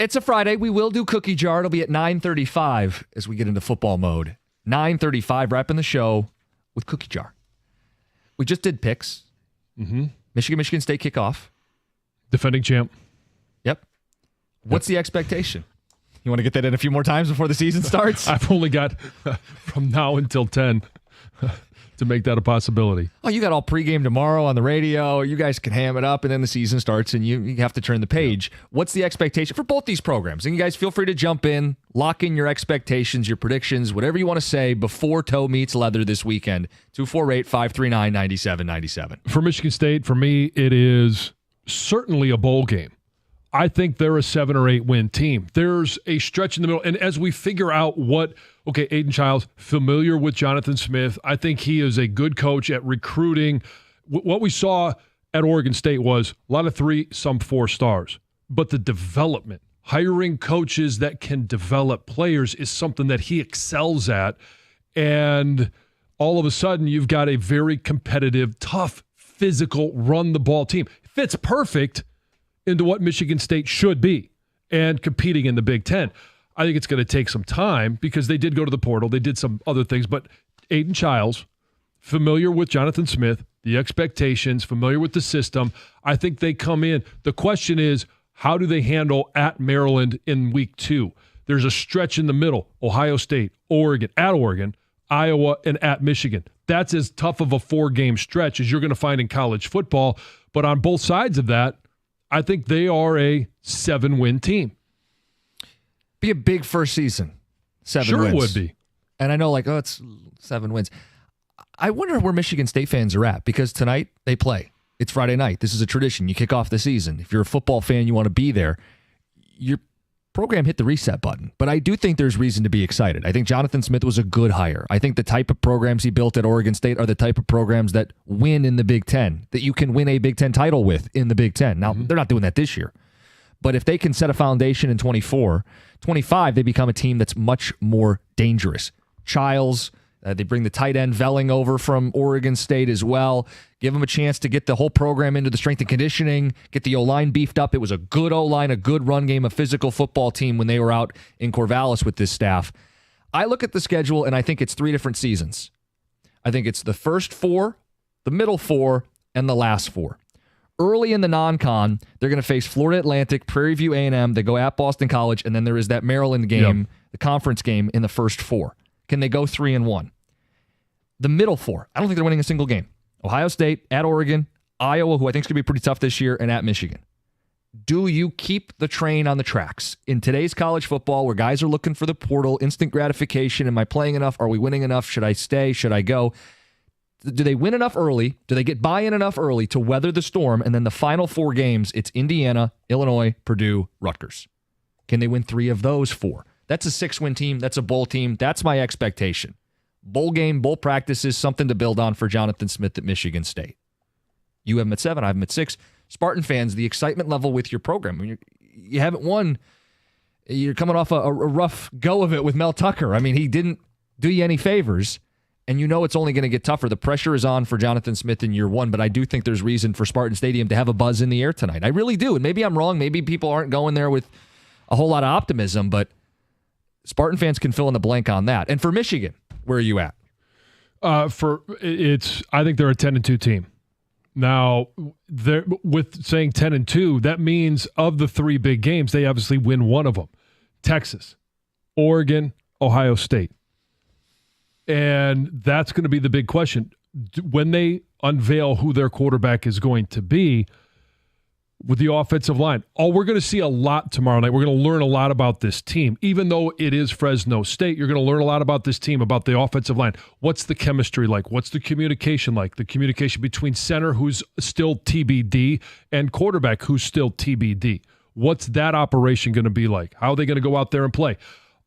It's a Friday. We will do Cookie Jar. It'll be at 9:35 as we get into football mode. 9:35, wrapping the show with Cookie Jar. We just did picks. Mm-hmm. Michigan State kickoff. Defending champ. Yep. What's the expectation? You want to get that in a few more times before the season starts? I've only got from now until 10 to make that a possibility. Oh, you got all pregame tomorrow on the radio. You guys can ham it up, and then the season starts, and you have to turn the page. Yeah. What's the expectation for both these programs? And you guys feel free to jump in, lock in your expectations, your predictions, whatever you want to say before toe meets leather this weekend. 248-539-9797. For Michigan State, for me, it is certainly a bowl game. I think they're a 7 or 8 win team. There's a stretch in the middle. And as we figure out Aiden Childs, familiar with Jonathan Smith. I think he is a good coach at recruiting. What we saw at Oregon State was a lot of 3, some 4 stars. But the development, hiring coaches that can develop players is something that he excels at. And all of a sudden, you've got a very competitive, tough, physical, run-the-ball team. Fits perfect into what Michigan State should be and competing in the Big Ten. I think it's going to take some time because they did go to the portal. They did some other things, but Aiden Childs, familiar with Jonathan Smith, the expectations, familiar with the system. I think they come in. The question is, how do they handle at Maryland in week 2? There's a stretch in the middle, Ohio State, Oregon, Iowa, and at Michigan. That's as tough of a 4-game stretch as you're going to find in college football. But on both sides of that, I think they are a 7-win team. Be a big first season. 7 sure wins. Sure would be. And I know it's 7 wins. I wonder where Michigan State fans are at because tonight they play. It's Friday night. This is a tradition. You kick off the season. If you're a football fan, you want to be there. Your program hit the reset button. But I do think there's reason to be excited. I think Jonathan Smith was a good hire. I think the type of programs he built at Oregon State are the type of programs that win in the Big Ten, that you can win a Big Ten title with in the Big Ten. Now, they're not doing that this year. But if they can set a foundation in 24, 25, they become a team that's much more dangerous. Childs, they bring the tight end Velling over from Oregon State as well. Give them a chance to get the whole program into the strength and conditioning, get the O-line beefed up. It was a good O-line, a good run game, a physical football team when they were out in Corvallis with this staff. I look at the schedule, and I think it's 3 different seasons. I think it's the first 4, the middle 4, and the last 4. Early in the non-con, they're going to face Florida Atlantic, Prairie View A&M. They go at Boston College, and then there is that Maryland game, the conference game in the first 4. Can they go 3-1? The middle 4, I don't think they're winning a single game. Ohio State, at Oregon, Iowa, who I think is going to be pretty tough this year, and at Michigan. Do you keep the train on the tracks? In today's college football, where guys are looking for the portal, instant gratification, am I playing enough? Are we winning enough? Should I stay? Should I go? Do they win enough early? Do they get buy-in enough early to weather the storm? And then the final 4 games, it's Indiana, Illinois, Purdue, Rutgers. Can they win 3 of those 4? That's a 6-win team. That's a bowl team. That's my expectation. Bowl game, bowl practices, something to build on for Jonathan Smith at Michigan State. You have him at 7, I have him at 6. Spartan fans, the excitement level with your program. I mean, you haven't won. You're coming off a rough go of it with Mel Tucker. I mean, he didn't do you any favors, and you know it's only going to get tougher. The pressure is on for Jonathan Smith in year 1, but I do think there's reason for Spartan Stadium to have a buzz in the air tonight. I really do, and maybe I'm wrong. Maybe people aren't going there with a whole lot of optimism, but Spartan fans can fill in the blank on that. And for Michigan, where are you at? I think they're a 10-2 team. Now, with saying 10-2, that means of the 3 big games, they obviously win one of them. Texas, Oregon, Ohio State. And that's going to be the big question. When they unveil who their quarterback is going to be with the offensive line, we're going to see a lot tomorrow night. We're going to learn a lot about this team. Even though it is Fresno State, you're going to learn a lot about this team, about the offensive line. What's the chemistry like? What's the communication like? The communication between center, who's still TBD, and quarterback, who's still TBD. What's that operation going to be like? How are they going to go out there and play?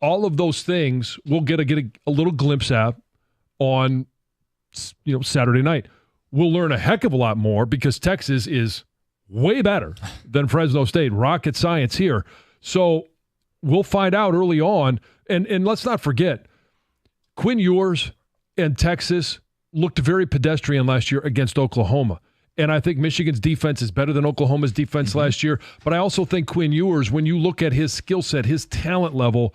All of those things we'll get a little glimpse at on Saturday night. We'll learn a heck of a lot more because Texas is way better than Fresno State. Rocket science here. So we'll find out early on. And let's not forget, Quinn Ewers and Texas looked very pedestrian last year against Oklahoma. And I think Michigan's defense is better than Oklahoma's defense last year. But I also think Quinn Ewers, when you look at his skill set, his talent level,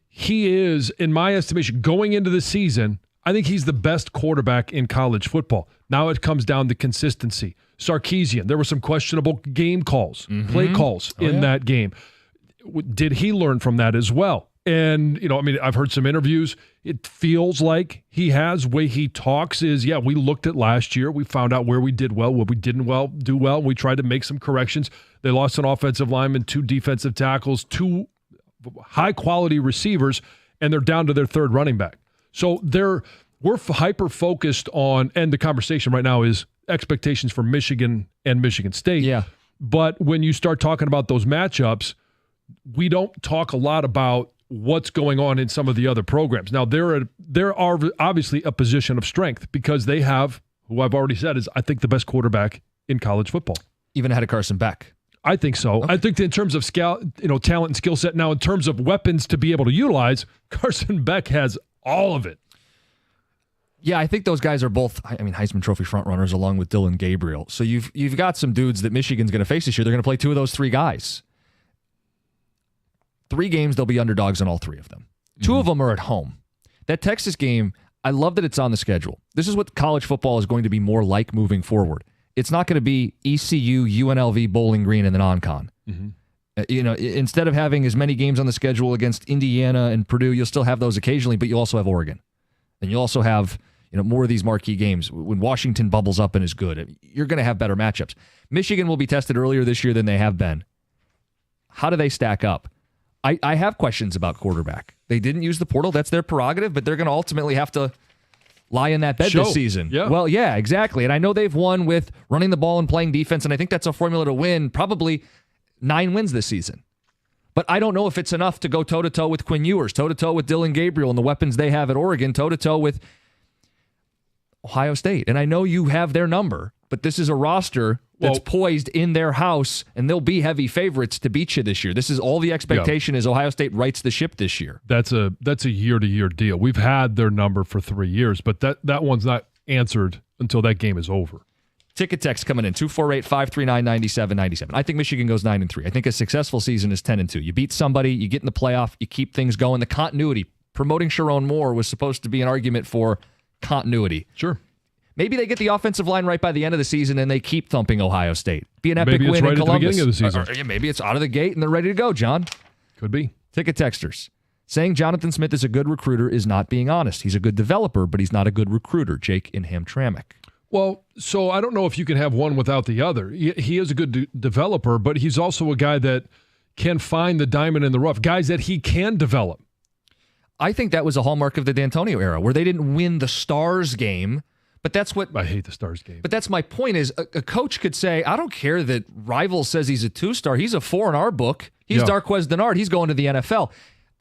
he is, in my estimation, going into the season, I think he's the best quarterback in college football. Now it comes down to consistency. Sarkisian, there were some questionable game calls, play calls in that game. Did he learn from that as well? And, I've heard some interviews. It feels like he has. Way he talks is, we looked at last year. We found out where we did well, what we didn't do well. We tried to make some corrections. They lost an offensive lineman, 2 defensive tackles, 2 high-quality receivers, and they're down to their 3rd running back. So we're hyper-focused on, and the conversation right now is expectations for Michigan and Michigan State. Yeah. But when you start talking about those matchups, we don't talk a lot about what's going on in some of the other programs. Now, there are obviously a position of strength because they have, who I've already said is, I think, the best quarterback in college football. Even ahead of Carson Beck. I think so. Okay. I think that in terms of talent and skill set, now in terms of weapons to be able to utilize, Carson Beck has all of it. Yeah, I think those guys are both, Heisman Trophy frontrunners along with Dylan Gabriel. So you've got some dudes that Michigan's going to face this year. They're going to play 2 of those 3 guys. 3 games, they'll be underdogs in all 3 of them. 2 of them are at home. That Texas game, I love that it's on the schedule. This is what college football is going to be more like moving forward. It's not going to be ECU, UNLV, Bowling Green, and then on-con. Instead of having as many games on the schedule against Indiana and Purdue, you'll still have those occasionally, but you also have Oregon. And you also have more of these marquee games. When Washington bubbles up and is good, you're going to have better matchups. Michigan will be tested earlier this year than they have been. How do they stack up? I have questions about quarterback. They didn't use the portal. That's their prerogative, but they're going to ultimately have to lie in that bed this season. Yeah. Well, yeah, exactly. And I know they've won with running the ball and playing defense, and I think that's a formula to win probably 9 wins this season. But I don't know if it's enough to go toe-to-toe with Quinn Ewers, toe-to-toe with Dylan Gabriel and the weapons they have at Oregon, toe-to-toe with Ohio State. And I know you have their number, but this is a roster that's poised in their house, and they'll be heavy favorites to beat you this year. This is all the expectation is Ohio State rights the ship this year. That's a year-to-year deal. We've had their number for 3 years, but that one's not answered until that game is over. Ticket text coming in, 248-539-9797. I think Michigan goes 9-3. I think a successful season is 10-2. You beat somebody, you get in the playoff, you keep things going. The continuity, promoting Sharon Moore was supposed to be an argument for continuity. Sure. Maybe they get the offensive line right by the end of the season and they keep thumping Ohio State. Be an epic win in Columbus. Maybe it's right at the beginning of the season. Or maybe it's out of the gate and they're ready to go, John. Could be. Ticket texters. Saying Jonathan Smith is a good recruiter is not being honest. He's a good developer, but he's not a good recruiter. Jake in Hamtramck. Well, so I don't know if you can have one without the other. He is a good developer, but he's also a guy that can find the diamond in the rough, guys that he can develop. I think that was a hallmark of the D'Antonio era, where they didn't win the Stars game, but that's what... I hate the Stars game. But that's my point is, a coach could say, I don't care that Rival says he's a 2-star. He's a 4 in our book. He's Darqueze Dennard. He's going to the NFL.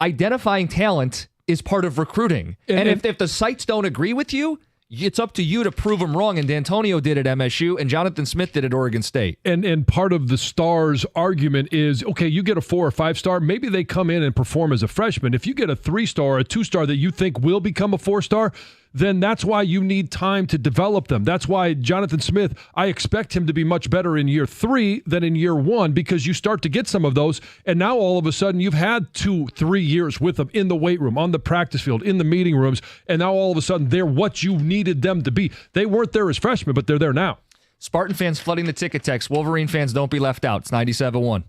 Identifying talent is part of recruiting. And if the sites don't agree with you, it's up to you to prove them wrong. And D'Antonio did at MSU, and Jonathan Smith did at Oregon State. And part of the Stars argument is, okay, you get a 4 or 5-star, maybe they come in and perform as a freshman. If you get a 3-star or a 2-star that you think will become a 4-star, then that's why you need time to develop them. That's why Jonathan Smith, I expect him to be much better in year 3 than in year 1, because you start to get some of those, and now all of a sudden you've had 2-3 years with them in the weight room, on the practice field, in the meeting rooms, and now all of a sudden they're what you needed them to be. They weren't there as freshmen, but they're there now. Spartan fans flooding the ticket text. Wolverine fans, don't be left out. It's 97-1.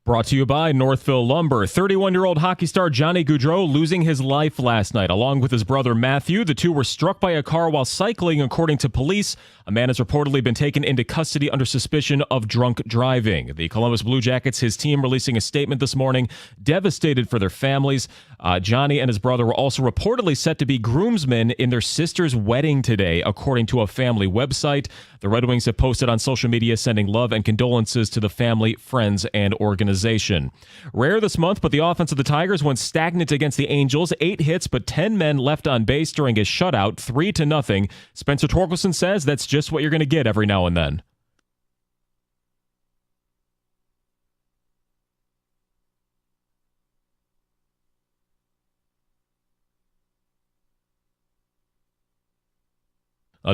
Brought to you by Northville Lumber. 31-year-old hockey star Johnny Gaudreau losing his life last night. Along with his brother Matthew, the two were struck by a car while cycling, according to police. A man has reportedly been taken into custody under suspicion of drunk driving. The Columbus Blue Jackets, his team, releasing a statement this morning, devastated for their families. Johnny and his brother were also reportedly set to be groomsmen in their sister's wedding today, according to a family website. The Red Wings have posted on social media sending love and condolences to the family, friends, and organizations. organization. Rare this month, but the offense of the Tigers went stagnant against the Angels. 8 hits, but 10 men left on base during a shutout, 3-0. Spencer Torkelson says that's just what you're going to get every now and then.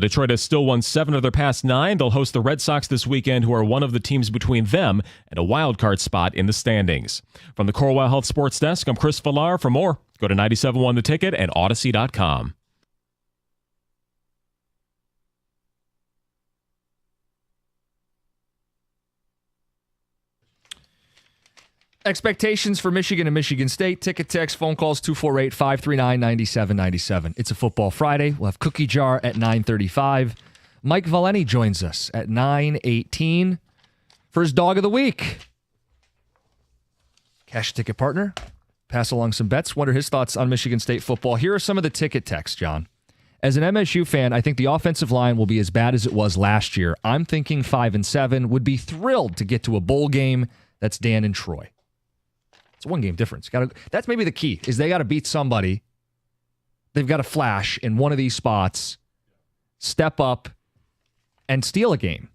Detroit has still won 7 of their past 9. They'll host the Red Sox this weekend, who are one of the teams between them and a wild card spot in the standings. From the Corewell Health Sports Desk, I'm Chris Villar. For more, go to 97.1 The Ticket and Odyssey.com. Expectations for Michigan and Michigan State. Ticket, text, phone calls 248-539-9797. It's a football Friday. We'll have Cookie Jar at 9:35. Mike Valeni joins us at 9:18 for his Dog of the Week. Cash ticket partner. Pass along some bets. What are his thoughts on Michigan State football? Here are some of the ticket texts, John. As an MSU fan, I think the offensive line will be as bad as it was last year. I'm thinking 5-7. Would be thrilled to get to a bowl game. That's Dan and Troy. It's a one-game difference. That's maybe the key, is they got to beat somebody. They've got to flash in one of these spots, step up, and steal a game.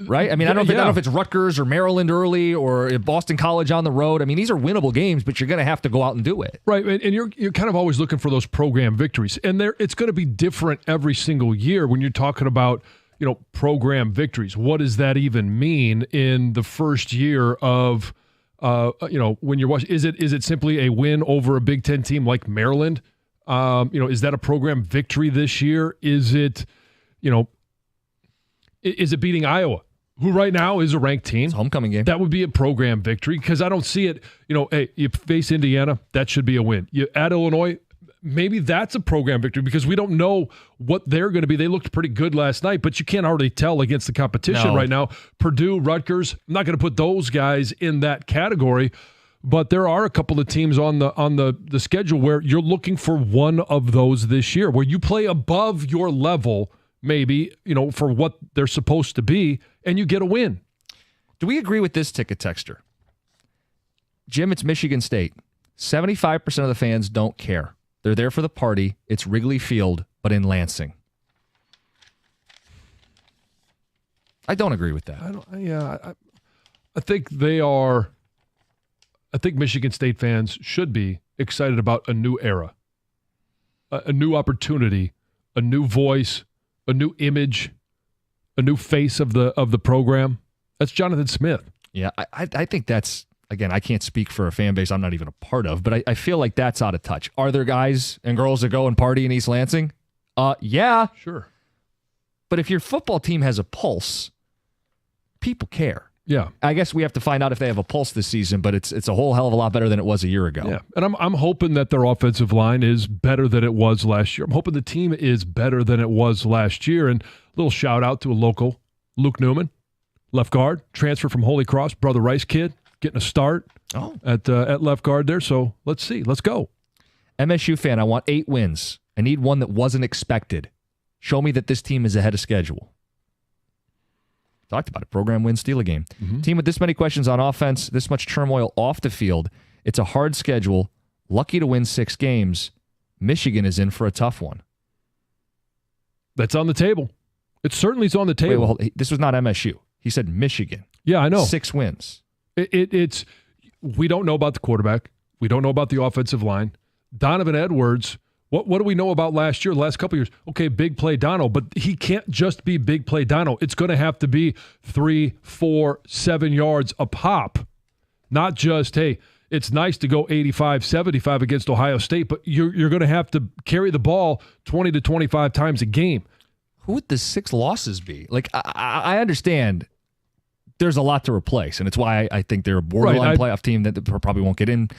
Right? I mean, I don't know if it's Rutgers or Maryland early or Boston College on the road. I mean, these are winnable games, but you're going to have to go out and do it. Right, and you're kind of always looking for those program victories. And it's going to be different every single year when you're talking about, program victories. What does that even mean in the first year of when you're watching? Is it simply a win over a Big Ten team like Maryland? Is that a program victory this year? Is it beating Iowa, who right now is a ranked team? It's a homecoming game. That would be a program victory, because I don't see it. Hey, you face Indiana, that should be a win. You at Illinois, maybe that's a program victory, because we don't know what they're going to be. They looked pretty good last night, but you can't already tell against the competition right now. Purdue, Rutgers, I'm not going to put those guys in that category, but there are a couple of teams on the schedule where you're looking for one of those this year, where you play above your level, maybe, for what they're supposed to be, and you get a win. Do we agree with this ticket texter? Jim, it's Michigan State. 75% of the fans don't care. They're there for the party. It's Wrigley Field, but in Lansing. I don't agree with that. I think they are. I think Michigan State fans should be excited about a new era, a new opportunity, a new voice, a new image, a new face of the program. That's Jonathan Smith. Yeah, I think that's, again, I can't speak for a fan base I'm not even a part of, but I feel like that's out of touch. Are there guys and girls that go and party in East Lansing? Yeah. Sure. But if your football team has a pulse, people care. Yeah. I guess we have to find out if they have a pulse this season, but it's a whole hell of a lot better than it was a year ago. Yeah. And I'm hoping that their offensive line is better than it was last year. I'm hoping the team is better than it was last year. And a little shout out to a local, Luke Newman, left guard, transfer from Holy Cross, Brother Rice kid, getting a start at left guard there. So let's see. Let's go. MSU fan, I want 8 wins. I need one that wasn't expected. Show me that this team is ahead of schedule. Talked about it. Program win, steal a game. Mm-hmm. Team with this many questions on offense, this much turmoil off the field. It's a hard schedule. Lucky to win 6 games. Michigan is in for a tough one. That's on the table. It certainly is on the table. Wait, well, this was not MSU. He said Michigan. Yeah, I know. 6 wins. It's we don't know about the quarterback. We don't know about the offensive line. Donovan Edwards, what do we know about last year, the last couple of years? Okay, big play Dono, but he can't just be big play Dono. It's going to have to be 3, 4, 7 yards a pop. Not just, hey, it's nice to go 85, 75 against Ohio State, but you're going to have to carry the ball 20 to 25 times a game. Who would the 6 losses be? Like, I understand there's a lot to replace, and it's why I think they're a borderline playoff team that probably won't get in.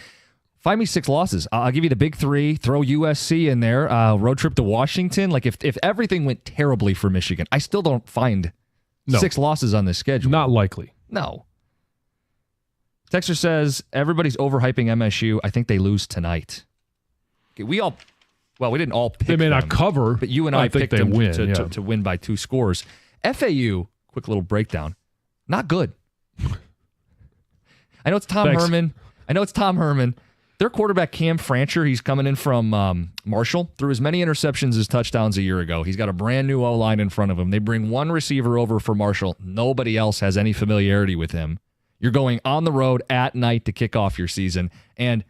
Find me 6 losses. I'll give you the big 3. Throw USC in there. Road trip to Washington. Like, if everything went terribly for Michigan, I still don't find 6 losses on this schedule. Not likely. No. Texter says, everybody's overhyping MSU. I think they lose tonight. Okay, we didn't all pick They may them, not cover, but you and I picked them win, to win by 2 scores. FAU, quick little breakdown, not good. I know it's Tom Thanks. Herman. Their quarterback, Cam Francher, he's coming in from Marshall, threw as many interceptions as touchdowns a year ago. He's got a brand new O-line in front of him. They bring one receiver over for Marshall. Nobody else has any familiarity with him. You're going on the road at night to kick off your season. And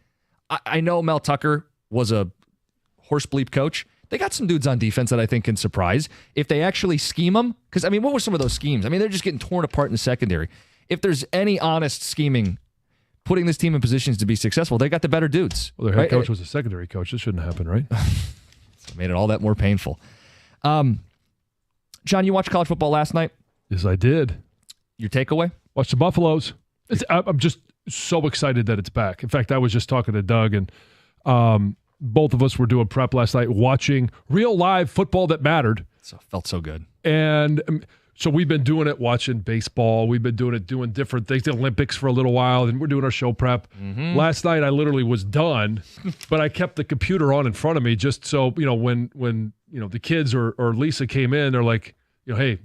I know Mel Tucker was a horse bleep coach. They got some dudes on defense that I think can surprise. If they actually scheme them, because, what were some of those schemes? They're just getting torn apart in the secondary. If there's any honest scheming, putting this team in positions to be successful, they got the better dudes. Well, their head coach was a secondary coach. This shouldn't happen, right? So it made it all that more painful. John, you watched college football last night? Yes, I did. Your takeaway? Watch the Buffaloes. I'm just so excited that it's back. In fact, I was just talking to Doug, and both of us were doing prep last night, watching real live football that mattered. So felt so good. And so we've been doing it, watching baseball. We've been doing different things, the Olympics for a little while, and we're doing our show prep. Mm-hmm. Last night, I literally was done, but I kept the computer on in front of me just so, when the kids or Lisa came in, they're like, hey,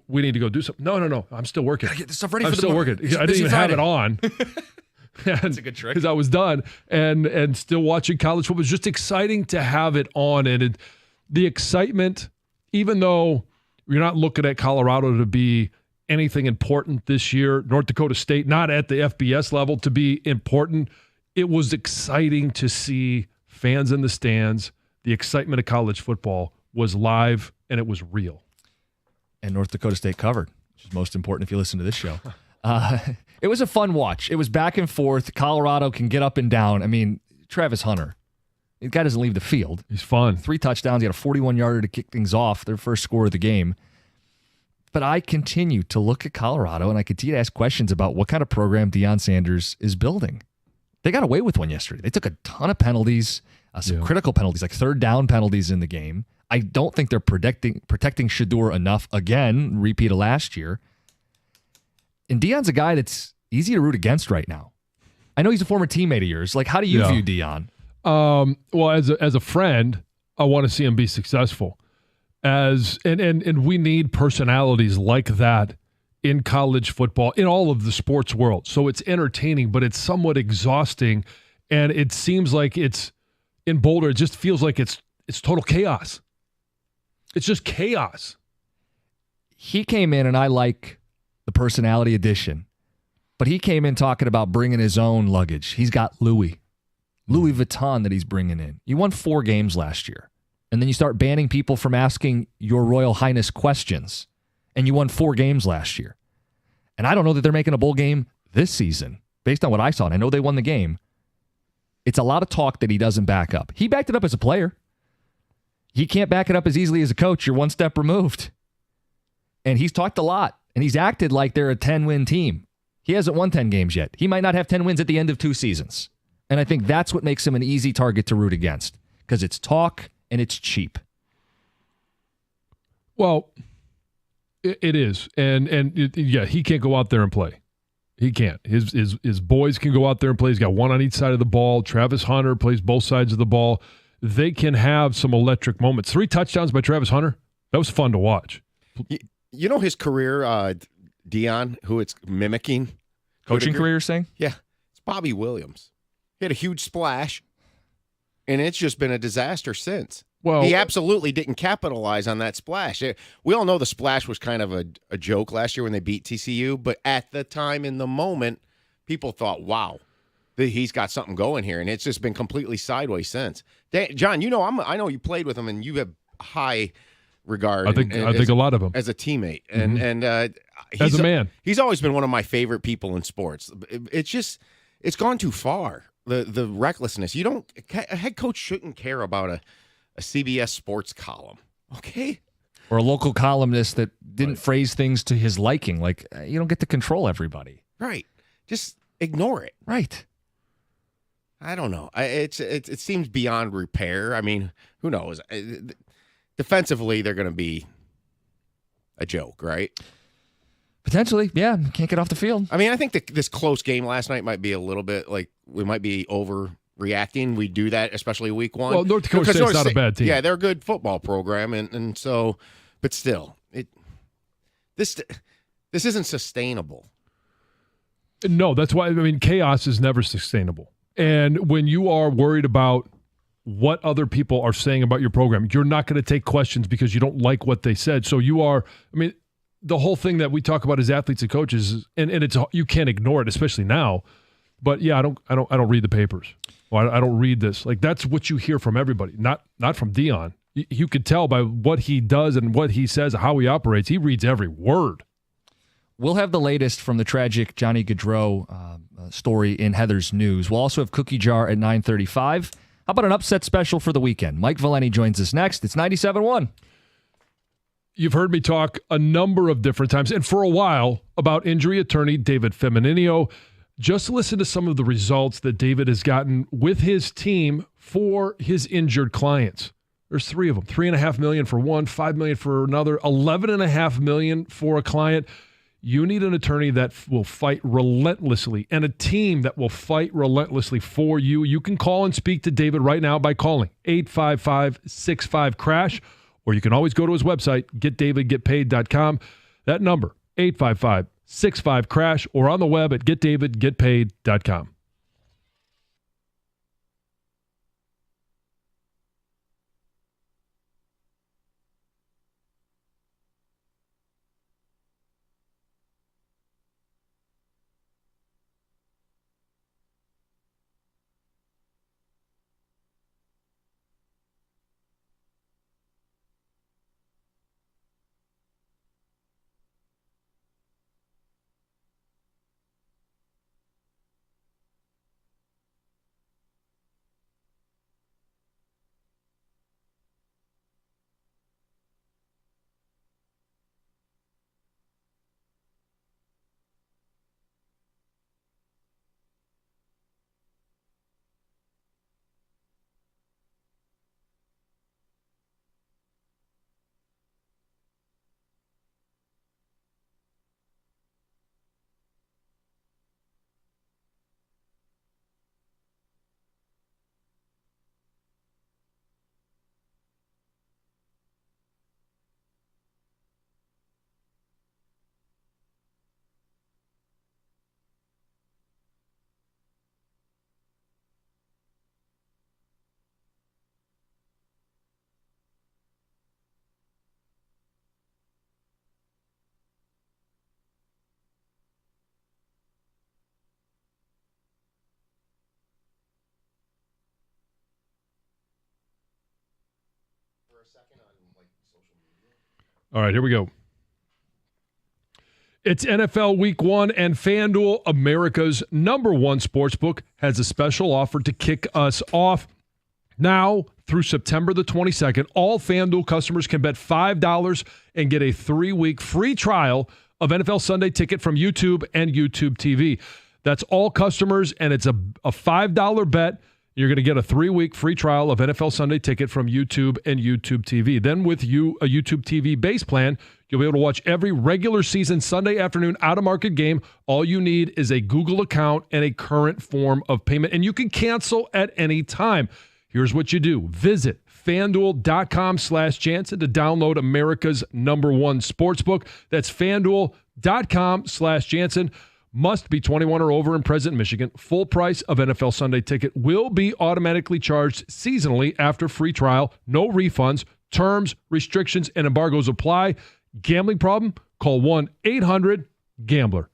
we need to go do something. No, I'm still working. Gotta get this stuff ready I'm for still working. I didn't even have it on. That's a good trick. Because I was done and still watching college football. It was just exciting to have it on. And the excitement, even though you're not looking at Colorado to be anything important this year, North Dakota State, not at the FBS level to be important, it was exciting to see fans in the stands. The excitement of college football was live and it was real. And North Dakota State covered, which is most important if you listen to this show. It was a fun watch. It was back and forth. Colorado can get up and down. Travis Hunter, the guy doesn't leave the field. He's fun. 3 touchdowns. He had a 41-yarder to kick things off, their first score of the game. But I continue to look at Colorado, and I continue to ask questions about what kind of program Deion Sanders is building. They got away with one yesterday. They took a ton of penalties, some critical penalties, like third down penalties in the game. I don't think they're protecting Shador enough. Again, repeat of last year. And Deion's a guy that's easy to root against right now. I know he's a former teammate of yours. Like, how do you view Deion? Well, as a friend, I want to see him be successful. And we need personalities like that in college football, in all of the sports world. So it's entertaining, but it's somewhat exhausting. And it seems like it's in Boulder, it just feels like it's total chaos. It's just chaos. He came in, and I like the personality addition, but he came in talking about bringing his own luggage. He's got Louis Vuitton that he's bringing in. You won 4 games last year, and then you start banning people from asking your Royal Highness questions, and you won 4 games last year. And I don't know that they're making a bowl game this season based on what I saw, and I know they won the game. It's a lot of talk that he doesn't back up. He backed it up as a player. He can't back it up as easily as a coach. You're one step removed. And he's talked a lot, and he's acted like they're a 10-win team. He hasn't won 10 games yet. He might not have 10 wins at the end of 2 seasons. And I think that's what makes him an easy target to root against, because it's talk and it's cheap. Well, it is. And he can't go out there and play. He can't. His boys can go out there and play. He's got one on each side of the ball. Travis Hunter plays both sides of the ball. They can have some electric moments. 3 touchdowns by Travis Hunter. That was fun to watch. You know his career, Deion, who it's mimicking? Coaching career, you're saying? Yeah. It's Bobby Williams. He had a huge splash, and it's just been a disaster since. Well, he absolutely didn't capitalize on that splash. We all know the splash was kind of a joke last year when they beat TCU, but at the time, in the moment, people thought, wow, he's got something going here, and it's just been completely sideways since. John, I know you played with him, and you have high regard. I think a lot of them as a teammate, mm-hmm. and as a man, he's always been one of my favorite people in sports. It's gone too far. The recklessness. A head coach shouldn't care about a CBS sports column, okay? Or a local columnist that didn't phrase things to his liking. Like, you don't get to control everybody. Right. Just ignore it. Right. I don't know. It seems beyond repair. I mean, who knows? Defensively, they're going to be a joke, right? Potentially, yeah. Can't get off the field. I mean, I think this close game last night might be a little bit like we might be overreacting. We do that, especially week 1. Well, North Dakota State's not a bad team. Yeah, they're a good football program, and so, but still, this isn't sustainable. No, that's why, chaos is never sustainable. And when you are worried about what other people are saying about your program, you're not going to take questions because you don't like what they said. So you are, the whole thing that we talk about as athletes and coaches, and it's, you can't ignore it, especially now. But yeah, I don't read the papers. Well, I don't read this. Like, that's what you hear from everybody, not from Dion. You could tell by what he does and what he says, how he operates. He reads every word. We'll have the latest from the tragic Johnny Gaudreau story in Heather's News. We'll also have Cookie Jar at 9:35. How about an upset special for the weekend? Mike Valeni joins us next. It's 97.1. You've heard me talk a number of different times, and for a while, about injury attorney David Femininio. Just listen to some of the results that David has gotten with his team for his injured clients. There's three of them. $3.5 million for one, $5 million for another, $11.5 million for a client. You need an attorney that will fight relentlessly and a team that will fight relentlessly for you. You can call and speak to David right now by calling 855-65-CRASH, or you can always go to his website, getdavidgetpaid.com. That number, 855-65-CRASH, or on the web at getdavidgetpaid.com. All right, here we go. It's NFL Week 1, and FanDuel, America's #1 sportsbook, has a special offer to kick us off. Now, through September the 22nd, all FanDuel customers can bet $5 and get a 3-week free trial of NFL Sunday Ticket from YouTube and YouTube TV. That's all customers, and it's a $5 bet. You're going to get a 3-week free trial of NFL Sunday Ticket from YouTube and YouTube TV. Then with a YouTube TV base plan, you'll be able to watch every regular season Sunday afternoon out-of-market game. All you need is a Google account and a current form of payment, and you can cancel at any time. Here's what you do. Visit FanDuel.com/Jansen to download America's #1 sportsbook. That's FanDuel.com/Jansen. Must be 21 or over and present in Michigan. Full price of NFL Sunday Ticket will be automatically charged seasonally after free trial. No refunds. Terms, restrictions, and embargoes apply. Gambling problem? Call 1-800-GAMBLER.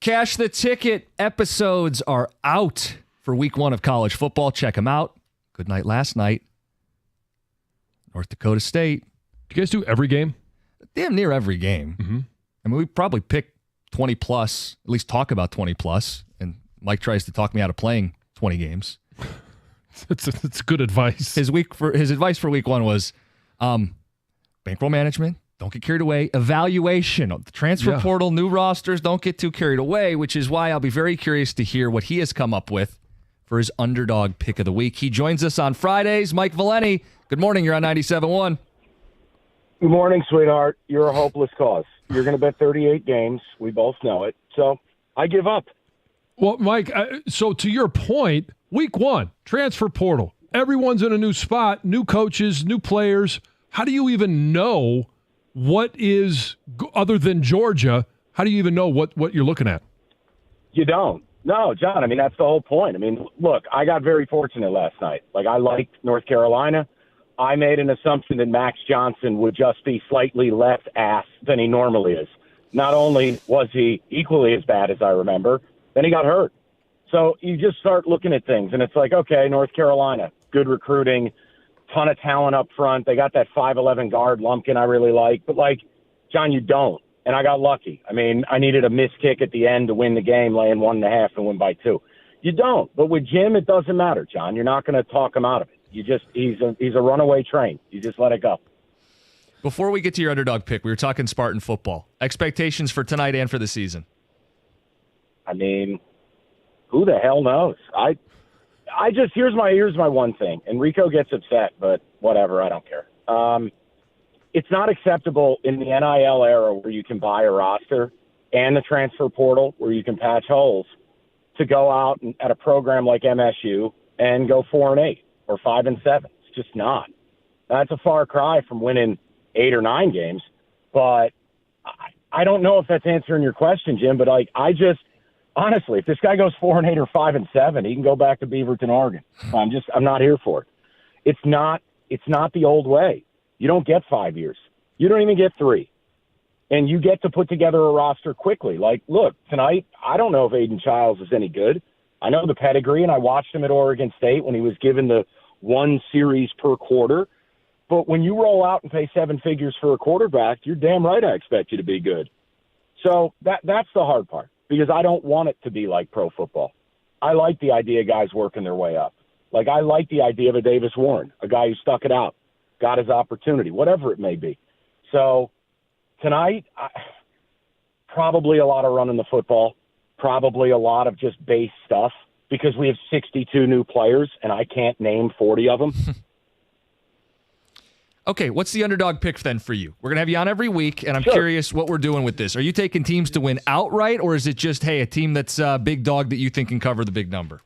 Cash the Ticket episodes are out for week 1 of college football. Check them out. Good night last night. North Dakota State. Do you guys do every game? Damn near every game. Mm-hmm. I mean, we probably pick 20 plus, at least talk about 20 plus. And Mike tries to talk me out of playing 20 games. It's good advice. His advice for week 1 was bankroll management. Don't get carried away. Evaluation of the transfer portal, new rosters. Don't get too carried away, which is why I'll be very curious to hear what he has come up with for his underdog pick of the week. He joins us on Fridays. Mike Valeni, good morning. You're on 97.1. Good morning, sweetheart. You're a hopeless cause. You're going to bet 38 games. We both know it. So I give up. Well, Mike, so to your point, week 1, transfer portal. Everyone's in a new spot, new coaches, new players. How do you even know what is, other than Georgia, how do you even know what you're looking at? You don't. No, John, I mean, that's the whole point. I mean, look, I got very fortunate last night. Like, I liked North Carolina. I made an assumption that Max Johnson would just be slightly less ass than he normally is. Not only was he equally as bad as I remember, then he got hurt. So you just start looking at things, and it's like, okay, North Carolina, good recruiting, ton of talent up front. They got that 5'11" guard, Lumpkin, I really like. But, like, John, you don't. And I got lucky. I mean, I needed a missed kick at the end to win the game, laying 1.5 and win by 2. You don't. But with Jim, it doesn't matter, John. You're not going to talk him out of it. He's a runaway train. You just let it go. Before we get to your underdog pick, we were talking Spartan football. Expectations for tonight and for the season. I mean, who the hell knows? I just here's my one thing. And Rico gets upset, but whatever, I don't care. It's not acceptable in the NIL era where you can buy a roster and the transfer portal where you can patch holes to go out at a program like MSU and go 4-8 or 5-7. It's just not. That's a far cry from winning 8 or 9 games. But I don't know if that's answering your question, Jim. But honestly, if this guy goes 4-8 or 5-7, he can go back to Beaverton, Oregon. I'm not here for it. It's not the old way. You don't get 5 years. You don't even get 3. And you get to put together a roster quickly. Like, look, tonight, I don't know if Aiden Childs is any good. I know the pedigree, and I watched him at Oregon State when he was given the 1 series per quarter. But when you roll out and pay 7 figures for a quarterback, you're damn right I expect you to be good. So that's the hard part, because I don't want it to be like pro football. I like the idea of guys working their way up. Like, I like the idea of a Davis Warren, a guy who stuck it out, got his opportunity, whatever it may be. So tonight, probably a lot of running the football, probably a lot of just base stuff, because we have 62 new players, and I can't name 40 of them. Okay, what's the underdog pick then for you? We're going to have you on every week, and I'm curious what we're doing with this. Are you taking teams to win outright, or is it just, hey, a team that's a big dog that you think can cover the big number?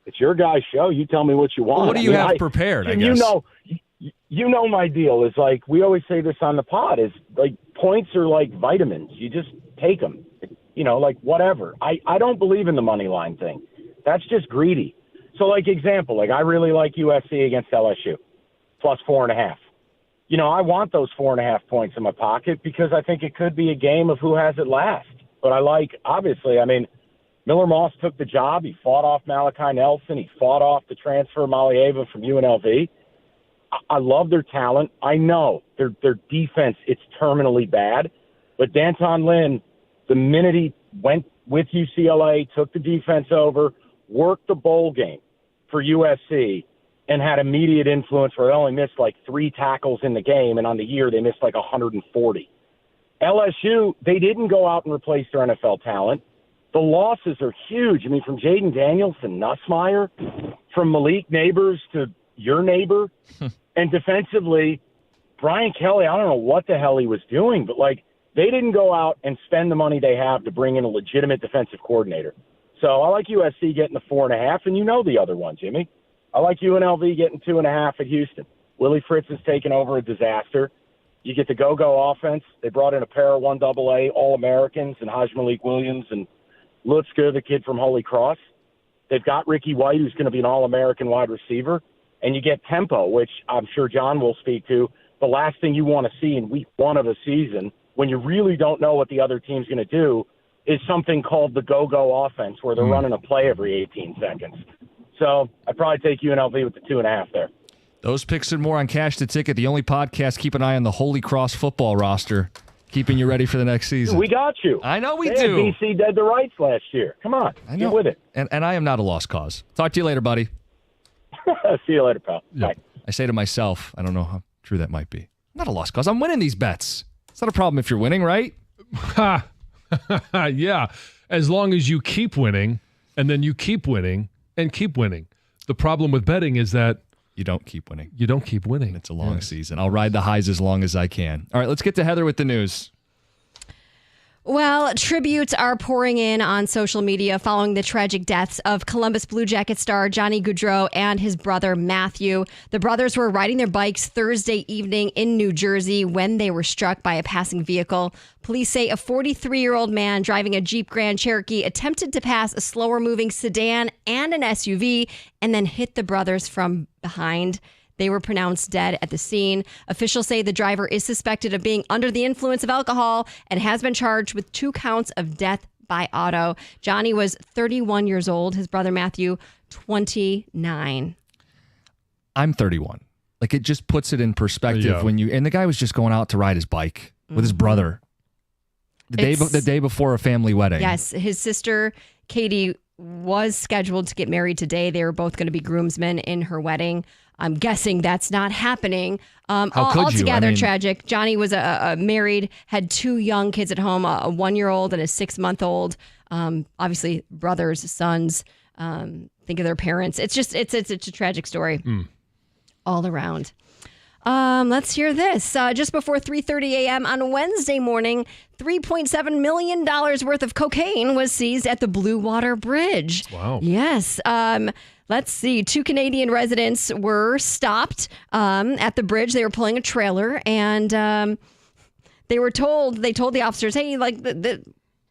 It's your guys' show. You tell me what you want. Well, what do you have prepared, I guess? You know my deal is, like, we always say this on the pod, is like points are like vitamins. You just take them, like whatever. I don't believe in the money line thing. That's just greedy. So, like, example, like, I really like USC against LSU, plus 4.5. I want those 4.5 points in my pocket because I think it could be a game of who has it last. But obviously, Miller Moss took the job. He fought off Malachi Nelson. He fought off the transfer Malieva from UNLV. I love their talent. I know their defense, it's terminally bad. But D'Anton Lynn, the minute he went with UCLA, took the defense over, worked the bowl game for USC, and had immediate influence where they only missed like 3 tackles in the game, and on the year they missed like 140. LSU, they didn't go out and replace their NFL talent. The losses are huge. From Jaden Daniels to Nussmeier, from Malik Neighbors to your neighbor. And defensively, Brian Kelly, I don't know what the hell he was doing, but they didn't go out and spend the money they have to bring in a legitimate defensive coordinator. So I like USC getting the 4.5, and the other one, Jimmy. I like UNLV getting 2.5 at Houston. Willie Fritz has taken over a disaster. You get the go-go offense. They brought in a pair of 1AA All-Americans and Haj Malik Williams and Lutzka, the kid from Holy Cross. They've got Ricky White, who's going to be an All-American wide receiver. And you get tempo, which I'm sure John will speak to. The last thing you want to see in week 1 of a season, when you really don't know what the other team's going to do, is something called the go-go offense, where they're running a play every 18 seconds. So I'd probably take UNLV with the 2.5 there. Those picks and more on Cash the Ticket, the only podcast. Keep an eye on the Holy Cross football roster, keeping you ready for the next season. We got you. I know we They do. had BC dead to rights last year. Come on, I know. get with it. And I am not a lost cause. Talk to you later, buddy. See you later, pal. Yep. Bye. I say to myself, I don't know how true that might be. I'm not a lost cause. I'm winning these bets. It's not a problem if you're winning, right? Ha! Yeah, as long as you keep winning, and then you keep winning, and keep winning. The problem with betting is that You don't keep winning. you don't keep winning. It's a long season. I'll ride the highs as long as I can. All right, let's get to Heather with the news. Well, tributes are pouring in on social media following the tragic deaths of Columbus Blue Jacket star Johnny Gaudreau and his brother Matthew. The brothers were riding their bikes Thursday evening in New Jersey when they were struck by a passing vehicle. Police say a 43-year-old man driving a Jeep Grand Cherokee attempted to pass a slower-moving sedan and an SUV and then hit the brothers from behind. They were pronounced dead at the scene. Officials say the driver is suspected of being under the influence of alcohol and has been charged with 2 counts of death by auto. Johnny was 31 years old. His brother Matthew, 29. I'm 31. Like, it just puts it in perspective Yeah. when you, and the guy was just going out to ride his bike with his brother the day before a family wedding. Yes, his sister, Katie, was scheduled to get married today. They were both going to be groomsmen in her wedding. I'm guessing that's not happening. How could you? Altogether I mean, tragic. Johnny was married, had 2 young kids at home, a 1-year-old and a 6-month-old. Obviously, brothers, sons. Think of their parents. It's a tragic story all around. Let's hear this. Just before 3:30 a.m. on Wednesday morning, $3.7 million worth of cocaine was seized at the Blue Water Bridge. Wow. Yes. Let's see. 2 Canadian residents were stopped at the bridge. They were pulling a trailer, and they told the officers, hey, like,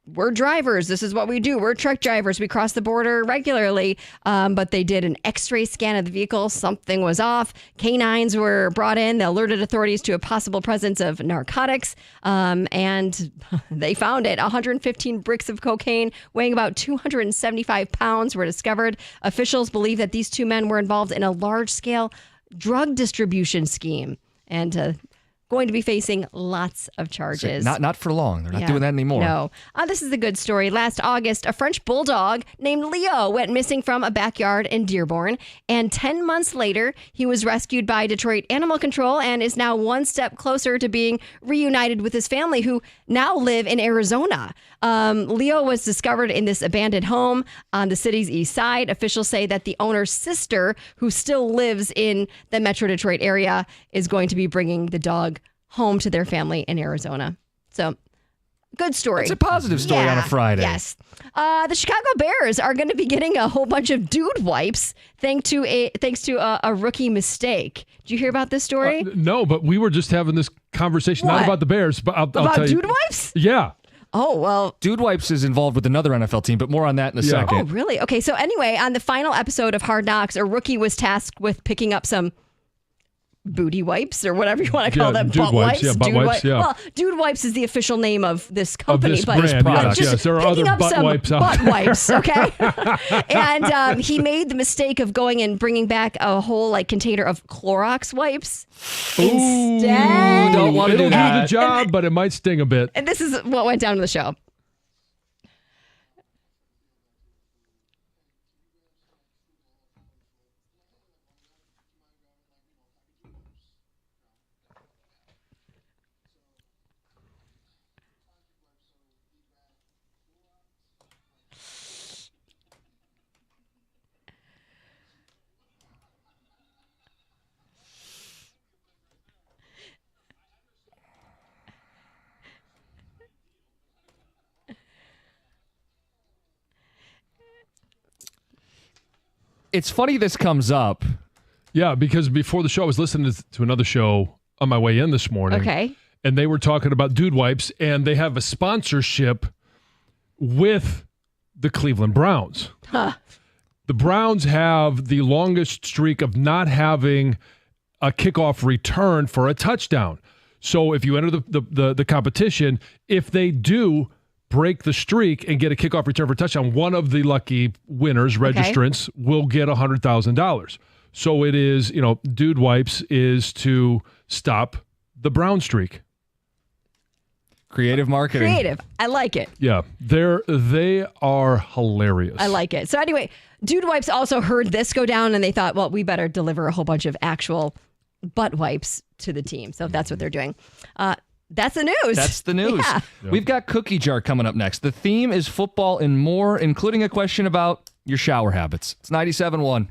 we're drivers. This is what we do. We're truck drivers. We cross the border regularly. But they did an X-ray scan of the vehicle. Something was off. Canines were brought in. They alerted authorities to a possible presence of narcotics. And they found it. 115 bricks of cocaine weighing about 275 pounds were discovered. Officials believe that these 2 men were involved in a large-scale drug distribution scheme. And going to be facing lots of charges. Not for long. They're not doing that anymore. No. This is a good story. Last August, a French bulldog named Leo went missing from a backyard in Dearborn. And 10 months later, he was rescued by Detroit Animal Control and is now one step closer to being reunited with his family, who now live in Arizona. Leo was discovered in this abandoned home on the city's east side. Officials say that the owner's sister, who still lives in the Metro Detroit area, is going to be bringing the dog home to their family in Arizona. So, good story. It's a positive story on a Friday. Yes. The Chicago Bears are going to be getting a whole bunch of dude wipes thanks to a rookie mistake. Did you hear about this story? No, but we were just having this conversation, not What? about the Bears, but I'll about tell you. dude wipes? Yeah. Oh, well. Dude Wipes is involved with another NFL team, but more on that in a Yeah. second. Oh, really? Okay, so anyway, on the final episode of Hard Knocks, a rookie was tasked with picking up some booty wipes or whatever you want to call them. dude Butt wipes, yeah, butt Dude wipes, yeah. Well, Dude Wipes is the official name of this company. this but brand, yes, just yes. There are picking other up butt some wipes out butt there. wipes, okay? And he made the mistake of going and bringing back a whole container of Clorox wipes instead. don't wanna do It'll that. do the job, but it might sting a bit. And this is what went down in the show. It's funny this comes up. Yeah, because before the show, I was listening to another show on my way in this morning. Okay. And they were talking about Dude Wipes, and they have a sponsorship with the Cleveland Browns. Huh. The Browns have the longest streak of not having a kickoff return for a touchdown. So if you enter the competition, if they do break the streak and get a kickoff return for a touchdown, one of the lucky winners, registrants, will get $100,000. So it is, Dude Wipes is to stop the brown streak. Creative marketing. Creative. I like it. Yeah, they are hilarious. I like it. So anyway, Dude Wipes also heard this go down and they thought, well, we better deliver a whole bunch of actual butt wipes to the team. So that's what they're doing. That's the news. That's the news. Yeah. We've got Cookie Jar coming up next. The theme is football and more, including a question about your shower habits. It's 97.1.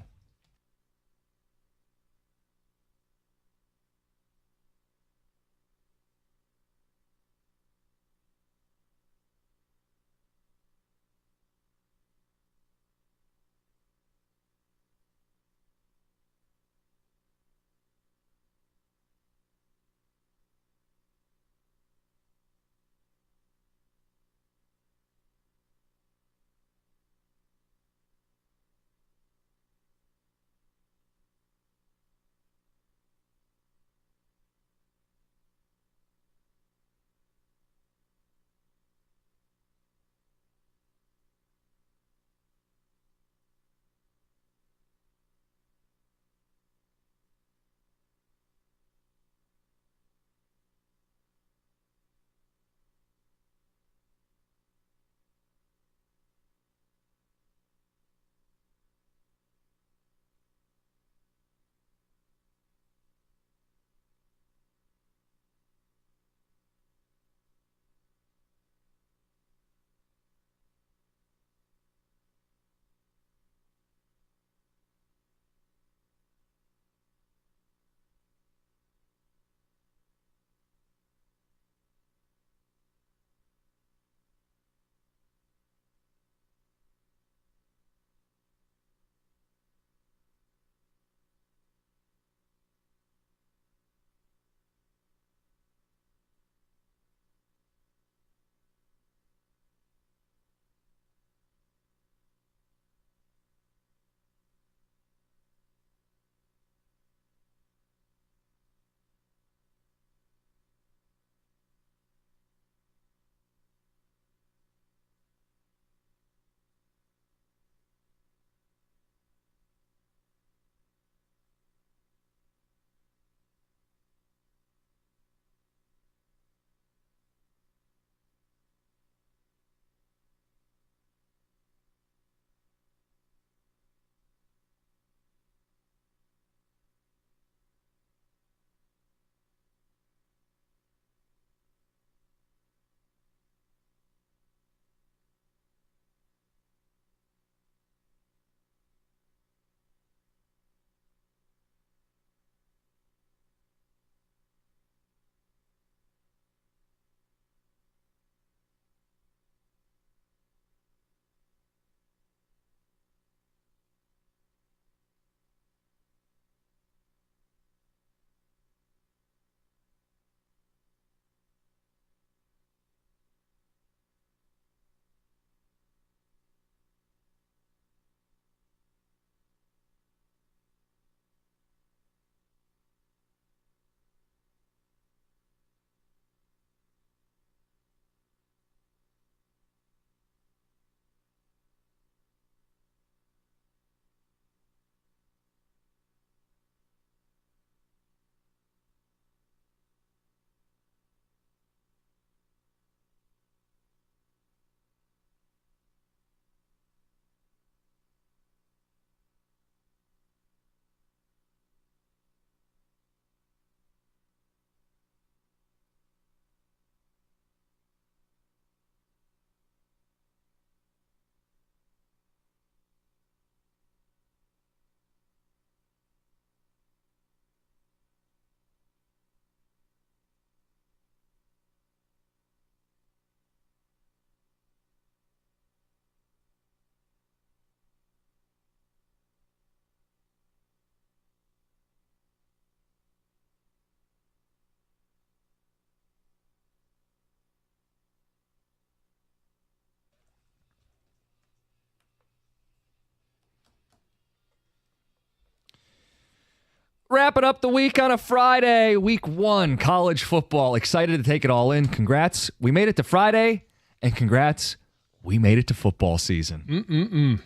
Wrapping up the week on a Friday, week 1, college football. Excited to take it all in. Congrats. We made it to Friday, And congrats, we made it to football season.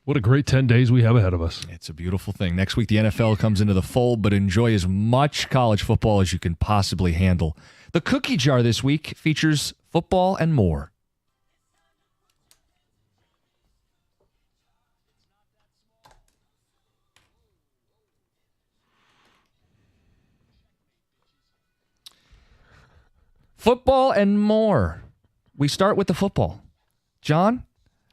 What a great 10 days we have ahead of us. It's a beautiful thing. Next week, the NFL comes into the fold, but enjoy as much college football as you can possibly handle. The cookie jar this week features football and more. Football and more. We start with the football. John,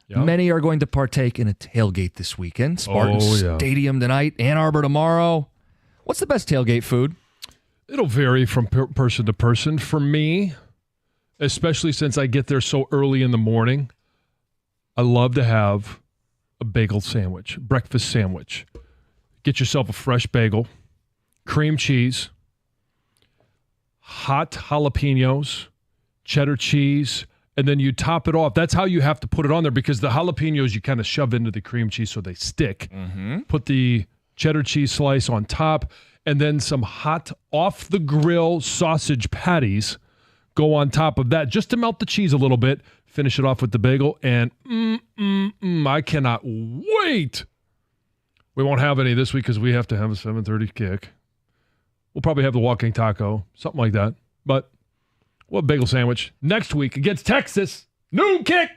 many are going to partake in a tailgate this weekend. Spartan Stadium tonight, Ann Arbor tomorrow. What's the best tailgate food? It'll vary from person to person. For me, especially since I get there so early in the morning, I love to have a bagel sandwich, breakfast sandwich. Get yourself a fresh bagel, cream cheese, hot jalapenos, cheddar cheese, and then you top it off. That's how you have to put it on there because the jalapenos you kind of shove into the cream cheese so they stick. Put the cheddar cheese slice on top, and then some hot off-the-grill sausage patties go on top of that just to melt the cheese a little bit. Finish it off with the bagel, and I cannot wait. We won't have any this week because we have to have a 7:30 kick. We'll probably have the walking taco, something like that. But we'll have a bagel sandwich next week against Texas. Noon kick.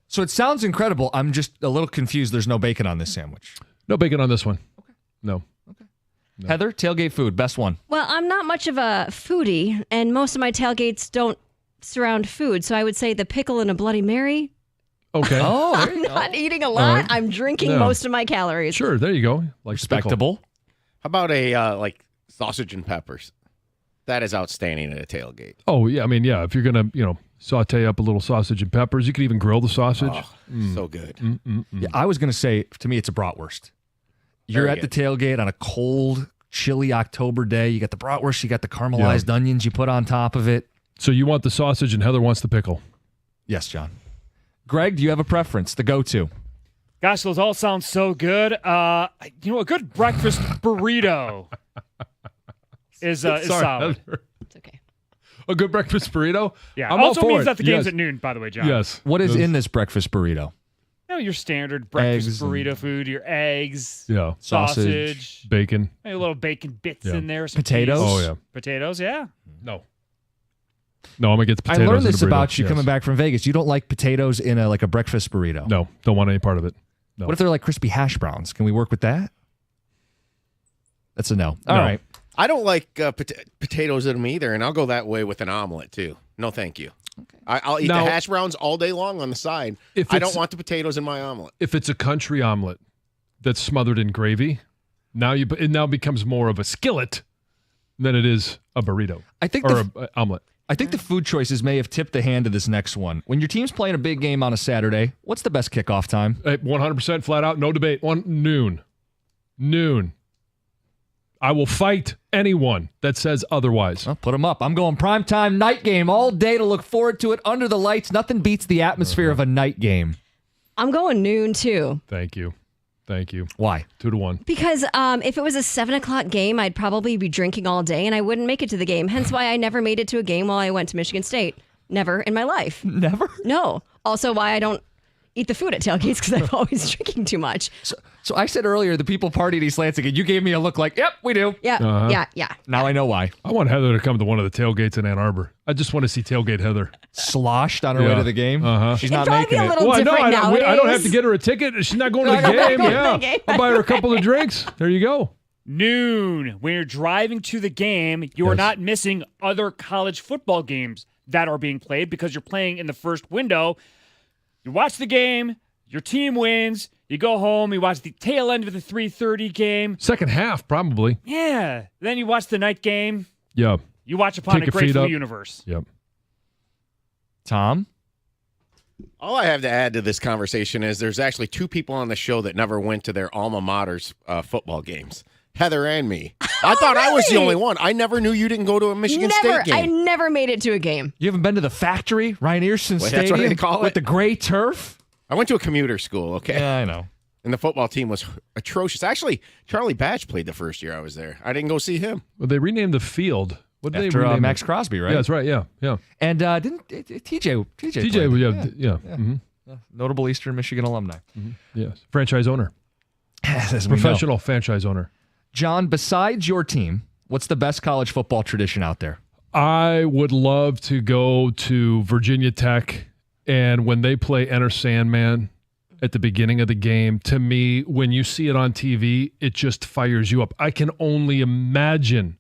So it sounds incredible. I'm just a little confused. There's no bacon on this sandwich. No bacon on this one. Okay. No. No. Heather, tailgate food, best one. Well, I'm not much of a foodie, and most of my tailgates don't surround food. So I would say the pickle and a Bloody Mary. Okay. I'm not eating a lot. Right. I'm drinking most of my calories. Sure, there you go. Like respectable. How about a sausage and peppers? That is outstanding at a tailgate. Oh, yeah. I mean, yeah, if you're going to, saute up a little sausage and peppers, you could even grill the sausage. Oh, so good. Yeah, I was going to say, to me, it's a bratwurst. You're at the tailgate on a cold, chilly October day. You got the bratwurst, you got the caramelized onions you put on top of it. So you want the sausage and Heather wants the pickle. Yes, John. Greg, do you have a preference? The go-to? Gosh, those all sound so good. A good breakfast burrito is solid. Heather. It's okay. A good breakfast burrito? Yeah. I'm also all for means it. that the game's Yes. at noon, by the way, John. Yes. What is in this breakfast burrito? Your standard breakfast Eggs burrito food, your eggs, Yeah. sausage, Bacon. maybe a little bacon bits in there. Some Potatoes? cheese. Oh, yeah. Potatoes, yeah. No, I'm going to get the I potatoes. learned in this the burrito. about you Yes. coming back from Vegas. You don't like potatoes in a breakfast burrito. No, don't want any part of it. No. What if they're like crispy hash browns? Can we work with that? That's a no. All No. right. I don't like potatoes in them either, and I'll go that way with an omelet too. No, thank you. Okay. I'll eat Now, the hash browns all day long on the side. If I it's- don't want the potatoes in my omelet. If it's a country omelet that's smothered in gravy, it now becomes more of a skillet than it is a burrito I think or an omelet. I think the food choices may have tipped the hand to this next one. When your team's playing a big game on a Saturday, what's the best kickoff time? 100% flat out, no debate. Noon. I will fight anyone that says otherwise. Well, put them up. I'm going primetime night game all day to look forward to it under the lights. Nothing beats the atmosphere of a night game. I'm going noon too. Thank you. Why? 2-1. Because if it was a 7:00 game, I'd probably be drinking all day and I wouldn't make it to the game. Hence why I never made it to a game while I went to Michigan State. Never in my life. Never? No. Also why I don't eat the food at tailgates because I'm always drinking too much. So I said earlier the people party at East Lansing, and you gave me a look like, yep, we do. Yeah. Now I know why. I want Heather to come to one of the tailgates in Ann Arbor. I just want to see tailgate Heather. Sloshed on her way Yeah. to the game. She's It'd not probably making be a it. little Well, no, different I don't have nowadays. to get her a ticket. She's not going to the Not game. going to Yeah. the game. I'll buy her a couple of drinks. There you go. Noon. When you're driving to the game, you are Yes. not missing other college football games that are being played because you're playing in the first window. You watch the game, your team wins, you go home, you watch the tail end of the 3:30 game. Second half, probably. Yeah. Then you watch the night game. Yeah. You watch Upon Kick a your feet Grateful up. Universe. Yep. Tom? All I have to add to this conversation is there's actually two people on the show that never went to their alma mater's football games. Heather and me. I thought I was the really? only one. I never knew you didn't go to a Michigan Never. State game. I never made it to a game. You haven't been to the factory, Ryan Earson Wait, that's Stadium, what they call with it? the gray turf? I went to a commuter school, okay? Yeah, I know. And the football team was atrocious. Actually, Charlie Batch played the first year I was there. I didn't go see him. Well, they renamed the field What did they After rename Max it? Crosby, right? Yeah, that's right. Yeah. And didn't TJ TJ, played. yeah. Mm-hmm. Notable Eastern Michigan alumni. Yes. Franchise owner. As we know. Professional franchise owner. John, besides your team, what's the best college football tradition out there? I would love to go to Virginia Tech, and when they play Enter Sandman at the beginning of the game, to me, when you see it on TV, it just fires you up. I can only imagine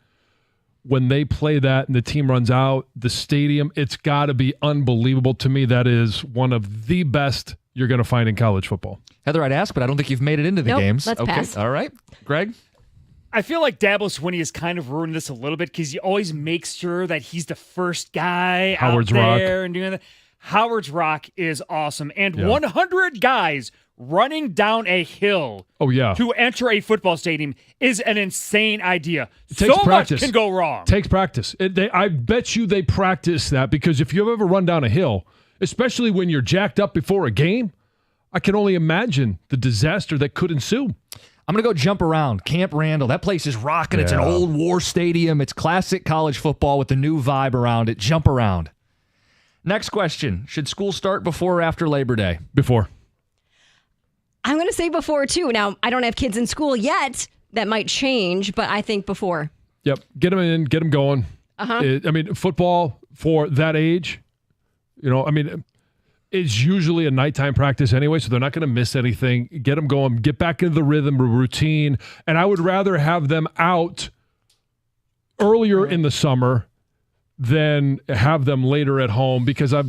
when they play that and the team runs out, the stadium, it's got to be unbelievable. To me, that is one of the best you're going to find in college football. Heather, I'd ask, but I don't think you've made it into the Nope, games. let's okay, pass. all right. Greg? I feel like Dabo Swinney has kind of ruined this a little bit because he always makes sure that he's the first guy Howard's out there Rock. and doing that. Howard's Rock is awesome. And 100 guys running down a hill to enter a football stadium is an insane idea. It takes so practice. much can go wrong. Takes practice. I bet you they practice that, because if you've ever run down a hill, especially when you're jacked up before a game, I can only imagine the disaster that could ensue. I'm going to go jump around. Camp Randall. That place is rocking. It's an old war stadium. It's classic college football with the new vibe around it. Jump around. Next question. Should school start before or after Labor Day? Before. I'm going to say before, too. Now, I don't have kids in school yet. That might change, but I think before. Yep. Get them in. Get them going. Football for that age, it's usually a nighttime practice anyway, so they're not going to miss anything. Get them going. Get back into the rhythm, routine. And I would rather have them out earlier in the summer than have them later at home, because I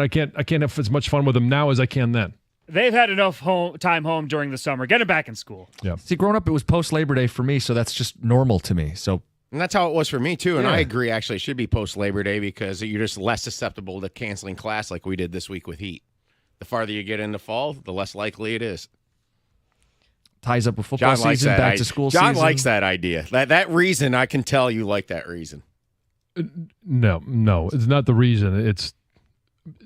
can't have as much fun with them now as I can then. They've had enough time home during the summer. Get them back in school. Yeah. See, growing up, it was post-Labor Day for me, so that's just normal to me. So, And that's how it was for me, too. And I agree, actually, it should be post-Labor Day because you're just less susceptible to canceling class like we did this week with heat. The farther you get into fall, the less likely it is. ties up with football John likes season, that. back to school season. John likes that idea. That reason, I can tell you like that reason. No, it's not the reason. It's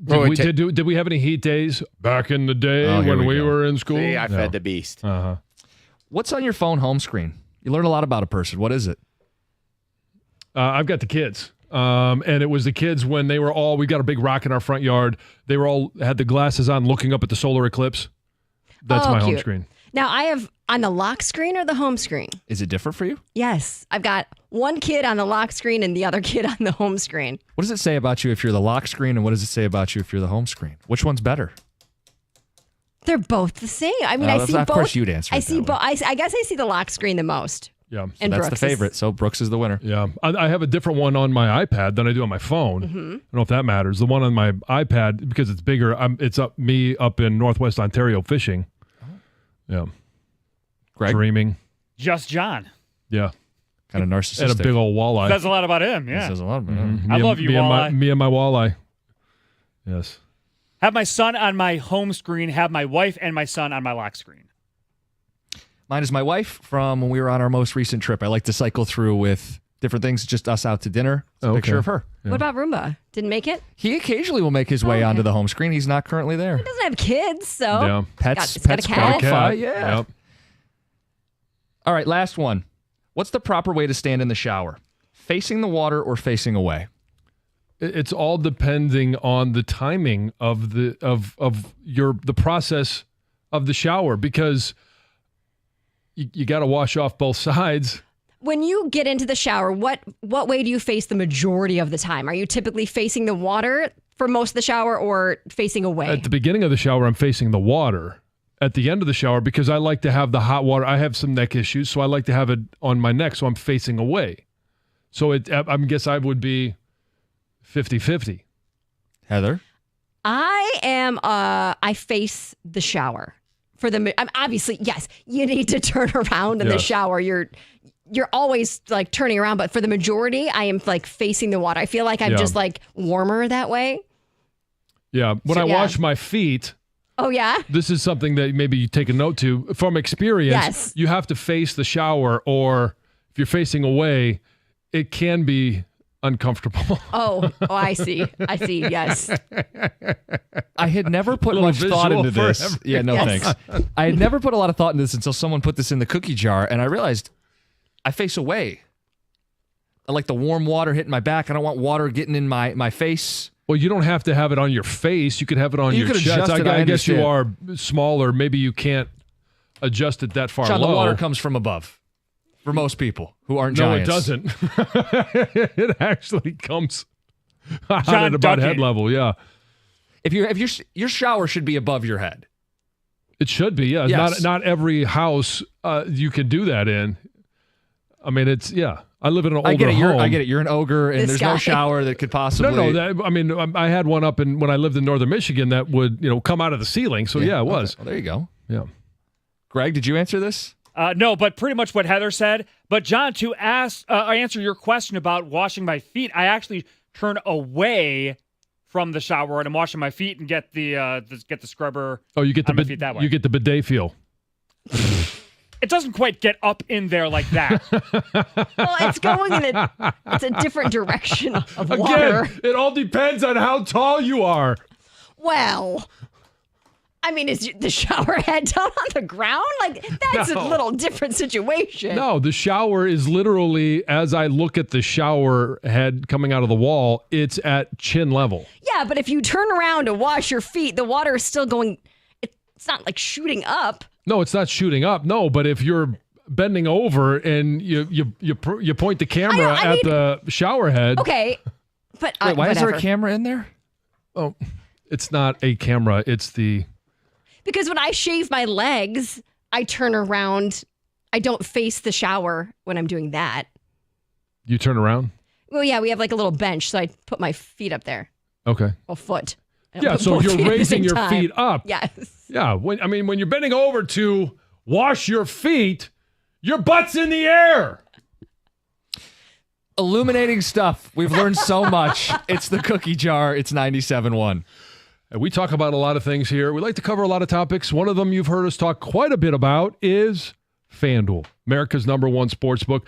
did we have any heat days back in the day when we were in school? See, I fed the beast. What's on your phone home screen? You learn a lot about a person. What is it? I've got the kids. And it was the kids when they were all, we got a big rock in our front yard. They were all had the glasses on looking up at the solar eclipse. That's my home screen. Now, I have on the lock screen or the home screen? Is it different for you? Yes. I've got one kid on the lock screen and the other kid on the home screen. What does it say about you if you're the lock screen, and what does it say about you if you're the home screen? Which one's better? They're both the same. I mean, I see both. Of course you'd answer I see both. I guess I see the lock screen the most. Yeah. So that's the favorite. So Brooks is the winner. Yeah. I have a different one on my iPad than I do on my phone. I don't know if that matters. The one on my iPad, because it's bigger, it's up in Northwest Ontario fishing. Yeah. Greg? Dreaming. Just John. Yeah. Kind of narcissistic. And a big old walleye. Says a lot about him, yeah. Says a lot about him. I love you, walleye. Me and my walleye. Yes. Have my son on my home screen, have my wife and my son on my lock screen. Mine is my wife from when we were on our most recent trip. I like to cycle through with different things, just us out to dinner. It's a picture of her. What about Roomba? Didn't make it? He occasionally will make his way onto the home screen. He's not currently there. He doesn't have kids, so. Yeah. Pets Got a cat. qualify. Yeah. Yep. All right, last one. What's the proper way to stand in the shower? Facing the water or facing away? It's all depending on the timing of the process of the shower, because you got to wash off both sides. When you get into the shower, what way do you face the majority of the time? Are you typically facing the water for most of the shower or facing away? At the beginning of the shower, I'm facing the water. At the end of the shower, because I like to have the hot water. I have some neck issues, so I like to have it on my neck, so I'm facing away. So I guess I would be 50-50. Heather? I face the shower. Obviously, yes, you need to turn around in the shower. You're always like turning around, but for the majority, I am like facing the water. I feel like I'm just like warmer that way. Yeah. When I wash my feet. Oh, yeah? This is something that maybe you take a note to. From experience, yes. You have to face the shower, or if you're facing away, it can be uncomfortable. Oh, I see. Yes. I had never put much thought into this. Yeah, no thanks. I had never put a lot of thought into this until someone put this in the cookie jar, and I realized I face away. I like the warm water hitting my back. I don't want water getting in my face. Well, you don't have to have it on your face. You could have it on your could chest. adjust it, I guess you are understand. smaller. Maybe you can't adjust it that far John, low. the water comes from above for most people who aren't No, giants. it doesn't. It actually comes out John, at about duck head it. level. Yeah, If your shower should be above your head. it should be. Yeah, Yes. not every house you can do that in. I mean, I live in an older I get it. home. I get it. You're an ogre, and This there's guy. no shower that could possibly. No. I had one up when I lived in northern Michigan that would come out of the ceiling. So yeah, it was. Okay. Well, there you go. Yeah. Greg, did you answer this? No, but pretty much what Heather said. But John, to answer your question about washing my feet, I actually turn away from the shower and I'm washing my feet and get the scrubber. Oh, you get the on my feet that way. you get the bidet feel. It doesn't quite get up in there like that. Well, it's going in it's a different direction of water. Again, it all depends on how tall you are. Well, I mean, is the shower head down on the ground? Like, that's No. a little different situation. No, the shower is literally, as I look at the shower head coming out of the wall, it's at chin level. Yeah, but if you turn around to wash your feet, the water is still going, it's not like shooting up. No, it's not shooting up. No, but if you're bending over and you point the camera I mean- the shower head, Okay, but Wait, why is there a whatever. camera in there? oh, it's not a camera. It's the Because when I shave my legs, I turn around. I don't face the shower when I'm doing that. you turn around. Well, yeah, we have like a little bench, so I put my feet up there. Okay. Well, foot. I don't Yeah, put so both you're feet at the raising same your time. feet up. Yes. Yeah, when you're bending over to wash your feet, your butt's in the air. Illuminating stuff. We've learned so much. It's the cookie jar. It's 97.1. And we talk about a lot of things here. We like to cover a lot of topics. One of them you've heard us talk quite a bit about is FanDuel, America's #1 sportsbook.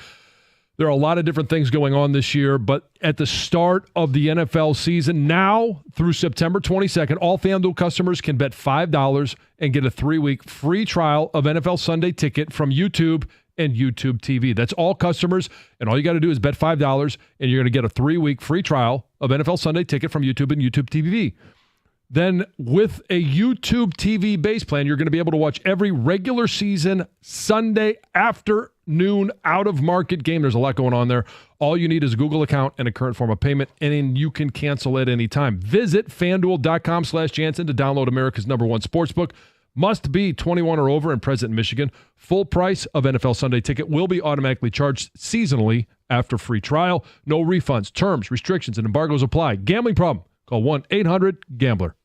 There are a lot of different things going on this year, but at the start of the NFL season, now through September 22nd, all FanDuel customers can bet $5 and get a 3-week free trial of NFL Sunday Ticket from YouTube and YouTube TV. That's all customers, and all you got to do is bet $5, and you're going to get a 3-week free trial of NFL Sunday Ticket from YouTube and YouTube TV. Then with a YouTube TV base plan, you're going to be able to watch every regular season Sunday afternoon out-of-market game. There's a lot going on there. All you need is a Google account and a current form of payment, and then you can cancel at any time. Visit FanDuel.com/Jansen to download America's #1 sportsbook. Must be 21 or over and present in Michigan. Full price of NFL Sunday Ticket will be automatically charged seasonally after free trial. No refunds, terms, restrictions, and embargoes apply. Gambling problem? Call 1-800-GAMBLER.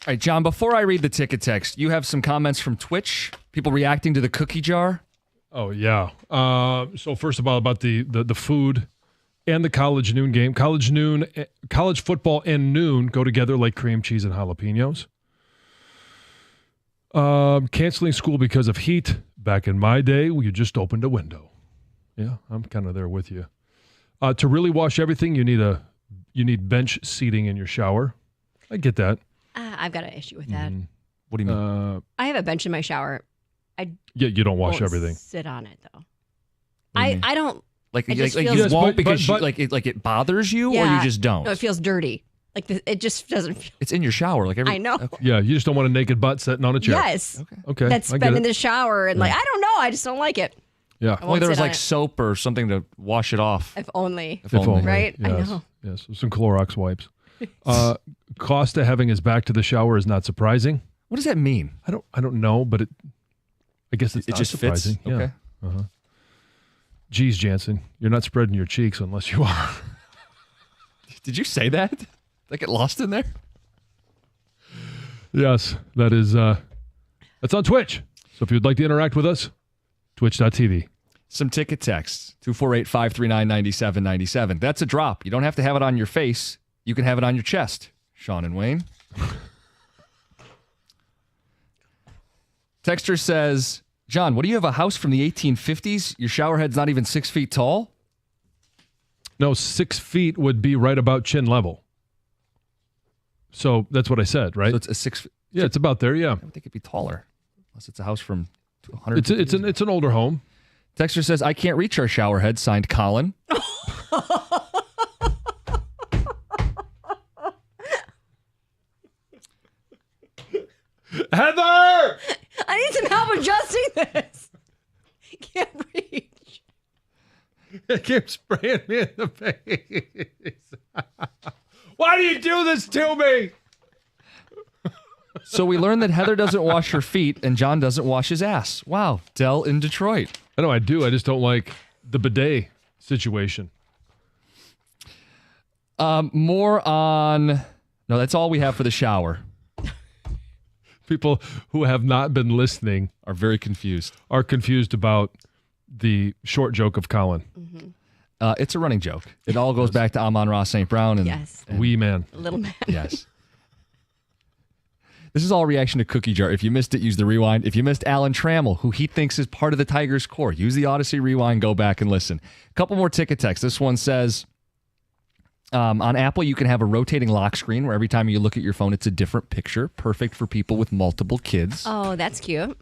right, John, before I read the ticket text, you have some comments from Twitch, people reacting to the cookie jar. Oh, yeah. So first of all, about the food and the college noon game. College football and noon go together like cream cheese and jalapenos. Canceling school because of heat. Back in my day, you just opened a window. Yeah, I'm kind of there with you. To really wash everything, you need bench seating in your shower. I get that. I've got an issue with that. What do you mean? I have a bench in my shower. Yeah, you don't wash won't everything. Sit on it though. do you I don't. Like, it just you feels- won't But- because but- it bothers you, or Yeah. you just don't? No, it feels dirty. Like it just doesn't feel. It's in your shower. Like every. I know. Okay. Yeah, you just don't want a naked butt sitting on a chair. Yes. Okay. That's I get been in it. the shower and like I don't know. I just don't like it. Yeah. I Only won't there was sit on like it. soap or something to wash it off. If only. If only. Right? I Yes. know. Yes. Some Clorox wipes. Costa having his back to the shower is not surprising. What does that mean? I don't know, but I guess it's It not just fits? surprising. Yeah. Okay. Geez, Jansen, you're not spreading your cheeks unless you are. Did you say that? Did I get lost in there? Yes, that's on Twitch. So if you'd like to interact with us, twitch.tv. Some ticket texts, 248-539-9797. That's a drop. You don't have to have it on your face. You can have it on your chest, Sean and Wayne. Texter says, John, what do you have, a house from the 1850s? Your shower head's not even 6 feet tall? No, 6 feet would be right about chin level. So that's what I said, right? So it's a 6 feet. Yeah, it's about there, yeah. I would think it'd be taller. Unless it's a house from 100. It's an older home. Texter says, I can't reach our shower head, signed Colin. Heather! I need some help adjusting this. Can't reach. It keeps spraying me in the face. Why do you do this to me? So we learned that Heather doesn't wash her feet and John doesn't wash his ass. Wow. Dell in Detroit. I know I do. I just don't like the bidet situation. More on... No, that's all we have for the shower. People who have not been listening Are very confused. are confused about the short joke of Colin. It's a running joke. It all goes back to Amon-Ra St. Brown. And, Yes. Wee man. Little man. Yes. This is all reaction to Cookie Jar. If you missed it, use the rewind. If you missed Alan Trammell, who he thinks is part of the Tigers core, use the Odyssey rewind, go back and listen. A couple more ticket texts. This one says, on Apple, you can have a rotating lock screen where every time you look at your phone, it's a different picture. Perfect for people with multiple kids. Oh, that's cute.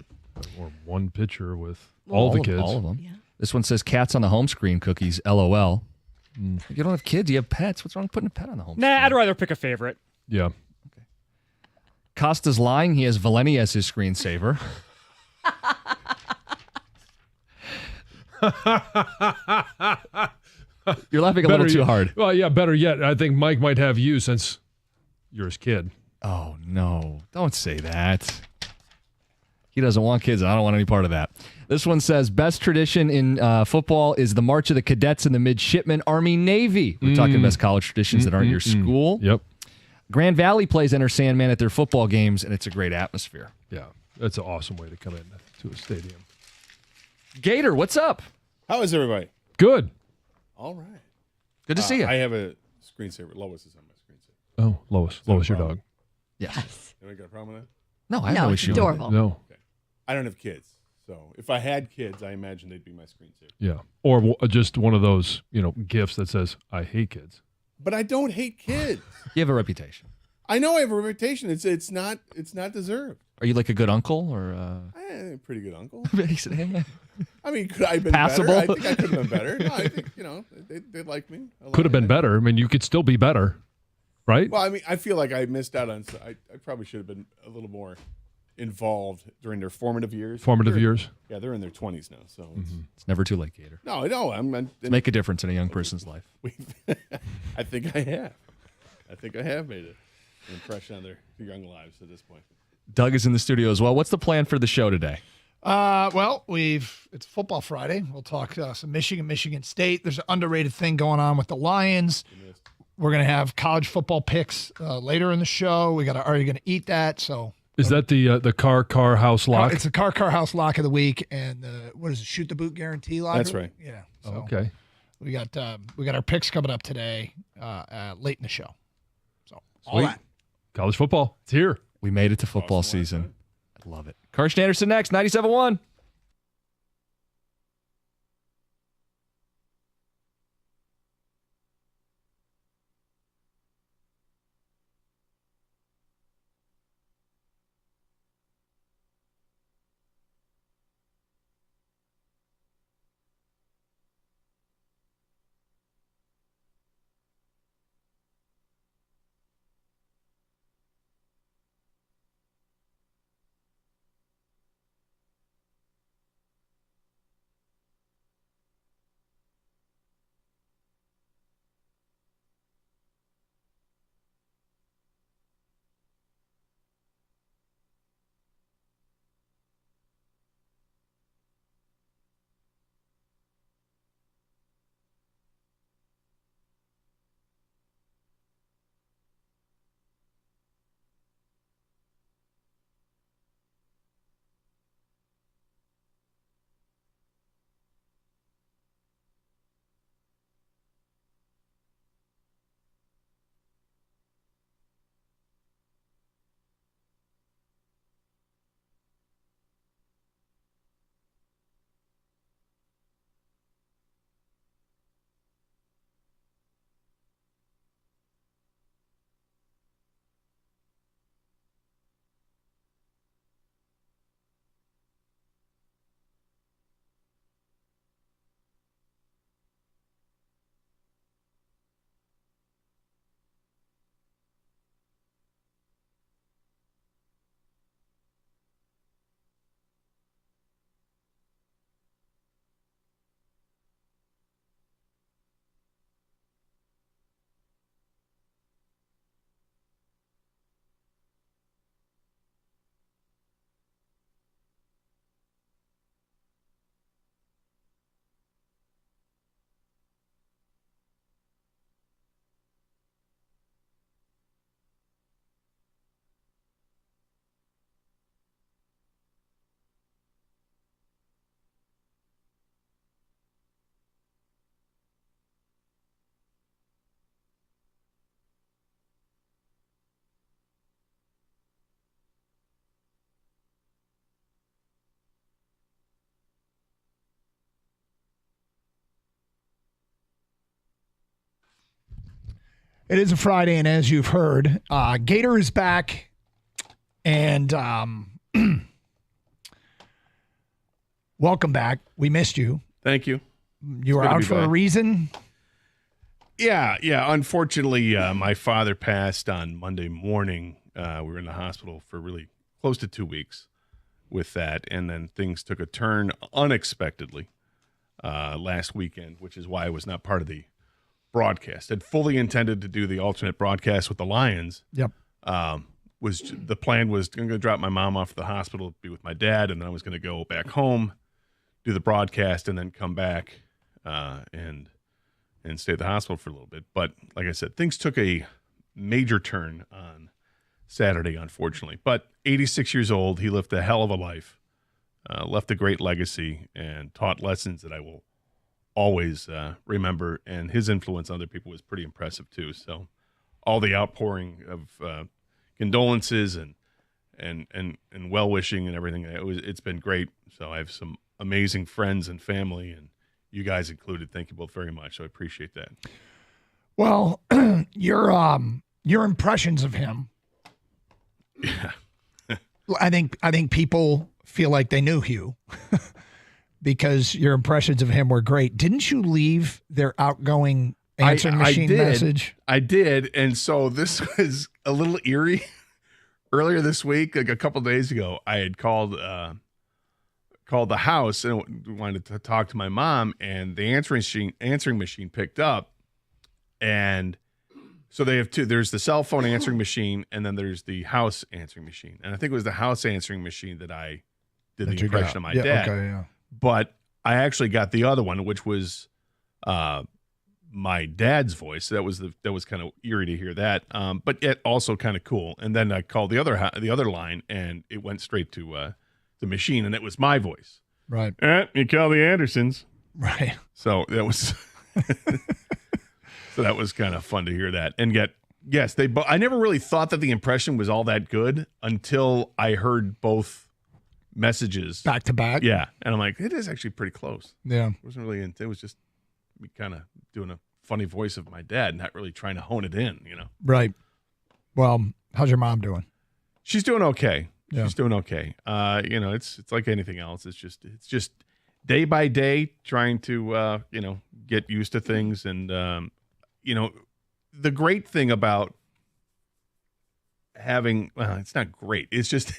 Or one picture with all the kids. All of them. Yeah. This one says cats on the home screen, cookies, LOL. If you don't have kids, you have pets. What's wrong with putting a pet on the home screen? Nah, I'd rather pick a favorite. Yeah. Costa's lying. He has Valeni as his screensaver. You're laughing a little too hard. Well, yeah, better yet, I think Mike might have you since you're his kid. Oh, no. Don't say that. He doesn't want kids. I don't want any part of that. This one says, best tradition in football is the March of the Cadets and the Midshipmen Army Navy. We're talking best college traditions that aren't your school. Yep. Grand Valley plays Enter Sandman at their football games, and it's a great atmosphere. Yeah. That's an awesome way to come in to a stadium. Gator, what's up? How is everybody? Good. All right. Good to see you. I have a screensaver. Lois is on my screensaver. Oh, Lois. Lois, your problem? dog. Yes. Anybody got a problem with that? No, I have No, no it's issue. with it. adorable. No. I don't have kids. So if I had kids, I imagine they'd be my screensaver. Yeah. Or just one of those, gifts that says, I hate kids. But I don't hate kids. You have a reputation. I know I have a reputation. It's not deserved. Are you like a good uncle or I'm a pretty good uncle. I mean, could I have been Passable? better? I think I could have been better. No, I think, they like me. Could have been better. I mean, you could still be better, right? Well, I mean, I feel like I missed out on. I probably should have been a little more involved during their formative years. Years. Yeah, they're in their 20s now, so It's never too late, Gator. no, I'm Make a difference in a young person's life. I think I have. I think I have made an impression on their young lives at this point. Doug is in the studio as well. What's the plan for the show today? Well, it's Football Friday. We'll talk some Michigan State. There's an underrated thing going on with the Lions. We're going to have college football picks later in the show. We got to, are you going to eat that? So Is that the car house lock? It's a car house lock of the week, and what is it? Shoot the boot guarantee lock. That's right. Yeah. Oh, So okay. we got our picks coming up today, late in the show. So all Sweet. that. College football. It's here. We made it to football season. I love it. Karsten Anderson next, 97.1. It is a Friday, and as you've heard, Gator is back, and welcome back. We missed you. Thank you. You were good to out be for a back. reason. Yeah. Unfortunately, my father passed on Monday morning. We were in the hospital for really close to 2 weeks with that, and then things took a turn unexpectedly last weekend, which is why I was not part of the broadcast. Had fully intended to do the alternate broadcast with the Lions. Yep. The plan was going to drop my mom off at the hospital, be with my dad, and then I was going to go back home, do the broadcast, and then come back and stay at the hospital for a little bit. But like I said, things took a major turn on Saturday, unfortunately. But 86 years old, he lived a hell of a life, left a great legacy, and taught lessons that I will always remember. And his influence on other people was pretty impressive too. So all the outpouring of condolences and well wishing and everything, it's been great. So I have some amazing friends and family, and you guys included. Thank you both very much. So I appreciate that. Well, your impressions of him. Yeah. I think people feel like they knew Hugh because your impressions of him were great. Didn't you leave their outgoing answering machine message? I did. And so this was a little eerie. Earlier this week, like a couple days ago, I had called the house and wanted to talk to my mom, and the answering machine picked up. And so they have two. There's the cell phone answering machine, and then there's the house answering machine. And I think it was the house answering machine that I did the impression of my dad. Okay, yeah. But I actually got the other one, which was my dad's voice. That was kind of eerie to hear that, but yet also kind of cool. And then I called the other line, and it went straight to the machine, and it was my voice. Right. You call the Andersons. Right. So that was so that was kind of fun to hear that. And yet, yes, I never really thought that the impression was all that good until I heard both messages Back to back. Yeah, and I'm like, it is actually pretty close. Yeah. It wasn't really. It was just me kind of doing a funny voice of my dad, not really trying to hone it in. Right. Well, how's your mom doing? She's doing okay. Yeah. She's doing okay. It's like anything else. It's just day by day trying to get used to things, and the great thing about having it's not great. It's just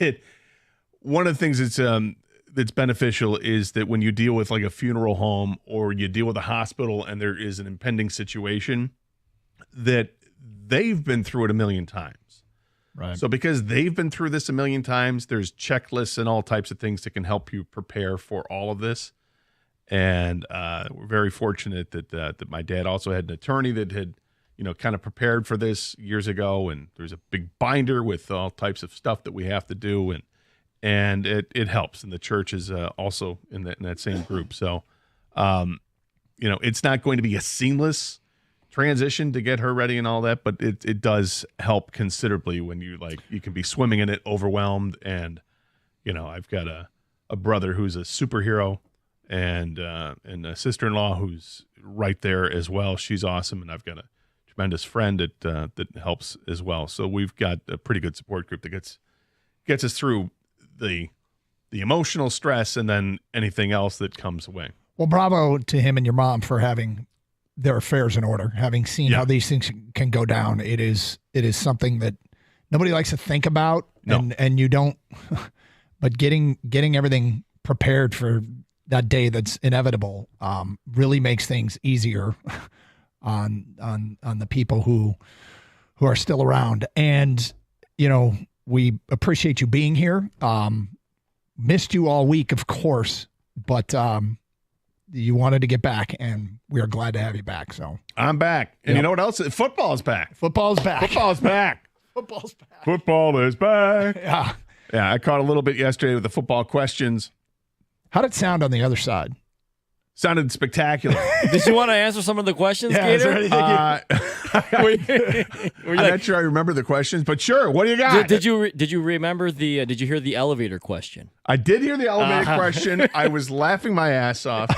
one of the things that's beneficial is that when you deal with like a funeral home or you deal with a hospital and there is an impending situation, that they've been through it a million times. Right. So because they've been through this a million times, there's checklists and all types of things that can help you prepare for all of this. And we're very fortunate that my dad also had an attorney that had, kind of prepared for this years ago. And there's a big binder with all types of stuff that we have to do. And it helps. And the church is also in that same group. So, it's not going to be a seamless transition to get her ready and all that, but it does help considerably when you can be swimming in it, overwhelmed. And, I've got a brother who's a superhero and a sister-in-law who's right there as well. She's awesome. And I've got a tremendous friend that helps as well. So we've got a pretty good support group that gets us through the emotional stress and then anything else that comes away. Well, bravo to him and your mom for having their affairs in order, having seen how these things can go down. It is something that nobody likes to think about, and you don't. But getting everything prepared for that day that's inevitable really makes things easier on the people who are still around. And we appreciate you being here. Missed you all week, of course, but you wanted to get back, and we are glad to have you back. So I'm back. And you know what else? Football is back. Football's back. Football's back. Football's back. Football is back. Yeah. Yeah, I caught a little bit yesterday with the football questions. How'd it sound on the other side? Sounded spectacular. Did you want to answer some of the questions, Gator? I'm not sure I remember the questions, but sure. What do you got? Did you remember did you hear the elevator question? I did hear the elevator question. I was laughing my ass off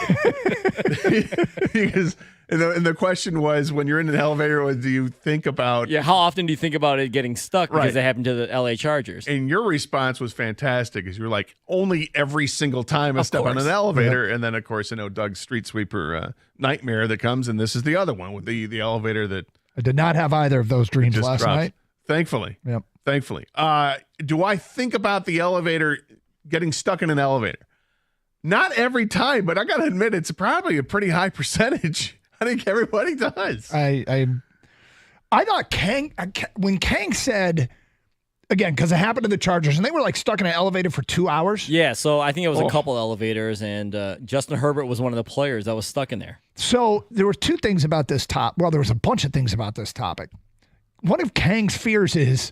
because and the question was, when you're in an elevator, what do you think about? Yeah, how often do you think about it getting stuck because it happened to the LA Chargers? And your response was fantastic, because you were like, only every single time I step on an elevator. And then, of course, Doug's street sweeper nightmare that comes, and this is the other one with the elevator that I did not have either of those dreams last night. Thankfully. Yep. Thankfully. Do I think about the elevator, getting stuck in an elevator? Not every time, but I got to admit, it's probably a pretty high percentage. I think everybody does. I thought when Kang said, again, because it happened to the Chargers, and they were stuck in an elevator for 2 hours. Yeah, so I think it was a couple elevators, and Justin Herbert was one of the players that was stuck in there. So there were two things about this topic. Well, there was a bunch of things about this topic. One of Kang's fears is,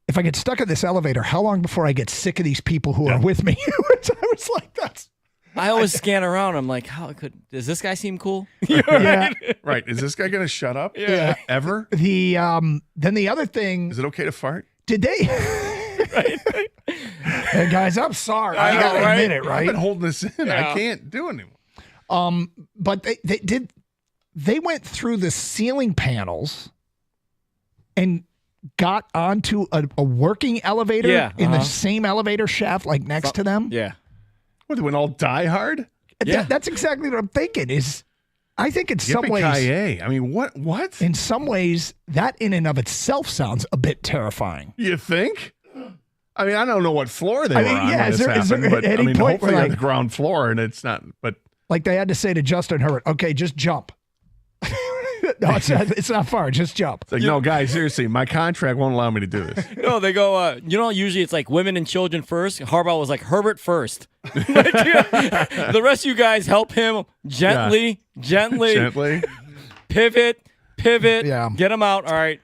if I get stuck in this elevator, how long before I get sick of these people who are with me? I was like, that's... I always scan around. I'm like, does this guy seem cool? Yeah. Right. Is this guy going to shut up? Yeah. Ever? Then the other thing... Is it okay to fart? Did they... Hey, guys, I'm sorry. I got to admit it, right? I've been holding this in. Yeah. I can't do it anymore. But they went through the ceiling panels and got onto a working elevator in the same elevator shaft next to them. Yeah. What, they went all Die Hard? Yeah. That's exactly what I'm thinking. I think in some ways... Yippee-ki-yay. I mean, what? In some ways, that in and of itself sounds a bit terrifying. You think? I mean, I don't know what floor they were on when this happened, but at any point hopefully on the ground floor, and it's not, but... They had to say to Justin Herbert, okay, just jump. No, it's not far. Just jump. It's no, guys, seriously, my contract won't allow me to do this. No, they go, usually it's women and children first. Harbaugh was Herbert first. The rest of you guys help him gently. pivot, Yeah. get them out. All right.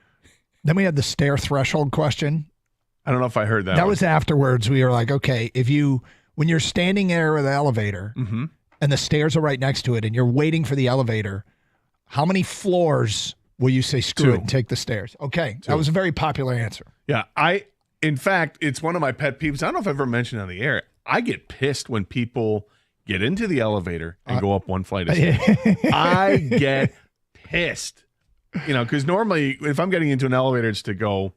Then we had the stair threshold question. I don't know if I heard that. That one. was afterwards. We were like, okay, when you're standing there with the elevator and the stairs are right next to it and you're waiting for the elevator, how many floors will you say screw 2. it and take the stairs? Okay. That was a very popular answer. Yeah, in fact, it's one of my pet peeves. I don't know if I've ever mentioned on the air. I get pissed when people get into the elevator and go up one flight of stairs. I get pissed. Because normally if I'm getting into an elevator, it's to go,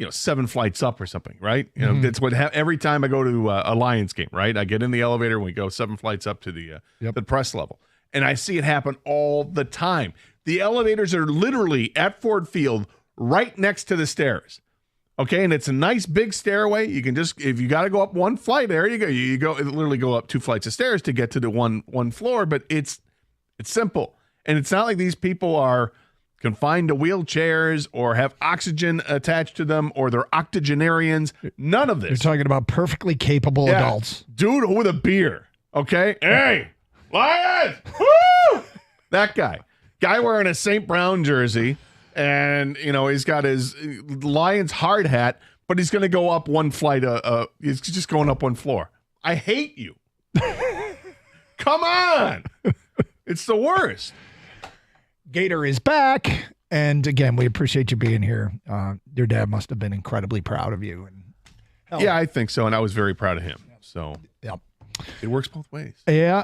7 flights up or something, right? That's what every time I go to a Lions game, right? I get in the elevator and we go 7 flights up to the press level. And I see it happen all the time. The elevators are literally at Ford Field right next to the stairs. Okay, and it's a nice big stairway. You can just, if you got to go up one flight, there you go. You literally go up 2 flights of stairs to get to the one floor, but it's simple. And it's not like these people are confined to wheelchairs or have oxygen attached to them or they're octogenarians. None of this. You're talking about perfectly capable adults. Dude with a beer, okay? Hey, Lions! Woo! That guy. Guy wearing a St. Brown jersey. And, he's got his Lions hard hat, but he's going to go up one flight. He's just going up one floor. I hate you. Come on. It's the worst. Gator is back. And again, we appreciate you being here. Your dad must have been incredibly proud of you. And yeah, I think so. And I was very proud of him. So it works both ways. Yeah.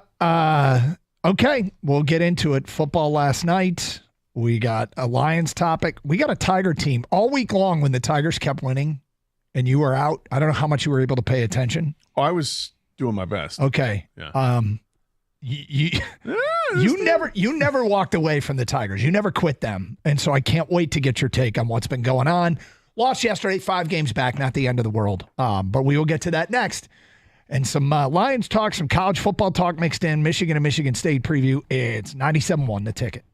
Okay. We'll get into it. Football last night. We got a Lions topic. We got a Tiger team all week long when the Tigers kept winning and you were out. I don't know how much you were able to pay attention. Oh, I was doing my best. Okay. Yeah. You never walked away from the Tigers. You never quit them. And so I can't wait to get your take on what's been going on. Lost yesterday, 5 games back, not the end of the world. But we will get to that next. And some Lions talk, some college football talk mixed in, Michigan and Michigan State preview. It's 97.1 The Ticket.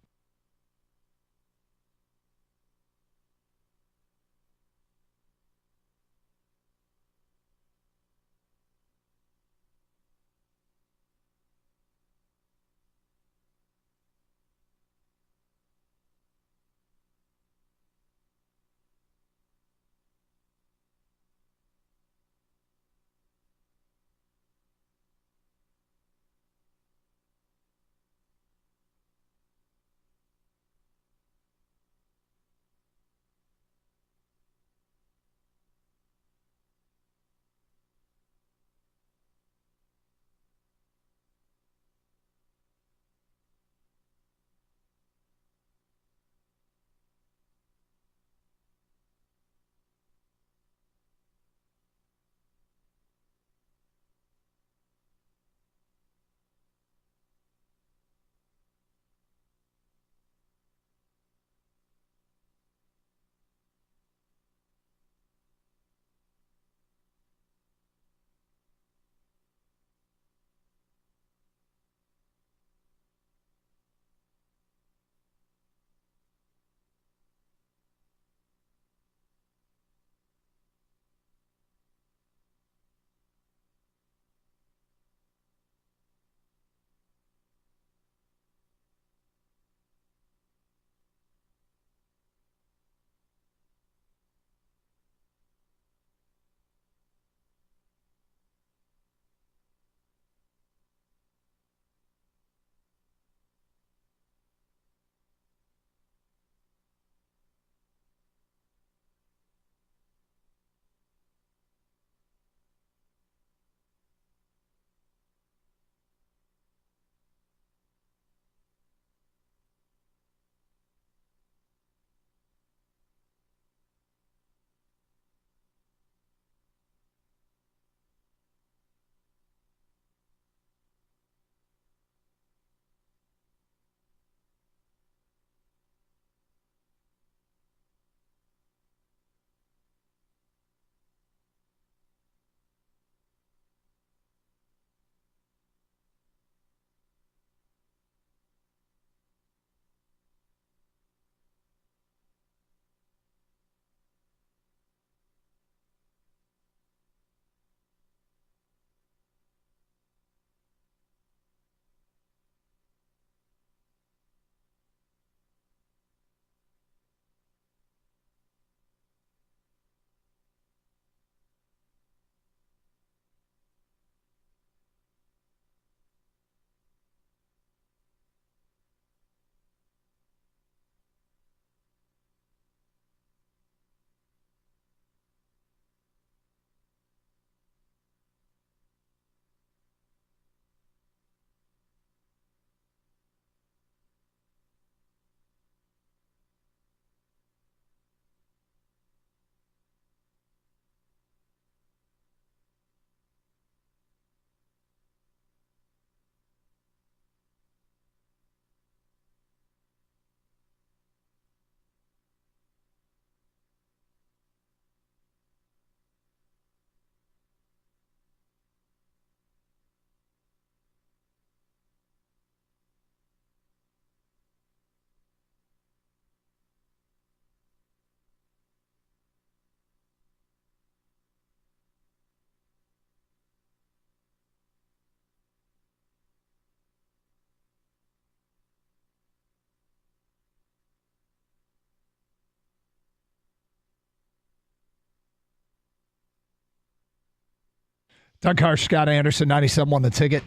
Doug Harsh, Scott Anderson, 97 won the ticket.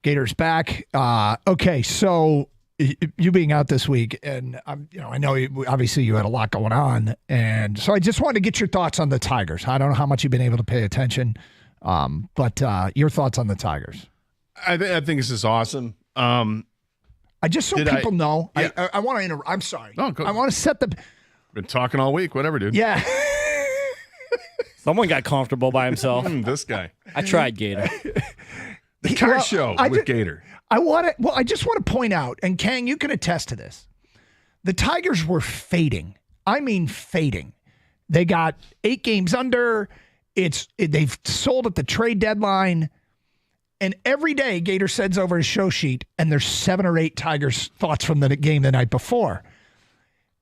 Gator's back. Okay, so you being out this week, and I know obviously you had a lot going on, and so I just wanted to get your thoughts on the Tigers. I don't know how much you've been able to pay attention, but your thoughts on the Tigers. I think this is awesome. I just so people know. Yeah. I want to interrupt. I'm sorry. No, go. I want to set the. Been talking all week. Whatever, dude. Yeah. Someone got comfortable by himself. This guy. I tried Gator. The car show with Gator. I just want to point out, and Kang, you can attest to this. The Tigers were fading. I mean, fading. They got 8 games under. They've sold at the trade deadline. And every day, Gator sends over his show sheet, and there's 7 or 8 Tigers thoughts from the game the night before.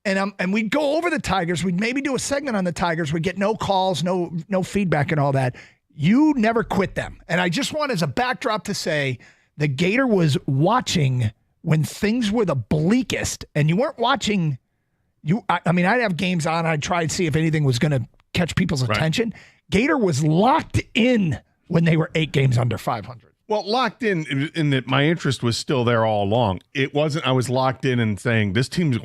And we'd go over the Tigers. We'd maybe do a segment on the Tigers. We'd get no calls, no feedback and all that. You never quit them. And I just want as a backdrop to say the Gator was watching when things were the bleakest, and you weren't watching. I mean, I'd have games on. I'd try and see if anything was going to catch people's attention. Gator was locked in when they were 8 games under 500. Well, locked in that my interest was still there all along. It wasn't, I was locked in and saying, this team's,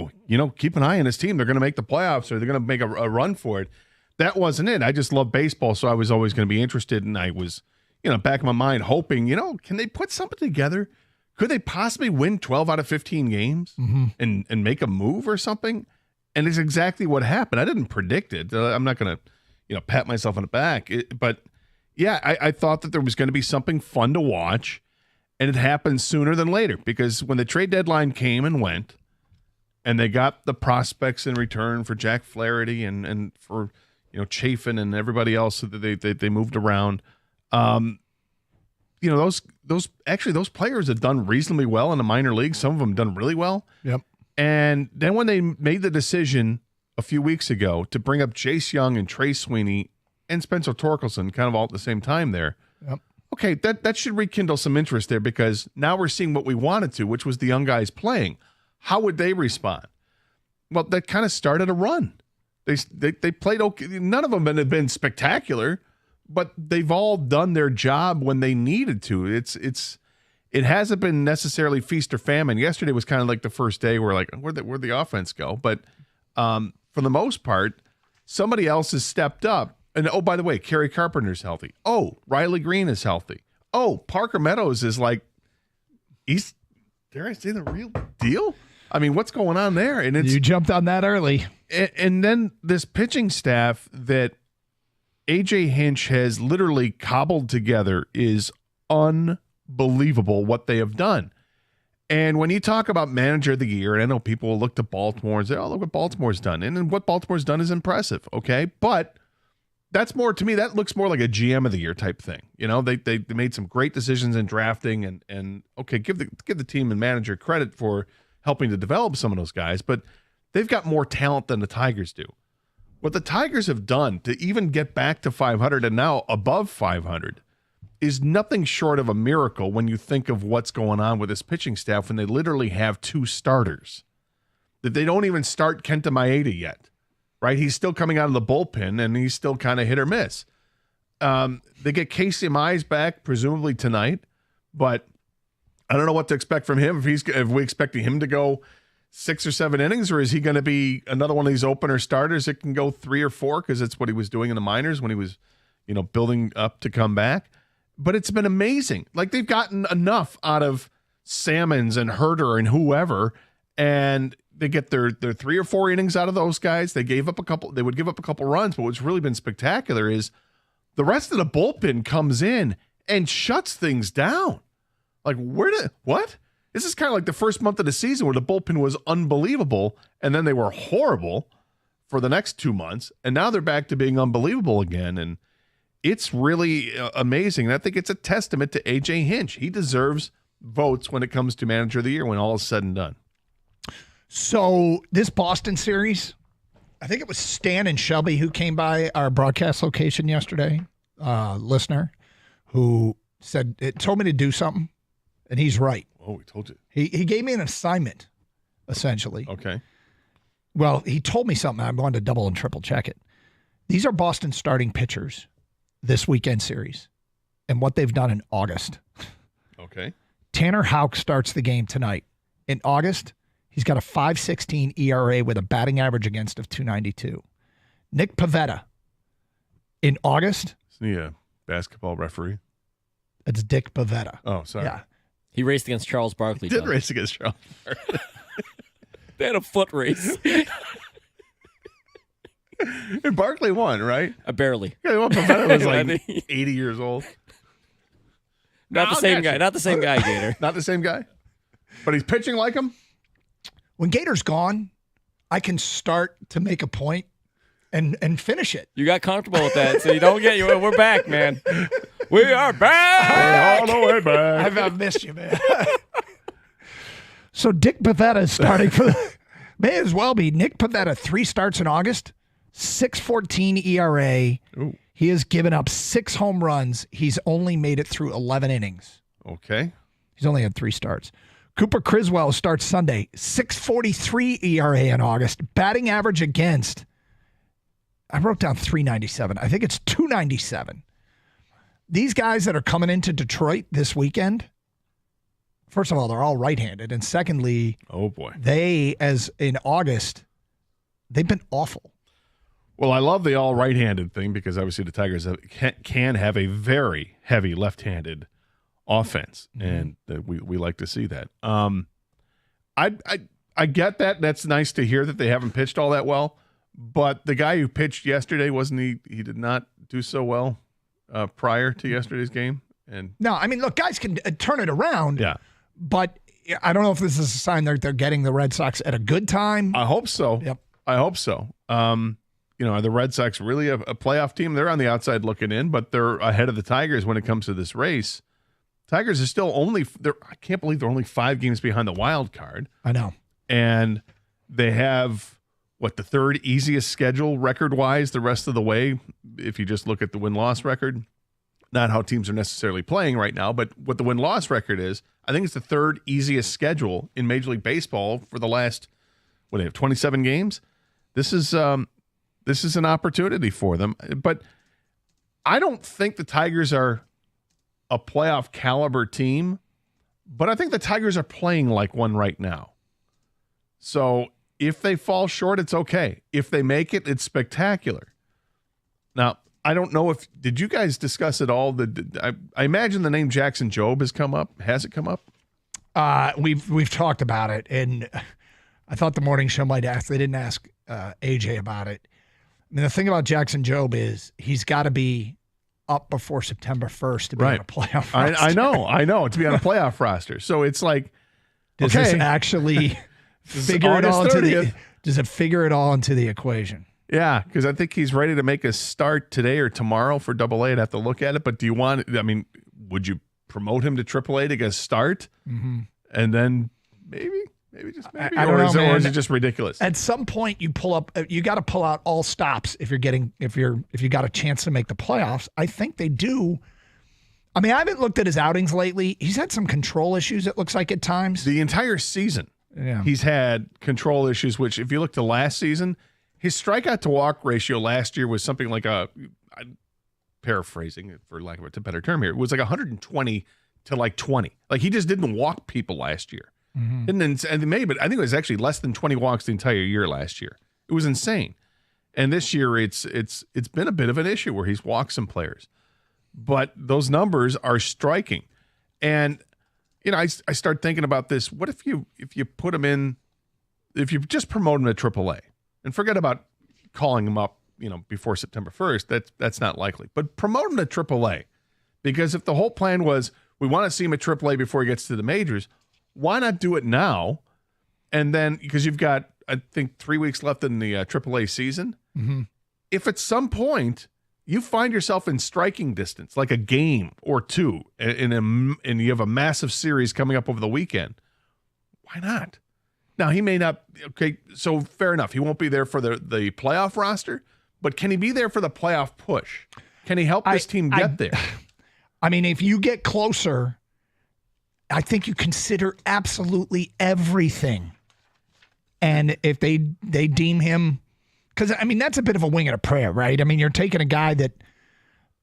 keep an eye on this team. They're going to make the playoffs or they're going to make a run for it. That wasn't it. I just love baseball, so I was always going to be interested. And I was, back in my mind hoping, can they put something together? Could they possibly win 12 out of 15 games and make a move or something? And it's exactly what happened. I didn't predict it. I'm not going to, pat myself on the back. But yeah, I thought that there was going to be something fun to watch, and it happened sooner than later because when the trade deadline came and went, and they got the prospects in return for Jack Flaherty and for Chafin and everybody else that they moved around, those players have done reasonably well in the minor leagues. Some of them done really well. Yep. And then when they made the decision a few weeks ago to bring up Jace Young and Trey Sweeney and Spencer Torkelson kind of all at the same time there. Yep. Okay, that should rekindle some interest there because now we're seeing what we wanted to, which was the young guys playing. How would they respond? Well, that kind of started a run. They played okay. None of them have been spectacular, but they've all done their job when they needed to. It hasn't been necessarily feast or famine. Yesterday was kind of like the first day where where'd the offense go? But for the most part, somebody else has stepped up. And, oh, by the way, Kerry Carpenter's healthy. Oh, Riley Green is healthy. Oh, Parker Meadows is he's, dare I say, the real deal? I mean, what's going on there? And you jumped on that early. And then this pitching staff that A.J. Hinch has literally cobbled together is unbelievable what they have done. And when you talk about manager of the year, and I know people will look to Baltimore and say, oh, look what Baltimore's done. And what Baltimore's done is impressive, okay? But that's more, to me, that looks more like a GM of the year type thing. They made some great decisions in drafting and okay, give the team and manager credit for helping to develop some of those guys, but they've got more talent than the Tigers do. What the Tigers have done to even get back to 500 and now above 500 is nothing short of a miracle when you think of what's going on with this pitching staff when they literally have 2 starters. That they don't even start Kenta Maeda yet. Right, he's still coming out of the bullpen, and he's still kind of hit or miss. They get Casey Mize back, presumably tonight, but I don't know what to expect from him. If we expecting him to go 6 or 7 innings, or is he going to be another one of these opener starters that can go 3 or 4 because it's what he was doing in the minors when he was, building up to come back. But it's been amazing. They've gotten enough out of Salmons and Herter and whoever, and they get their 3 or 4 innings out of those guys. They would give up a couple runs, but what's really been spectacular is the rest of the bullpen comes in and shuts things down. What? This is kind of like the first month of the season where the bullpen was unbelievable, and then they were horrible for the next 2 months, and now they're back to being unbelievable again, and it's really amazing. And I think it's a testament to A.J. Hinch. He deserves votes when it comes to manager of the year when all is said and done. So this Boston series, I think it was Stan and Shelby who came by our broadcast location yesterday, listener, who told me to do something, and he's right. Oh, he told you. He gave me an assignment, essentially. Okay. Well, he told me something. I'm going to double and triple check it. These are Boston starting pitchers this weekend series and what they've done in August. Okay. Tanner Houck starts the game tonight. In August, he's got a 5.16 ERA with a batting average against of 292. Nick Pivetta, in August. Isn't he a basketball referee? It's Dick Pivetta. Oh, sorry. Yeah. He raced against Charles Barkley. He did race against Charles Barkley. They had a foot race. And Barkley won, right? Barely. Yeah, well, Pivetta was like 80 years old. Not the same guy. Not the same guy, Gator. Not the same guy? But he's pitching like him? When Gator's gone, I can start to make a point and finish it. You got comfortable with that, so you don't get you. We're back, man. We are back. All the way back. I've missed you, man. So Dick Pivetta is starting for the may as well be. Nick Pivetta, 3 starts in August, 6.14 ERA. Ooh. He has given up 6 home runs. He's only made it through 11 innings. Okay. He's only had 3 starts. Cooper Criswell starts Sunday, 6.43 ERA in August. Batting average against, I wrote down 397. I think it's 297. These guys that are coming into Detroit this weekend, first of all, they're all right-handed. And secondly, oh boy, they, as in August, they've been awful. Well, I love the all right-handed thing because obviously the Tigers can have a very heavy left-handed offense, and we like to see that. I get that. That's nice to hear that they haven't pitched all that well, but the guy who pitched yesterday, wasn't he? He did not do so well prior to yesterday's game. And no, I mean, look, guys can turn it around. Yeah, but I don't know if this is a sign that they're getting the Red Sox at a good time. I hope so. Yep, I hope so. Are the Red Sox really a playoff team? They're on the outside looking in, but they're ahead of the Tigers when it comes to this race. Tigers are still I can't believe they're only 5 games behind the wild card. I know. And they have, the third easiest schedule record-wise the rest of the way, if you just look at the win-loss record. Not how teams are necessarily playing right now, but what the win-loss record is, I think it's the third easiest schedule in Major League Baseball for the last, they have 27 games? This is an opportunity for them. But I don't think the Tigers are a playoff caliber team, but I think the Tigers are playing like one right now. So if they fall short, it's okay. If they make it, it's spectacular. Now, I don't know did you guys discuss at all? I imagine the name Jackson Jobe has come up. Has it come up? We've talked about it, and I thought the morning show might ask. They didn't ask AJ about it. I mean, the thing about Jackson Jobe is he's got to be up before September 1st to be on a playoff roster. I know, to be on a playoff roster. So it's like, does this actually figure it all into does it figure it all into the equation? Yeah, because I think he's ready to make a start today or tomorrow for AA. I'd have to look at it. But would you promote him to AAA to get a start? Mm-hmm. And then maybe just maybe? I don't know, man. Or is it just ridiculous? At some point, you got to pull out all stops if you got a chance to make the playoffs. I think they do. I mean, I haven't looked at his outings lately. He's had some control issues, it looks like, at times. The entire season, he's had control issues, which if you look to last season, his strikeout to walk ratio last year was something like I'm paraphrasing it for lack of a better term here, it was like 120 to like 20. Like he just didn't walk people last year. Mm-hmm. But I think it was actually less than 20 walks the entire year last year. It was insane. And this year it's been a bit of an issue where he's walked some players. But those numbers are striking. And I start thinking about this. What if you put him in, if you just promote him to AAA and forget about calling him up, before September 1st, that's not likely. But promote him to AAA, because if the whole plan was we want to see him at AAA before he gets to the majors, why not do it now? And then, because you've got, I think, 3 weeks left in the AAA season. Mm-hmm. If at some point you find yourself in striking distance, like a game or two, and you have a massive series coming up over the weekend, why not? Now, he may not, okay, so fair enough. He won't be there for the playoff roster, but can he be there for the playoff push? Can he help this team get there? I mean, if you get closer, I think you consider absolutely everything. And if they deem him, because, I mean, that's a bit of a wing and a prayer, right? I mean, you're taking a guy that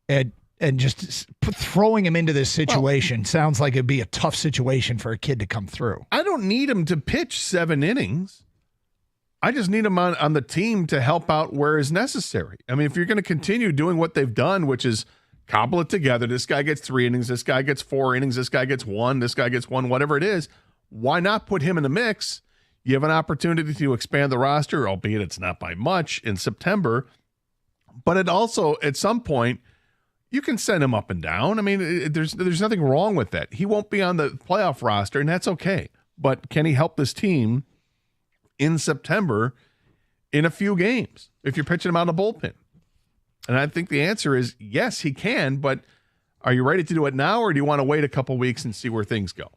and just throwing him into this situation sounds like it'd be a tough situation for a kid to come through. I don't need him to pitch 7 innings. I just need him on the team to help out where is necessary. I mean, if you're going to continue doing what they've done, which is cobble it together, this guy gets 3 innings, this guy gets 4 innings, this guy gets 1, this guy gets 1, whatever it is, why not put him in the mix? You have an opportunity to expand the roster, albeit it's not by much in September. But it also, at some point, you can send him up and down. I mean, there's nothing wrong with that. He won't be on the playoff roster, and that's okay. But can he help this team in September in a few games if you're pitching him out of the bullpen? And I think the answer is yes, he can, but are you ready to do it now, or do you want to wait a couple weeks and see where things go?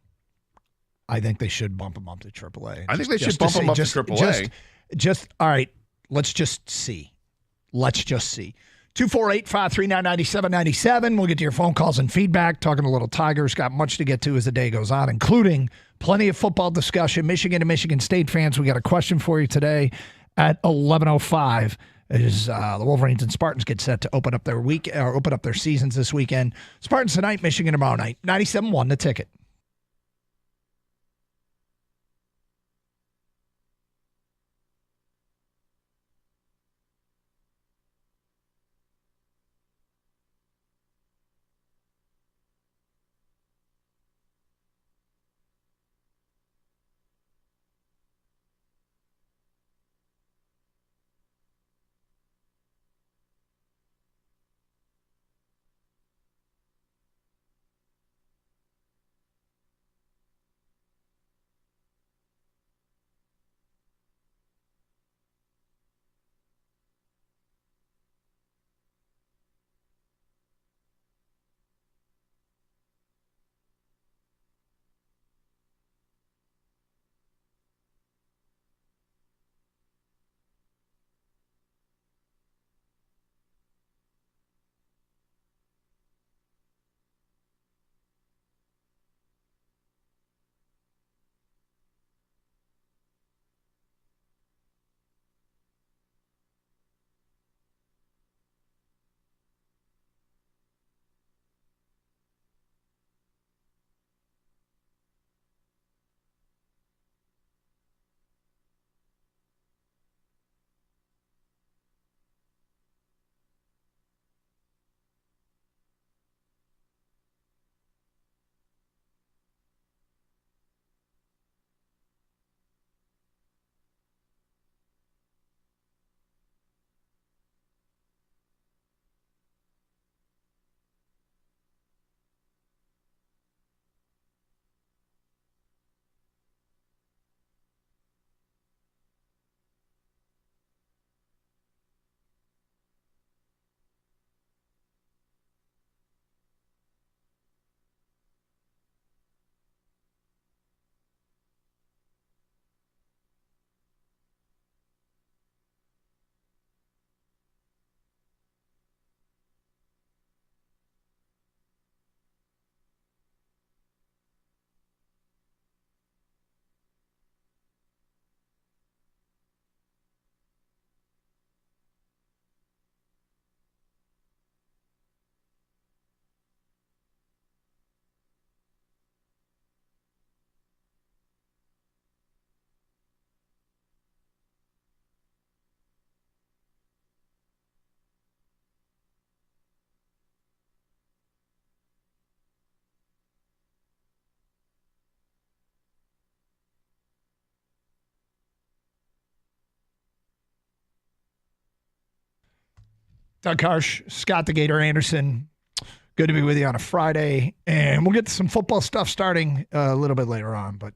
I think they should bump him up to AAA. I think they should bump him up to AAA. Just all right, let's just see. Let's just see. 248-539-9797. We'll get to your phone calls and feedback. Talking a little Tigers. Got much to get to as the day goes on, including plenty of football discussion. Michigan and Michigan State fans, we got a question for you today at 11:05. As the Wolverines and Spartans get set to open up their open up their seasons this weekend. Spartans tonight, Michigan tomorrow night. 97.1 The Ticket. Doug Harsh, Scott the Gator Anderson. Good to be with you on a Friday. And we'll get to some football stuff starting a little bit later on. But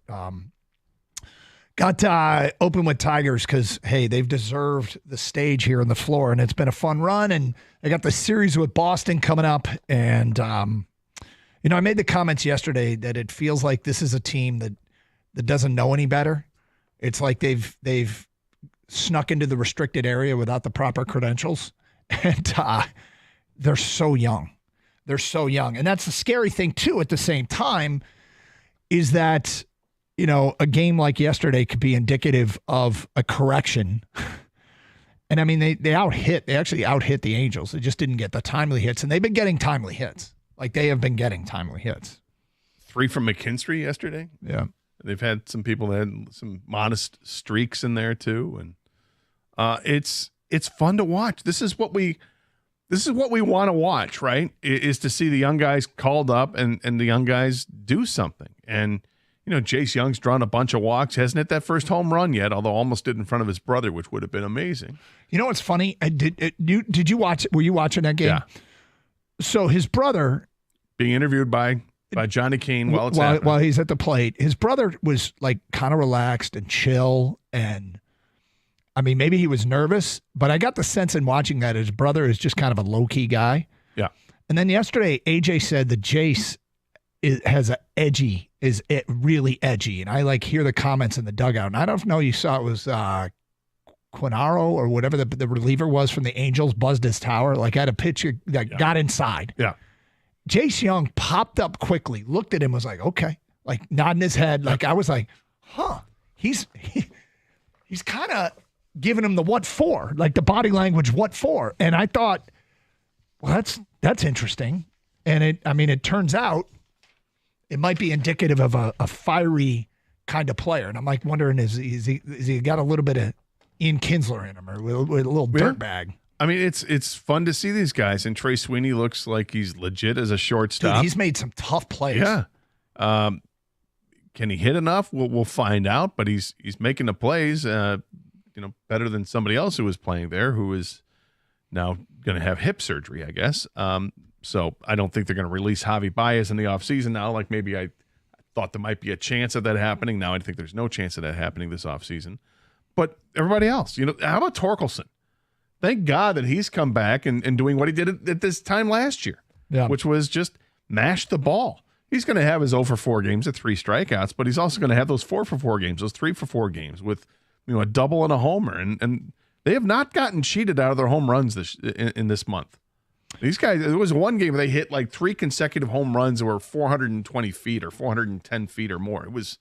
got open with Tigers because, hey, they've deserved the stage here on the floor. And it's been a fun run. And I got the series with Boston coming up. And, you know, I made the comments yesterday that it feels like this is a team that doesn't know any better. It's like they've snuck into the restricted area without the proper credentials. And they're so young. They're so young. And that's the scary thing, too, at the same time, is that, you know, a game like yesterday could be indicative of a correction And I mean, they actually out hit the Angels. They just didn't get the timely hits, and they've been getting timely hits. Like, they have been getting timely hits. 3 from McKinstry yesterday. Yeah. They've had some people that had some modest streaks in there too, and it's fun to watch. This is what we want to watch, right? Is to see the young guys called up and the young guys do something. And Jace Young's drawn a bunch of walks, hasn't hit that first home run yet, although almost did in front of his brother, which would have been amazing. You know what's funny? Did you watch? Were you watching that game? Yeah. So his brother being interviewed by Johnny Kane while he's at the plate. His brother was like kind of relaxed and chill, and I mean, maybe he was nervous, but I got the sense in watching that his brother is just kind of a low-key guy. Yeah. And then yesterday, AJ said that Jace is really edgy, and I hear the comments in the dugout. And I don't know, you saw it was Quinaro or whatever the reliever was from the Angels buzzed his tower, had a pitch that got inside. Yeah. Jace Young popped up quickly, looked at him, was like, okay, nodding his head. I was like, huh, he's kind of giving him the what for, the body language, what for. And I thought, well, that's interesting. And it turns out it might be indicative of a fiery kind of player. And I'm wondering, is he got a little bit of Ian Kinsler in him, or with a little dirtbag? I mean, it's fun to see these guys, and Trey Sweeney looks like he's legit as a shortstop. Dude, he's made some tough plays. Yeah. Can he hit enough? We'll find out. But he's making the plays, better than somebody else who was playing there, who is now going to have hip surgery, I guess. So I don't think they're going to release Javi Baez in the offseason now. Maybe I thought there might be a chance of that happening. Now I think there's no chance of that happening this offseason. But everybody else, how about Torkelson? Thank God that he's come back and doing what he did at this time last year, which was just mash the ball. He's going to have his 0 for 4 games at 3 strikeouts, but he's also going to have those 4 for 4 games, those 3 for 4 games with a double and a homer. And they have not gotten cheated out of their home runs in this month. These guys, there was one game where they hit 3 consecutive home runs that were 420 feet or 410 feet or more. It was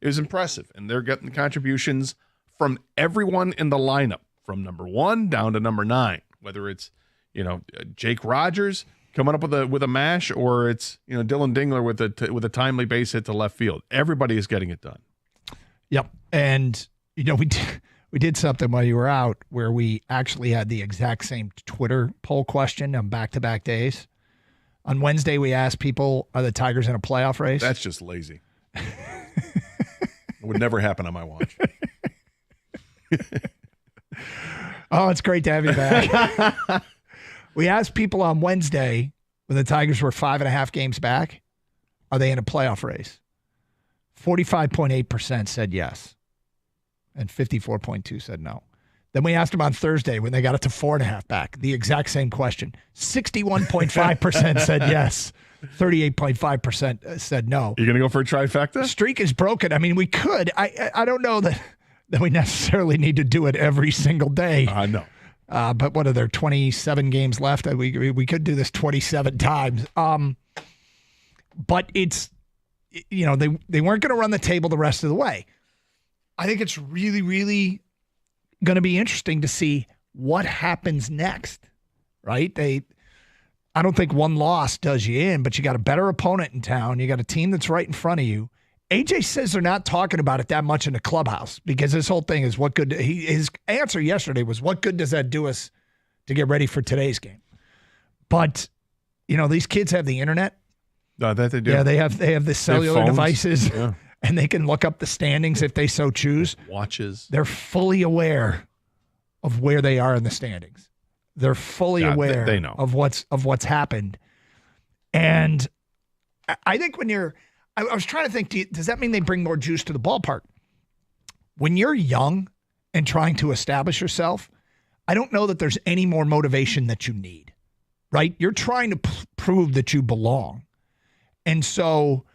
impressive. And they're getting contributions from everyone in the lineup, from number 1 down to number 9, whether it's, Jake Rogers coming up with a mash, or it's, Dylan Dingler with a timely base hit to left field. Everybody is getting it done. Yep. And, we did something while you were out where we actually had the exact same Twitter poll question on back-to-back days. On Wednesday, we asked people, are the Tigers in a playoff race? That's just lazy. It would never happen on my watch. Oh, it's great to have you back. We asked people on Wednesday, when the Tigers were 5.5 games back, are they in a playoff race? 45.8% said yes, and 54.2% said no. Then we asked them on Thursday when they got it to 4.5 back, the exact same question. 61.5% said yes. 38.5% said no. You're going to go for a trifecta? The streak is broken. I mean, we could. I don't know that we necessarily need to do it every single day. No. But what are there, 27 games left? We could do this 27 times. But it's, they weren't going to run the table the rest of the way. I think it's really, really going to be interesting to see what happens next, right? I don't think one loss does you in, but you got a better opponent in town. You got a team that's right in front of you. AJ says they're not talking about it that much in the clubhouse because this whole thing is what good. His answer yesterday was, what good does that do us to get ready for today's game? But, these kids have the internet. That they do. Yeah, they have the cellular devices, yeah. And they can look up the standings if they so choose. Watches. They're fully aware of where they are in the standings. They're fully aware they know. of what's happened. And I think when I was trying to think, does that mean they bring more juice to the ballpark? When you're young and trying to establish yourself, I don't know that there's any more motivation that you need, right? You're trying to prove that you belong. And so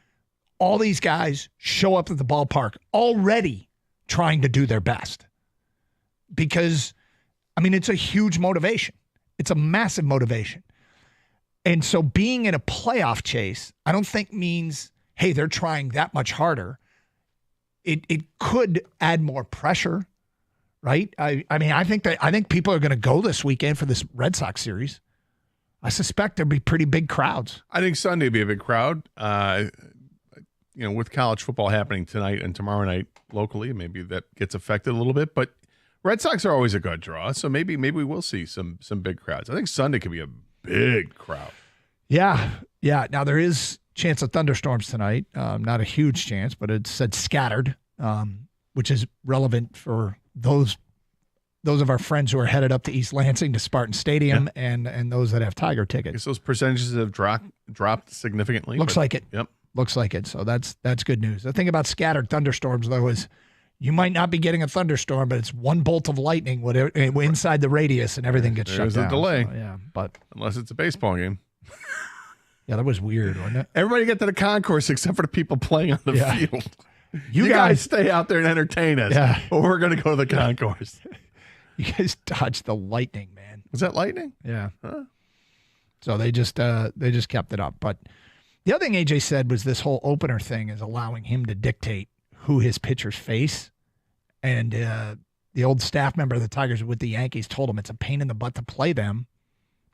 all these guys show up at the ballpark already trying to do their best because, it's a huge motivation. It's a massive motivation. And so being in a playoff chase, I don't think means, hey, they're trying that much harder. It could add more pressure, right? I mean, I think people are going to go this weekend for this Red Sox series. I suspect there'll be pretty big crowds. I think Sunday will be a big crowd. With college football happening tonight and tomorrow night locally, maybe that gets affected a little bit. But Red Sox are always a good draw, so maybe we will see some big crowds. I think Sunday could be a big crowd. Yeah. Now there is chance of thunderstorms tonight. Not a huge chance, but it said scattered, which is relevant for those of our friends who are headed up to East Lansing to Spartan Stadium and those that have Tiger tickets. I guess those percentages have dropped significantly. Looks like it. Yep. Looks like it. So that's good news. The thing about scattered thunderstorms, though, is you might not be getting a thunderstorm, but it's one bolt of lightning inside the radius, and everything gets shut down. There's a delay. So, but unless it's a baseball game. Yeah, that was weird, wasn't it? Everybody get to the concourse except for the people playing on the field. You guys stay out there and entertain us. Yeah. Or we're going to go to the concourse. You guys dodged the lightning, man. Was that lightning? Yeah. Huh? So they just kept it up. But the other thing AJ said was this whole opener thing is allowing him to dictate who his pitchers face. And the old staff member of the Tigers with the Yankees told him it's a pain in the butt to play them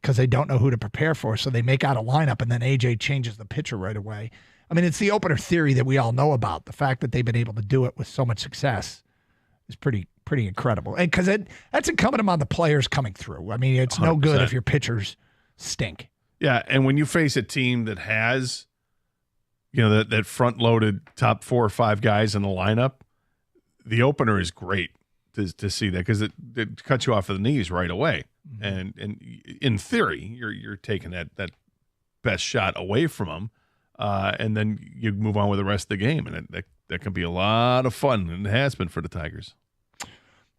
because they don't know who to prepare for. So they make out a lineup, and then AJ changes the pitcher right away. I mean, it's the opener theory that we all know about. The fact that they've been able to do it with so much success is pretty incredible. And because that's incumbent on the players coming through. I mean, it's 100%. No good if your pitchers stink. Yeah, and when you face a team that has, that front-loaded top 4 or 5 guys in the lineup, the opener is great to see that because it cuts you off of the knees right away. Mm-hmm. And in theory, you're taking that best shot away from them, and then you move on with the rest of the game, and that can be a lot of fun, and it has been for the Tigers.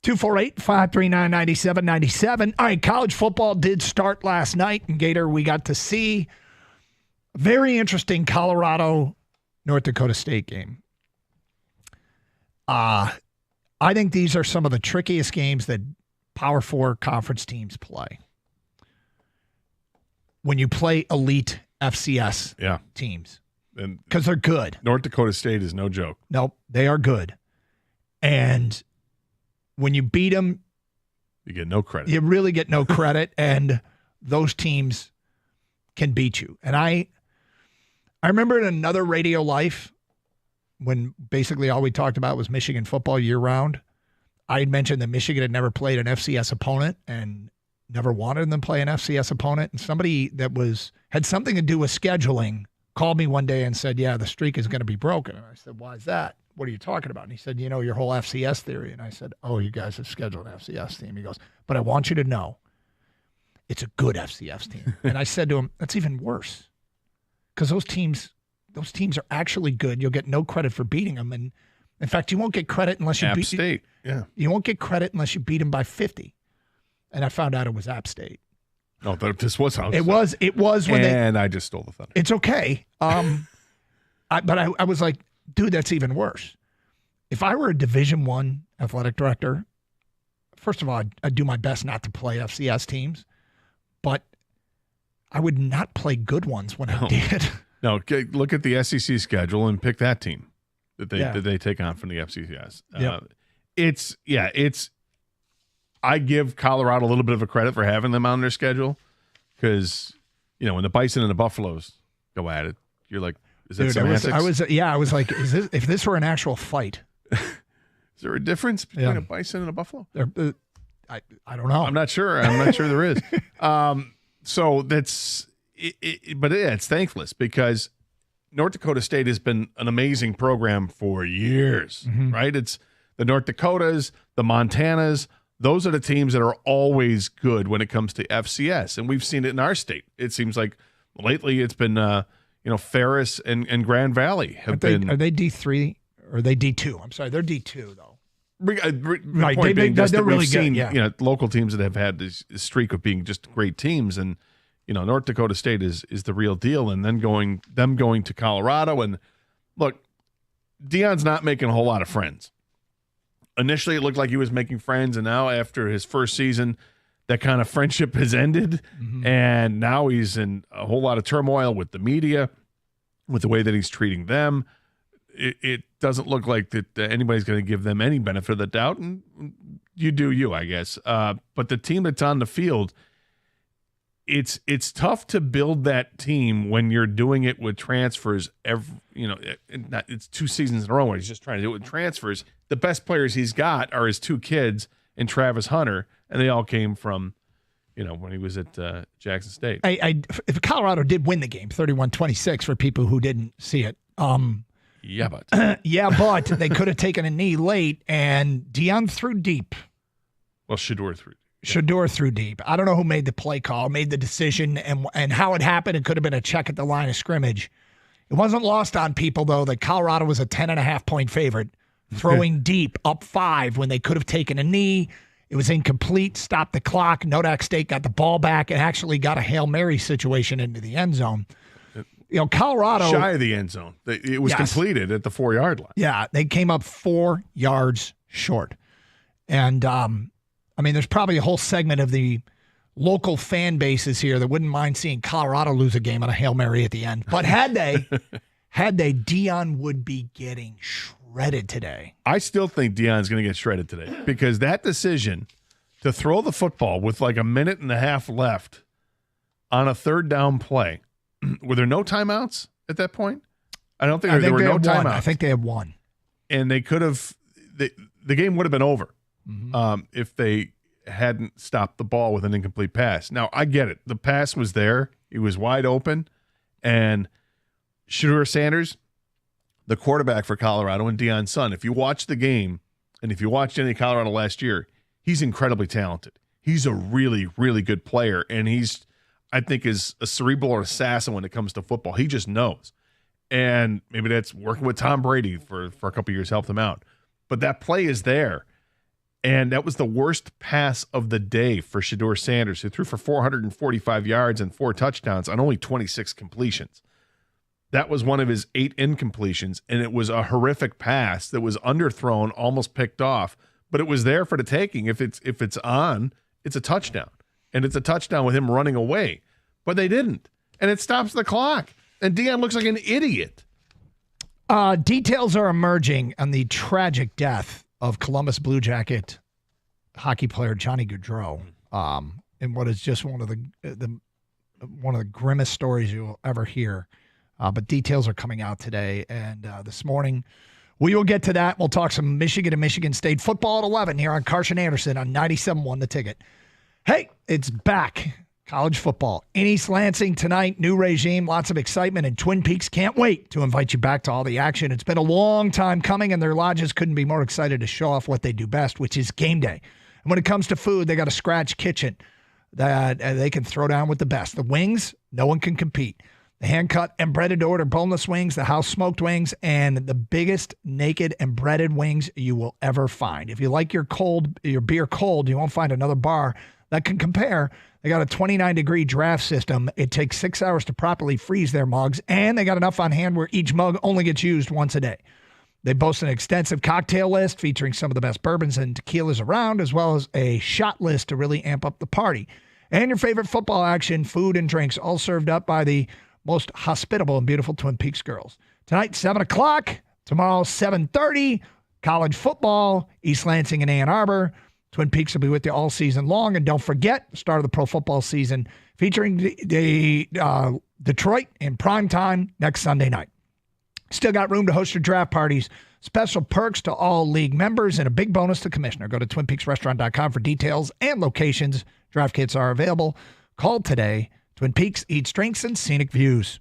248-539-9797. All right, college football did start last night in Gator. We got to see a very interesting Colorado-North Dakota State game. I think these are some of the trickiest games that Power 4 conference teams play. When you play elite FCS teams. Because they're good. North Dakota State is no joke. Nope, they are good. And when you beat them, you get no credit. You really get no credit, and those teams can beat you. And I remember in another radio life when basically all we talked about was Michigan football year-round, I had mentioned that Michigan had never played an FCS opponent and never wanted them to play an FCS opponent. And somebody that had something to do with scheduling called me one day and said, yeah, the streak is going to be broken. And I said, why is that? What are you talking about? And he said, your whole FCS theory. And I said, oh, you guys have scheduled an FCS team. He goes, but I want you to know it's a good FCS team. And I said to him, that's even worse because those teams are actually good. You'll get no credit for beating them. And in fact, you won't get credit unless you App beat State. Yeah. You won't get credit unless you beat them by 50. And I found out it was App State. No, this was how it was. It was when I just stole the thunder. It's okay. But I was like, dude, that's even worse. If I were a Division I athletic director, first of all, I'd do my best not to play FCS teams, but I would not play good ones when I did. No, look at the SEC schedule and pick that team that they take on from the FCS. I give Colorado a little bit of a credit for having them on their schedule because, when the Bison and the Buffaloes go at it, you're like, is that semantics? I was like, if this were an actual fight. Is there a difference between a Bison and a Buffalo? I don't know. I'm not sure. There is. So that's it, but it's thankless because North Dakota State has been an amazing program for years, right? It's the North Dakotas, the Montanas. Those are the teams that are always good when it comes to FCS, and we've seen it in our state. It seems like lately it's been, Ferris and Grand Valley have been. Are they D3 or are they D2? I'm sorry, they're D2 though. Right, they're really good. Yeah. Local teams that have had this streak of being just great teams, and North Dakota State is the real deal. And then going to Colorado, and look, Deion's not making a whole lot of friends. Initially, it looked like he was making friends, and now after his first season, that kind of friendship has ended, and now he's in a whole lot of turmoil with the media, with the way that he's treating them. It doesn't look like that anybody's going to give them any benefit of the doubt, and you do you, I guess. But the team that's on the field, it's tough to build that team when you're doing it with transfers. It's 2 seasons in a row where he's just trying to do it with transfers. The best players he's got are his 2 kids and Travis Hunter, and they all came from, when he was at Jackson State. If Colorado did win the game, 31-26 for people who didn't see it. Yeah, but they could have taken a knee late, and Deion threw deep. Well, Shedeur threw. Shedeur threw deep. I don't know who made the play call, made the decision, and how it happened. It could have been a check at the line of scrimmage. It wasn't lost on people, though, that Colorado was a 10.5-point favorite, throwing deep, up 5 when they could have taken a knee. It was incomplete, stopped the clock. Nodak State got the ball back and actually got a Hail Mary situation into the end zone. Colorado. Shy of the end zone. It was completed at the 4-yard line. Yeah, they came up 4 yards short. And, there's probably a whole segment of the local fan bases here that wouldn't mind seeing Colorado lose a game on a Hail Mary at the end. But had they, Deion would be getting shredded today. I still think Deion's going to get shredded today because that decision to throw the football with like a minute and a half left on a 3rd down play, were there no timeouts at that point? I don't think there were no timeouts. I think they had 1. And they could have the game would have been over if they hadn't stopped the ball with an incomplete pass. Now, I get it. The pass was there. It was wide open. And Shedeur Sanders, the quarterback for Colorado, and Deion's son, if you watch the game and if you watched any of Colorado last year, he's incredibly talented. He's a really, really good player. And I think is a cerebral assassin when it comes to football. He just knows. And maybe that's working with Tom Brady for a couple of years, helped him out. But that play is there. And that was the worst pass of the day for Shedeur Sanders, who threw for 445 yards and 4 touchdowns on only 26 completions. That was one of his 8 incompletions, and it was a horrific pass that was underthrown, almost picked off. But it was there for the taking. If it's on, it's a touchdown. And it's a touchdown with him running away. But they didn't. And it stops the clock. And Deion looks like an idiot. Details are emerging on the tragic death of Columbus Blue Jacket hockey player Johnny Gaudreau, in what is just one of the grimmest stories you'll ever hear. But details are coming out today, and this morning we will get to that. We'll talk some Michigan and Michigan State football at 11 here on Carson Anderson on 97.1 The Ticket. Hey, it's back. College football in East Lansing tonight. New regime, lots of excitement, and Twin Peaks can't wait to invite you back to all the action. It's been a long time coming, and their lodges couldn't be more excited to show off what they do best, which is game day. And when it comes to food, they got a scratch kitchen that they can throw down with the best. The wings, no one can compete. The hand-cut and breaded to order boneless wings, the house smoked wings, and the biggest naked and breaded wings you will ever find. If you like your beer cold, you won't find another bar that can compare. They got a 29-degree draft system. It takes 6 hours to properly freeze their mugs, and they got enough on hand where each mug only gets used once a day. They boast an extensive cocktail list featuring some of the best bourbons and tequilas around, as well as a shot list to really amp up the party. And your favorite football action, food, and drinks, all served up by the most hospitable and beautiful Twin Peaks girls. Tonight, 7 o'clock. Tomorrow, 7:30. College football, East Lansing and Ann Arbor. Twin Peaks will be with you all season long. And don't forget, the start of the pro football season featuring the Detroit in prime time next Sunday night. Still got room to host your draft parties. Special perks to all league members and a big bonus to commissioner. Go to TwinPeaksRestaurant.com for details and locations. Draft kits are available. Call today. Twin Peaks eats drinks and scenic views.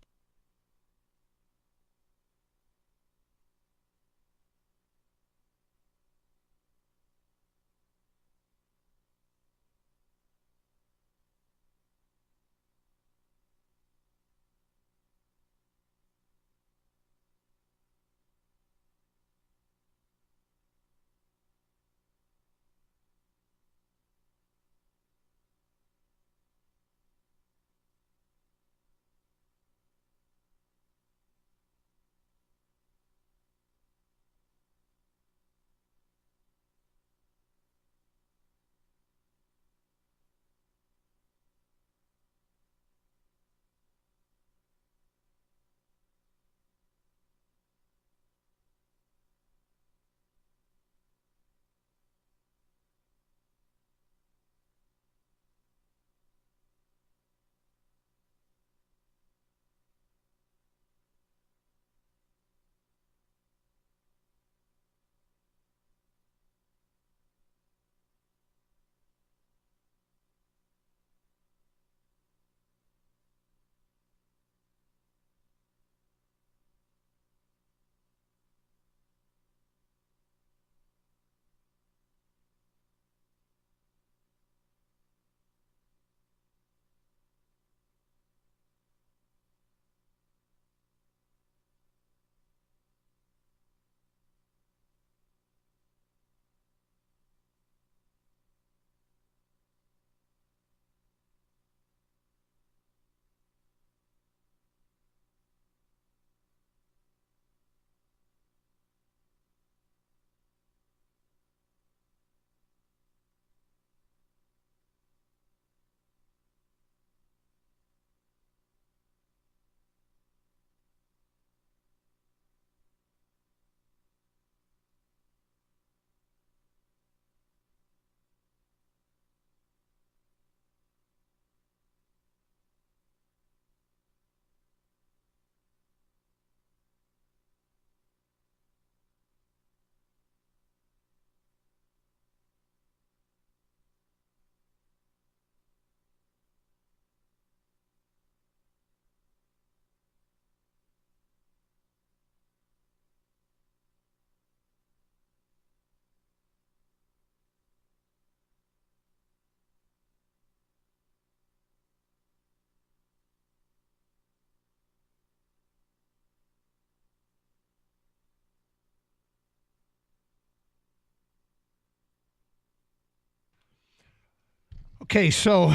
Okay, so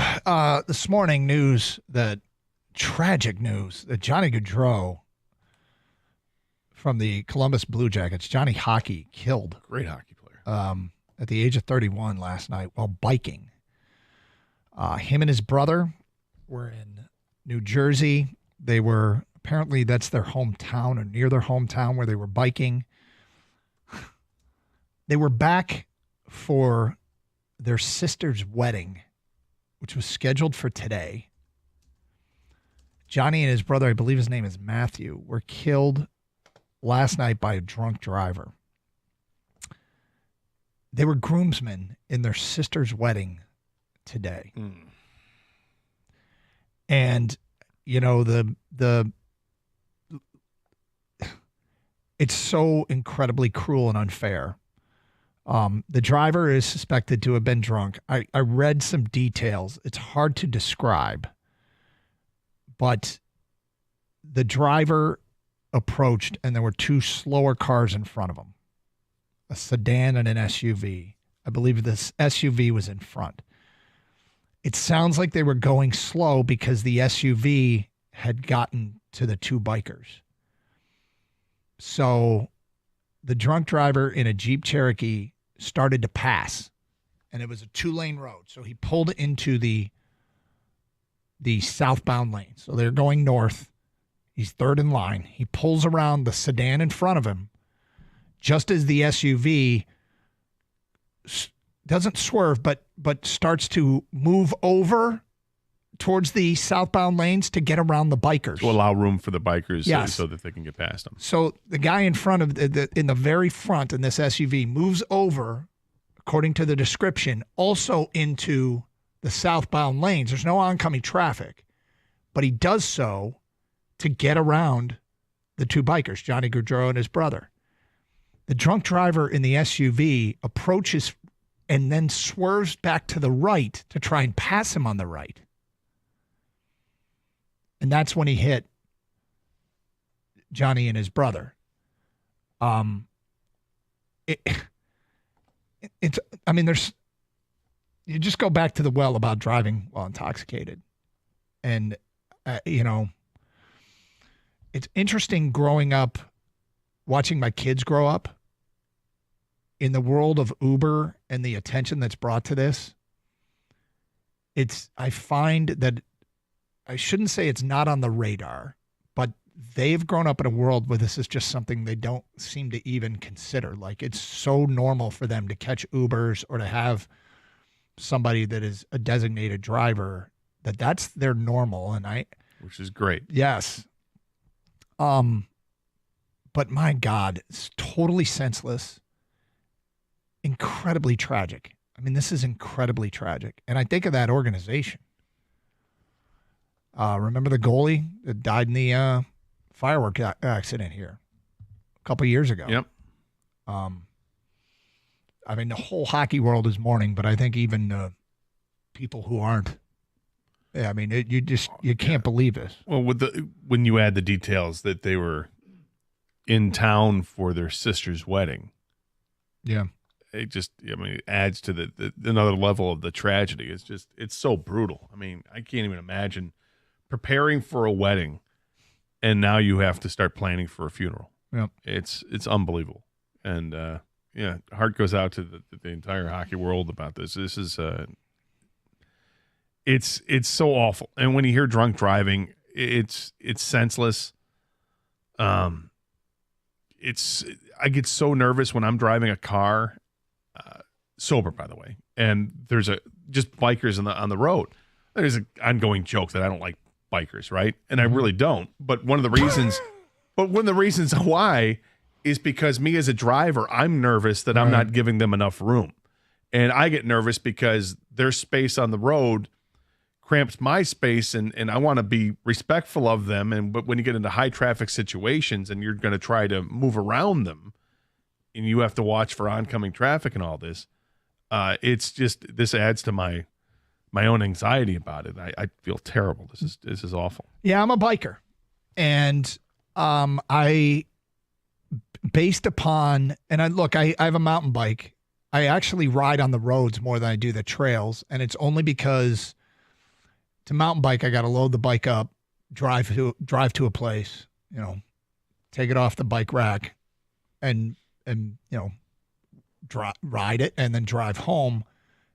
this morning tragic news that Johnny Gaudreau from the Columbus Blue Jackets, Johnny Hockey, killed. Great hockey player. At the age of 31 last night while biking. Him and his brother were in New Jersey. They were, apparently that's their hometown or near their hometown where they were biking. They were back for their sister's wedding, which was scheduled for today. Johnny and his brother, I believe his name is Matthew, were killed last night by a drunk driver. They were groomsmen in their sister's wedding today. And, you know, it's so incredibly cruel and unfair. The driver is suspected to have been drunk. I read some details. It's hard to describe, but the driver approached and there were two slower cars in front of him, a sedan and an SUV. I believe this SUV was in front. It sounds like they were going slow because the SUV had gotten to the two bikers. So the drunk driver in a Jeep Cherokee started to pass, and it was a 2-lane road. So he pulled into the southbound lane. So they're going north. He's third in line. He pulls around the sedan in front of him just as the SUV doesn't swerve, but starts to move over towards the southbound lanes to get around the bikers. To allow room for the bikers Yes. so that they can get past them. So the guy in front of in the very front in this SUV moves over, according to the description, also into the southbound lanes. There's no oncoming traffic, but he does so to get around the two bikers, Johnny Gaudreau and his brother. The drunk driver in the SUV approaches and then swerves back to the right to try and pass him on the right. And that's when he hit Johnny and his brother. You just go back to the well about driving while intoxicated. And, it's interesting growing up, watching my kids grow up in the world of Uber and the attention that's brought to this. I find that I shouldn't say it's not on the radar, but they've grown up in a world where this is just something they don't seem to even consider. Like, it's so normal for them to catch Ubers or to have somebody that is a designated driver that's their normal. Which is great. Yes. But my God, it's totally senseless, incredibly tragic. I mean, this is incredibly tragic. And I think of that organization. Remember the goalie that died in the firework accident here a couple years ago? Yep. I mean, the whole hockey world is mourning, but I think even people who aren't. Yeah, I mean, you can't believe this. Well, when you add the details that they were in town for their sister's wedding, yeah, it adds to the another level of the tragedy. It's so brutal. I mean, I can't even imagine preparing for a wedding, and now you have to start planning for a funeral. Yeah, it's unbelievable, and heart goes out to the entire hockey world about this. This is it's so awful. And when you hear drunk driving, it's senseless. I get so nervous when I'm driving a car, sober, by the way, and there's just bikers on the road. There's an ongoing joke that I don't like bikers, right? And I really don't. But one of the reasons why is because me as a driver, I'm nervous that I'm not giving them enough room. And I get nervous because their space on the road cramps my space, and I want to be respectful of them. But when you get into high traffic situations and you're going to try to move around them and you have to watch for oncoming traffic and all this, this adds to my own anxiety about it. I feel terrible. This is awful. Yeah, I'm a biker. And I have a mountain bike. I actually ride on the roads more than I do the trails, and it's only because to mountain bike, I got to load the bike up, drive to a place, take it off the bike rack, and ride it, and then drive home.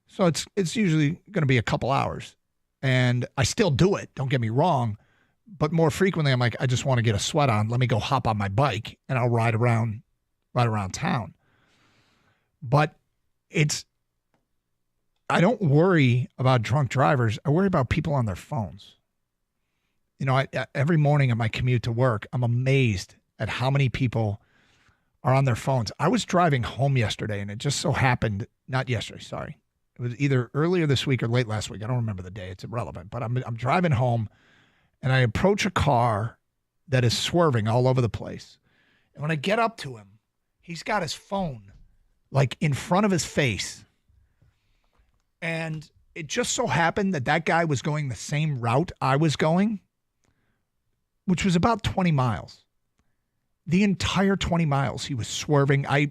So it's usually going to be a couple hours, and I still do it. Don't get me wrong, but more frequently, I'm like, I just want to get a sweat on. Let me go hop on my bike, and I'll ride around town. But I don't worry about drunk drivers. I worry about people on their phones. Every morning on my commute to work, I'm amazed at how many people are on their phones. I was driving home yesterday, and it just so happened, not yesterday, sorry. It was either earlier this week or late last week. I don't remember the day. It's irrelevant. But I'm driving home, and I approach a car that is swerving all over the place. And when I get up to him, he's got his phone like in front of his face. And it just so happened that guy was going the same route I was going, which was about 20 miles. The entire 20 miles, he was swerving. I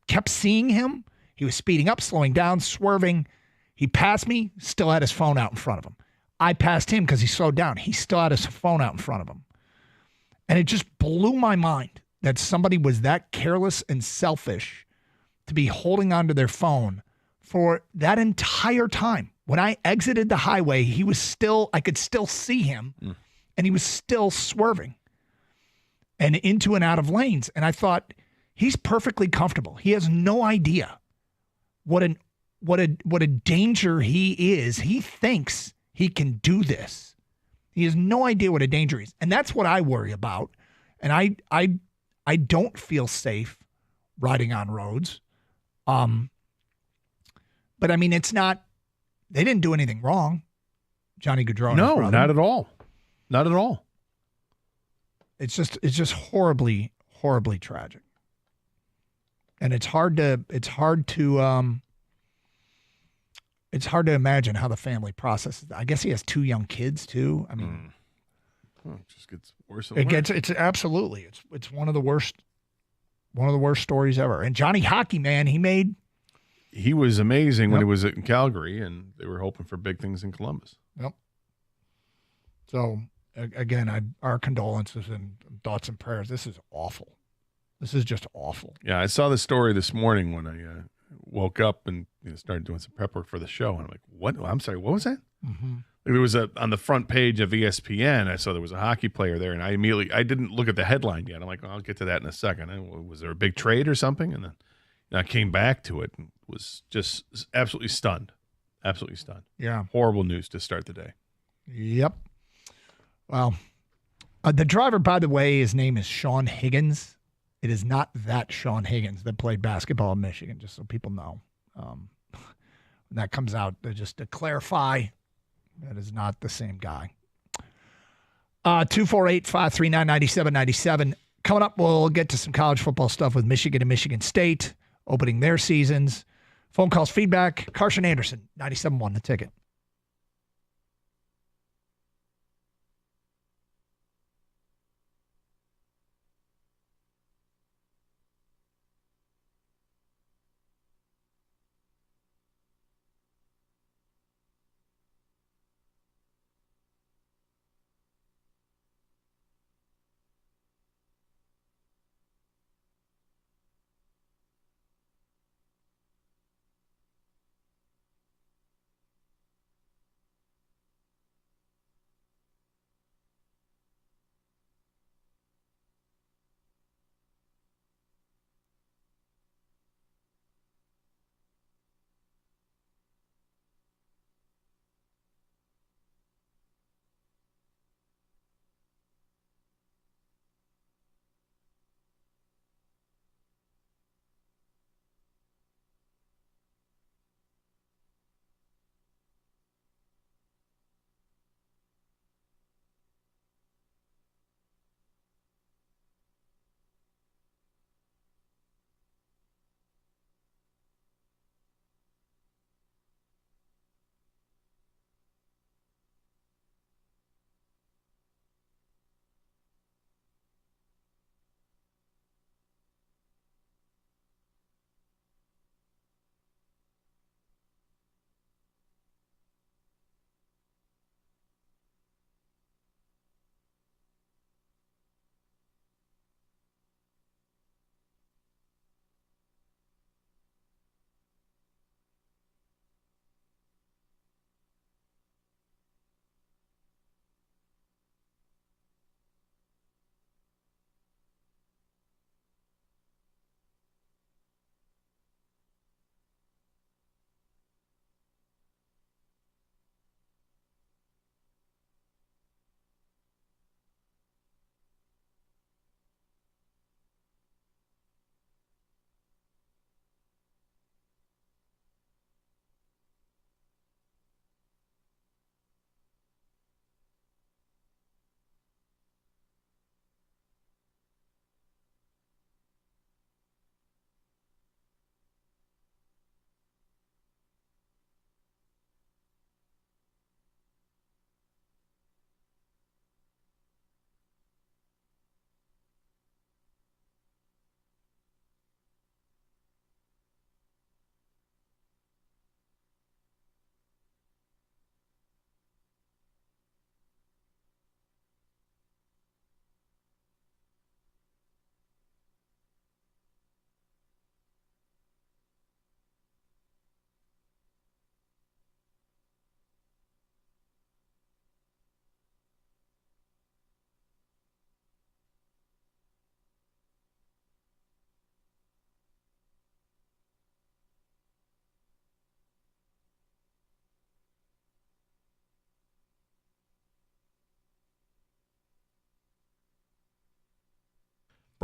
kept seeing him. He was speeding up, slowing down, swerving. He passed me, still had his phone out in front of him. I passed him because he slowed down. He still had his phone out in front of him. And it just blew my mind that somebody was that careless and selfish to be holding onto their phone for that entire time. When I exited the highway, I could still see him, and he was still swerving and into and out of lanes. And I thought, he's perfectly comfortable. He has no idea what a danger he is. He thinks he can do this. He has no idea what a danger is. And that's what I worry about. And I don't feel safe riding on roads. But I mean, it's not, they didn't do anything wrong. Johnny Gaudreau. No, not at all. Not at all. It's just horribly, horribly tragic. And it's hard to imagine how the family processes that. I guess he has 2 young kids too. I mean, it just gets worse and worse. It's absolutely, it's one of the worst stories ever. And Johnny Hockey, man, he was amazing when he was in Calgary, and they were hoping for big things in Columbus. Yep. So again, our condolences and thoughts and prayers. This is awful. This is just awful. Yeah, I saw the story this morning when I woke up and started doing some prep work for the show, and I'm like, "What? I'm sorry, what was that?" Mm-hmm. There was on the front page of ESPN. I saw there was a hockey player there, and I didn't look at the headline yet. I'm like, I'll get to that in a second. Was there a big trade or something? And then I came back to it and was just absolutely stunned. Absolutely stunned. Yeah. Horrible news to start the day. Yep. Well, the driver, by the way, his name is Sean Higgins. It is not that Sean Higgins that played basketball in Michigan, just so people know. When that comes out, just to clarify, that is not the same guy. 248-539-9797. Coming up, we'll get to some college football stuff with Michigan and Michigan State opening their seasons. Phone calls, feedback. Carson Anderson, 97.1 The Ticket.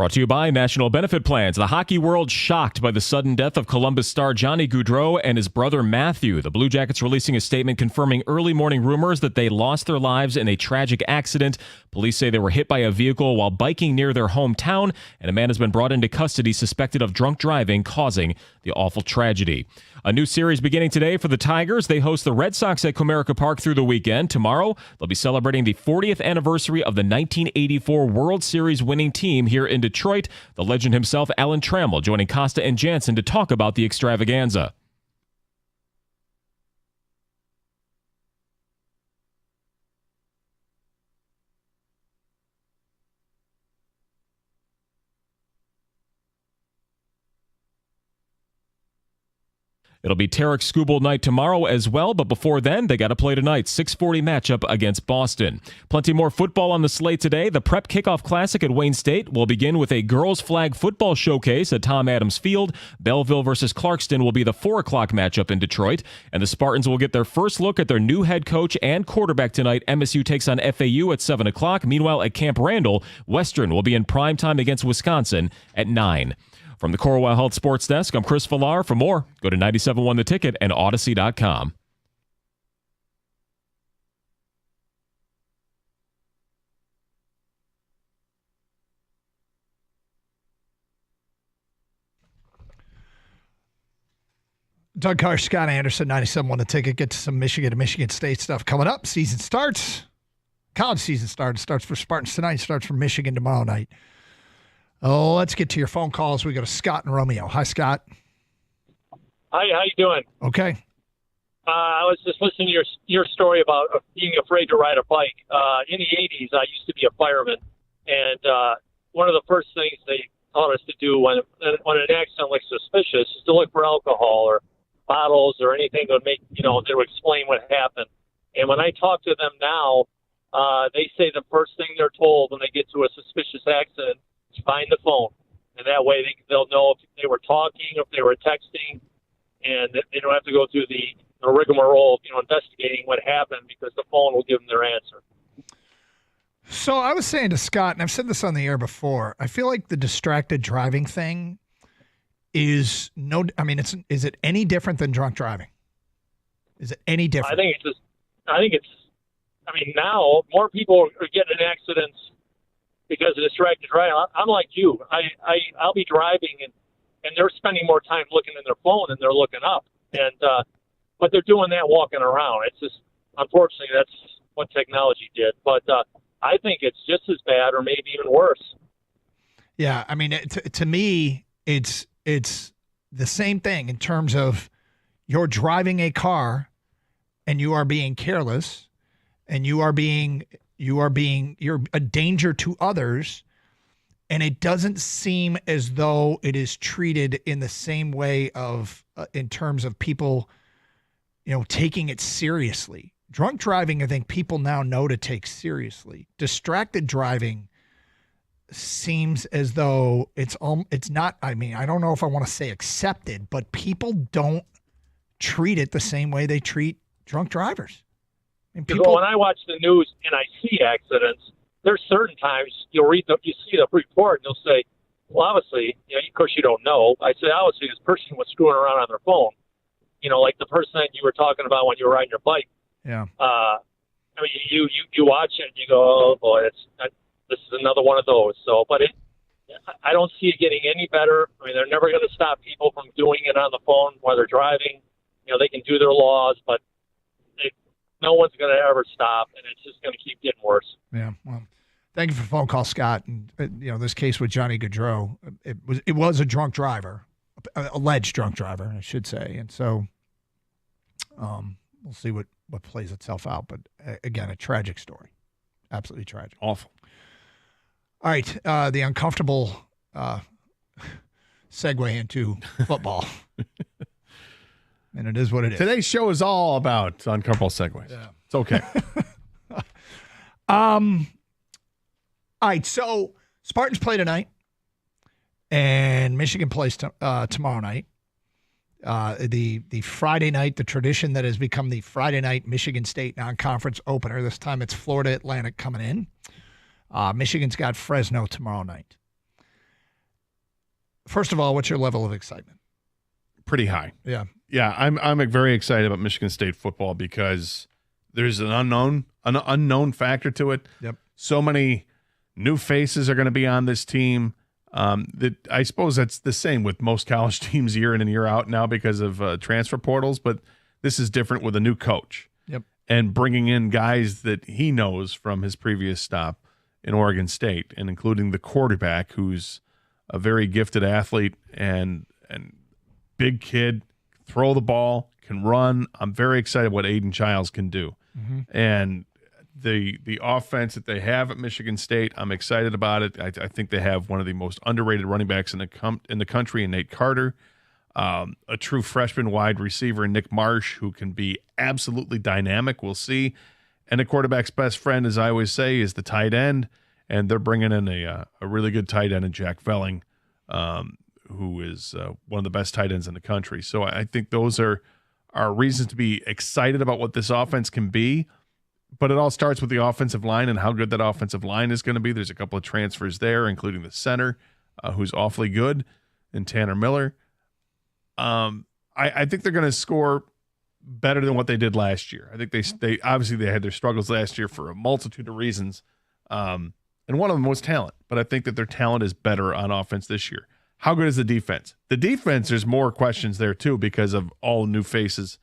Brought to you by National Benefit Plans. The hockey world shocked by the sudden death of Columbus star Johnny Gaudreau and his brother Matthew. The Blue Jackets releasing a statement confirming early morning rumors that they lost their lives in a tragic accident. Police say they were hit by a vehicle while biking near their hometown, and a man has been brought into custody suspected of drunk driving, causing the awful tragedy. A new series beginning today for the Tigers. They host the Red Sox at Comerica Park through the weekend. Tomorrow, they'll be celebrating the 40th anniversary of the 1984 World Series winning team here in Detroit. The legend himself, Alan Trammell, joining Costa and Jansen to talk about the extravaganza. It'll be Tarek Skubal night tomorrow as well, but before then, they got to play tonight. 6:40 matchup against Boston. Plenty more football on the slate today. The Prep Kickoff Classic at Wayne State will begin with a girls flag football showcase at Tom Adams Field. Belleville versus Clarkston will be the 4 o'clock matchup in Detroit, and the Spartans will get their first look at their new head coach and quarterback tonight. MSU takes on FAU at 7 o'clock. Meanwhile, at Camp Randall, Western will be in prime time against Wisconsin at 9. From the Corewell Health Sports Desk, I'm Chris Villar. For more, go to 97.1 The Ticket and Odyssey.com. Doug Carr, Scott Anderson, 97.1 The Ticket. Get to some Michigan and Michigan State stuff coming up. Season starts. College season starts. Starts for Spartans tonight. Starts for Michigan tomorrow night. Oh, let's get to your phone calls. We go to Scott and Romeo. Hi, Scott. Hi, how you doing? Okay. I was just listening to your story about being afraid to ride a bike. In the 80s, I used to be a fireman, and one of the first things they taught us to do when an accident looks suspicious is to look for alcohol or bottles or anything that would make, that would explain what happened. And when I talk to them now, they say the first thing they're told when they get to a suspicious accident is find the phone. And that way they'll know if they were talking, if they were texting, and they don't have to go through the rigmarole of, investigating what happened, because the phone will give them their answer. So I was saying to Scott, and I've said this on the air before, I feel like the distracted driving thing is is it any different than drunk driving? Is it any different? Now more people are getting in accidents because of distracted driving. I'm like you. I'll be driving and they're spending more time looking in their phone than they're looking up. And but they're doing that walking around. It's just, unfortunately, that's what technology did. But I think it's just as bad, or maybe even worse. Yeah, I mean, to me, it's the same thing in terms of you're driving a car and you are being careless, and you're a danger to others, and it doesn't seem as though it is treated in the same way of in terms of people, taking it seriously. Drunk driving, I think people now know to take seriously. Distracted driving seems as though it's not, I don't know if I want to say accepted, but people don't treat it the same way they treat drunk drivers. Because when I watch the news and I see accidents, there's certain times you see the report and they'll say, well, obviously, of course you don't know. I say, obviously this person was screwing around on their phone. Like the person that you were talking about when you were riding your bike. Yeah. You watch it and you go, oh boy, this is another one of those. So, but I don't see it getting any better. They're never going to stop people from doing it on the phone while they're driving. They can do their laws, but no one's going to ever stop, and it's just going to keep getting worse. Yeah. Well, thank you for the phone call, Scott. And this case with Johnny Gaudreau, it was a drunk driver, alleged drunk driver, I should say, and so we'll see what plays itself out. But again, a tragic story, absolutely tragic, awful. All right, the uncomfortable segue into football. And it is what it is. Today's show is all about uncomfortable segues. Yeah. It's okay. All right, so Spartans play tonight, and Michigan plays tomorrow night. The Friday night, the tradition that has become the Friday night Michigan State non-conference opener. This time it's Florida Atlantic coming in. Michigan's got Fresno tomorrow night. First of all, what's your level of excitement? Pretty high. Yeah. Yeah, I'm very excited about Michigan State football because there's an unknown factor to it. Yep. So many new faces are going to be on this team. That I suppose that's the same with most college teams year in and year out now because of transfer portals, but this is different with a new coach. Yep. And bringing in guys that he knows from his previous stop in Oregon State, and including the quarterback, who's a very gifted athlete and big kid, throw the ball, can run. I'm very excited what Aiden Childs can do. Mm-hmm. And the offense that they have at Michigan State, I'm excited about it. I think they have one of the most underrated running backs in the country in Nate Carter, a true freshman wide receiver in Nick Marsh, who can be absolutely dynamic. We'll see. And the quarterback's best friend, as I always say, is the tight end. And they're bringing in a really good tight end in Jack Velling, who is one of the best tight ends in the country. So I think those are reasons to be excited about what this offense can be. But it all starts with the offensive line and how good that offensive line is going to be. There's a couple of transfers there, including the center, who's awfully good, and Tanner Miller. I think they're going to score better than what they did last year. I think they obviously they had their struggles last year for a multitude of reasons, and one of them was talent. But I think that their talent is better on offense this year. How good is the defense? The defense, there's more questions there too because of all new faces.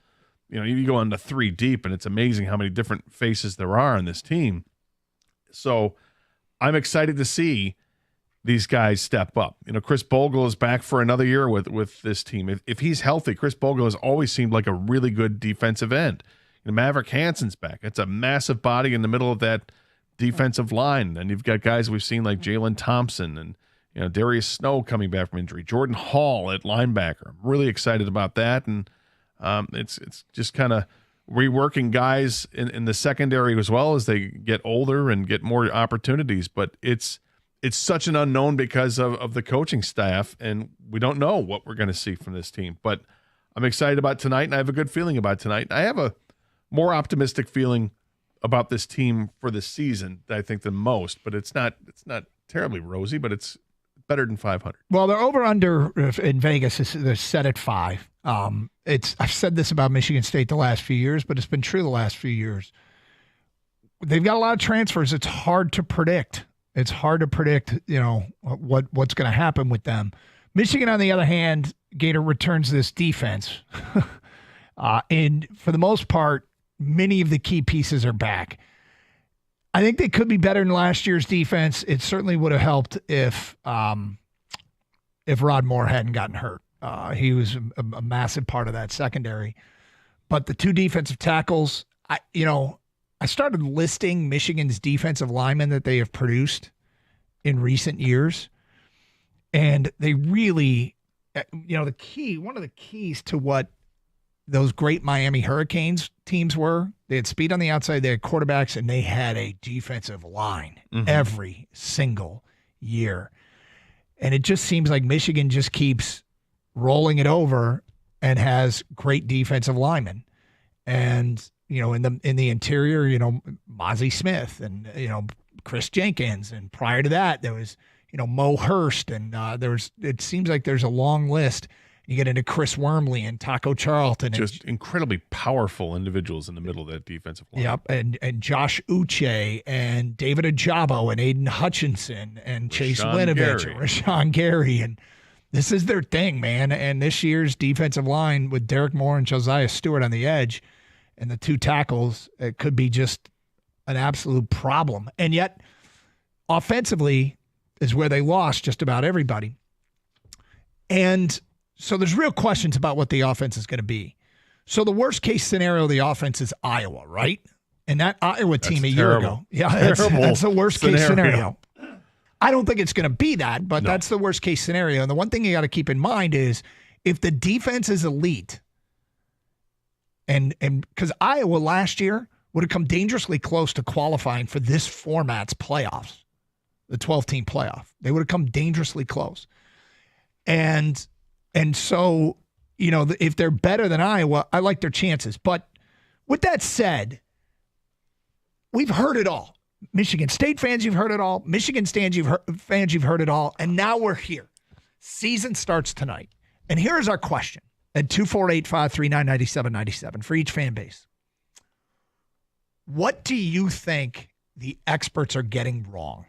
You know, you go into 3 deep, and it's amazing how many different faces there are on this team. So I'm excited to see these guys step up. You know, Chris Bogle is back for another year with this team. If he's healthy, Chris Bogle has always seemed like a really good defensive end. You know, Maverick Hansen's back. It's a massive body in the middle of that defensive line. And you've got guys we've seen like Jalen Thompson and, you know, Darius Snow coming back from injury. Jordan Hall at linebacker. I'm really excited about that. And it's just kind of reworking guys in the secondary as well as they get older and get more opportunities. But it's such an unknown because of the coaching staff, and we don't know what we're going to see from this team. But I'm excited about tonight, and I have a good feeling about tonight. I have a more optimistic feeling about this team for the season, I think, than most. But it's not terribly rosy, but it's better than 500. Well, they're over-under in Vegas. They're set at 5. I've said this about Michigan State the last few years, but it's been true the last few years. They've got a lot of transfers. It's hard to predict. It's hard to predict, you know, what's going to happen with them. Michigan, on the other hand, Gator returns this defense. And for the most part, many of the key pieces are back. I think they could be better than last year's defense. It certainly would have helped if Rod Moore hadn't gotten hurt. He was a massive part of that secondary. But the 2 defensive tackles, I started listing Michigan's defensive linemen that they have produced in recent years. And they really, one of the keys to what those great Miami Hurricanes teams were, they had speed on the outside, they had quarterbacks, and they had a defensive line every single year. And it just seems like Michigan just keeps rolling it over and has great defensive linemen. And, you know, in the interior, you know, Mozzie Smith and, you know, Chris Jenkins. And prior to that, there was, you know, Mo Hurst. And it seems like there's a long list. You get into Chris Wormley and Taco Charlton. Just incredibly powerful individuals in the middle of that defensive line. Yep, and Josh Uche and David Ajabo and Aiden Hutchinson and Chase Winovich and Rashawn Gary. And this is their thing, man. And this year's defensive line with Derek Moore and Josiah Stewart on the edge and the 2 tackles, it could be just an absolute problem. And yet, offensively is where they lost just about everybody. And so there's real questions about what the offense is going to be. So the worst case scenario of the offense is Iowa, right? And that Iowa team a year ago. Yeah, that's the worst case scenario. I don't think it's going to be that, but that's the worst case scenario. And the one thing you got to keep in mind is if the defense is elite, and because Iowa last year would have come dangerously close to qualifying for this format's playoffs, the 12-team playoff. They would have come dangerously close. And so, you know, if they're better than Iowa, I like their chances. But with that said, we've heard it all. Michigan State fans, you've heard it all. Michigan fans, you've heard it all. And now we're here. Season starts tonight. And here's our question at 248-539-9797 for each fan base. What do you think the experts are getting wrong?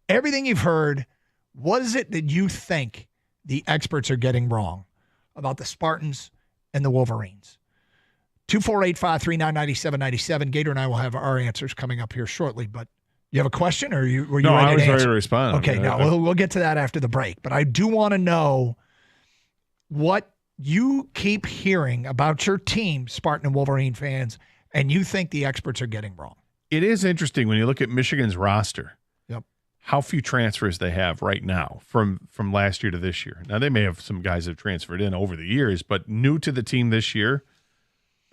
Everything you've heard, what is it that you think the experts are getting wrong about the Spartans and the Wolverines? 248-539-9797. Gator and I will have our answers coming up here shortly, but you have a question, or were you ready to I was answer? ready to respond. Okay, we'll get to that after the break. But I do want to know what you keep hearing about your team, Spartan and Wolverine fans, and you think the experts are getting wrong. It is interesting when you look at Michigan's roster. Yep. How few transfers they have right now from last year to this year. Now, they may have some guys have transferred in over the years, but new to the team this year,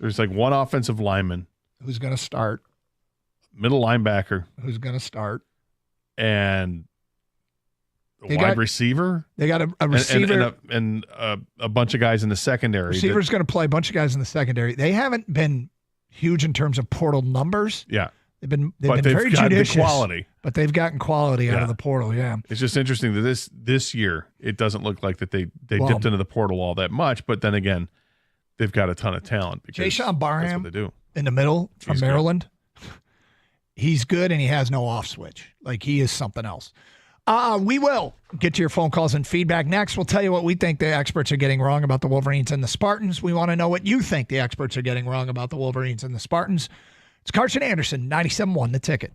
there's like one offensive lineman. Who's going to start? Middle linebacker. Who's going to start? And a wide receiver. They got a receiver. And a bunch of guys in the secondary. Receiver's going to play a bunch of guys in the secondary. They haven't been huge in terms of portal numbers. Yeah. They've been very judicious. The quality. But they've gotten quality out of the portal, yeah. It's just interesting that this year, it doesn't look like that they dipped into the portal all that much, but then again, they've got a ton of talent. Jayshawn Barham, that's what they do. In the middle from Maryland, he's good and he has no off switch. Like, he is something else. We will get to your phone calls and feedback next. We'll tell you what we think the experts are getting wrong about the Wolverines and the Spartans. We want to know what you think the experts are getting wrong about the Wolverines and the Spartans. It's Carson Anderson, 97.1 The Ticket.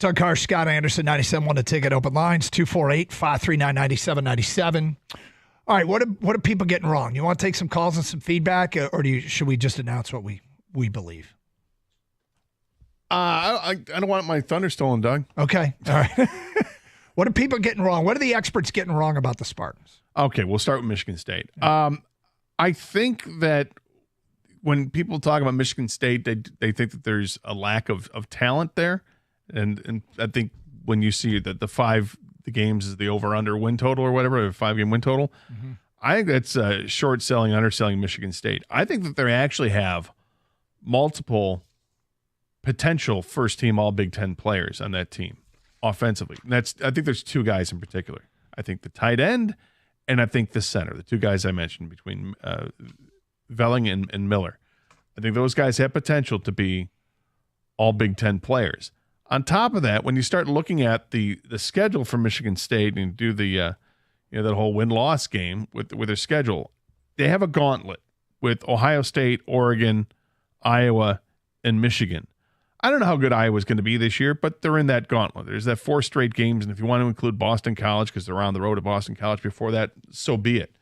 Doug Carr, Scott Anderson, 97.1 The Ticket, open lines, 248-539-9797. All right, what are people getting wrong? You want to take some calls and some feedback, or should we just announce what we believe? I don't want my thunder stolen, Doug. Okay, all right. What are people getting wrong? What are the experts getting wrong about the Spartans? Okay, we'll start with Michigan State. I think that when people talk about Michigan State, they think that there's a lack of talent there. And I think when you see that the games is the over-under win total or whatever, a 5-game win total, I think that's short-selling, underselling Michigan State. I think that they actually have multiple potential first-team All-Big Ten players on that team offensively. And I think there's two guys in particular. I think the tight end and I think the center, the two guys I mentioned between Velling and Miller. I think those guys have potential to be All-Big Ten players. On top of that, when you start looking at the schedule for Michigan State and do the that whole win-loss game with their schedule, they have a gauntlet with Ohio State, Oregon, Iowa, and Michigan. I don't know how good Iowa's going to be this year, but they're in that gauntlet. There's that 4 straight games, and if you want to include Boston College because they're on the road to Boston College before that, so be it.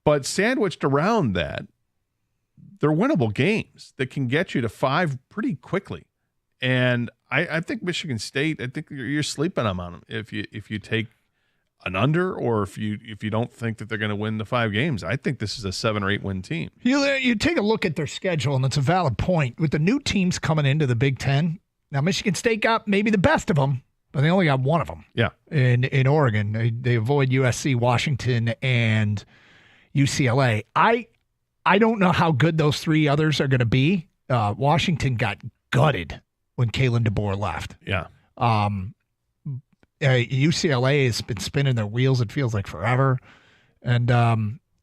But sandwiched around that, they're winnable games that can get you to 5 pretty quickly. And I think Michigan State, I think you're sleeping on them if you take an under or if you don't think that they're going to win the 5 games. I think this is a 7 or 8 win team. You take a look at their schedule, and it's a valid point. With the new teams coming into the Big Ten, now Michigan State got maybe the best of them, but they only got one of them. Yeah. In Oregon, they avoid USC, Washington, and UCLA. I don't know how good those 3 others are going to be. Washington got gutted when Kalen DeBoer left. Yeah. UCLA has been spinning their wheels, it feels like forever. And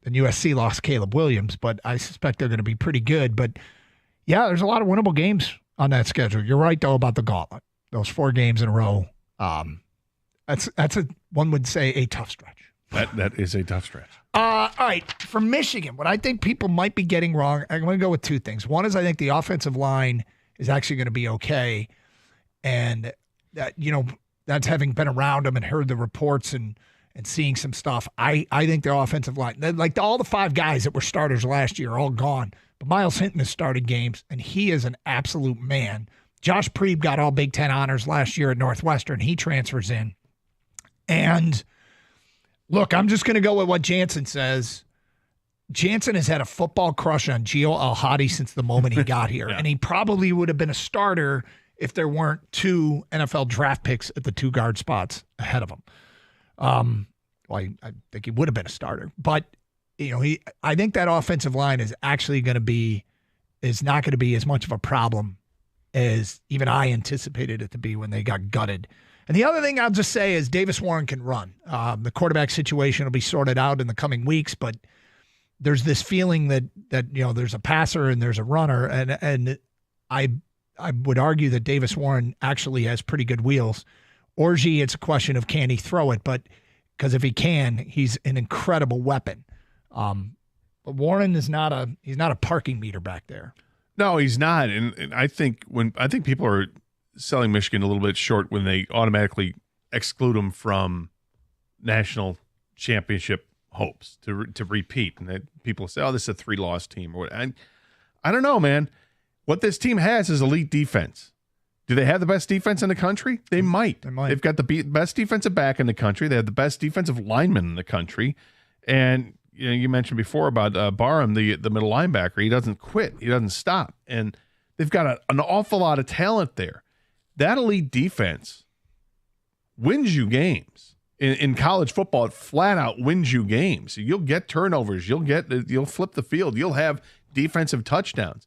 USC lost Caleb Williams, but I suspect they're going to be pretty good. But, yeah, there's a lot of winnable games on that schedule. You're right, though, about the gauntlet. Those 4 games in a row. That's one would say a tough stretch. That is a tough stretch. All right, for Michigan, what I think people might be getting wrong, I'm going to go with 2 things. One is I think the offensive line is actually going to be okay. And, that's having been around them and heard the reports and seeing some stuff. I think their offensive line, like all the 5 guys that were starters last year are all gone. But Miles Hinton has started games, and he is an absolute man. Josh Preeb got all Big Ten honors last year at Northwestern. He transfers in. And, look, I'm just going to go with what Jansen says. Jansen has had a football crush on Gio Al-Hadi since the moment he got here. Yeah. And he probably would have been a starter if there weren't 2 NFL draft picks at the 2 guard spots ahead of him. I think he would have been a starter. But, I think that offensive line is actually not going to be as much of a problem as even I anticipated it to be when they got gutted. And the other thing I'll just say is Davis Warren can run. The quarterback situation will be sorted out in the coming weeks, but there's this feeling that there's a passer and there's a runner, and I would argue that Davis Warren actually has pretty good wheels. Orji, it's a question of can he throw it, but because if he can, he's an incredible weapon. But Warren is not a parking meter back there. No, he's not, and I think people are selling Michigan a little bit short when they automatically exclude him from national championship hopes to repeat, and that people say, "Oh, this is a 3-loss team," or what. I don't know, man. What this team has is elite defense. Do they have the best defense in the country? They might. They've got the best defensive back in the country. They have the best defensive lineman in the country. And you mentioned before about Barham, the middle linebacker. He doesn't quit. He doesn't stop. And they've got an awful lot of talent there. That elite defense wins you games. In college football, it flat out wins you games. You'll get turnovers. You'll flip the field. You'll have defensive touchdowns.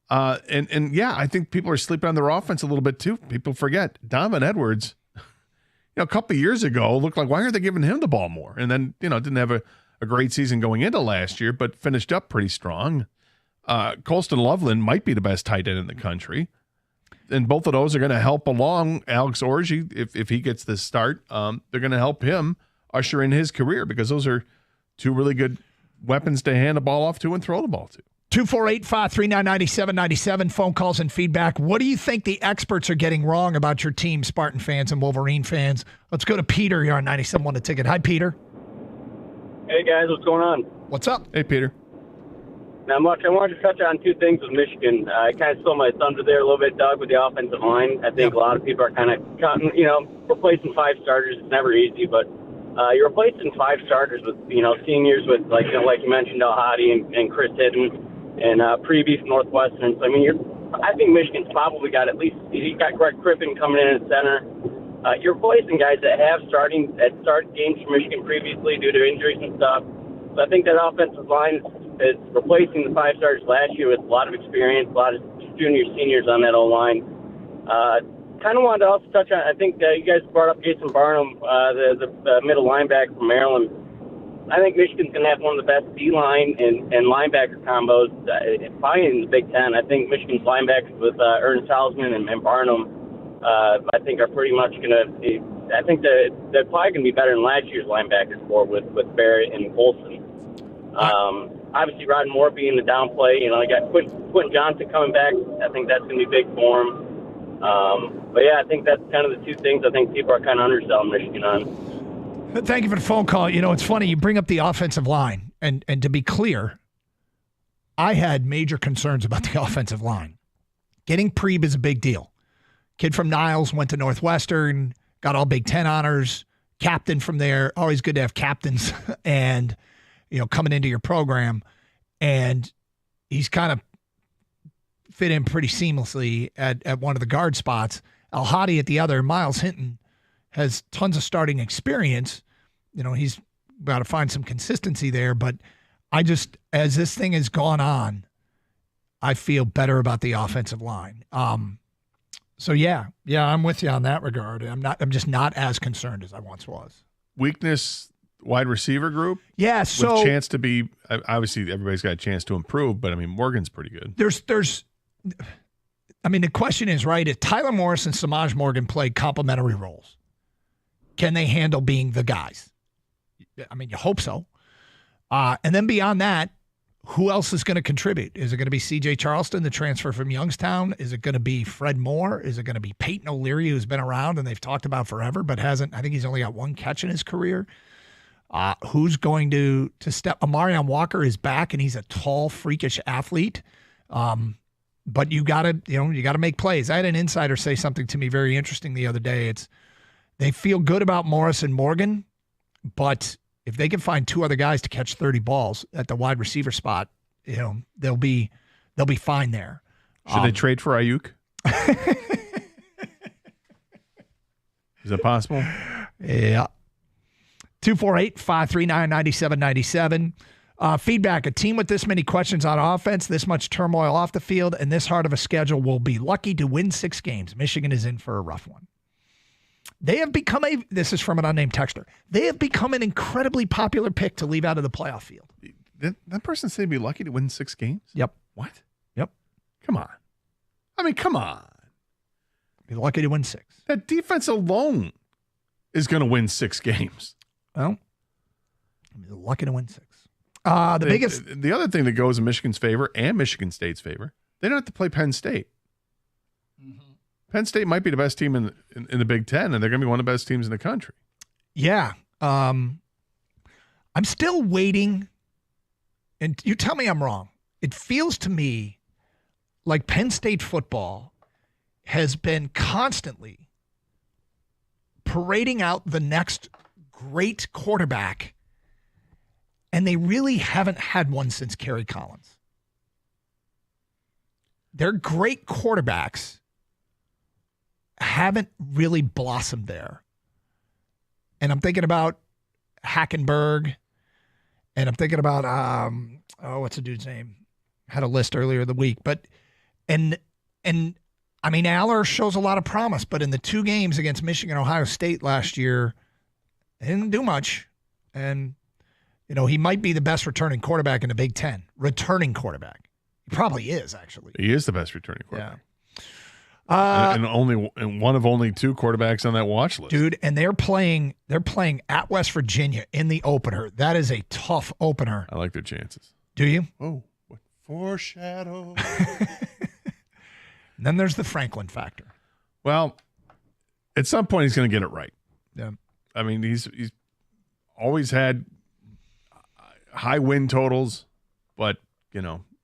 I think people are sleeping on their offense a little bit too. People forget Donovan Edwards, a couple of years ago looked like, why aren't they giving him the ball more? And then, didn't have a great season going into last year, but finished up pretty strong. Colston Loveland might be the best tight end in the country. And both of those are going to help along Alex Orji if he gets this start. They're going to help him usher in his career because those are 2 really good weapons to hand the ball off to and throw the ball to. 248-539-9797, phone calls and feedback. What do you think the experts are getting wrong about your team, Spartan fans and Wolverine fans? Let's go to Peter here on 97.1 The Ticket. Hi, Peter. Hey, guys. What's going on? What's up? Hey, Peter. Not much. I wanted to touch on two things with Michigan. I kind of stole my thunder there a little bit, Doug, with the offensive line. I think a lot of people are kind of cutting, replacing 5 starters. It's never easy, but you're replacing 5 starters with, seniors with, like you mentioned, Al-Hadi and Chris Hidden and Previous Northwestern. So, I think Michigan's probably got at least, you got Greg Crippen coming in at center. You're replacing guys that have started games for Michigan previously due to injuries and stuff. So I think that offensive line is replacing the 5 starters last year with a lot of experience, a lot of juniors, seniors on that O-line. Kind of wanted to also touch on, I think you guys brought up Jason Barnum, the middle linebacker from Maryland. I think Michigan's going to have one of the best D-line and linebacker combos probably in the Big Ten. I think Michigan's linebackers with Ernest Hausman and Barnum, I think are pretty much going to be, I think they're probably going to be better than last year's linebackers for with Barrett and Olsen. Obviously, Rod Moore being the downplay. I got Quentin Johnson coming back. I think that's going to be big for him. But yeah, I think that's kind of the two things I think people are kind of underselling Michigan on. Thank you for the phone call. It's funny. You bring up the offensive line. And to be clear, I had major concerns about the offensive line. Getting Preeb is a big deal. Kid from Niles went to Northwestern, got all Big Ten honors, captain from there. Always good to have captains and, coming into your program. And he's kind of fit in pretty seamlessly at one of the guard spots. Al-Hadi at the other. Miles Hinton has tons of starting experience. He's got to find some consistency there. But as this thing has gone on, I feel better about the offensive line. So yeah, I'm with you on that regard. I'm just not as concerned as I once was. Weakness, wide receiver group? Yeah, so with chance to be, obviously everybody's got a chance to improve, but Morgan's pretty good. The question is, right, if Tyler Morris and Samaj Morgan play complementary roles, can they handle being the guys? You hope so. And then beyond that, who else is going to contribute? Is it going to be C.J. Charleston, the transfer from Youngstown? Is it going to be Fred Moore? Is it going to be Peyton O'Leary, who's been around and they've talked about forever, but hasn't? I think he's only got 1 catch in his career. Who's going to step? Amarion Walker is back, and he's a tall, freakish athlete. But you got to make plays. I had an insider say something to me very interesting the other day. They feel good about Morris and Morgan, but if they can find 2 other guys to catch 30 balls at the wide receiver spot, they'll be fine there. Should they trade for Ayuk? Is that possible? Yeah. 248-539-9797. Feedback: a team with this many questions on offense, this much turmoil off the field, and this hard of a schedule will be lucky to win 6 games. Michigan is in for a rough one. They have become this is from an unnamed texter, they have become an incredibly popular pick to leave out of the playoff field. That person said be lucky to win 6 games? Yep. What? Yep. Come on. Come on. Be lucky to win 6. That defense alone is going to win 6 games. Well, be lucky to win 6. The other thing that goes in Michigan's favor and Michigan State's favor, they don't have to play Penn State. Mm-hmm. Penn State might be the best team in the Big Ten, and they're going to be one of the best teams in the country. Yeah. I'm still waiting, and you tell me I'm wrong. It feels to me like Penn State football has been constantly parading out the next great quarterback, and they really haven't had one since Kerry Collins. Their great quarterbacks haven't really blossomed there. And I'm thinking about Hackenberg, and I'm thinking about, what's the dude's name? Had a list earlier the week. Aller shows a lot of promise, but in the 2 games against Michigan and Ohio State last year, he didn't do much. And, he might be the best returning quarterback in the Big Ten. Returning quarterback. He probably is, actually. He is the best returning quarterback. Yeah. And one of only 2 quarterbacks on that watch list. Dude, and they're playing at West Virginia in the opener. That is a tough opener. I like their chances. Do you? Oh, what? Foreshadow. And then there's the Franklin factor. Well, at some point he's going to get it right. Yeah. I mean, he's always had high win totals, but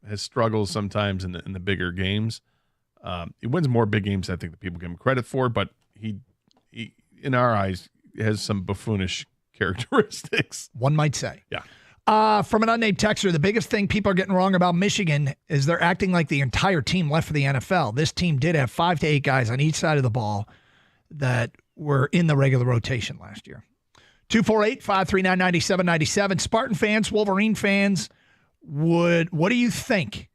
has struggles sometimes in the bigger games. He wins more big games, I think, that people give him credit for, but he in our eyes has some buffoonish characteristics. One might say. Yeah. From an unnamed texter, the biggest thing people are getting wrong about Michigan is they're acting like the entire team left for the NFL. This team did have 5 to 8 guys on each side of the ball that were in the regular rotation last year. 248-539-9797. Spartan fans, Wolverine fans, what do you think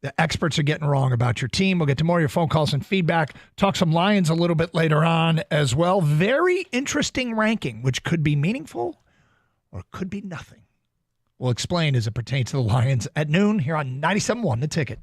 the experts are getting wrong about your team? We'll get to more of your phone calls and feedback. Talk some Lions a little bit later on as well. Very interesting ranking, which could be meaningful or could be nothing. We'll explain as it pertains to the Lions at noon here on 97.1 The Ticket.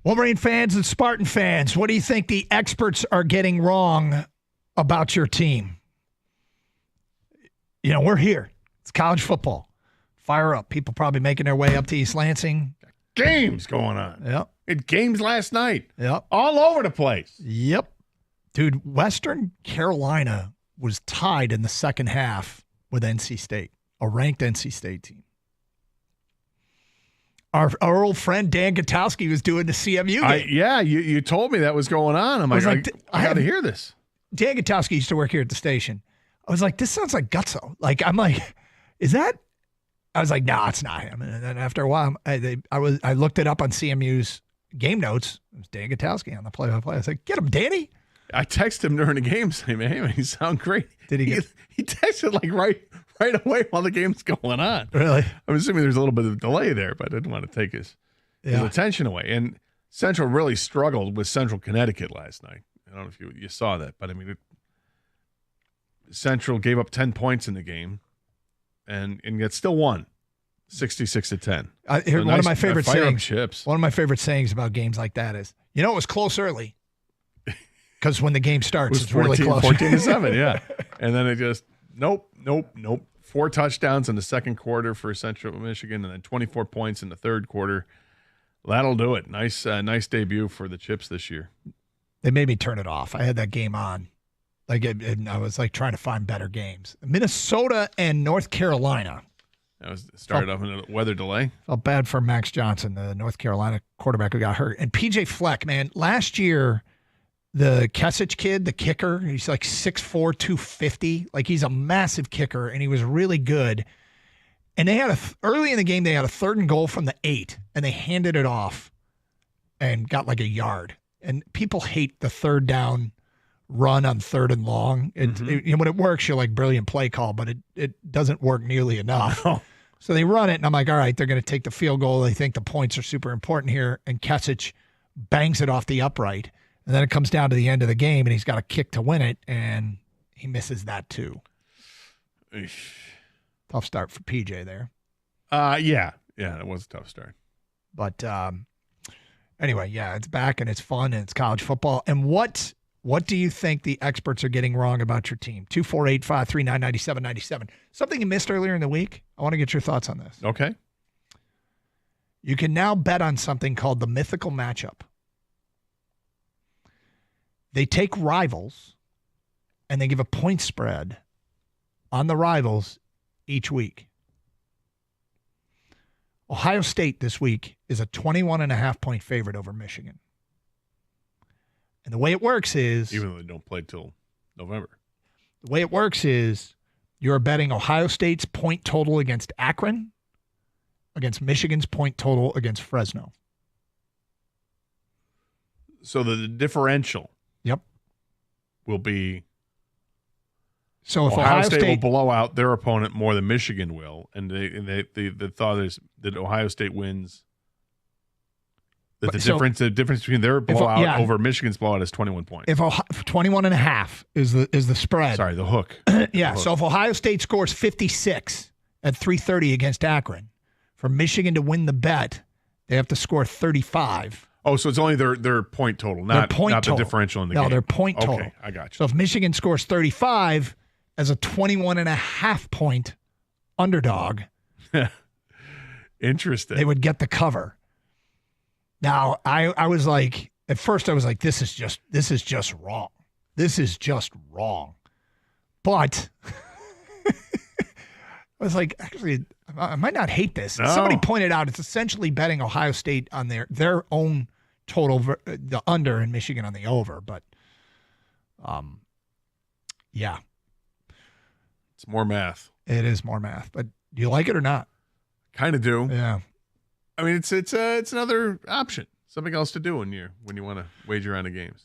Wolverine fans and Spartan fans, what do you think the experts are getting wrong about your team? We're here. It's college football. Fire up. People probably making their way up to East Lansing. Games going on. Yep. It games last night. Yep. All over the place. Yep. Dude, Western Carolina was tied in the second half with NC State, a ranked NC State team. Our old friend Dan Gutowski was doing the CMU game. You told me that was going on. I got to hear this. Dan Gutowski used to work here at the station. I was like, this sounds like Gutso. I'm like, is that? I was like, no, it's not him. And then after a while, I looked it up on CMU's game notes. It was Dan Gutowski on the play-by-play. I was like, get him, Danny. I texted him during the game saying, man, you sound great. Did he get? He texted right away while the game's going on. Really? I'm assuming there's a little bit of delay there, but I didn't want to take his attention away. And Central really struggled with Central Connecticut last night. I don't know if you saw that, but I mean, Central gave up 10 points in the game, and yet still won, 66-10. One of my favorite sayings. One of my favorite sayings about games like that is, it was close early, because when the game starts, it's really close. 14-7, yeah. And then it just nope. 4 touchdowns in the second quarter for Central Michigan, and then 24 points in the third quarter. That'll do it. Nice debut for the Chips this year. They made me turn it off. I had that game on. And I was trying to find better games. Minnesota and North Carolina. That started off in a weather delay. Felt bad for Max Johnson, the North Carolina quarterback who got hurt. And PJ Fleck, man, last year, the Kesich kid, the kicker, he's 6'4", 250. He's a massive kicker, and he was really good. And they had early in the game, they had a 3rd and goal from the 8, and they handed it off and got a yard. And people hate the 3rd down run on 3rd and long. When it works, you're brilliant play call, but it doesn't work nearly enough. No. So they run it, and I'm all right, they're going to take the field goal. They think the points are super important here, and Kesich bangs it off the upright. And then it comes down to the end of the game, and he's got a kick to win it, and he misses that too. Eesh. Tough start for PJ there. Yeah, it was a tough start. But anyway, it's back, and it's fun, and it's college football. And what do you think the experts are getting wrong about your team? 248-539-9797. Something you missed earlier in the week? I want to get your thoughts on this. Okay. You can now bet on something called the mythical matchup. They take rivals, and they give a point spread on the rivals each week. Ohio State this week is a 21.5-point favorite over Michigan. And the way it works is... Even though they don't play till November. The way it works is you're betting Ohio State's point total against Akron against Michigan's point total against Fresno. So the differential... Yep. Will be... So if Ohio State will blow out their opponent more than Michigan will, and the thought is that Ohio State wins. That the difference between their blowout over Michigan's blowout is 21 points. If 21.5 is the spread. Sorry, the hook. Yeah. So if Ohio State scores 56 at 3:30 against Akron, for Michigan to win the bet, they have to score 35. Oh, so it's only their point total, not the differential in the game. No, their point total. Okay, I got you. So if Michigan scores 35 as a 21.5-point underdog, interesting, they would get the cover. Now, I was at first I was this is just wrong. This is just wrong. But I was actually, I might not hate this. No. Somebody pointed out it's essentially betting Ohio State on their own total, the under, and Michigan on the over. But, yeah. It's more math. It is more math. But do you like it or not? Kind of do. Yeah. I mean, it's another option, something else to do when you want to wager on the games.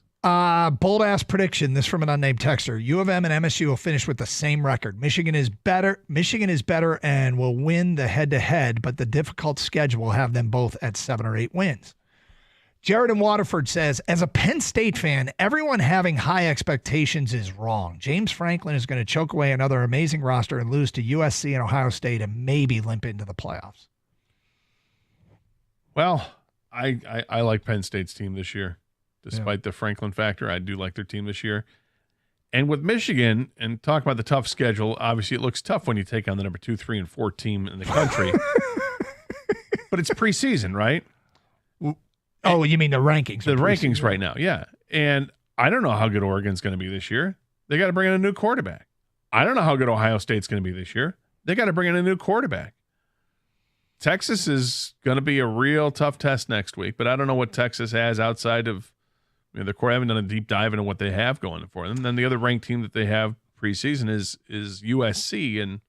Bold ass prediction. This from an unnamed texter. U of M and MSU will finish with the same record. Michigan is better and will win the head-to-head, but the difficult schedule will have them both at 7 or 8 wins. Jared in Waterford says, as a Penn State fan, everyone having high expectations is wrong. James Franklin is going to choke away another amazing roster and lose to USC and Ohio State and maybe limp into the playoffs. Well, I like Penn State's team this year. Despite the Franklin factor, I do like their team this year. And with Michigan, and talk about the tough schedule, obviously it looks tough when you take on the number 2, 3, and 4 team in the country. But it's preseason, right? Oh, you mean the rankings? The rankings right now, yeah. And I don't know how good Oregon's going to be this year. They got to bring in a new quarterback. I don't know how good Ohio State's going to be this year. They got to bring in a new quarterback. Texas is going to be a real tough test next week, but I don't know what Texas has outside of the core. I haven't done a deep dive into what they have going for them. And then the other ranked team that they have preseason is USC, and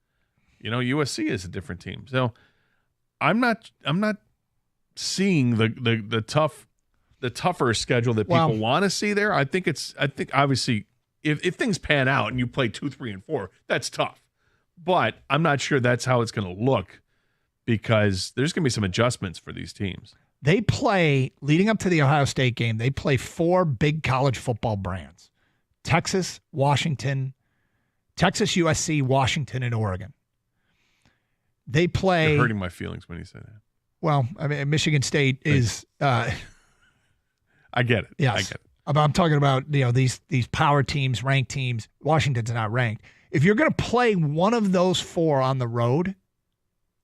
USC is a different team. So I'm not seeing the tougher schedule that people want to see there. I think obviously if things pan out and you play 2, 3, and 4, that's tough. But I'm not sure that's how it's going to look because there's going to be some adjustments for these teams. They play, leading up to the Ohio State game, they play 4 big college football brands. Texas, USC, Washington, and Oregon. They play. You're hurting my feelings when you say that. Well, I mean, Michigan State is. I get it. Yes. I get it. I'm talking about these power teams, ranked teams. Washington's not ranked. If you're going to play one of those 4 on the road,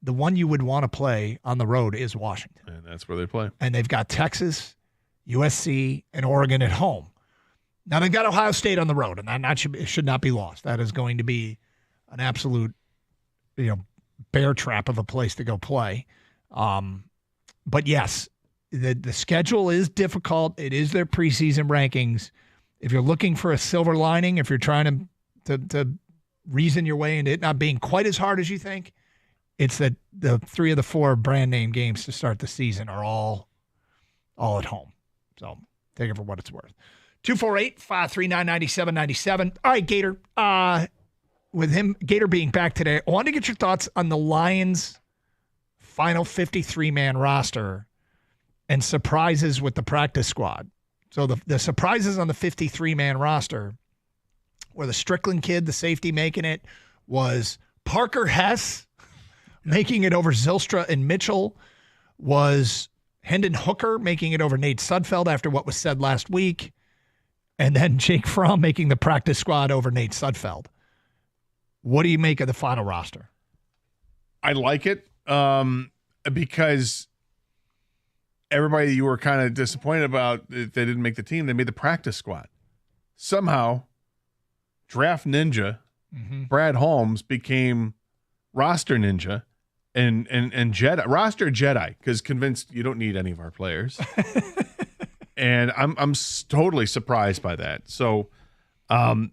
the one you would want to play on the road is Washington. And that's where they play. And they've got Texas, USC, and Oregon at home. Now they've got Ohio State on the road, and that should not be lost. That is going to be an absolute, bear trap of a place to go play. But yes, the schedule is difficult. It is their preseason rankings. If you're looking for a silver lining, if you're trying to reason your way into it not being quite as hard as you think, it's that the 3 of the 4 brand name games to start the season are all at home. So take it for what it's worth. 248-539-9797. All right, Gator. With Gator being back today, I wanted to get your thoughts on the Lions' final 53-man roster and surprises with the practice squad. So the surprises on the 53-man roster were the Strickland kid, the safety making it, was Parker Hess making it over Zylstra and Mitchell, was Hendon Hooker making it over Nate Sudfeld after what was said last week, and then Jake Fromm making the practice squad over Nate Sudfeld. What do you make of the final roster? I like it because everybody you were kind of disappointed about that they didn't make the team, they made the practice squad. Somehow, draft ninja, Brad Holmes became roster ninja and Jedi, roster Jedi, because convinced you don't need any of our players. And I'm totally surprised by that. So I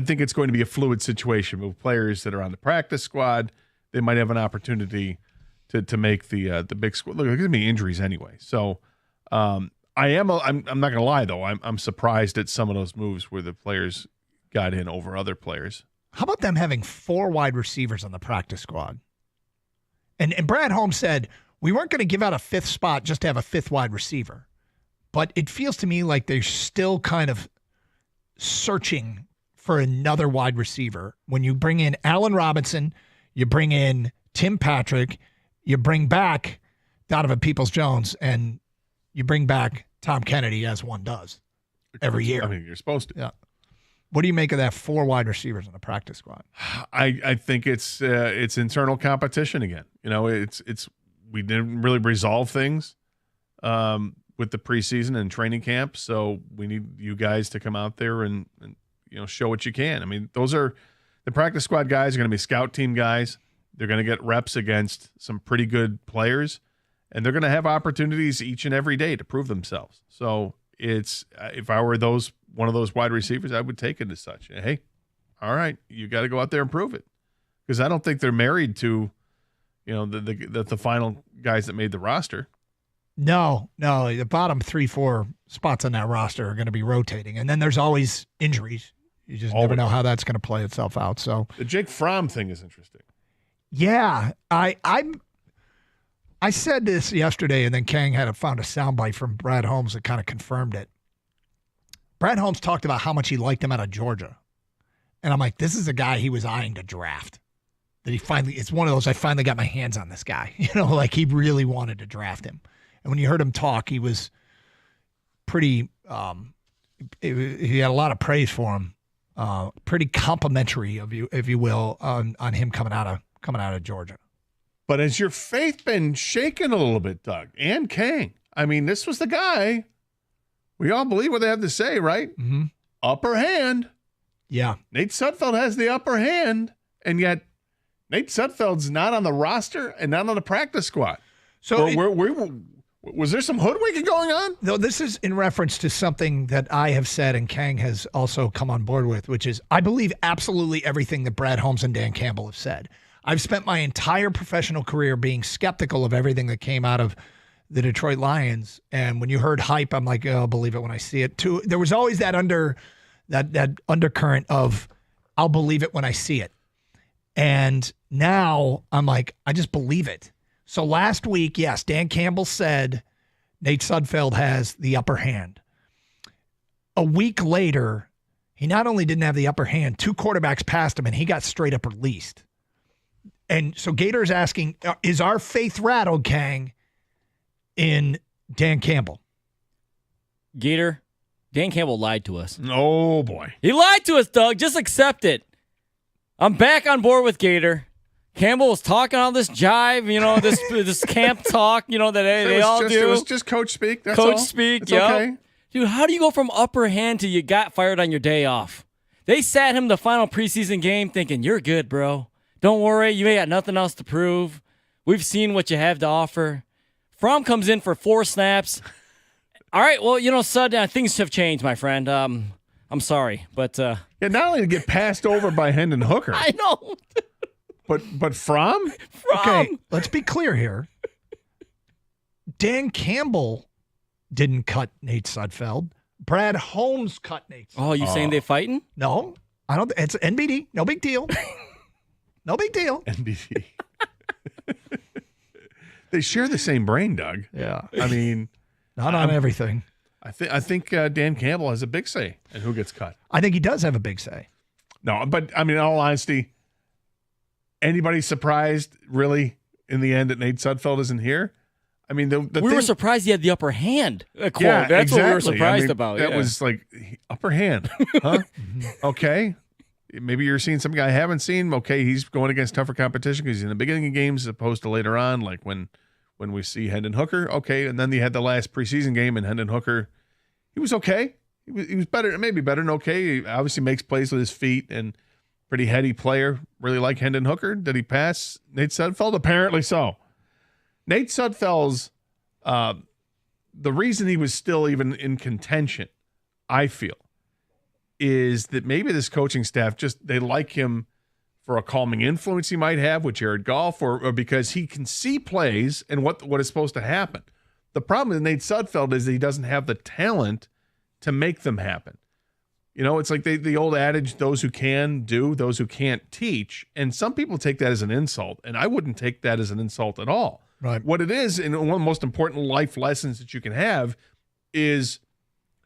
think it's going to be a fluid situation with players that are on the practice squad. They might have an opportunity to make the big squad. Look, there's going to be injuries anyway. So I'm not going to lie, though. I'm surprised at some of those moves where the players got in over other players. How about them having 4 wide receivers on the practice squad? And Brad Holmes said, we weren't going to give out a 5th spot just to have a 5th wide receiver. But it feels to me like they're still kind of searching for another wide receiver. When you bring in Allen Robinson, you bring in Tim Patrick, you bring back Donovan Peoples-Jones, and you bring back Tom Kennedy, as one does every year. I mean, you're supposed to. Yeah. What do you make of that 4 wide receivers on the practice squad? I think it's internal competition again. We didn't really resolve things with the preseason and training camp, so we need you guys to come out there and show what you can. I mean, those are the practice squad guys are going to be scout team guys. They're going to get reps against some pretty good players, and they're going to have opportunities each and every day to prove themselves. So it's if I were one of those wide receivers, I would take it as such. Hey, all right, you got to go out there and prove it, because I don't think they're married to the final guys that made the roster. No, the bottom 3-4 spots on that roster are going to be rotating, and then there's always injuries. You just never know how that's going to play itself out. So the Jake Fromm thing is interesting. Yeah, I said this yesterday, and then Kang found a soundbite from Brad Holmes that kind of confirmed it. Brad Holmes talked about how much he liked him out of Georgia, and I'm like, this is a guy he was eyeing to draft. That it's one of those, I finally got my hands on this guy. Like he really wanted to draft him. And when you heard him talk, he was pretty. He had a lot of praise for him. Pretty complimentary of you, if you will, on him coming out of Georgia. But has your faith been shaken a little bit, Doug and Kang? I mean, this was the guy. We all believe what they have to say, right? Mm-hmm. Upper hand. Yeah. Nate Sudfeld has the upper hand, and yet Nate Sudfeld's not on the roster and not on the practice squad. So was there some hoodwinking going on? No, this is in reference to something that I have said and Kang has also come on board with, which is I believe absolutely everything that Brad Holmes and Dan Campbell have said. I've spent my entire professional career being skeptical of everything that came out of the Detroit Lions. And when you heard hype, I'm like, oh, I'll believe it when I see it too. There was always that undercurrent of I'll believe it when I see it. And now I'm like, I just believe it. So last week, yes, Dan Campbell said Nate Sudfeld has the upper hand. A week later, he not only didn't have the upper hand, 2 quarterbacks passed him, and he got straight up released. And so Gator is asking, is our faith rattled, Kang, in Dan Campbell? Gator, Dan Campbell lied to us. Oh, boy. He lied to us, Doug. Just accept it. I'm back on board with Gator. Campbell was talking all this jive, this camp talk, that they all do. It was just coach speak. That's coach all. speak, It's yep. okay. Dude, how do you go from upper hand to you got fired on your day off? They sat him the final preseason game thinking, you're good, bro. Don't worry, you ain't got nothing else to prove. We've seen what you have to offer. Fromm comes in for 4 snaps. All right, well, Sud, things have changed, my friend. I'm sorry, but Yeah, not only to get passed over by Hendon Hooker. I know. But Fromm? Okay, let's be clear here. Dan Campbell didn't cut Nate Sudfeld. Brad Holmes cut Nate Sudfeld. Oh, you saying they fighting? No, I don't. It's NBD. No big deal. No big deal. NBD. They share the same brain, Doug. Yeah. I mean, not on everything. I think Dan Campbell has a big say in who gets cut. I think he does have a big say. No, but I mean, in all honesty, anybody surprised really in the end that Nate Sudfeld isn't here? I mean, we were surprised he had the upper hand. Yeah, that's exactly. what we were surprised about. That was like upper hand, huh? Okay. Maybe you're seeing something I haven't seen. Okay, he's going against tougher competition because he's in the beginning of games as opposed to later on, like when we see Hendon Hooker. Okay, and then they had the last preseason game, and Hendon Hooker, he was okay. He was better, maybe better than okay. He obviously makes plays with his feet and pretty heady player. Really like Hendon Hooker. Did he pass Nate Sudfeld? Apparently so. Nate Sudfeld's the reason he was still even in contention, I feel, is that maybe this coaching staff they like him for a calming influence he might have with Jared Goff or because he can see plays and what is supposed to happen. The problem with Nate Sudfeld is that he doesn't have the talent to make them happen. It's like the old adage, those who can do, those who can't teach. And some people take that as an insult, and I wouldn't take that as an insult at all. Right. What it is, and one of the most important life lessons that you can have is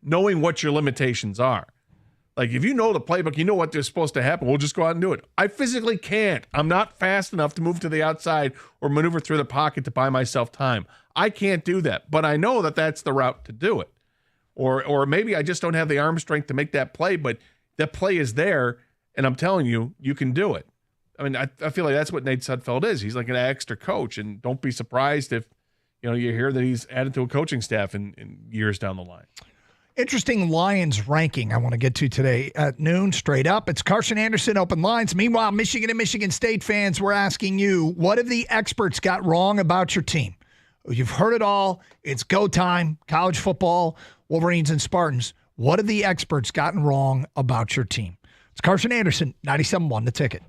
knowing what your limitations are. Like if you know the playbook, you know what they're supposed to happen, we'll just go out and do it. I physically can't. I'm not fast enough to move to the outside or maneuver through the pocket to buy myself time. I can't do that, but I know that that's the route to do it. Or maybe I just don't have the arm strength to make that play, but that play is there, and I'm telling you, you can do it. I mean, I feel like that's what Nate Sudfeld is. He's like an extra coach, and don't be surprised if you hear that he's added to a coaching staff in years down the line. Interesting Lions ranking I want to get to today at noon, straight up. It's Carson Anderson, Open Lines. Meanwhile, Michigan and Michigan State fans, we're asking you, what have the experts got wrong about your team? You've heard it all. It's go time, college football, Wolverines and Spartans. What have the experts gotten wrong about your team? It's Carson Anderson, 97.1 The Ticket.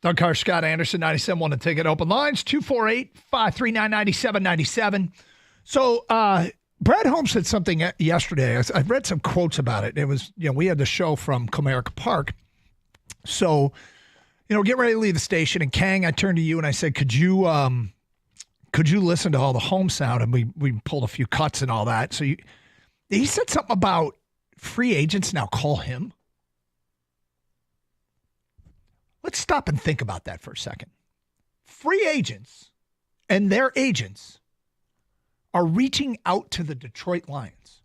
Doug Carr, Scott Anderson, 97.1 to Ticket. Open lines, 248-539-9797. So Brad Holmes said something yesterday. I read some quotes about it. It was, we had the show from Comerica Park. So, get ready to leave the station. And Kang, I turned to you and I said, could you listen to all the home sound? And we pulled a few cuts and all that. So he said something about free agents now call him. Let's stop and think about that for a second. Free agents and their agents are reaching out to the Detroit Lions.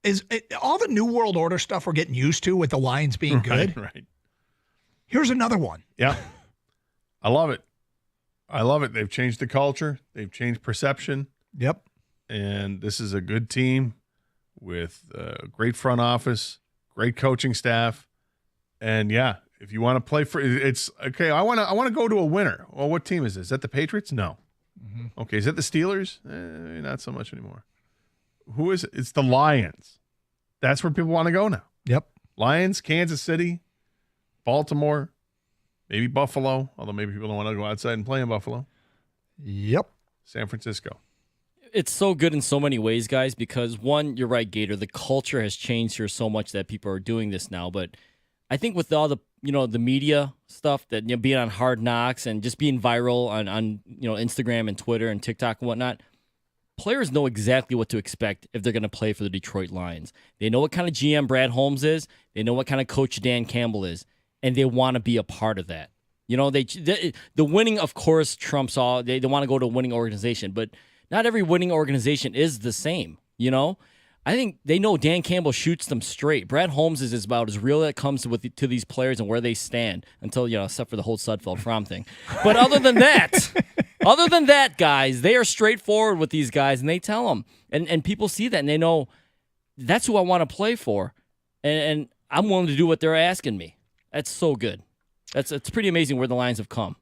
Is all the New World Order stuff we're getting used to with the Lions being good? Right. Here's another one. Yeah. I love it. They've changed the culture. They've changed perception. Yep. And this is a good team with a great front office, great coaching staff. And yeah, if you want to play for, it's okay. I want to go to a winner. Well, what team is this? Is that the Patriots? No. Mm-hmm. Okay. Is that the Steelers? Not so much anymore. Who is it? It's the Lions. That's where people want to go now. Yep. Lions, Kansas City, Baltimore, maybe Buffalo. Although maybe people don't want to go outside and play in Buffalo. Yep. San Francisco. It's so good in so many ways, guys, because one, you're right, Gator. The culture has changed here so much that people are doing this now, but I think with all the the media stuff that being on Hard Knocks and just being viral on Instagram and Twitter and TikTok and whatnot, players know exactly what to expect if they're going to play for the Detroit Lions. They know what kind of GM Brad Holmes is. They know what kind of coach Dan Campbell is, and they want to be a part of that. The winning, of course, trumps all. They want to go to a winning organization, but not every winning organization is the same. I think they know Dan Campbell shoots them straight. Brad Holmes is about as real as it comes to these players and where they stand until, except for the whole Sudfeld-Fromm thing. But other than that, guys, they are straightforward with these guys, and they tell them. And people see that, and they know that's who I want to play for, and I'm willing to do what they're asking me. That's so good. It's pretty amazing where the Lions have come.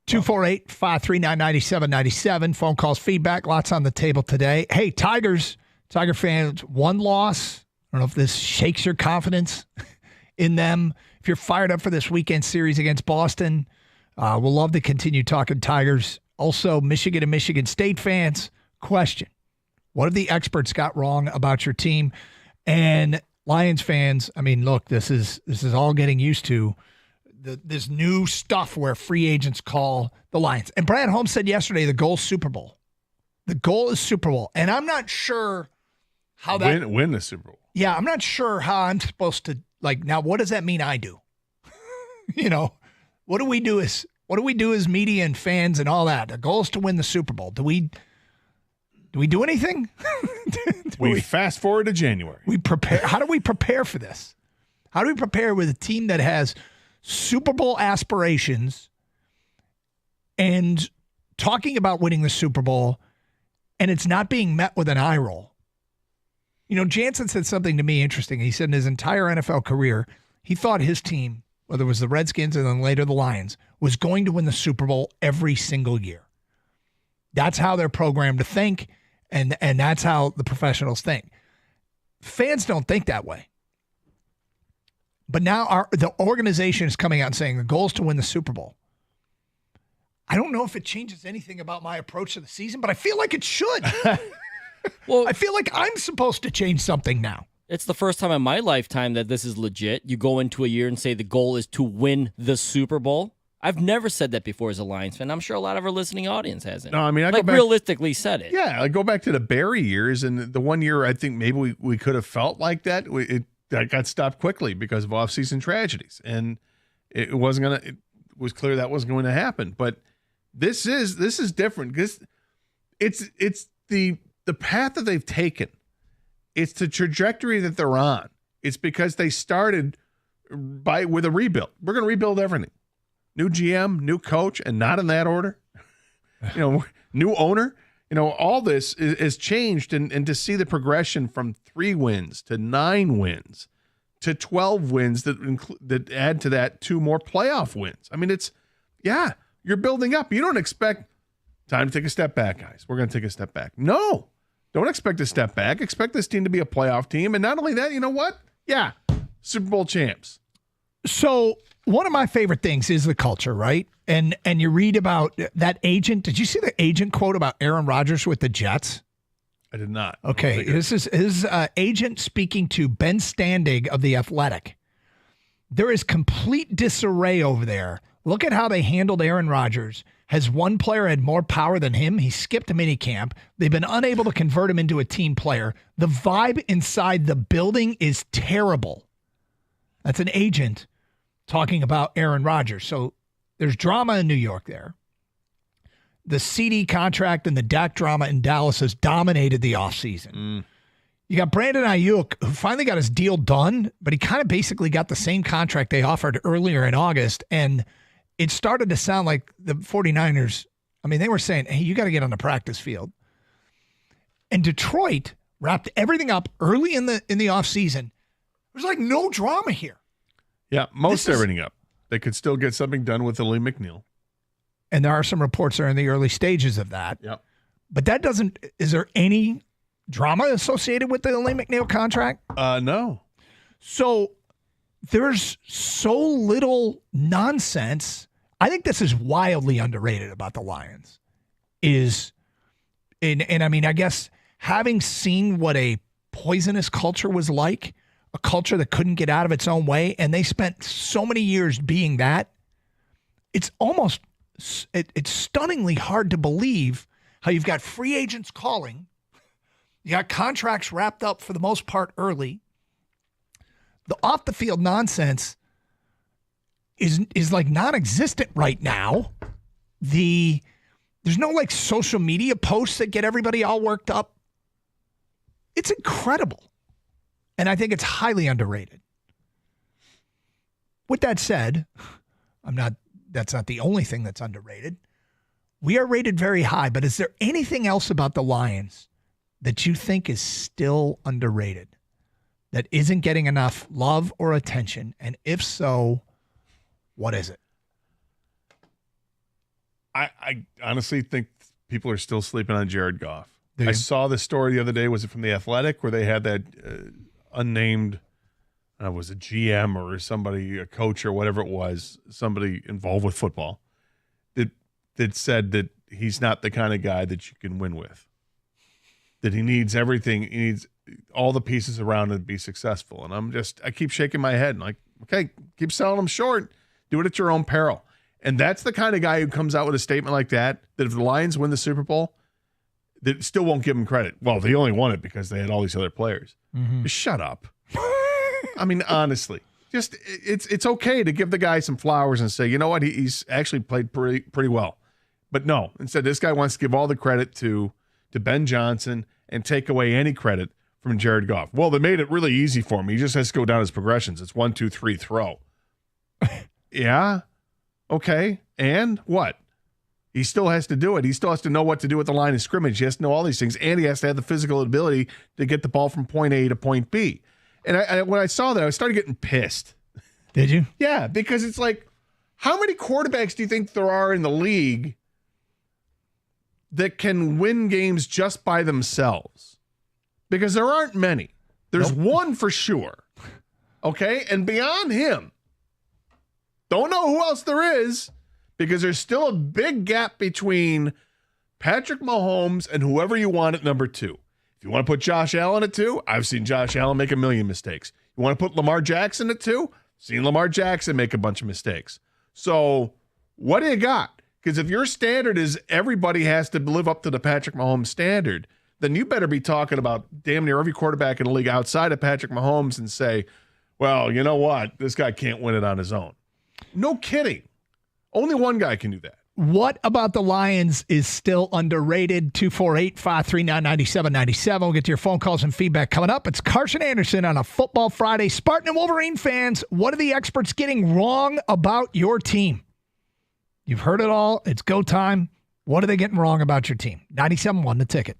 248-539-9797. Phone calls, feedback, lots on the table today. Hey, Tiger fans, one loss. I don't know if this shakes your confidence in them. If you're fired up for this weekend series against Boston, we'll love to continue talking Tigers. Also, Michigan and Michigan State fans, question. What have the experts got wrong about your team? And Lions fans, look, this is all getting used to this new stuff where free agents call the Lions. And Brad Holmes said yesterday the goal is Super Bowl. The goal is Super Bowl. And I'm not sure how that win the Super Bowl. Yeah, I'm not sure how I'm supposed to now what does that mean I do? What do we do as media and fans and all that? The goal is to win the Super Bowl. Do we do anything? we fast forward to January. We prepare. How do we prepare for this? How do we prepare with a team that has Super Bowl aspirations and talking about winning the Super Bowl, and it's not being met with an eye roll? Jansen said something to me interesting. He said in his entire NFL career, he thought his team, whether it was the Redskins and then later the Lions, was going to win the Super Bowl every single year. That's how they're programmed to think, and that's how the professionals think. Fans don't think that way. But now the organization is coming out and saying the goal is to win the Super Bowl. I don't know if it changes anything about my approach to the season, but I feel like it should. Well, I feel like I'm supposed to change something now. It's the first time in my lifetime that this is legit. You go into a year and say the goal is to win the Super Bowl. I've never said that before as a Lions fan. I'm sure a lot of our listening audience hasn't. No, I realistically said it. Yeah, I go back to the Barry years, and the one year I think maybe we could have felt like that. That got stopped quickly because of off-season tragedies, and it was clear that wasn't going to happen. But this is different because it's the path that they've taken. It's the trajectory that they're on. It's because they started with a rebuild. We're going to rebuild everything. New GM, new coach, and not in that order. New owner. All this is changed, and to see the progression from 3 wins to 9 wins to 12 wins that add to that 2 more playoff wins. You're building up. You don't expect time to take a step back, guys. We're going to take a step back. No, don't expect a step back. Expect this team to be a playoff team, and not only that, you know what? Yeah, Super Bowl champs. So one of my favorite things is the culture, right? And you read about that agent. Did you see the agent quote about Aaron Rodgers with the Jets? I did not. Okay, this is his agent speaking to Ben Standig of The Athletic. There is complete disarray over there. Look at how they handled Aaron Rodgers. Has one player had more power than him? He skipped minicamp. They've been unable to convert him into a team player. The vibe inside the building is terrible. That's an agent talking about Aaron Rodgers. So there's drama in New York there. The CD contract and the Dak drama in Dallas has dominated the offseason. You got Brandon Ayuk, who finally got his deal done, but he kind of basically got the same contract they offered earlier in August. And it started to sound like the 49ers, I mean, they were saying, hey, you got to get on the practice field. And Detroit wrapped everything up early in the offseason. There's like no drama here. Yeah, everything up. They could still get something done with Lee McNeil. And there are some reports that are in the early stages of that. Yep. But that doesn't, is there any drama associated with the Lee McNeil contract? No. So there's so little nonsense. I think this is wildly underrated about the Lions. And I mean, I guess having seen what a poisonous culture was like, a culture that couldn't get out of its own way, and they spent so many years being that, it's stunningly hard to believe how you've got free agents calling, you got contracts wrapped up for the most part early. The off the field nonsense is like non-existent right now. There's no like social media posts that get everybody all worked up. It's incredible. And I think it's highly underrated. With that said, that's not the only thing that's underrated. We are rated very high, but is there anything else about the Lions that you think is still underrated, that isn't getting enough love or attention? And if so, what is it? I honestly think people are still sleeping on Jared Goff. I saw the story the other day. Was it from The Athletic, where they had that unnamed, was a GM or somebody, a coach or whatever it was, somebody involved with football, that said that he's not the kind of guy that you can win with, that he needs everything. He needs all the pieces around him to be successful. And I keep shaking my head and like, okay, keep selling them short. Do it at your own peril. And that's the kind of guy who comes out with a statement like that if the Lions win the Super Bowl, that still won't give him credit. Well, they only won it because they had all these other players. Mm-hmm. Just shut up. I mean, honestly, just it's okay to give the guy some flowers and say, you know what, he's actually played pretty well. But no, instead, this guy wants to give all the credit to Ben Johnson and take away any credit from Jared Goff. Well, they made it really easy for him. He just has to go down his progressions. It's 1, 2, 3, throw. Yeah. Okay. And what? He still has to do it. He still has to know what to do at the line of scrimmage. He has to know all these things. And he has to have the physical ability to get the ball from point A to point B. And when I saw that, I started getting pissed. Did you? Yeah, because it's like, how many quarterbacks do you think there are in the league that can win games just by themselves? Because there aren't many. There's one for sure. Okay? And beyond him, don't know who else there is, because there's still a big gap between Patrick Mahomes and whoever you want at number 2. If you want to put Josh Allen at 2, I've seen Josh Allen make a million mistakes. You want to put Lamar Jackson at 2? Seen Lamar Jackson make a bunch of mistakes. So what do you got? Because if your standard is everybody has to live up to the Patrick Mahomes standard, then you better be talking about damn near every quarterback in the league outside of Patrick Mahomes and say, well, you know what? This guy can't win it on his own. No kidding. Only one guy can do that. What about the Lions is still underrated? 248-539-9797. We'll get to your phone calls and feedback coming up. It's Carson Anderson on a Football Friday. Spartan and Wolverine fans, what are the experts getting wrong about your team? You've heard it all. It's go time. What are they getting wrong about your team? 97.1 The Ticket.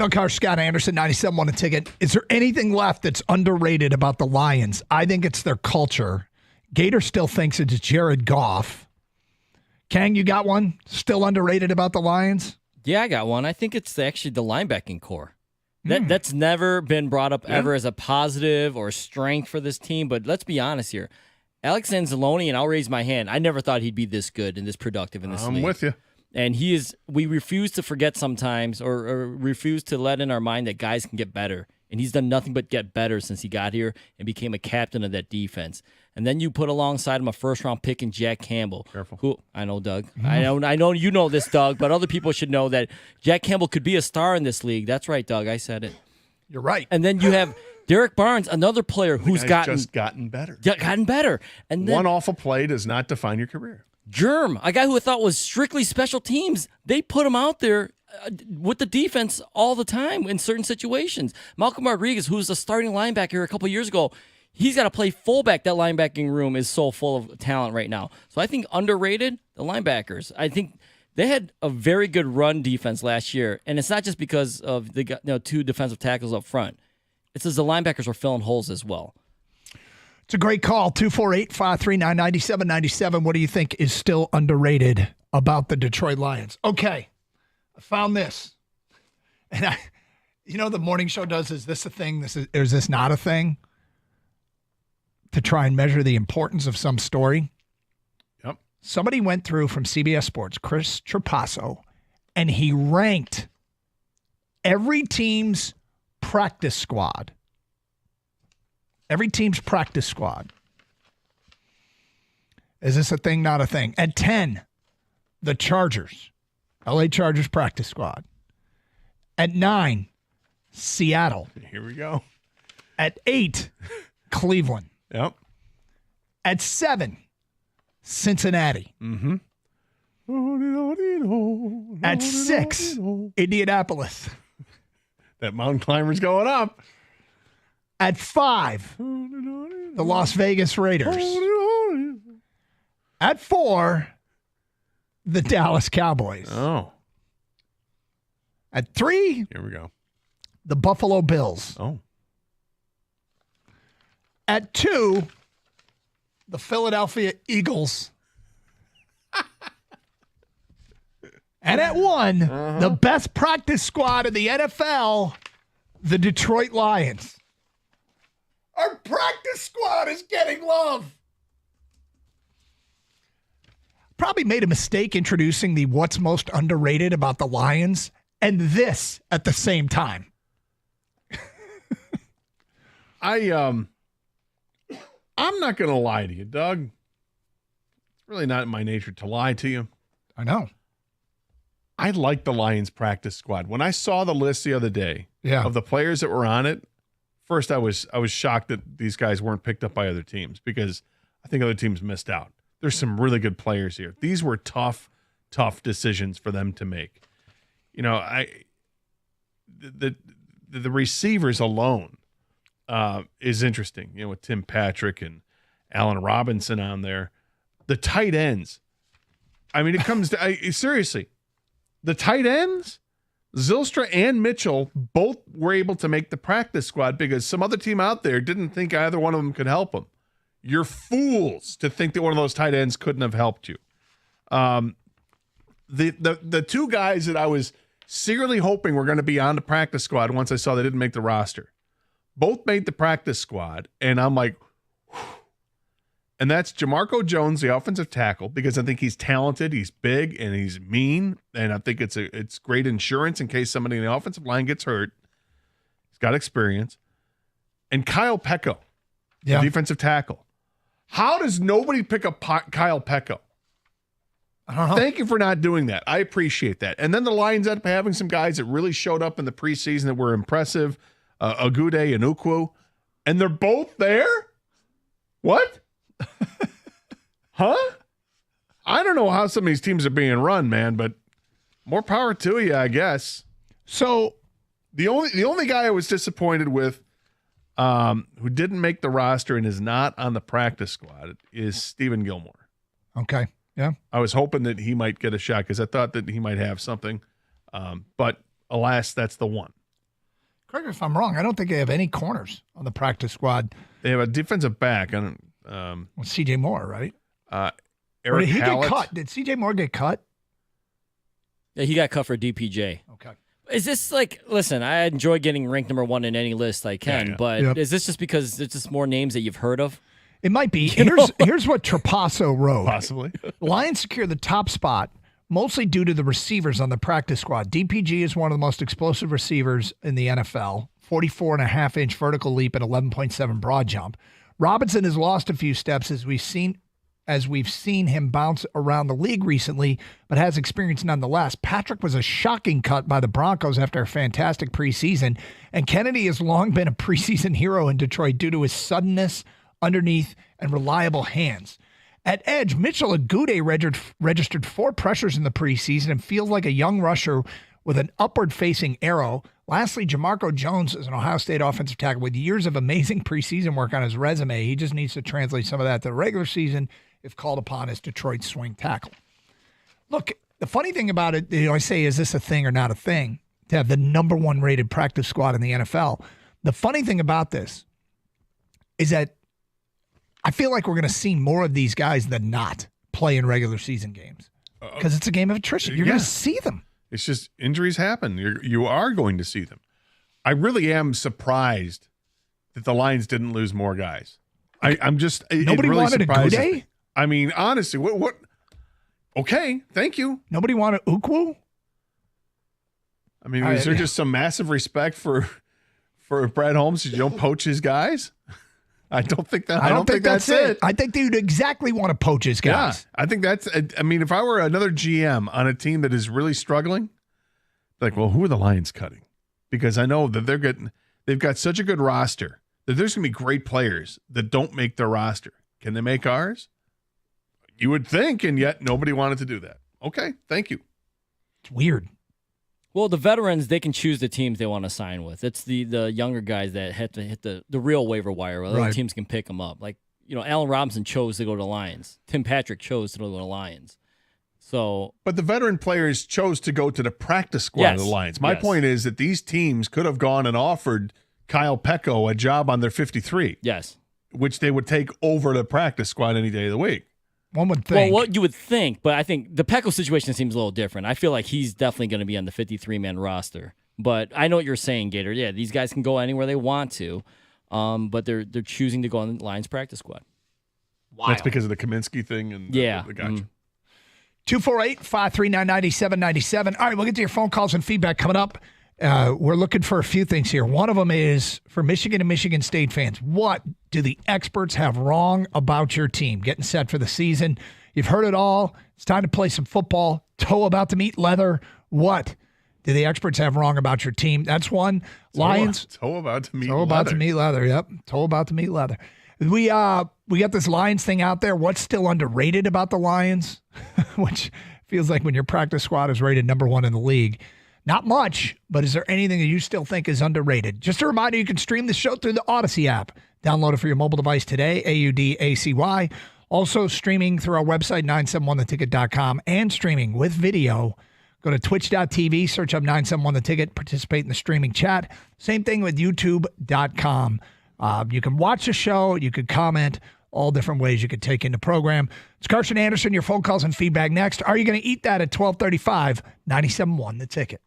Doug Carr, Scott Anderson, 97 won a ticket. Is there anything left that's underrated about the Lions? I think it's their culture. Gator still thinks it's Jared Goff. Kang, you got one still underrated about the Lions? Yeah, I got one. I think it's actually the linebacking core. That's never been brought up ever as a positive or strength for this team, but let's be honest here. Alex Anzalone, and I'll raise my hand, I never thought he'd be this good and this productive in this league. I'm with you. And we refuse to forget sometimes or refuse to let in our mind that guys can get better. And he's done nothing but get better since he got here and became a captain of that defense. And then you put alongside him a first-round pick in Jack Campbell. Careful. Who I know, Doug. I know you know this, Doug, but other people should know that Jack Campbell could be a star in this league. That's right, Doug. I said it. You're right. And then you have Derek Barnes, another player who's just gotten better. Gotten better. And then One awful play does not define your career. Germ, a guy who I thought was strictly special teams, they put him out there with the defense all the time in certain situations. Malcolm Rodriguez, who was a starting linebacker a couple years ago, he's got to play fullback. That linebacking room is so full of talent right now. So I think underrated, the linebackers. I think they had a very good run defense last year, and it's not just because of the two defensive tackles up front. It's as the linebackers were filling holes as well. It's a great call, 248-539-9797. What do you think is still underrated about the Detroit Lions? Okay, I found this. And the morning show does, is this a thing? Is this not a thing? To try and measure the importance of some story. Yep. Somebody went through from CBS Sports, Chris Trapasso, and he ranked every team's practice squad. Every team's practice squad. Is this a thing, not a thing? At 10, the Chargers. LA Chargers practice squad. At 9, Seattle. Here we go. At 8, Cleveland. Yep. At 7, Cincinnati. Mm-hmm. At 6, Indianapolis. That mountain climber's going up. At 5, the Las Vegas Raiders. At 4, the Dallas Cowboys. Oh. At 3, Here we go. the Buffalo Bills. Oh. At 2, the Philadelphia Eagles. And at 1, the best practice squad in the NFL, the Detroit Lions. Our practice squad is getting love. Probably made a mistake introducing the what's most underrated about the Lions and this at the same time. I'm not going to lie to you, Doug. It's really not in my nature to lie to you. I know. I like the Lions practice squad. When I saw the list the other day of the players that were on it, first I was shocked that these guys weren't picked up by other teams because I think other teams missed out. There's some really good players here. These were tough decisions for them to make. The receivers alone is interesting. With Tim Patrick and Allen Robinson on there, the tight ends. I mean, it comes to seriously. The tight ends, Zylstra and Mitchell, both were able to make the practice squad because some other team out there didn't think either one of them could help them. You're fools to think that one of those tight ends couldn't have helped you. The two guys that I was secretly hoping were going to be on the practice squad once I saw they didn't make the roster, both made the practice squad, and I'm like, whew. And that's Jamarco Jones, the offensive tackle, because I think he's talented, he's big, and he's mean, and I think it's great insurance in case somebody in the offensive line gets hurt. He's got experience. And Kyle Pecco, the defensive tackle. How does nobody pick up Kyle Pecco? I don't know. Thank you for not doing that. I appreciate that. And then the Lions ended up having some guys that really showed up in the preseason that were impressive, Agude and Ukwu, and they're both there? What? Huh? I don't know how some of these teams are being run, man, but more power to you, I guess. So the only guy I was disappointed with who didn't make the roster and is not on the practice squad is Stephen Gilmore. Okay. Yeah. I was hoping that he might get a shot because I thought that he might have something. But alas, that's the one. Correct me if I'm wrong. I don't think they have any corners on the practice squad. They have a defensive back. C.J. Moore, right? Eric did he Hallett. get cut? Did C.J. Moore get cut? Yeah, he got cut for DPJ. Okay. Is this like, listen, I enjoy getting ranked number 1 in any list I can, but is this just because it's just more names that you've heard of? It might be. Here's what Trapasso wrote. Possibly. Lions secure the top spot, mostly due to the receivers on the practice squad. DPG is one of the most explosive receivers in the NFL, 44.5-inch vertical leap and 11.7 broad jump. Robinson has lost a few steps as we've seen him bounce around the league recently, but has experience nonetheless. Patrick was a shocking cut by the Broncos after a fantastic preseason, and Kennedy has long been a preseason hero in Detroit due to his suddenness, underneath, and reliable hands. At edge, Mitchell Agude registered 4 pressures in the preseason and feels like a young rusher with an upward-facing arrow. Lastly, Jamarco Jones is an Ohio State offensive tackle with years of amazing preseason work on his resume. He just needs to translate some of that to the regular season if called upon as Detroit's swing tackle. Look, the funny thing about it, I say, is this a thing or not a thing, to have the number 1 rated practice squad in the NFL? The funny thing about this is that I feel like we're going to see more of these guys than not play in regular season games because it's a game of attrition. You're going to see them. It's just injuries happen. You are going to see them. I really am surprised that the Lions didn't lose more guys. I'm just nobody really wanted surprises Agude? me. I mean, honestly, what? Okay, thank you. Nobody wanted Ukwu? I mean, is there just some massive respect for Brad Holmes that you don't poach his guys? I don't think that. I don't think that's it. I think they would exactly want to poach his guys. Yeah, I think that's. I mean, if I were another GM on a team that is really struggling, like, well, who are the Lions cutting? Because I know that they've got such a good roster that there's going to be great players that don't make their roster. Can they make ours? You would think, and yet nobody wanted to do that. Okay, thank you. It's weird. Well, the veterans, they can choose the teams they want to sign with. It's the younger guys that have to hit the real waiver wire where other teams can pick them up. Like, Allen Robinson chose to go to the Lions. Tim Patrick chose to go to the Lions. But the veteran players chose to go to the practice squad of the Lions. My point is that these teams could have gone and offered Kyle Pecco a job on their 53. Yes. Which they would take over the practice squad any day of the week. One would think. Well, what you would think, but I think the Pecco situation seems a little different. I feel like he's definitely going to be on the 53-man roster. But I know what you're saying, Gator. Yeah, these guys can go anywhere they want to, but they're choosing to go on the Lions practice squad. Wild. That's because of the Kaminsky thing and the gotcha. 248-539-9797. All right, we'll get to your phone calls and feedback coming up. We're looking for a few things here. One of them is for Michigan and Michigan State fans. What do the experts have wrong about your team? Getting set for the season. You've heard it all. It's time to play some football. Toe about to meet leather. What do the experts have wrong about your team? That's one. Lions. Toe about to meet leather. Toe about to meet leather. Yep. Toe about to meet leather. We got this Lions thing out there. What's still underrated about the Lions? Which feels like when your practice squad is rated number 1 in the league. Not much, but is there anything that you still think is underrated? Just a reminder, you can stream the show through the Odyssey app. Download it for your mobile device today, AUDACY. Also streaming through our website, 971theticket.com, and streaming with video. Go to twitch.tv, search up 971theticket, participate in the streaming chat. Same thing with youtube.com. You can watch the show, you could comment, all different ways you could take in the program. It's Carson Anderson, your phone calls and feedback next. Are you going to eat that at 12:35? 97.1 The Ticket.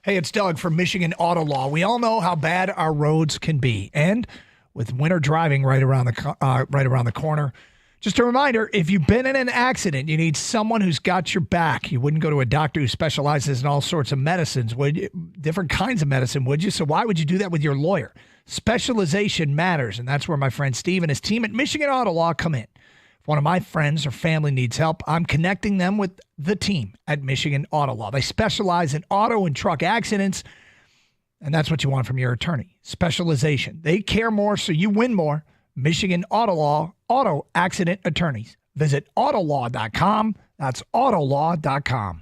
Hey, it's Doug from Michigan Auto Law. We all know how bad our roads can be, and with winter driving right around the corner, just a reminder: if you've been in an accident, you need someone who's got your back. You wouldn't go to a doctor who specializes in all sorts of medicines, would you? Different kinds of medicine, would you? So why would you do that with your lawyer? Specialization matters, and that's where my friend Steve and his team at Michigan Auto Law come in. If one of my friends or family needs help, I'm connecting them with the team at Michigan Auto Law. They specialize in auto and truck accidents, and that's what you want from your attorney. Specialization. They care more, so you win more. Michigan Auto Law, auto accident attorneys. Visit autolaw.com. That's autolaw.com.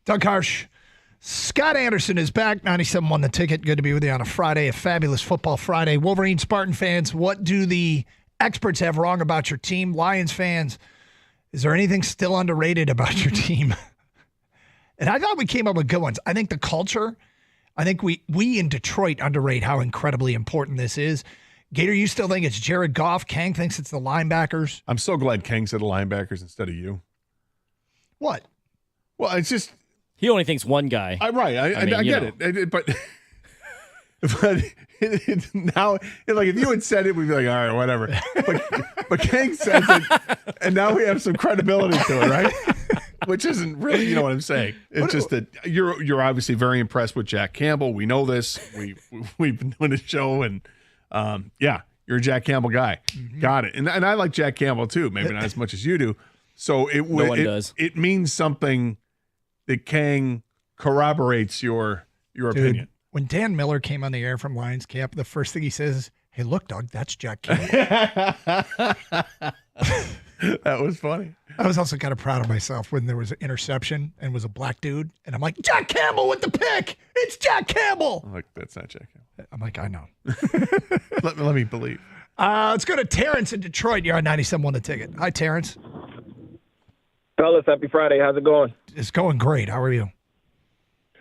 Doug Harsh. Scott Anderson is back. 97.1 The Ticket. Good to be with you on a Friday, a fabulous football Friday. Wolverine Spartan fans, what do the experts have wrong about your team? Lions fans, is there anything still underrated about your team? And I thought we came up with good ones. I think the culture, I think we in Detroit underrate how incredibly important this is. Gator, you still think it's Jared Goff. Kang thinks it's the linebackers. I'm so glad Kang said the linebackers instead of you. What? Well, it's just he only thinks one guy. Right. I get it. But now, like, if you had said it, we'd be like, all right, whatever. But Kang says it, and now we have some credibility to it, right? Which isn't really, you know what I'm saying. It's just that you're obviously very impressed with Jack Campbell. We know this. We've been doing a show, and you're a Jack Campbell guy. Mm-hmm. Got it. And I like Jack Campbell too. Maybe not as much as you do. So no one does. It means something that Kang corroborates your opinion. When Dan Miller came on the air from Lions Camp, the first thing he says is, "Hey, look, Doug, that's Jack Campbell." That was funny. I was also kind of proud of myself when there was an interception and was a black dude, and I'm like, Jack Campbell with the pick. It's Jack Campbell. I'm like, that's not Jack Campbell. I'm like, I know. let me believe. Let's go to Terrence in Detroit. You're on 97.1 The Ticket. Hi, Terrence. Fellas, happy Friday. How's it going? It's going great. How are you?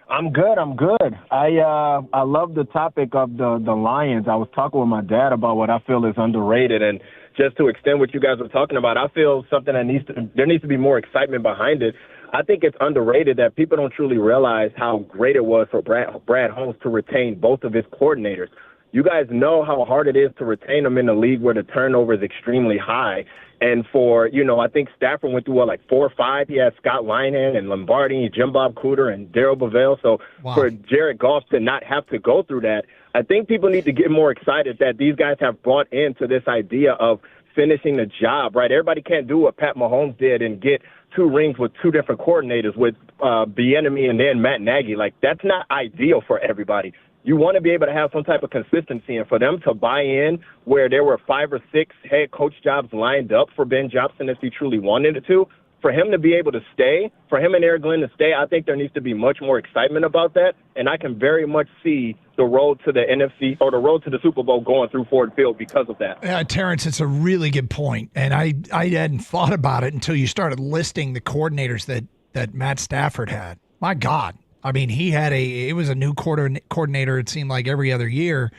I'm good. I love the topic of the Lions. I was talking with my dad about what I feel is underrated, and just to extend what you guys were talking about, I feel something that there needs to be more excitement behind it. I think it's underrated that people don't truly realize how great it was for Brad Holmes to retain both of his coordinators. You guys know how hard it is to retain them in a league where the turnover is extremely high. And I think Stafford went through 4 or 5. He had Scott Linehan and Lombardi, Jim Bob Cooter, and Darryl Bevell. So for Jared Goff to not have to go through that, I think people need to get more excited that these guys have bought into this idea of finishing the job, right? Everybody can't do what Pat Mahomes did and get 2 rings with 2 different coordinators with Bieniemy and then Matt Nagy. Like, that's not ideal for everybody. You want to be able to have some type of consistency, and for them to buy in where there were 5 or 6 head coach jobs lined up for Ben Johnson if he truly wanted it to, for him to be able to stay, for him and Eric Glenn to stay, I think there needs to be much more excitement about that, and I can very much see the road to the NFC or the road to the Super Bowl going through Ford Field because of that. Yeah, Terrence, it's a really good point, and I hadn't thought about it until you started listing the coordinators that Matt Stafford had. My God. I mean, it was a new coordinator, it seemed like, every other year,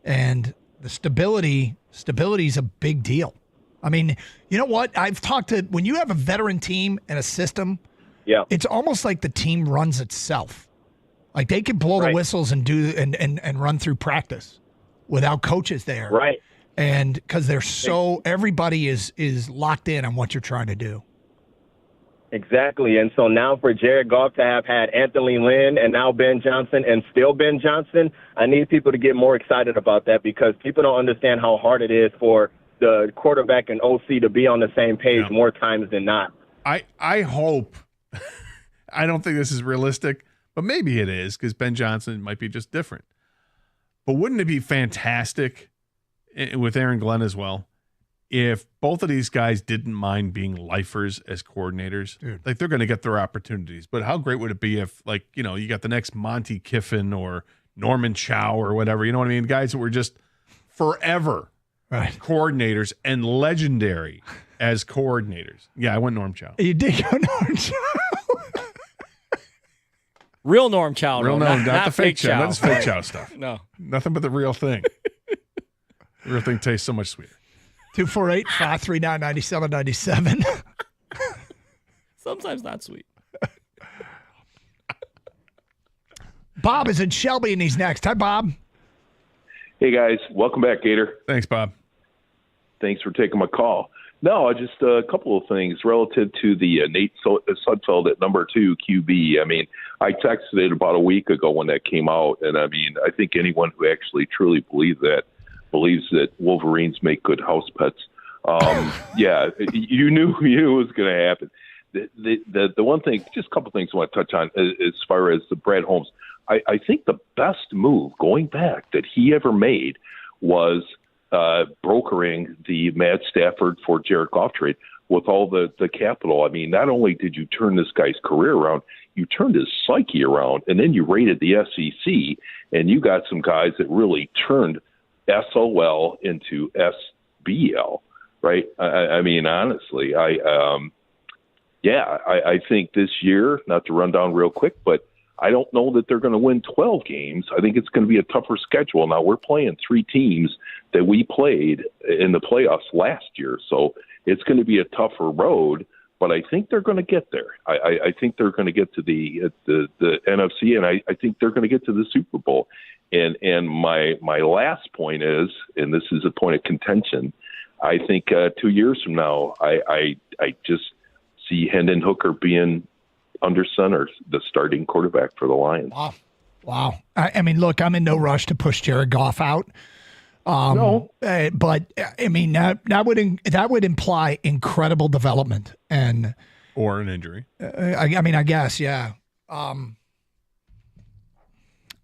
and the stability is a big deal. I mean, you know what? I've talked to, when you have a veteran team and a system, it's almost like the team runs itself. Like, they can blow the whistles and do and run through practice without coaches there. Right. And because everybody is locked in on what you're trying to do. Exactly. And so now for Jared Goff to have had Anthony Lynn and now Ben Johnson and still Ben Johnson, I need people to get more excited about that because people don't understand how hard it is for the quarterback and OC to be on the same page more times than not. I hope, I don't think this is realistic, but maybe it is because Ben Johnson might be just different. But wouldn't it be fantastic with Aaron Glenn as well if both of these guys didn't mind being lifers as coordinators? Dude. Like, they're going to get their opportunities. But how great would it be if, like, you got the next Monty Kiffin or Norman Chow or whatever, you know what I mean? Guys that were just forever coordinators and legendary as coordinators. Yeah, I went Norm Chow. You did go Norm Chow. Real Norm Chow. Real Norm, not the fake Chow. Chow. That's fake Chow stuff. No. Nothing but the real thing. The real thing tastes so much sweeter. 248-539-9797. Sometimes not sweet. Bob is in Shelby and he's next. Hi, Bob. Hey, guys. Welcome back, Gator. Thanks, Bob. Thanks for taking my call. No, just a couple of things relative to the Nate Sudfeld at number 2 QB. I mean, I texted it about a week ago when that came out, and I mean, I think anyone who actually truly believes that Wolverines make good house pets. Yeah, you knew it was going to happen. The one thing, just a couple things I want to touch on as far as the Brad Holmes. I think the best move going back that he ever made was brokering the Matt Stafford for Jared Goff trade. with all the capital. I mean, not only did you turn this guy's career around, you turned his psyche around, and then you raided the SEC, and you got some guys that really turned SOL into SBL, right? I mean, honestly, I think this year, not to run down real quick, but I don't know that they're going to win 12 games. I think it's going to be a tougher schedule. Now, we're playing 3 teams that we played in the playoffs last year, so it's going to be a tougher road, but I think they're going to get there. I think they're going to get to the NFC, and I think they're going to get to the Super Bowl. And my last point is, and this is a point of contention, I think 2 years from now, I just see Hendon Hooker being under center, the starting quarterback for the Lions. Wow. I mean, look, I'm in no rush to push Jared Goff out. No. But I mean, that would imply incredible development or an injury. I mean, I guess, yeah. I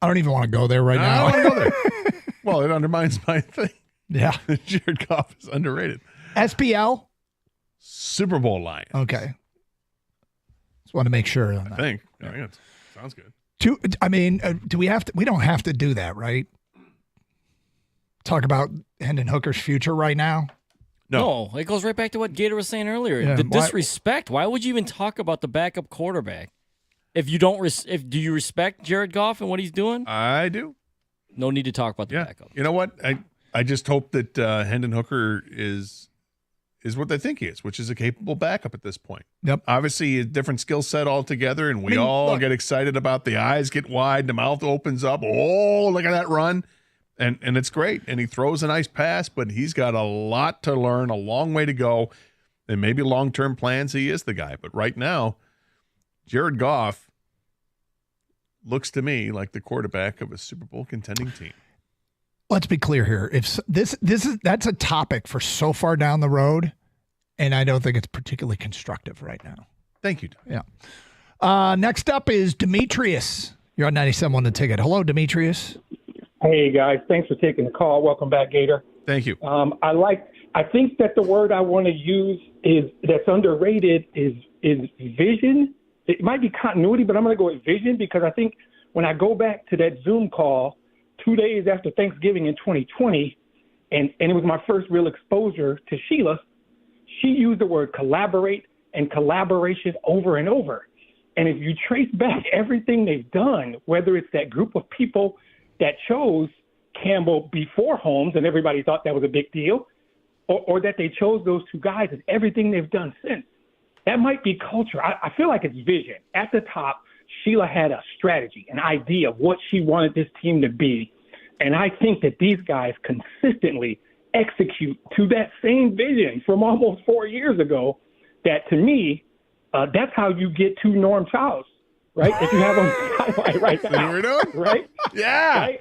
don't even want to go there now. I don't want to go there. Well, it undermines my thing. Yeah. Jared Goff is underrated. SPL? Super Bowl Lions. Okay. Just want to make sure on that. I think it sounds good. Do we have to? We don't have to do that, right? Talk about Hendon Hooker's future right now? No, it goes right back to what Gator was saying earlier. Yeah, The disrespect. Why would you even talk about the backup quarterback? If you don't, do you respect Jared Goff and what he's doing? I do. No need to talk about the backup. You know what? I just hope that Hendon Hooker is what they think he is, which is a capable backup at this point. Yep. Obviously, a different skill set altogether, and we all get excited about the eyes get wide, the mouth opens up. Oh, look at that run. And it's great. And he throws a nice pass, but he's got a lot to learn, a long way to go. And maybe long-term plans, he is the guy. But right now, Jared Goff looks to me like the quarterback of a Super Bowl contending team. Let's be clear here. If that's a topic for so far down the road, and I don't think it's particularly constructive right now. Thank you, Tom. Yeah. Next up is Demetrius. You're on 97.1 The Ticket. Hello, Demetrius. Hey guys, thanks for taking the call. Welcome back, Gator. Thank you. I think that the word I want to use that's underrated is vision. It might be continuity, but I'm going to go with vision because I think when I go back to that Zoom call 2 days after Thanksgiving in 2020, and it was my first real exposure to Sheila, she used the word collaborate and collaboration over and over. And if you trace back everything they've done, whether it's that group of people that chose Campbell before Holmes and everybody thought that was a big deal, or that they chose those two guys and everything they've done since, that might be culture. I feel like it's vision. At the top, Sheila had a strategy, an idea of what she wanted this team to be. And I think that these guys consistently execute to that same vision from almost 4 years ago. That to me, that's how you get to Norm Childs, right? If you have on the sideline right now, we're doing? right? Yeah. Right?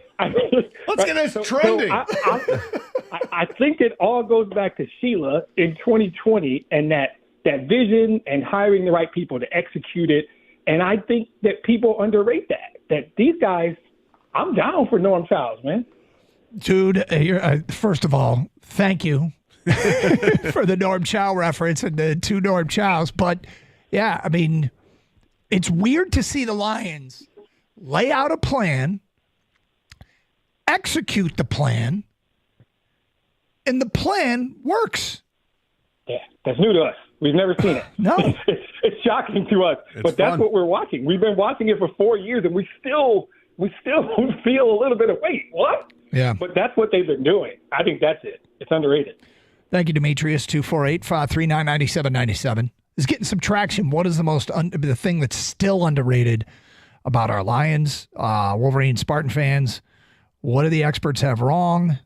Let's get this trending. I think it all goes back to Sheila in 2020 and that vision and hiring the right people to execute it. And I think that people underrate that these guys, I'm down for Norm Childs, man. Dude, first of all, thank you for the Norm Chow reference and the two Norm Chows. But, yeah, I mean, it's weird to see the Lions lay out a plan, execute the plan, and the plan works. Yeah, that's new to us. We've never seen it. No. It's shocking to us, but that's what we're watching. We've been watching it for 4 years, and we still feel a little bit of, wait, what? Yeah. But that's what they've been doing. I think that's it. It's underrated. Thank you, Demetrius. 248-539-9797. Is getting some traction. What is the thing that's still underrated about our Lions, Wolverine, Spartan fans? What do the experts have wrong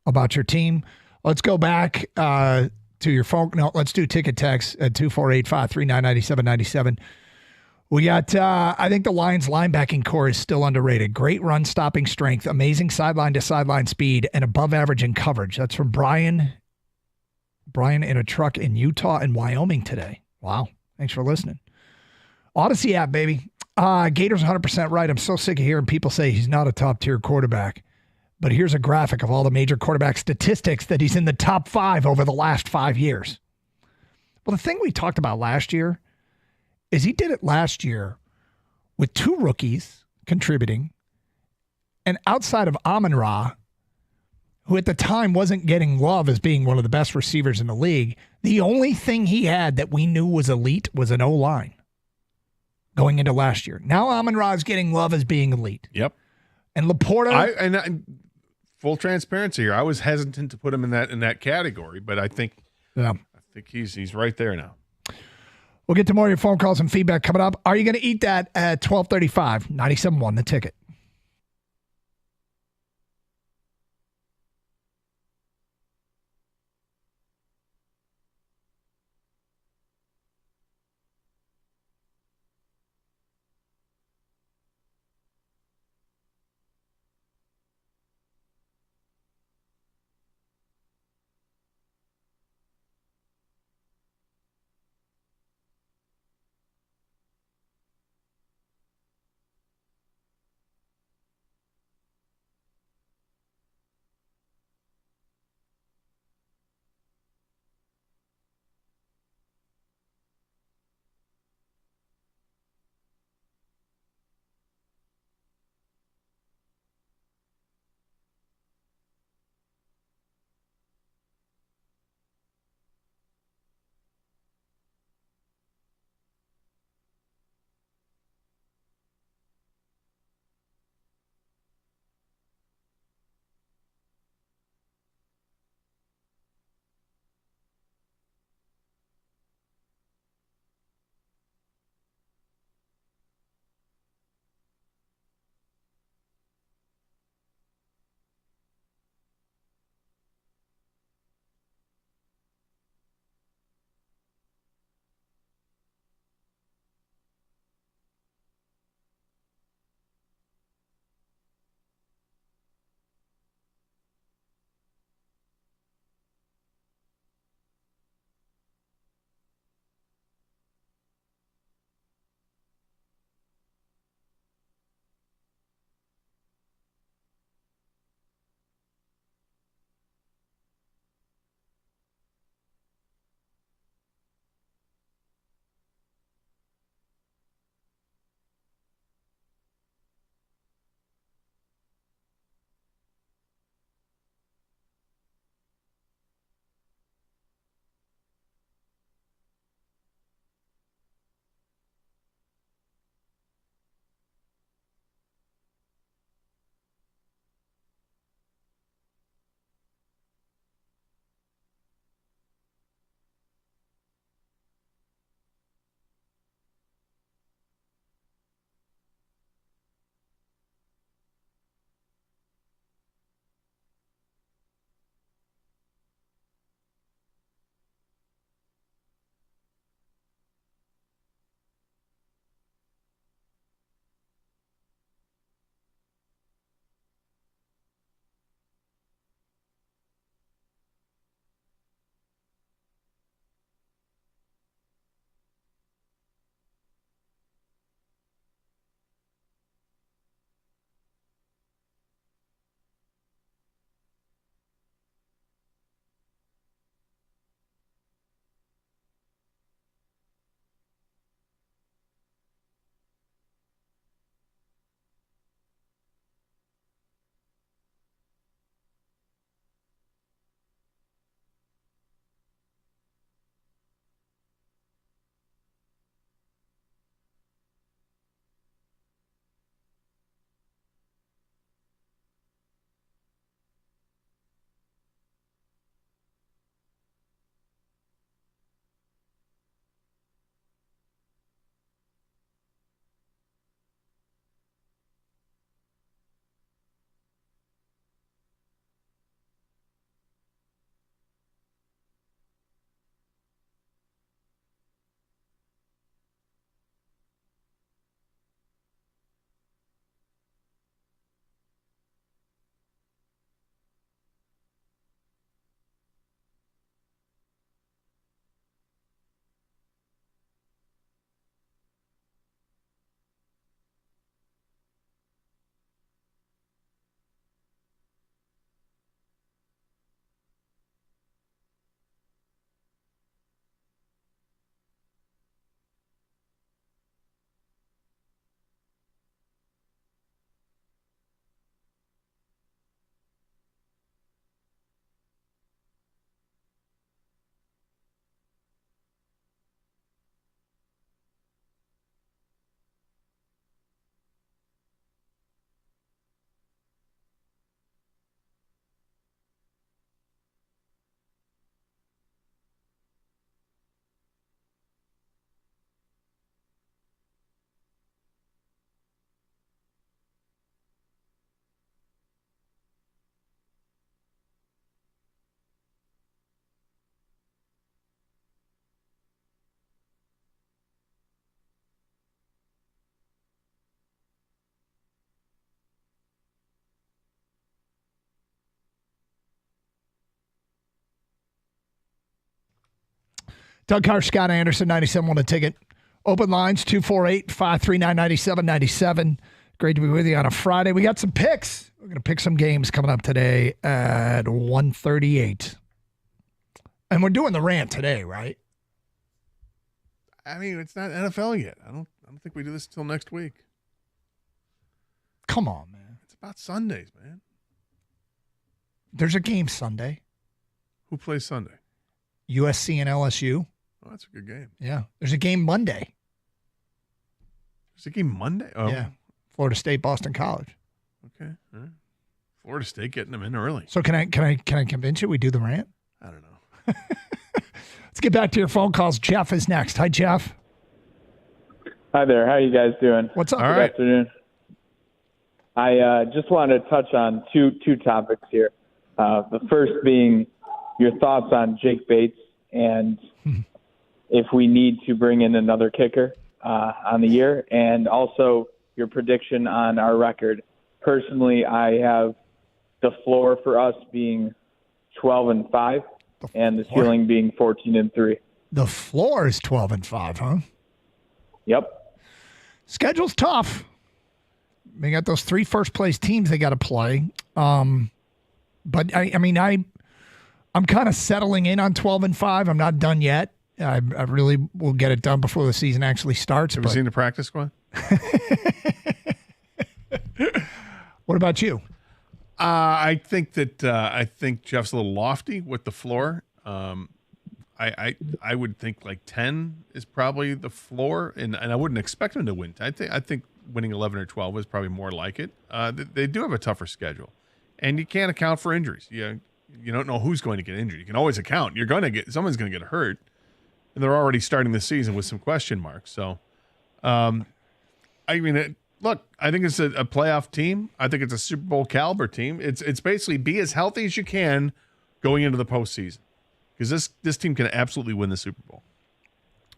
about your team? Let's go back to your phone. No, let's do ticket text at 248-539-9797. We got, I think the Lions linebacking core is still underrated. Great run stopping strength, amazing sideline to sideline speed, and above average in coverage. That's from Brian in a truck in Utah and Wyoming today. Wow. Thanks for listening. Odyssey app, baby. Gator's 100% right. I'm so sick of hearing people say he's not a top tier quarterback. But here's a graphic of all the major quarterback statistics that he's in the top 5 over the last 5 years. Well, the thing we talked about last year is he did it last year with 2 rookies contributing, and outside of Amon-Ra, who at the time wasn't getting love as being one of the best receivers in the league, the only thing he had that we knew was elite was an O-line going into last year. Now Amon-Ra is getting love as being elite. Yep. And Laporta. And full transparency here, I was hesitant to put him in that category, but I think he's right there now. We'll get to more of your phone calls and feedback coming up. Are you going to eat that at 12:35? 97.1 The Ticket. Doug Carr, Scott Anderson, 97 on the ticket. Open lines, 248-539-9797. Great to be with you on a Friday. We got some picks. We're going to pick some games coming up today at 1:38. And we're doing the rant today, right? I mean, it's not NFL yet. I don't think we do this until next week. Come on, man. It's about Sundays, man. There's a game Sunday. Who plays Sunday? USC and LSU. Oh, that's a good game. Yeah. There's a game Monday. There's a game Monday? Oh. Yeah. Florida State, Boston College. Okay. All right. Florida State getting them in early. So can I convince you we do the rant? I don't know. Let's get back to your phone calls. Jeff is next. Hi, Jeff. Hi there. How are you guys doing? What's up? All Good right. afternoon. I just wanted to touch on two topics here. The first being your thoughts on Jake Bates and if we need to bring in another kicker on the year, and also your prediction on our record. Personally, I have the floor for us being 12-5, and the ceiling being 14-3. The floor is 12-5, huh? Yep. Schedule's tough. They got those 3 first-place teams they got to play. But I'm kind of settling in on 12-5. I'm not done yet. I really will get it done before the season actually starts. Have you seen the practice squad? What about you? I think Jeff's a little lofty with the floor. I would think like 10 is probably the floor, and I wouldn't expect him to win. I think winning 11 or 12 is probably more like it. They do have a tougher schedule, and you can't account for injuries. You don't know who's going to get injured. You can always account. Someone's going to get hurt, and they're already starting the season with some question marks. So, look, I think it's a playoff team. I think it's a Super Bowl caliber team. It's basically be as healthy as you can going into the postseason, because this team can absolutely win the Super Bowl.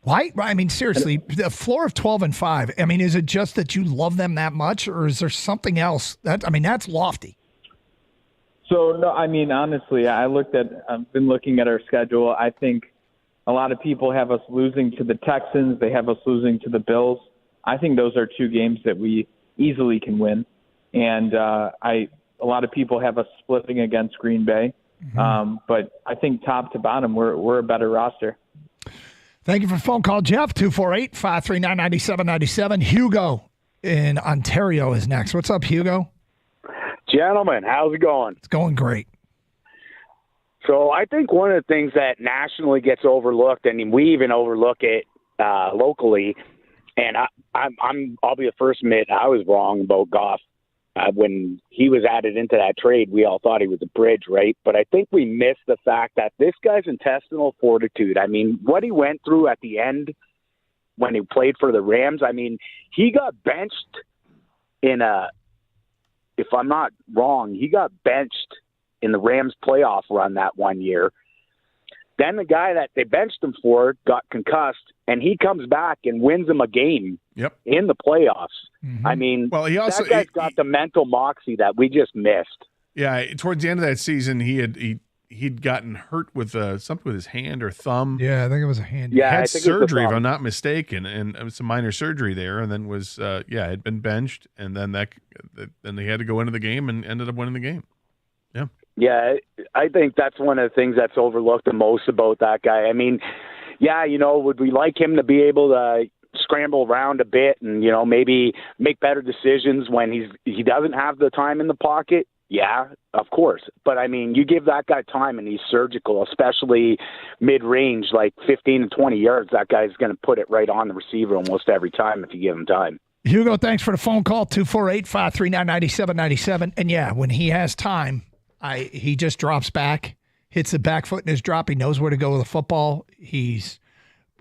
Why? I mean, seriously, the floor of 12-5. I mean, is it just that you love them that much, or is there something else? That's lofty. So no, I mean, honestly, I've been looking at our schedule. I think a lot of people have us losing to the Texans. They have us losing to the Bills. I think those are 2 games that we easily can win. And a lot of people have us splitting against Green Bay. Mm-hmm. But I think top to bottom, we're a better roster. Thank you for the phone call, Jeff. 248-539-9797. Hugo in Ontario is next. What's up, Hugo? Gentlemen, how's it going? It's going great. So I think one of the things that nationally gets overlooked, and we even overlook it locally, and I'll be the first to admit I was wrong about Goff. When he was added into that trade, we all thought he was a bridge, right? But I think we missed the fact that this guy's intestinal fortitude, I mean, what he went through at the end when he played for the Rams, I mean, he got benched if I'm not wrong, he got benched in the Rams playoff run that one year. Then the guy that they benched him for got concussed, and he comes back and wins them a game in the playoffs. Mm-hmm. I mean, that guy's got the mental moxie that we just missed. Yeah, towards the end of that season, he'd gotten hurt with something with his hand or thumb. Yeah, I think it was a hand. Yeah, had surgery, if I'm not mistaken, and it was some minor surgery there, and then had been benched, and then then they had to go into the game and ended up winning the game. Yeah. Yeah, I think that's one of the things that's overlooked the most about that guy. I mean, would we like him to be able to scramble around a bit and, maybe make better decisions when he doesn't have the time in the pocket? Yeah, of course. But, I mean, you give that guy time and he's surgical, especially mid-range, like 15 to 20 yards, that guy's going to put it right on the receiver almost every time if you give him time. Hugo, thanks for the phone call, 248-539-9797. And, yeah, when he has time, he just drops back, hits the back foot in his drop. He knows where to go with the football. He's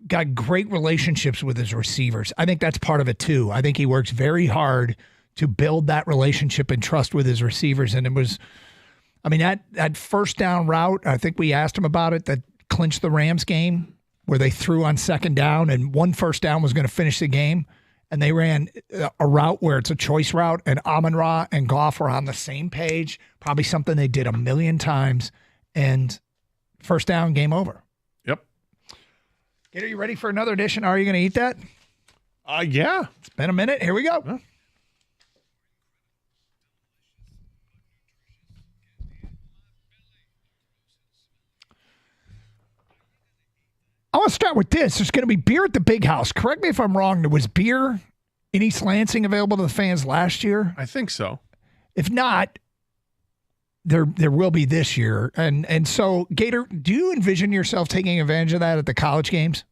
got great relationships with his receivers. I think that's part of it, too. I think he works very hard to build that relationship and trust with his receivers. And it was, that first down route, I think we asked him about it, that clinched the Rams game where they threw on second down and one first down was going to finish the game. And they ran a route where it's a choice route, and Amon-Ra and Goff were on the same page, probably something they did a million times, and first down, game over. Yep. Gator, you ready for another edition? Are you going to eat that? Yeah. It's been a minute. Here we go. Huh? I want to start with this. There's going to be beer at the Big House. Correct me if I'm wrong. There was beer in East Lansing available to the fans last year. I think so. If not, there will be this year. And so, Gator, do you envision yourself taking advantage of that at the college games?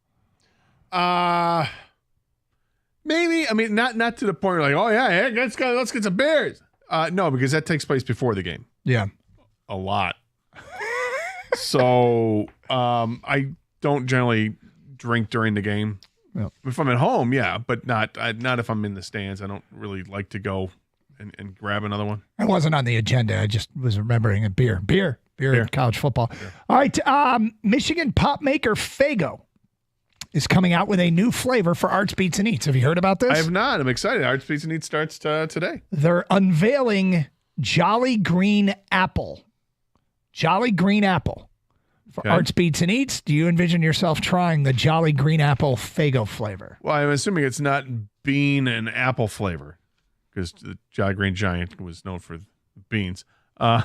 Maybe. I mean, not to the point where like, oh yeah, let's get some beers. No, because that takes place before the game. Yeah, a lot. So I don't generally drink during the game. Yep. If I'm at home, yeah, but not if I'm in the stands. I don't really like to go and grab another one. It wasn't on the agenda. I just was remembering a beer in college football. Beer. All right, Michigan pop maker Faygo is coming out with a new flavor for Arts, Beats, and Eats. Have you heard about this? I have not. I'm excited. Arts, Beats, and Eats starts today. They're unveiling Jolly Green Apple. Jolly Green Apple. For Arts, Beats, and Eats, do you envision yourself trying the Jolly Green Apple Faygo flavor? Well, I'm assuming it's not bean and apple flavor because the Jolly Green Giant was known for beans. I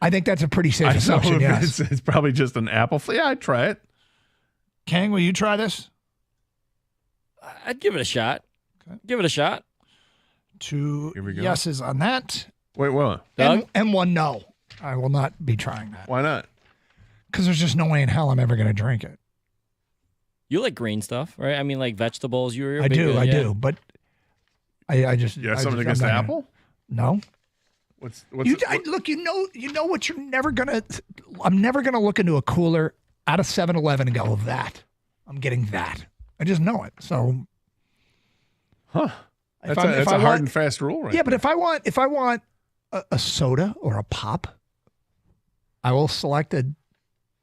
think that's a pretty safe assumption, yes. It's probably just an apple flavor. Yeah, I'd try it. Kang, will you try this? I'd give it a shot. Okay. Give it a shot. 2 yeses on that. Wait, what? And 1 no. I will not be trying that. Why not? Because there's just no way in hell I'm ever going to drink it. You like green stuff, right? I mean, like vegetables. I do. But I just. You have something against the apple? No. What's look, you know what you're never going to. I'm never going to look into a cooler out of 7-Eleven and go, that. I'm getting that. I just know it. So. Huh. That's a hard and fast rule, right? Yeah, but if I want a soda or a pop, I will select a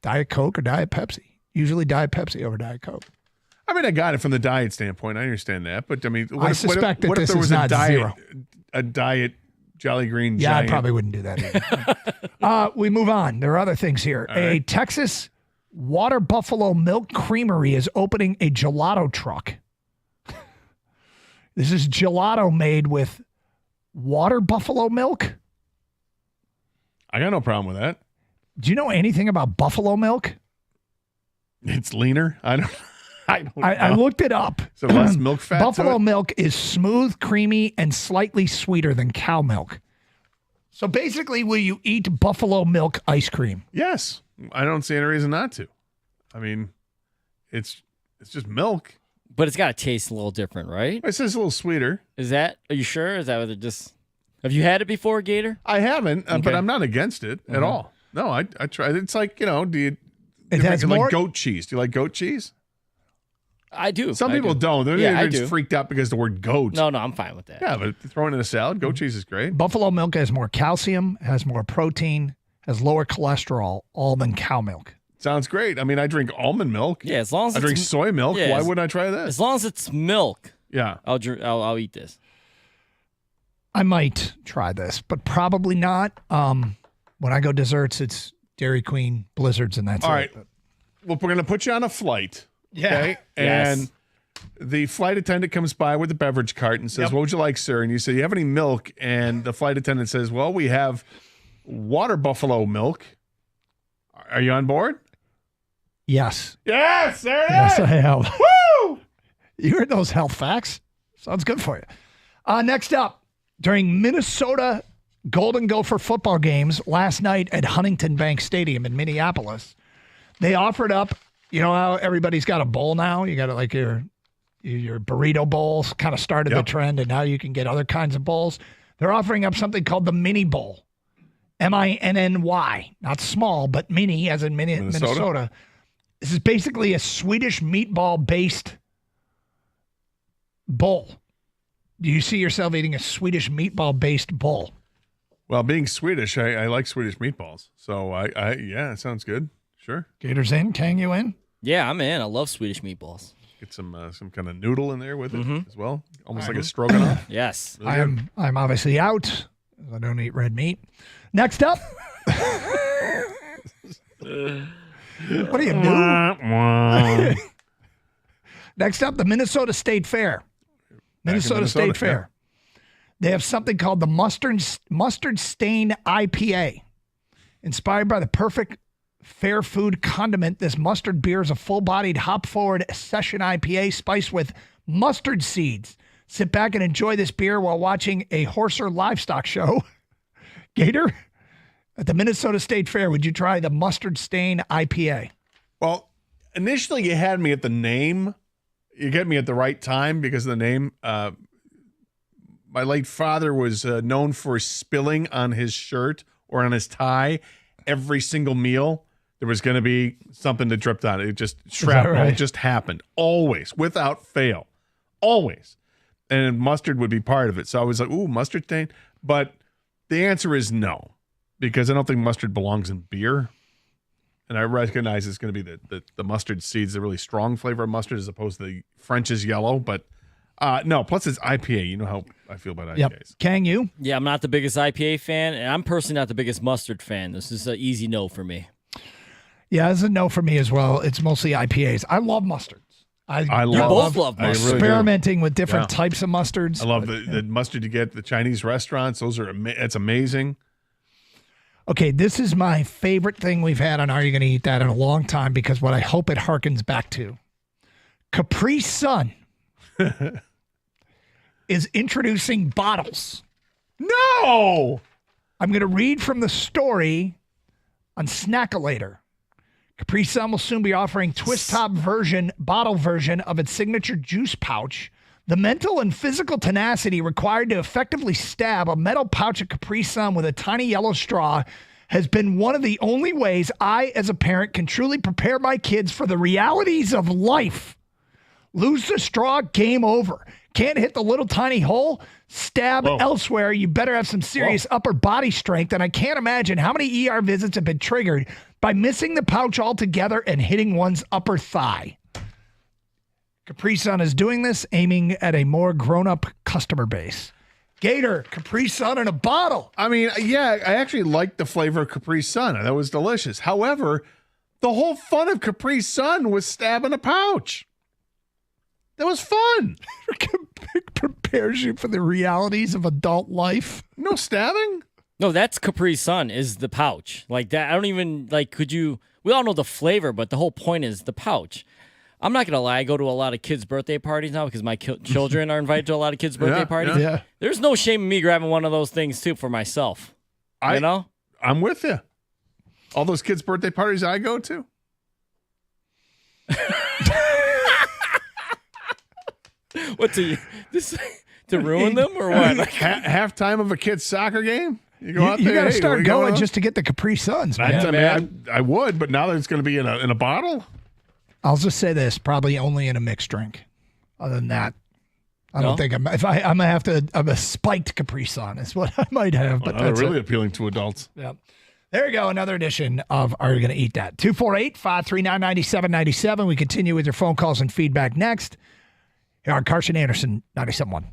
Diet Coke or Diet Pepsi. Usually Diet Pepsi over Diet Coke. I mean, I got it from the diet standpoint. I understand that. But, I mean, I suspect that this is not zero. A diet Jolly Green Yeah, Giant? I probably wouldn't do that either. We move on. There are other things here. All right. A Texas Water Buffalo Milk Creamery is opening a gelato truck. This is gelato made with water buffalo milk. I got no problem with that. Do you know anything about buffalo milk? It's leaner. I don't know. I looked it up. So less milk fat. Buffalo milk is smooth, creamy, and slightly sweeter than cow milk. So basically, will you eat buffalo milk ice cream? Yes. I don't see any reason not to. I mean, it's just milk. But it's got to taste a little different, right? It says a little sweeter. Are you sure? Is that what it just... Have you had it before, Gator? I haven't, but I'm not against it at all. No, I tried. It's like, do you... It has more... like goat cheese. Do you like goat cheese? I do. Some people don't. They're I just do. freaked out because of the word goat. No, I'm fine with that. Yeah, but throwing in a salad, goat cheese is great. Buffalo milk has more calcium, has more protein, has lower cholesterol, all than cow milk. Sounds great. I mean, I drink almond milk. Yeah, as long as I drink soy milk. Yeah, Why wouldn't I try this? As long as it's milk. Yeah. I'll eat this. I might try this, but probably not. When I go desserts, it's Dairy Queen, Blizzards, and that's all it. right. Well, we're going to put you on a flight. Yeah. Okay? And the flight attendant comes by with a beverage cart and says, what would you like, sir? And you say, you have any milk? And the flight attendant says, well, we have water buffalo milk. Are you on board? Yes. Yes, there it is. Yes, I have. Woo! You heard those health facts? Sounds good for you. Next up, during Minnesota Golden Gopher football games last night at Huntington Bank Stadium in Minneapolis, they offered up, you know how everybody's got a bowl now? You got like your burrito bowls kind of started the trend, and now you can get other kinds of bowls. They're offering up something called the Mini Bowl. MINNY. Not small, but mini as in Minnesota. This is basically a Swedish meatball-based bowl. Do you see yourself eating a Swedish meatball-based bowl? Well, being Swedish, I like Swedish meatballs. So, yeah, it sounds good. Sure. Gator's in. Kang, you in? Yeah, I'm in. I love Swedish meatballs. Get some kind of noodle in there with it as well. Almost like a stroganoff. Yes. Really I'm obviously out. I don't eat red meat. Next up. What are you doing? Next up, the Minnesota State Fair. Minnesota State Fair. They have something called the Mustard Stain IPA. Inspired by the perfect fair food condiment, this mustard beer is a full-bodied, hop-forward session IPA spiced with mustard seeds. Sit back and enjoy this beer while watching a horse or livestock show. Gator, at the Minnesota State Fair, would you try the Mustard Stain IPA? Well, initially you had me at the name. You get me at the right time because of the name. My late father was known for spilling on his shirt or on his tie every single meal. There was going to be something that dripped on it. It just shrapnel just happened. Always, without fail. Always. And mustard would be part of it. So I was like, ooh, mustard stain. But the answer is no, because I don't think mustard belongs in beer. And I recognize it's going to be the mustard seeds, the really strong flavor of mustard, as opposed to the French's yellow. But no, plus it's IPA. You know how I feel about IPAs. Yep. Kang, you? Yeah, I'm not the biggest IPA fan, and I'm personally not the biggest mustard fan. This is an easy no for me. Yeah, it's a no for me as well. It's mostly IPAs. I love mustards. I love mustard. Experimenting with different types of mustards. I love the mustard you get at the Chinese restaurants. Those are it's amazing. Okay, this is my favorite thing we've had on Are You Going to Eat That in a long time, because what I hope it harkens back to. Capri Sun is introducing bottles. No! I'm going to read from the story on Snackolator. Capri Sun will soon be offering twist-top bottle version of its signature juice pouch. The mental and physical tenacity required to effectively stab a metal pouch of Capri Sun with a tiny yellow straw has been one of the only ways I, as a parent, can truly prepare my kids for the realities of life. Lose the straw, game over. Can't hit the little tiny hole? Stab elsewhere. You better have some serious upper body strength, and I can't imagine how many ER visits have been triggered by missing the pouch altogether and hitting one's upper thigh. Capri Sun is doing this, aiming at a more grown-up customer base. Gator, Capri Sun in a bottle. I mean, yeah, I actually like the flavor of Capri Sun. That was delicious. However, the whole fun of Capri Sun was stabbing a pouch. That was fun. It prepares you for the realities of adult life. No stabbing? No, that's Capri Sun is the pouch. Like that, I don't even, we all know the flavor, but the whole point is the pouch. I'm not going to lie, I go to a lot of kids' birthday parties now because my children are invited to a lot of kids' birthday parties. Yeah. There's no shame in me grabbing one of those things, too, for myself. You know? I'm with you. All those kids' birthday parties I go to. What, to ruin them or what? Halftime of a kid's soccer game? You go out there. You got to start going just to get the Capri Suns, man. I would, but now that it's going to be in a bottle. I'll just say this: probably only in a mixed drink. Other than that, I don't think I'm gonna have to. I'm a spiked Capri Sun is what I might have. But that's really appealing to adults. Yeah. There you go. Another edition of Are You Going to Eat That? 248-539-9797. We continue with your phone calls and feedback next. Here on Carson Anderson, 97.1.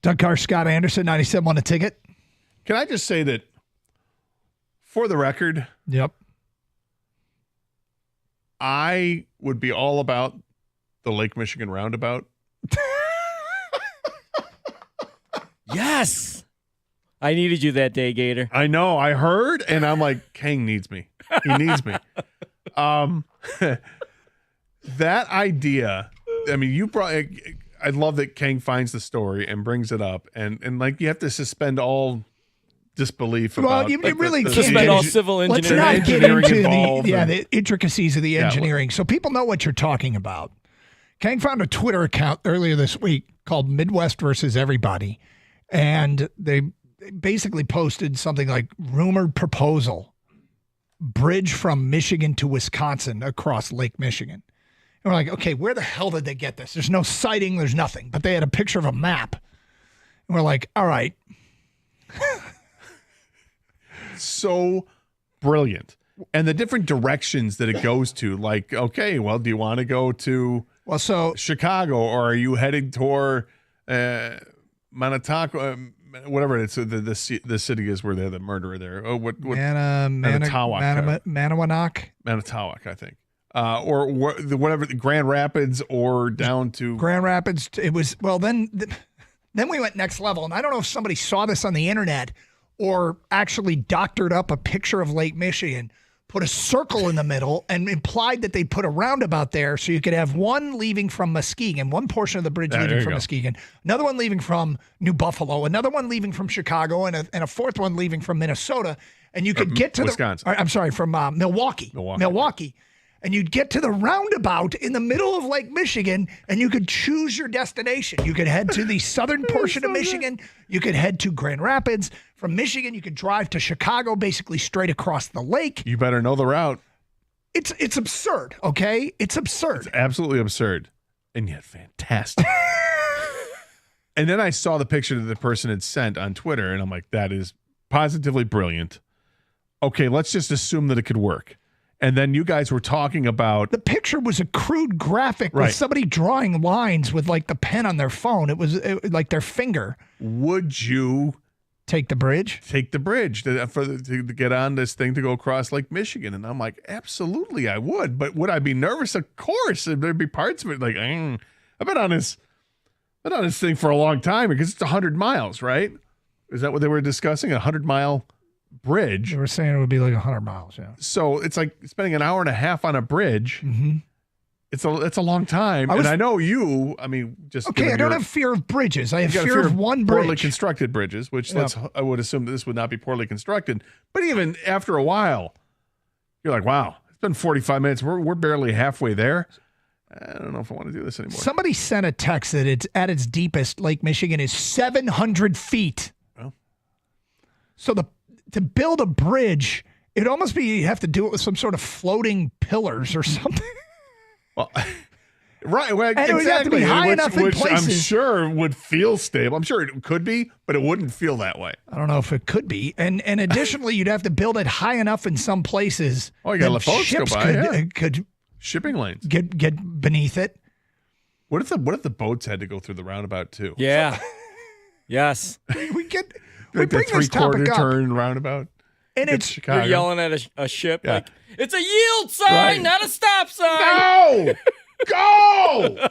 Doug Carr, Scott Anderson, 97 on the ticket. Can I just say that, for the record, yep, I would be all about the Lake Michigan roundabout. Yes. I needed you that day, Gator. I know. I heard, and I'm like, Kang needs me. He needs me. That idea, I mean, I love that Kang finds the story and brings it up, and like you have to suspend all disbelief about. Well, it really can't suspend all civil engineering. Let's not get into the the intricacies of the engineering, so people know what you're talking about. Kang found a Twitter account earlier this week called Midwest versus Everybody, and they basically posted something like rumored proposal, bridge from Michigan to Wisconsin across Lake Michigan. And we're like, okay, where the hell did they get this? There's no sighting, there's nothing. But they had a picture of a map. And we're like, all right. So brilliant. And the different directions that it goes to, like, okay, well, do you want to go to Chicago, or are you heading toward Manitowoc, whatever it's the city is where they're the murderer there. Oh, what Manitowoc, Manitowoc, I think. Or whatever, Grand Rapids, or down to Grand Rapids. It was, well, then we went next level. And I don't know if somebody saw this on the internet or actually doctored up a picture of Lake Michigan, put a circle in the middle, and implied that they put a roundabout there so you could have one leaving from Muskegon, one portion of the bridge leaving from Muskegon, another one leaving from New Buffalo, another one leaving from Chicago, and a fourth one leaving from Minnesota. And you could get to Wisconsin. from Milwaukee. And you'd get to the roundabout in the middle of Lake Michigan, and you could choose your destination. You could head to the southern portion of Michigan. You could head to Grand Rapids. From Michigan, you could drive to Chicago, basically straight across the lake. You better know the route. It's absurd, okay? It's absurd. It's absolutely absurd, and yet fantastic. And then I saw the picture that the person had sent on Twitter, and I'm like, that is positively brilliant. Okay, let's just assume that it could work. And then you guys were talking about... The picture was a crude graphic with somebody drawing lines with like the pen on their phone. It was like their finger. Would you... Take the bridge? Take the bridge to get on this thing to go across Lake Michigan. And I'm like, absolutely I would. But would I be nervous? Of course. There'd be parts of it like, I've been on this thing for a long time because it's 100 miles, right? Is that what they were discussing? 100-mile... bridge. They were saying it would be like 100 miles, yeah. So it's like spending an hour and a half on a bridge. Mm-hmm. It's a long time. And I know you, I mean, just okay, I don't have fear of bridges. I have fear of one bridge. Poorly constructed bridges, which I would assume that this would not be poorly constructed. But even after a while, you're like, wow, it's been 45 minutes. We're barely halfway there. I don't know if I want to do this anymore. Have sent a text that it's at its deepest, Lake Michigan is 700 feet. Well. So to build a bridge, it'd almost be you have to do it with some sort of floating pillars or something. Well, right. Well, and exactly. It would have to be high enough in places. I'm sure would feel stable. I'm sure it could be, but it wouldn't feel that way. I don't know if it could be. And additionally, you'd have to build it high enough in some places. Oh, you got to let boats go by. Could shipping lanes get beneath it. What if the boats had to go through the roundabout too? Yeah. Yes. We bring the this topic up. Turn roundabout. And it's Chicago. You're yelling at a ship like, it's a yield sign, not a stop sign. No! Go!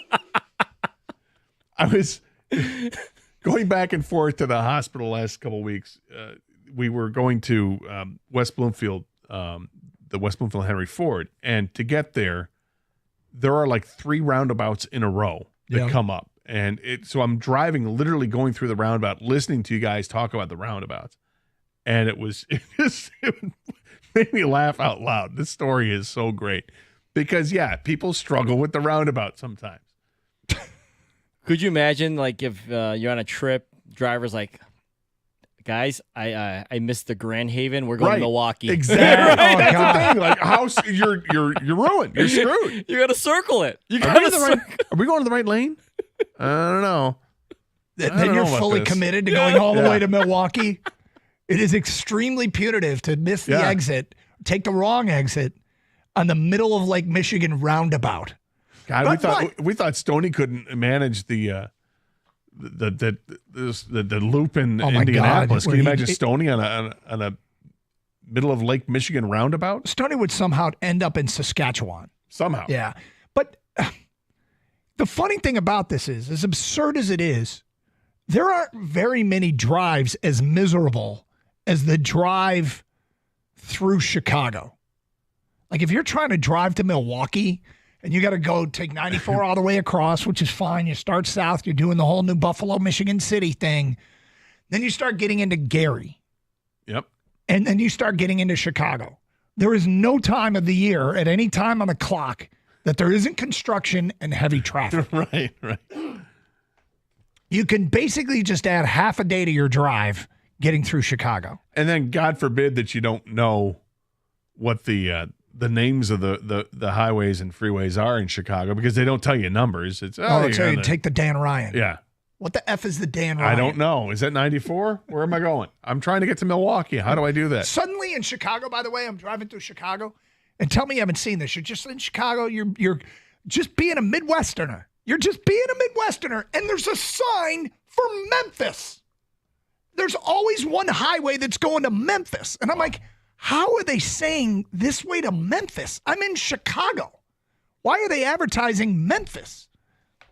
I was going back and forth to the hospital last couple of weeks. We were going to West Bloomfield, the West Bloomfield Henry Ford. And to get there are like 3 roundabouts in a row that come up. And so I'm driving, literally going through the roundabout, listening to you guys talk about the roundabouts. And it made me laugh out loud. This story is so great because, people struggle with the roundabout sometimes. Could you imagine, like, if you're on a trip, driver's like, guys, I missed the Grand Haven. We're going to Milwaukee. Exactly. Right? That's the thing. Like, you're ruined. You're screwed. You got to circle it. Are we going to the right lane? I don't know. Then you're fully committed to going all the way to Milwaukee. It is extremely punitive to miss the exit, take the wrong exit on the middle of Lake Michigan roundabout. God, we thought Stoney couldn't manage the the loop in Oh, my Indianapolis. God. Can you imagine Stoney on a middle of Lake Michigan roundabout? Stoney would somehow end up in Saskatchewan. Somehow. Yeah. But the funny thing about this is, as absurd as it is, there aren't very many drives as miserable as the drive through Chicago. Like if you're trying to drive to Milwaukee and you got to go take 94 all the way across, which is fine. You start south, you're doing the whole New Buffalo, Michigan City thing. Then you start getting into Gary. Yep. And then you start getting into Chicago. There is no time of the year at any time on the clock that there isn't construction and heavy traffic. Right. You can basically just add half a day to your drive getting through Chicago. And then God forbid that you don't know what the names of the highways and freeways are in Chicago because they don't tell you numbers. It's they'll tell you to take the Dan Ryan. Yeah. What the F is the Dan Ryan? I don't know. Is that 94? Where am I going? I'm trying to get to Milwaukee. How do I do that? Suddenly in Chicago, by the way, I'm driving through Chicago, and tell me you haven't seen this. You're just in Chicago. You're just being a Midwesterner. You're just being a Midwesterner, and there's a sign for Memphis. There's always one highway that's going to Memphis. And I'm like, how are they saying this way to Memphis? I'm in Chicago. Why are they advertising Memphis?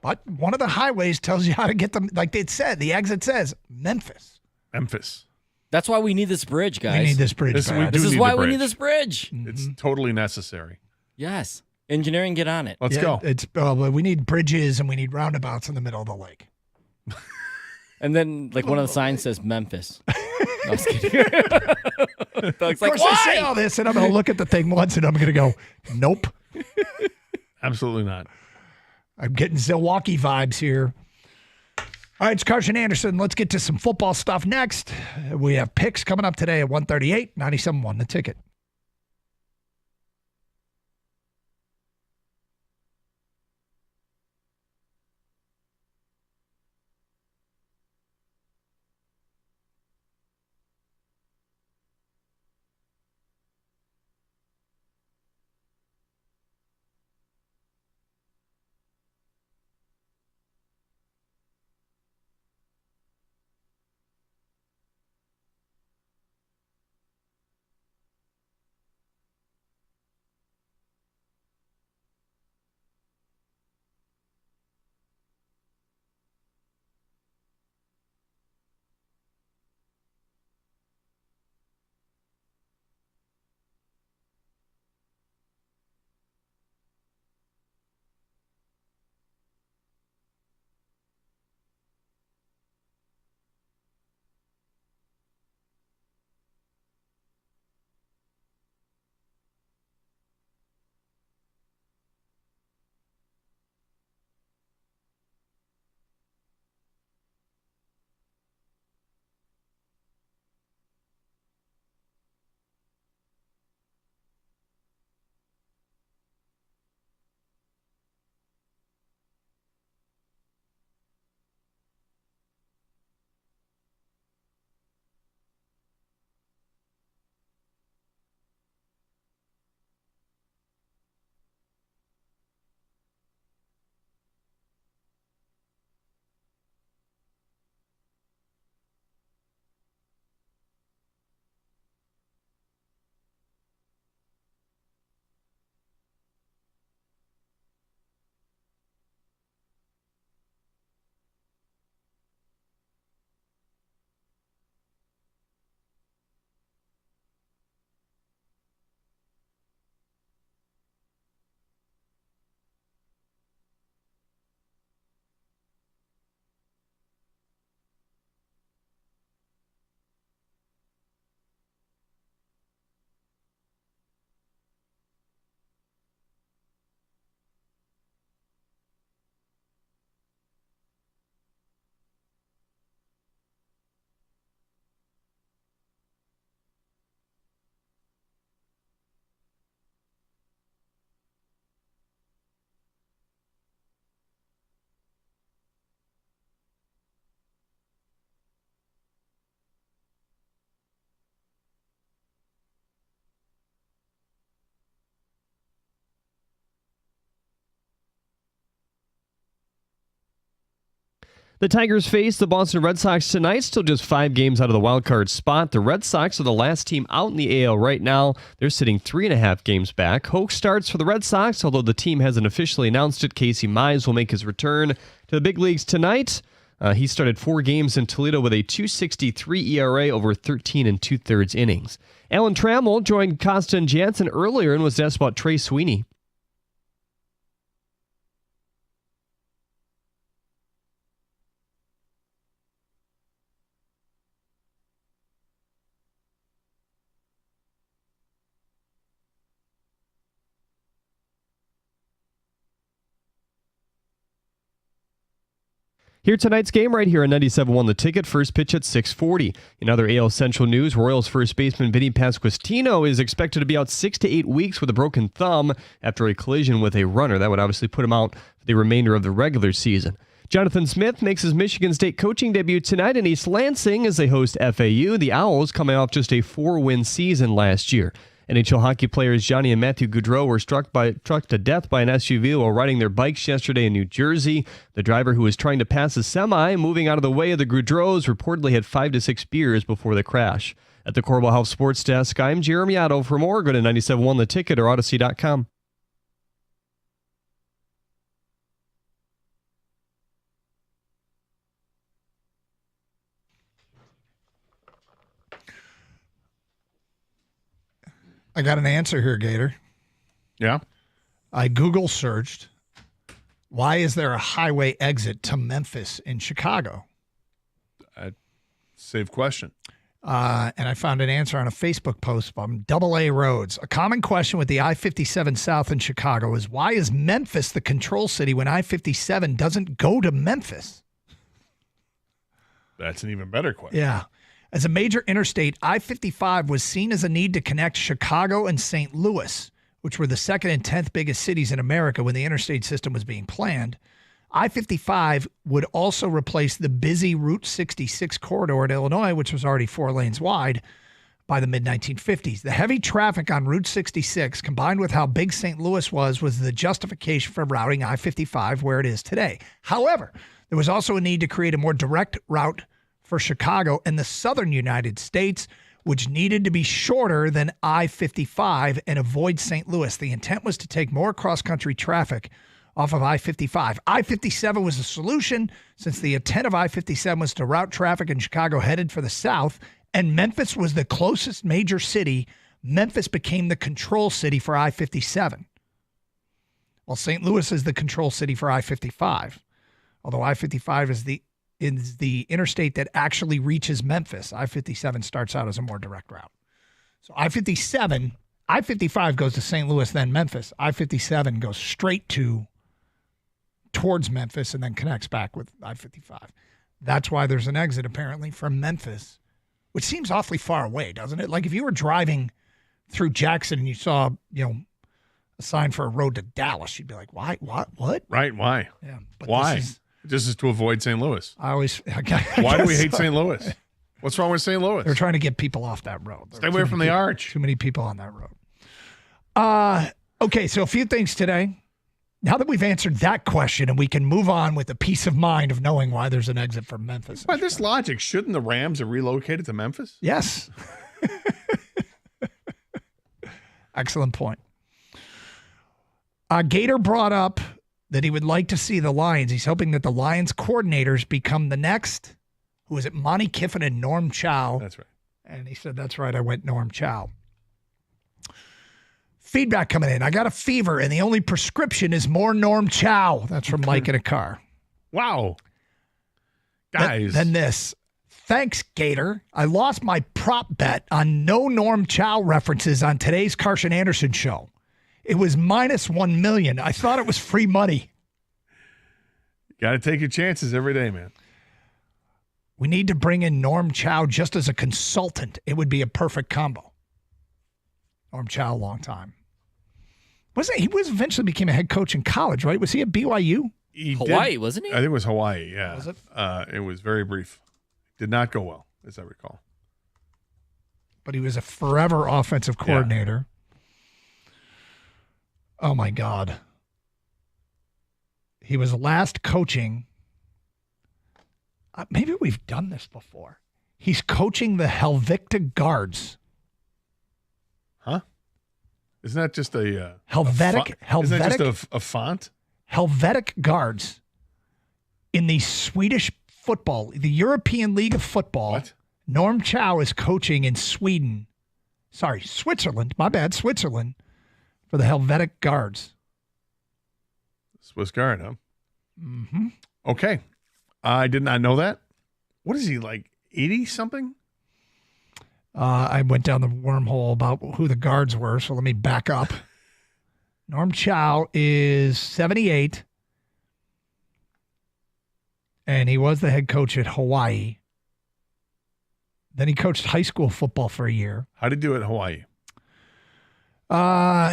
But one of the highways tells you how to get them. Like it said, the exit says Memphis. That's why we need this bridge, guys. We need this bridge. This is why we need this bridge. It's totally necessary. Yes. Engineering, get on it. Let's go. It's we need bridges and we need roundabouts in the middle of the lake. And then, like, one of the signs says Memphis. No, I was kidding. Of course, I say all this, and I'm going to look at the thing once, and I'm going to go, nope. Absolutely not. I'm getting Milwaukee vibes here. All right, it's Carson Anderson. Let's get to some football stuff next. We have picks coming up today at 1:38, 97.1 The Ticket. The Tigers face the Boston Red Sox tonight, still just 5 games out of the wild card spot. The Red Sox are the last team out in the AL right now. They're sitting 3.5 games back. Hoke starts for the Red Sox, although the team hasn't officially announced it. Casey Mize will make his return to the big leagues tonight. He started 4 games in Toledo with a 2.63 ERA over 13 2/3 innings. Alan Trammell joined Costa and Jansen earlier and was asked about Trey Sweeney. Here tonight's game right here on 97.1 The Ticket. First pitch at 6:40. In other AL Central news, Royals first baseman Vinny Pasquantino is expected to be out 6 to 8 weeks with a broken thumb after a collision with a runner. That would obviously put him out for the remainder of the regular season. Jonathan Smith makes his Michigan State coaching debut tonight in East Lansing as they host FAU. The Owls coming off just a 4-win season last year. NHL hockey players Johnny and Matthew Gaudreau were struck to death by an SUV while riding their bikes yesterday in New Jersey. The driver, who was trying to pass a semi moving out of the way of the Gaudreaus, reportedly had 5 to 6 beers before the crash. At the Corbo Health Sports Desk, I'm Jeremy Otto. For more, go to 97.1 The Ticket or Odyssey.com. I got an answer here, Gator. Yeah? I Google searched, why is there a highway exit to Memphis in Chicago? Save question. And I found an answer on a Facebook post from AA Roads. A common question with the I-57 South in Chicago is, why is Memphis the control city when I-57 doesn't go to Memphis? That's an even better question. Yeah. As a major interstate, I-55 was seen as a need to connect Chicago and St. Louis, which were the second and 10th biggest cities in America when the interstate system was being planned. I-55 would also replace the busy Route 66 corridor in Illinois, which was already 4 lanes wide by the mid-1950s. The heavy traffic on Route 66, combined with how big St. Louis was the justification for routing I-55 where it is today. However, there was also a need to create a more direct route for Chicago and the southern United States, which needed to be shorter than I-55 and avoid St. Louis. The intent was to take more cross-country traffic off of I-55. I-57 was a solution since the intent of I-57 was to route traffic in Chicago headed for the south, and Memphis was the closest major city. Memphis became the control city for I-57. Well, St. Louis is the control city for I-55, although I-55 is the interstate that actually reaches Memphis. I-57 starts out as a more direct route. So I-55 goes to St. Louis, then Memphis. I-57 goes straight towards Memphis and then connects back with I-55. That's why there's an exit apparently from Memphis, which seems awfully far away, doesn't it? Like if you were driving through Jackson and you saw, a sign for a road to Dallas, you'd be like, why? What? Right, why? Yeah. But why? This is to avoid St. Louis. Why do we hate St. Louis? What's wrong with St. Louis? They're trying to get people off that road. Stay away from the arch. Too many people on that road. Okay, so a few things today. Now that we've answered that question and we can move on with the peace of mind of knowing why there's an exit from Memphis. By this logic, shouldn't the Rams have relocated to Memphis? Yes. Excellent point. Gator brought up that he would like to see the Lions. He's hoping that the Lions coordinators become the next, who is it, Monty Kiffin and Norm Chow. That's right. And he said, that's right, I went Norm Chow. Feedback coming in. I got a fever, and the only prescription is more Norm Chow. That's from Mike in a car. Wow. Guys. Then this. Thanks, Gator. I lost my prop bet on no Norm Chow references on today's Carson Anderson show. It was minus 1 million. I thought it was free money. Got to take your chances every day, man. We need to bring in Norm Chow just as a consultant. It would be a perfect combo. Norm Chow, long time. He eventually became a head coach in college, right? Was he at BYU? Hawaii, wasn't he? I think it was Hawaii, yeah. Was it? It was very brief. Did not go well, as I recall. But he was a forever offensive coordinator. Yeah. Oh, my God. He was last coaching Maybe we've done this before. He's coaching the Helvetic Guards. Huh? Isn't that just a Helvetic? Isn't that just a font? Helvetic Guards in the Swedish football, the European League of Football. What? Norm Chow is coaching in Sweden. Sorry, Switzerland. My bad, Switzerland for the Helvetic Guards. Swiss Guard, huh? Mm-hmm. Okay. I did not know that. What is he, like 80-something? I went down the wormhole about who the guards were, so let me back up. Norm Chow is 78, and he was the head coach at Hawaii. Then he coached high school football for a year. How did he do at Hawaii?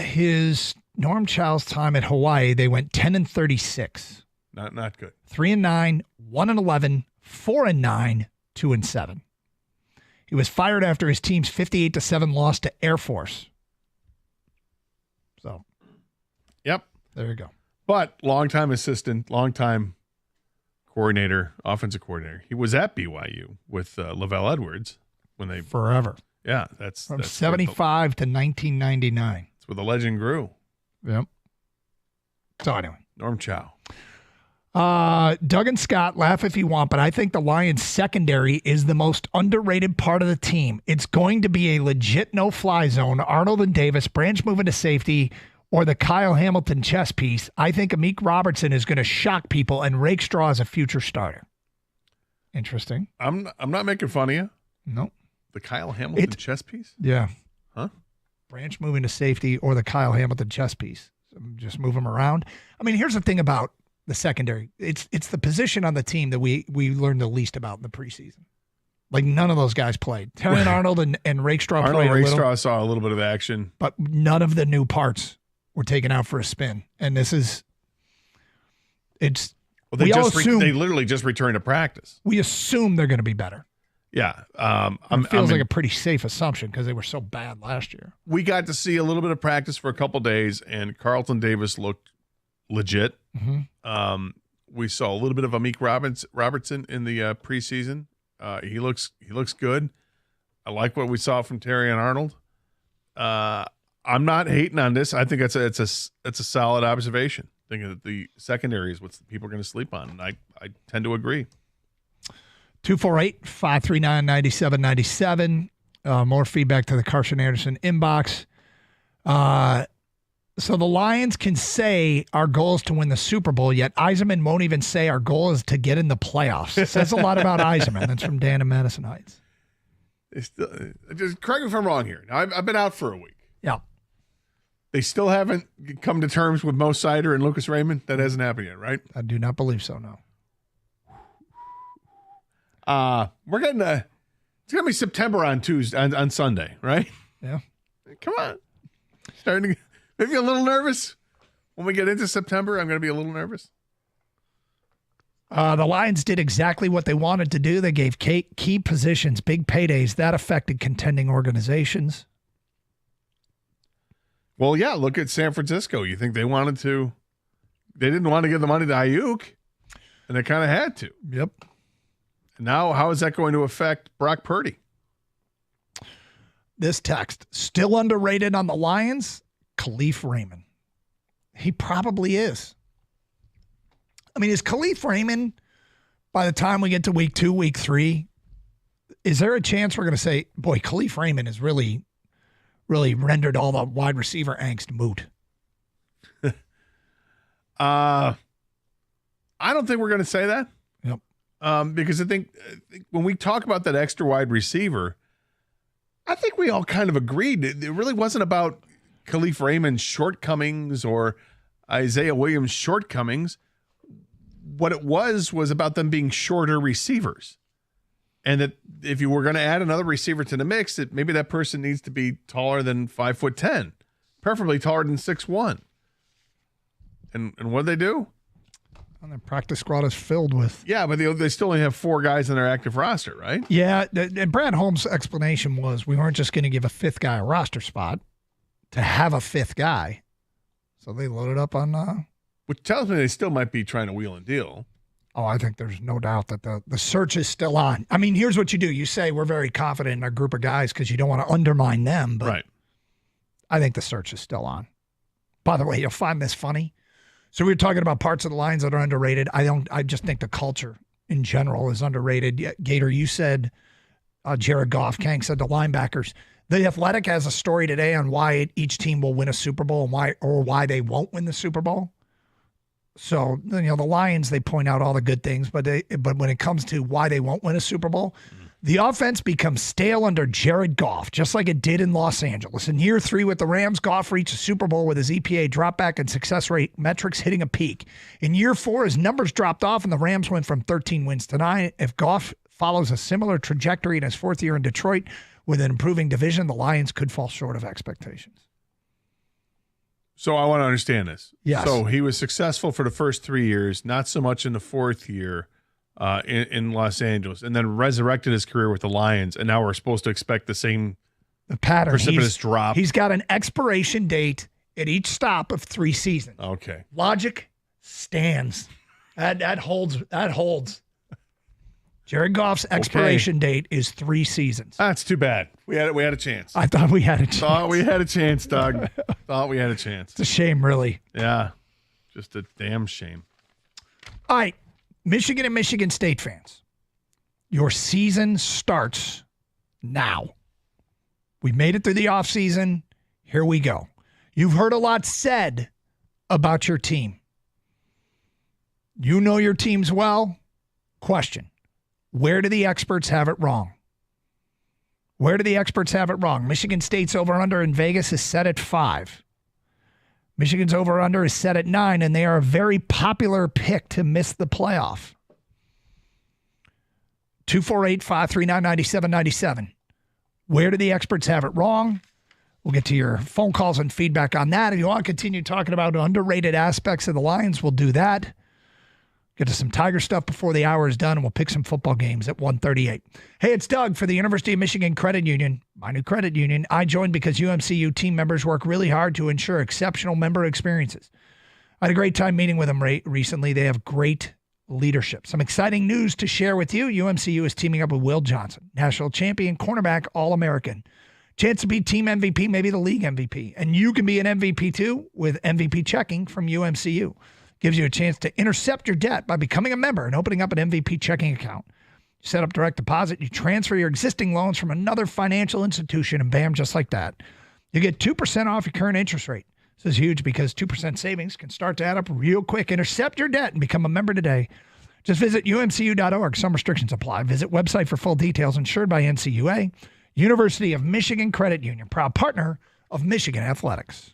His Norm Chow's time at Hawaii, they went 10-36. Not good. 3-9, 1-11, 4-9, 2-7. He was fired after his team's 58-7 loss to Air Force. So, yep, there you go. But longtime assistant, longtime coordinator, offensive coordinator. He was at BYU with Lavelle Edwards when they forever. Yeah, that's from 75 to 1999. That's where the legend grew. Yep. So anyway, Norm Chow. Doug and Scott, laugh if you want, but I think the Lions secondary is the most underrated part of the team. It's going to be a legit no-fly zone. Arnold and Davis, Branch moving to safety, or the Kyle Hamilton chess piece. I think Amik Robertson is going to shock people, and Rakestraw is a future starter. Interesting. I'm not making fun of you. No. The Kyle Hamilton chess piece? Yeah. Huh? Branch moving to safety or the Kyle Hamilton chess piece. So just move them around. I mean, here's the thing about the secondary. It's the position on the team that we learned the least about in the preseason. Like, none of those guys played. Terrion Arnold and Rakestraw played a little. Rakestraw saw a little bit of action. But none of the new parts were taken out for a spin. And this is – it's – Well, they literally just returned to practice. We assume they're going to be better. Yeah. It feels like a pretty safe assumption because they were so bad last year. We got to see a little bit of practice for a couple days, and Carlton Davis looked legit. Mm-hmm. We saw a little bit of Amik Robertson in the preseason. He looks good. I like what we saw from Terrion Arnold. I'm not hating on this. I think it's a solid observation. Thinking that the secondary is what people are going to sleep on, and I tend to agree. 248-539-9797. More feedback to the Carson Anderson inbox. So the Lions can say our goal is to win the Super Bowl, yet Eisenman won't even say our goal is to get in the playoffs. It says a lot about Eisenman. That's from Dan in Madison Heights. Just correct me if I'm wrong here. Now, I've been out for a week. Yeah. They still haven't come to terms with Mo Sider and Lucas Raymond? That hasn't happened yet, right? I do not believe so, no. We're getting it's gonna be September on Tuesday on Sunday, right? Yeah. Come on. Starting to maybe a little nervous. When we get into September, I'm gonna be a little nervous. The Lions did exactly what they wanted to do. They gave key positions big paydays. That affected contending organizations. Well, yeah, look at San Francisco. You think they didn't want to give the money to Ayuk, and they kind of had to. Yep. Now, how is that going to affect Brock Purdy? This text, still underrated on the Lions, Khalif Raymond. He probably is. I mean, is Khalif Raymond, by the time we get to week 2, week 3, is there a chance we're going to say, boy, Khalif Raymond has really rendered all the wide receiver angst moot? I don't think we're going to say that. Yep. Because I think when we talk about that extra wide receiver, I think we all kind of agreed it really wasn't about Khalif Raymond's shortcomings or Isaiah Williams' shortcomings. What it was about them being shorter receivers. And that if you were going to add another receiver to the mix, that maybe that person needs to be taller than 5'10", preferably taller than 6'1". And what do they do? And their practice squad is filled with. Yeah, but they still only have 4 guys on their active roster, right? Yeah, and Brad Holmes' explanation was we weren't just going to give a 5th guy a roster spot to have a 5th guy. So they loaded up on. Which tells me they still might be trying to wheel and deal. Oh, I think there's no doubt that the search is still on. I mean, here's what you do. You say we're very confident in our group of guys because you don't want to undermine them, but Right. I think the search is still on. By the way, you'll find this funny. So we were talking about parts of the Lions that are underrated. I just think the culture in general is underrated. Gator, you said Jared Goff. Kang said the linebackers. The Athletic has a story today on why each team will win a Super Bowl and why they won't win the Super Bowl. So, the Lions, they point out all the good things, but when it comes to why they won't win a Super Bowl, the offense becomes stale under Jared Goff, just like it did in Los Angeles. In year 3 with the Rams, Goff reached a Super Bowl with his EPA dropback and success rate metrics hitting a peak. In year 4, his numbers dropped off and the Rams went from 13 wins to 9. If Goff follows a similar trajectory in his 4th year in Detroit with an improving division, the Lions could fall short of expectations. So I want to understand this. Yes. So he was successful for the first 3 years, not so much in the 4th year in Los Angeles, and then resurrected his career with the Lions, and now we're supposed to expect the same pattern. Precipitous drop. He's got an expiration date at each stop of 3 seasons. Okay. Logic stands. That holds. Jared Goff's expiration date is 3 seasons. That's too bad. We had a chance. I thought we had a chance. Thought we had a chance, Doug. Thought we had a chance. It's a shame, really. Yeah. Just a damn shame. All right. Michigan and Michigan State fans, your season starts now. We made it through the offseason. Here we go. You've heard a lot said about your team. You know your teams well. Question. Where do the experts have it wrong? Where do the experts have it wrong? Michigan State's over-under in Vegas is set at 5. Michigan's over-under is set at 9, and they are a very popular pick to miss the playoff. 248-539-9797. Where do the experts have it wrong? We'll get to your phone calls and feedback on that. If you want to continue talking about underrated aspects of the Lions, we'll do that. Get to some Tiger stuff before the hour is done, and we'll pick some football games at 1:38. Hey, it's Doug for the University of Michigan Credit Union, my new credit union. I joined because UMCU team members work really hard to ensure exceptional member experiences. I had a great time meeting with them recently. They have great leadership. Some exciting news to share with you. UMCU is teaming up with Will Johnson, national champion, cornerback, All-American. Chance to be team MVP, maybe the league MVP. And you can be an MVP too with MVP checking from UMCU. Gives you a chance to intercept your debt by becoming a member and opening up an MVP checking account. You set up direct deposit, you transfer your existing loans from another financial institution, and bam, just like that. You get 2% off your current interest rate. This is huge because 2% savings can start to add up real quick. Intercept your debt and become a member today. Just visit umcu.org. Some restrictions apply. Visit website for full details. Insured by NCUA. University of Michigan Credit Union, proud partner of Michigan Athletics.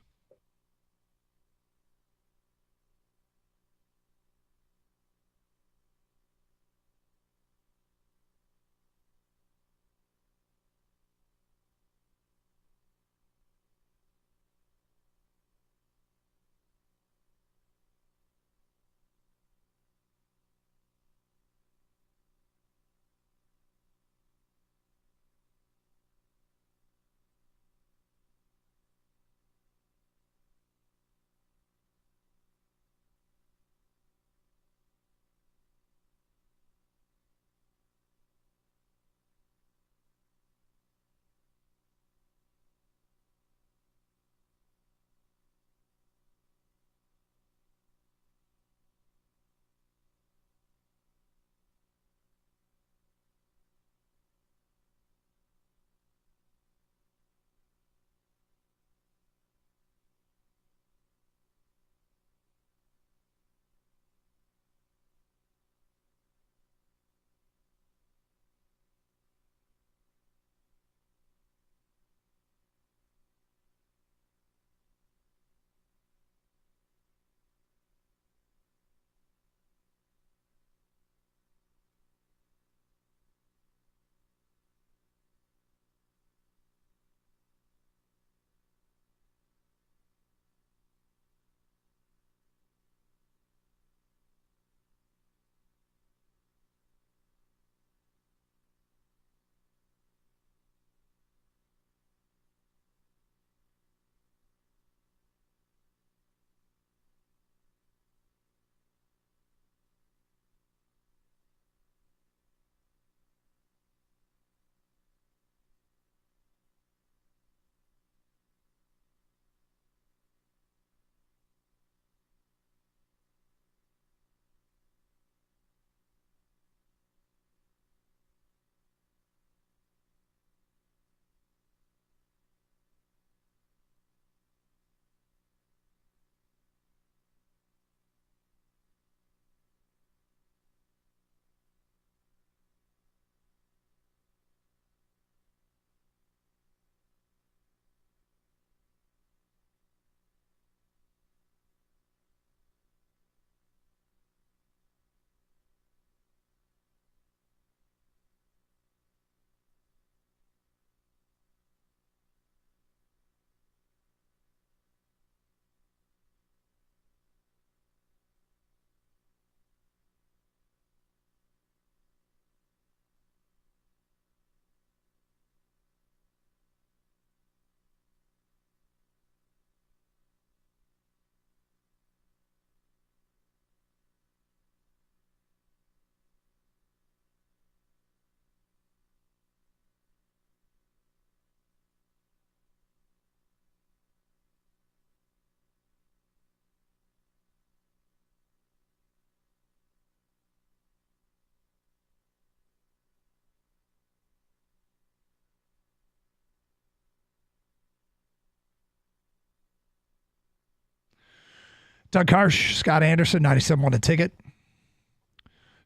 Doug Harsh, Scott Anderson, 97.1 The Ticket.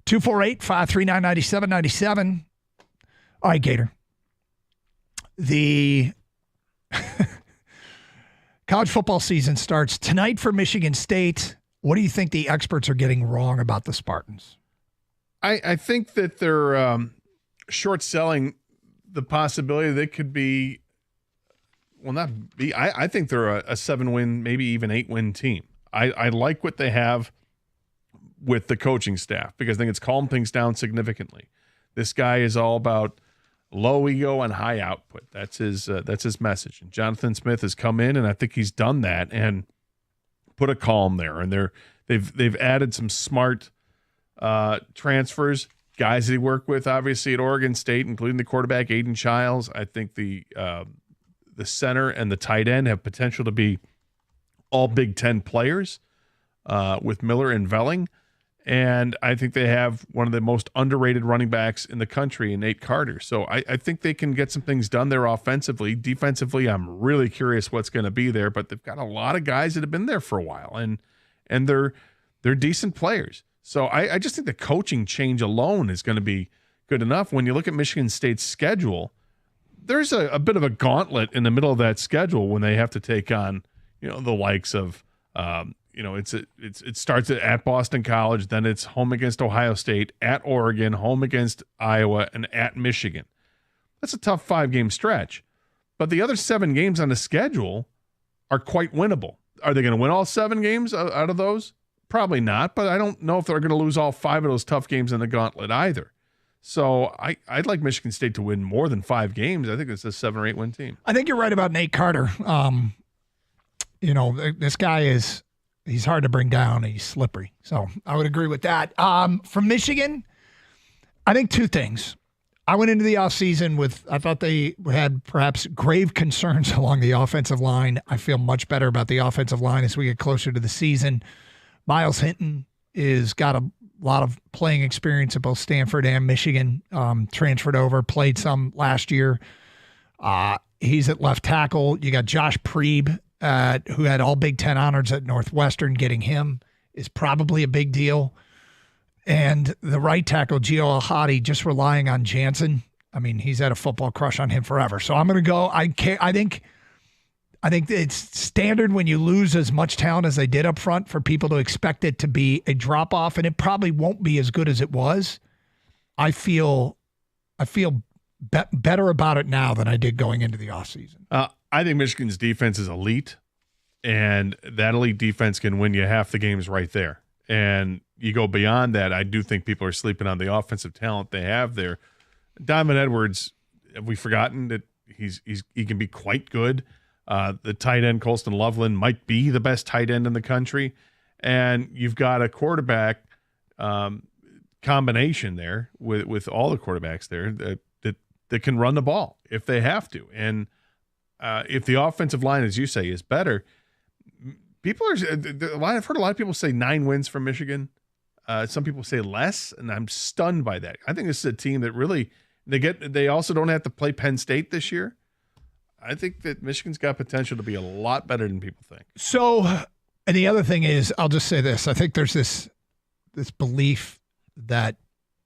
248-539-9797. All right, Gator. The college football season starts tonight for Michigan State. What do you think the experts are getting wrong about the Spartans? I think that they're short selling the possibility they could be, well, not be, I think they're a 7-win, maybe even 8-win team. I like what they have with the coaching staff because I think it's calmed things down significantly. This guy is all about low ego and high output. That's his message. And Jonathan Smith has come in, and I think he's done that and put a calm there. And they've added some smart transfers, guys that he worked with, obviously at Oregon State, including the quarterback Aiden Childs. I think the center and the tight end have potential to be all Big Ten players with Miller and Velling. And I think they have one of the most underrated running backs in the country in Nate Carter. So I think they can get some things done there offensively. Defensively, I'm really curious what's going to be there, but they've got a lot of guys that have been there for a while, and they're decent players. So I just think the coaching change alone is going to be good enough. When you look at Michigan State's schedule, there's a bit of a gauntlet in the middle of that schedule when they have to take on, the likes of, it starts at Boston College, then it's home against Ohio State, at Oregon, home against Iowa, and at Michigan. That's a tough 5-game stretch. But the other 7 games on the schedule are quite winnable. Are they going to win all 7 games out of those? Probably not, but I don't know if they're going to lose all 5 of those tough games in the gauntlet either. So I'd like Michigan State to win more than 5 games. I think it's a 7 or 8 win team. I think you're right about Nate Carter. This guy he's hard to bring down. He's slippery. So I would agree with that. From Michigan, I think 2 things. I went into the offseason I thought they had perhaps grave concerns along the offensive line. I feel much better about the offensive line as we get closer to the season. Miles Hinton is got a lot of playing experience at both Stanford and Michigan, transferred over, played some last year. He's at left tackle. You got Josh Preeb, who had all Big Ten honors at Northwestern. Getting him is probably a big deal. And the right tackle, Gio Alhadi, just relying on Jansen. I mean, he's had a football crush on him forever. So I'm going to go. I think it's standard when you lose as much talent as they did up front for people to expect it to be a drop off, and it probably won't be as good as it was. I feel better about it now than I did going into the offseason. I think Michigan's defense is elite, and that elite defense can win you half the games right there. And you go beyond that, I do think people are sleeping on the offensive talent they have there. Diamond Edwards, have we forgotten that he can be quite good? The tight end, Colston Loveland, might be the best tight end in the country. And you've got a quarterback combination there with all the quarterbacks there that can run the ball if they have to. And if the offensive line, as you say, is better, I've heard a lot of people say 9 wins from Michigan. Some people say less, and I'm stunned by that. I think this is a team that really they also don't have to play Penn State this year. I think that Michigan's got potential to be a lot better than people think. So, and the other thing is, I'll just say this. I think there's this belief that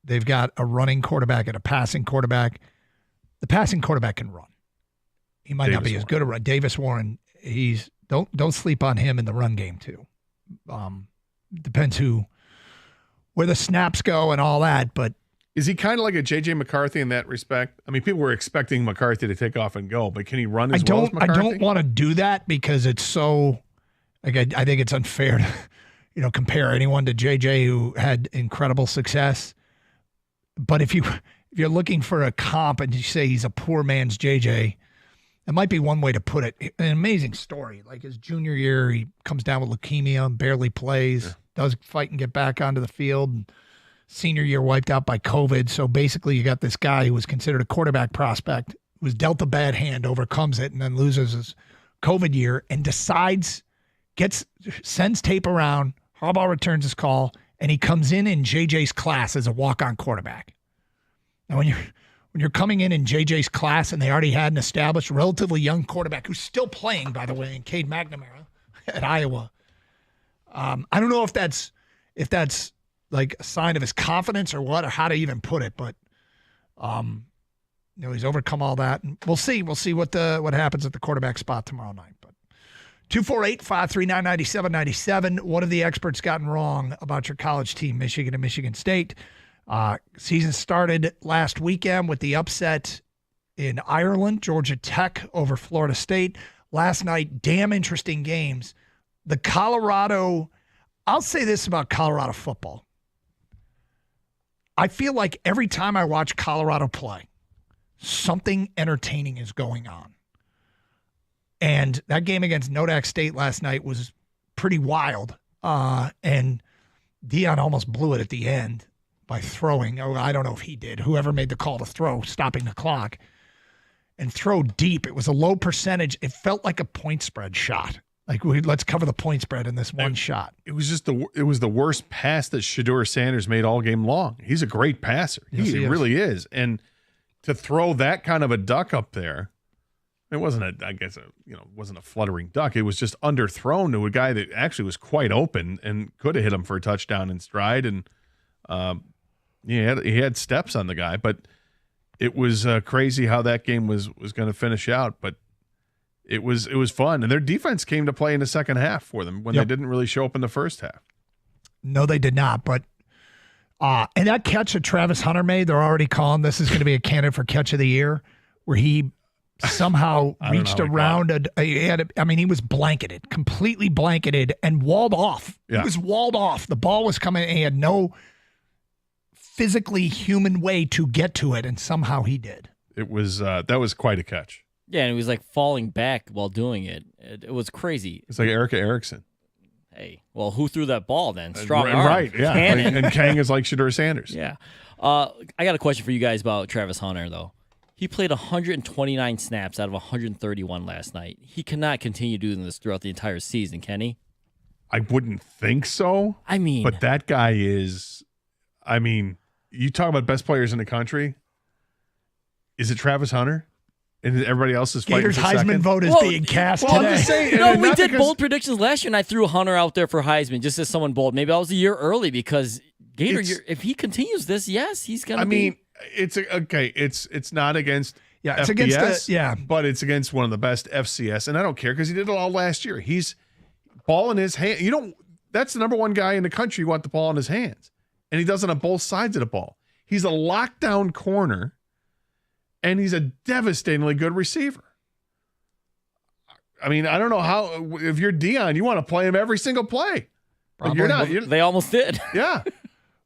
they've got a running quarterback and a passing quarterback. The passing quarterback can run. He might not be as good a run. Davis Warren, don't sleep on him in the run game too. Depends where the snaps go and all that, but is he kind of like a J.J. McCarthy in that respect? I mean, people were expecting McCarthy to take off and go, but can he run as well as McCarthy? I don't want to do that because it's so I think it's unfair to compare anyone to J.J. who had incredible success. But if you're looking for a comp and you say he's a poor man's J.J., that might be one way to put it. An amazing story. Like his junior year, he comes down with leukemia and barely plays, does fight and get back onto the field. And senior year wiped out by COVID. So basically you got this guy who was considered a quarterback prospect, was dealt a bad hand, overcomes it, and then loses his COVID year and sends tape around. Harbaugh returns his call, and he comes in JJ's class as a walk-on quarterback. Now, when you're coming in JJ's class and they already had an established, relatively young quarterback who's still playing, by the way, in Cade McNamara at Iowa, I don't know if that's like a sign of his confidence or what, or how to even put it, but he's overcome all that, and we'll see. We'll see what happens at the quarterback spot tomorrow night. But 248-539-9797. What have the experts gotten wrong about your college team, Michigan and Michigan State? Season started last weekend with the upset in Ireland, Georgia Tech over Florida State. Last night, damn interesting games. I'll say this about Colorado football. I feel like every time I watch Colorado play, something entertaining is going on. And that game against Nodak State last night was pretty wild. And Dion almost blew it at the end by throwing. Oh, I don't know if he did. Whoever made the call to throw, stopping the clock. And throw deep. It was a low percentage. It felt like a point spread shot. Like, let's cover the point spread in this one shot. It was just the worst pass that Shedeur Sanders made all game long. He's a great passer. Yes, he really is. And to throw that kind of a duck up there, it wasn't wasn't a fluttering duck. It was just underthrown to a guy that actually was quite open and could have hit him for a touchdown in stride. And he had steps on the guy, but it was crazy how that game was going to finish out. But it was fun, and their defense came to play in the second half for them when they didn't really show up in the first half. No, they did not. But and that catch that Travis Hunter made, they're already calling this is going to be a candidate for catch of the year, where he somehow reached around he was blanketed, completely blanketed, and walled off. Yeah. He was walled off. The ball was coming, and he had no physically human way to get to it, and somehow he did. It was that was quite a catch. Yeah, and he was like falling back while doing it. It was crazy. It's like Erica Erickson. Hey, well, who threw that ball then? Strong arm. Right, yeah. And Kang is like Shedeur Sanders. Yeah. I got a question for you guys about Travis Hunter, though. He played 129 snaps out of 131 last night. He cannot continue doing this throughout the entire season, can he? I wouldn't think so. But that guy is, you talk about best players in the country. Is it Travis Hunter? And everybody else is fighting Gator's for Heisman second? vote is being cast today. I'm just saying, we did bold predictions last year, and I threw Hunter out there for Heisman just as someone bold. Maybe I was a year early because Gator, if he continues this, yes, he's going to be. It's not against it's FBS, against but it's against one of the best FCS, and I don't care because he did it all last year. He's ball in his hand. That's the number one guy in the country. You want the ball in his hands, and he does it on both sides of the ball. He's a lockdown corner, and he's a devastatingly good receiver. I don't know how. If you're Dion, you want to play him every single play. But you're not. They almost did. Yeah.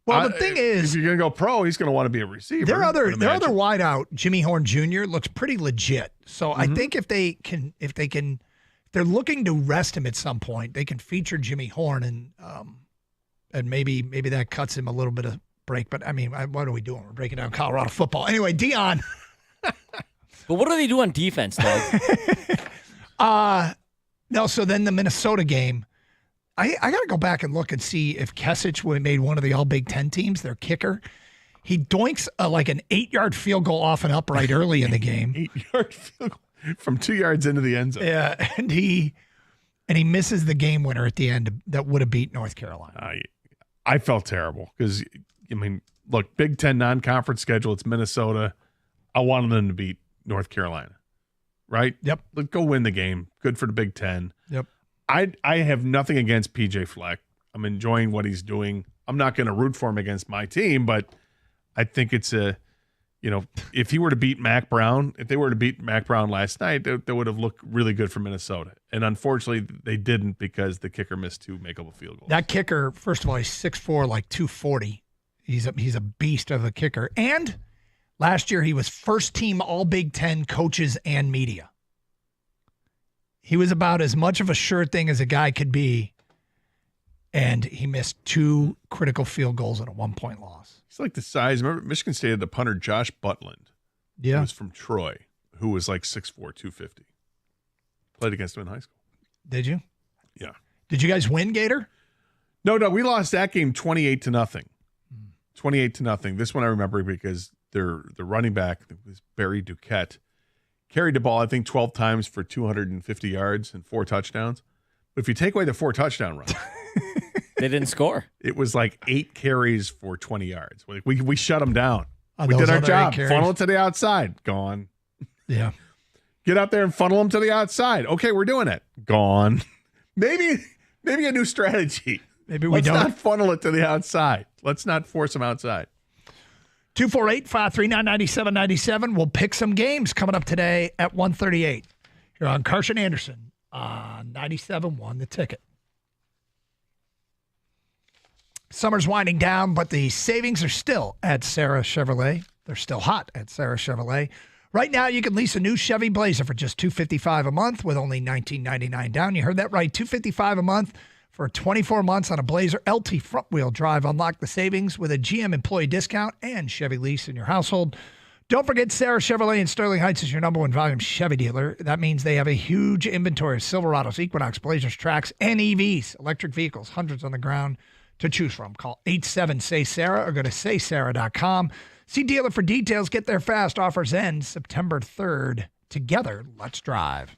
Well, the thing is, if you're going to go pro, he's going to want to be a receiver. Their other wideout, Jimmy Horn Jr., looks pretty legit. So I think if they're looking to rest him at some point, they can feature Jimmy Horn and maybe that cuts him a little bit of break. But what are we doing? We're breaking down Colorado football. Anyway, Dion. But what do they do on defense, Doug? No. So then the Minnesota game. I got to go back and look and see if Kesich made one of the All Big Ten teams, their kicker. He doinks like an 8-yard field goal off an upright early in the game. 8-yard field goal from 2 yards into the end zone. Yeah, and he misses the game winner at the end that would have beat North Carolina. I felt terrible because, look, Big Ten non-conference schedule, it's Minnesota. I wanted them to beat North Carolina, right? Yep. Let's go win the game. Good for the Big Ten. Yep. I have nothing against PJ Fleck. I'm enjoying what he's doing. I'm not going to root for him against my team, but I think it's if he were to beat Mac Brown, if they were to beat Mac Brown last night, that would have looked really good for Minnesota. And unfortunately, they didn't because the kicker missed 2 makeable field goals. That kicker, first of all, he's 6'4", like 240. He's a beast of a kicker. And last year, he was first team All Big Ten coaches and media. He was about as much of a sure thing as a guy could be, and he missed 2 critical field goals and a 1-point loss. He's like the size. Remember, Michigan State had the punter Josh Butland. Yeah. Who was from Troy, who was like 6'4", 250. Played against him in high school. Did you? Yeah. Did you guys win, Gator? No, we lost that game 28-0. 28-0. This one I remember because the running back was Barry Duquette. Carried the ball, I think, 12 times for 250 yards and 4 touchdowns. But if you take away the 4 touchdown runs, They didn't score. It was like 8 carries for 20 yards. We shut them down. On We those did our other 8 job. carries. Funnel it to the outside. Gone. Yeah. Get out there and funnel them to the outside. Okay, we're doing it. Gone. Maybe a new strategy. Maybe we Let's don't. not funnel it to the outside. Let's not force them outside. 248-539-9797. We'll pick some games coming up today at 1:38. Here on Carson Anderson on 97.1 The Ticket. Summer's winding down, but the savings are still at Sarah Chevrolet. They're still hot at Sarah Chevrolet. Right now, you can lease a new Chevy Blazer for just $255 a month with only $19.99 down. You heard that right, $255 a month for 24 months on a Blazer LT front-wheel drive. Unlock the savings with a GM employee discount and Chevy lease in your household. Don't forget Sarah Chevrolet in Sterling Heights is your number one volume Chevy dealer. That means they have a huge inventory of Silverados, Equinox, Blazers, Trax, and EVs, electric vehicles, hundreds on the ground to choose from. Call 87-SAY-SARAH or go to saysarah.com. See dealer for details. Get there fast. Offers end September 3rd. Together, let's drive.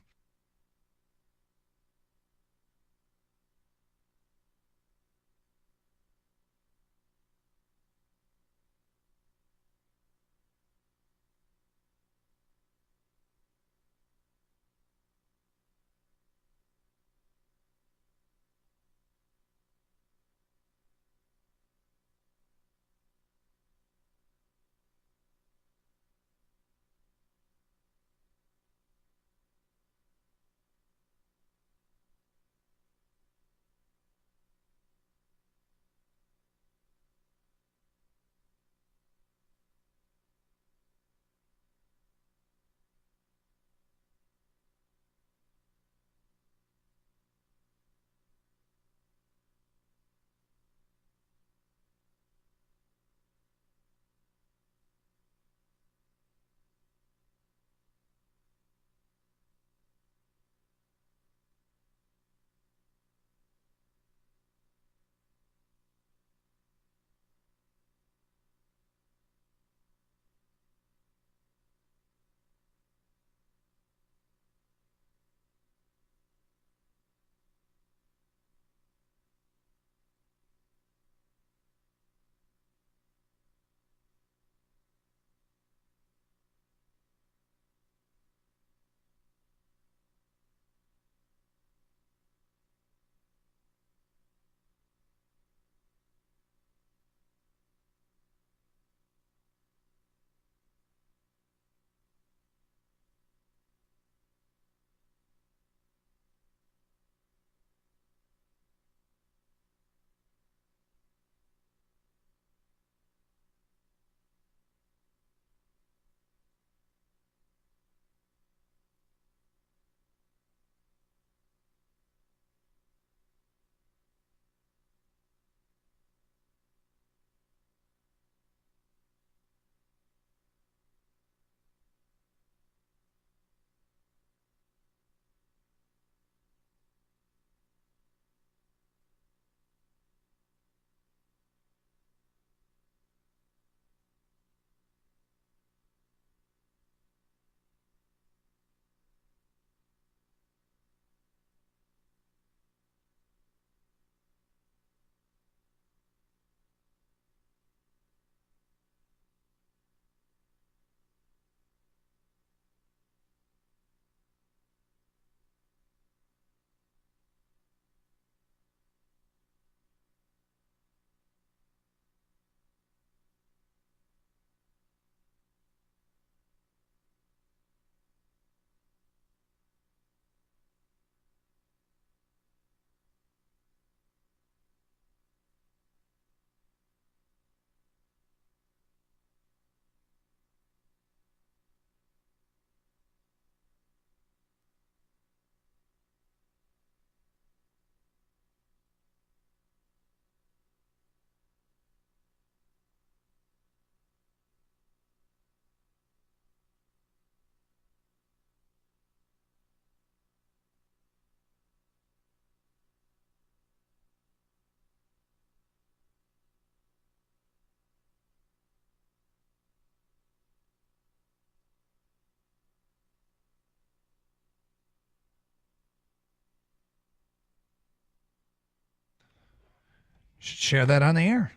Share that on the air.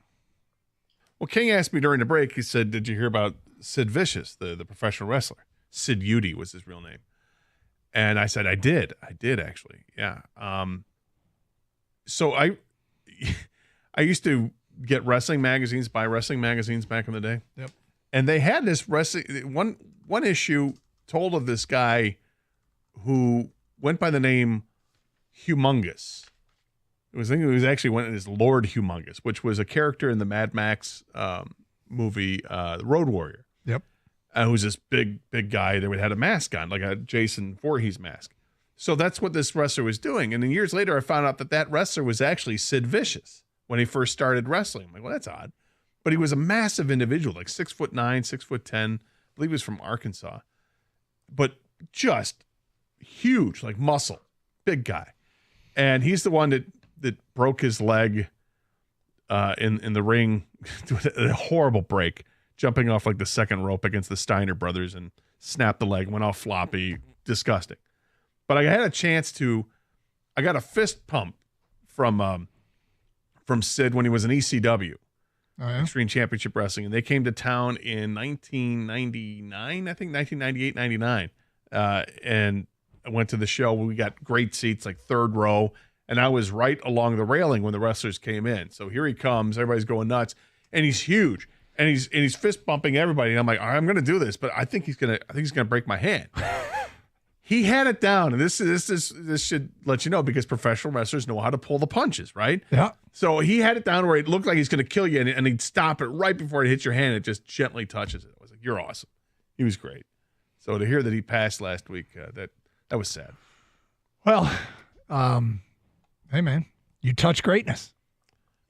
Well, King asked me during the break, he said, did you hear about Sid Vicious, the professional wrestler? Sid Udy was his real name. And I said, I did actually. Yeah. So I used to get wrestling magazines, buy wrestling magazines back in the day. Yep. And they had this wrestling, one issue told of this guy who went by the name Humongous. I think it was actually went as Lord Humongous, which was a character in the Mad Max movie, The Road Warrior. Yep. Who was this big guy that had a mask on, like a Jason Voorhees mask. So that's what this wrestler was doing. And then years later, I found out that wrestler was actually Sid Vicious when he first started wrestling. I'm like, well, that's odd. But he was a massive individual, like 6'9", 6'10". I believe he was from Arkansas. But just huge, like muscle, big guy. And he's the one that broke his leg in the ring, a horrible break, jumping off like the second rope against the Steiner brothers and snapped the leg, went all floppy, disgusting. But I had a chance I got a fist pump from Sid when he was in ECW, Extreme Championship Wrestling, and they came to town in 1999, I think 1998, 99, and I went to the show. We got great seats, like third row. And I was right along the railing when the wrestlers came in. So here he comes. Everybody's going nuts. And he's huge. And he's fist bumping everybody. And I'm like, all right, I'm going to do this, but I think he's going to break my hand. He had it down. And this should let you know, because professional wrestlers know how to pull the punches, right? Yeah. So he had it down where it looked like he's going to kill you, and he'd stop it right before it hits your hand. It just gently touches it. I was like, you're awesome. He was great. So to hear that he passed last week, that was sad. Well, hey, man, you touch greatness.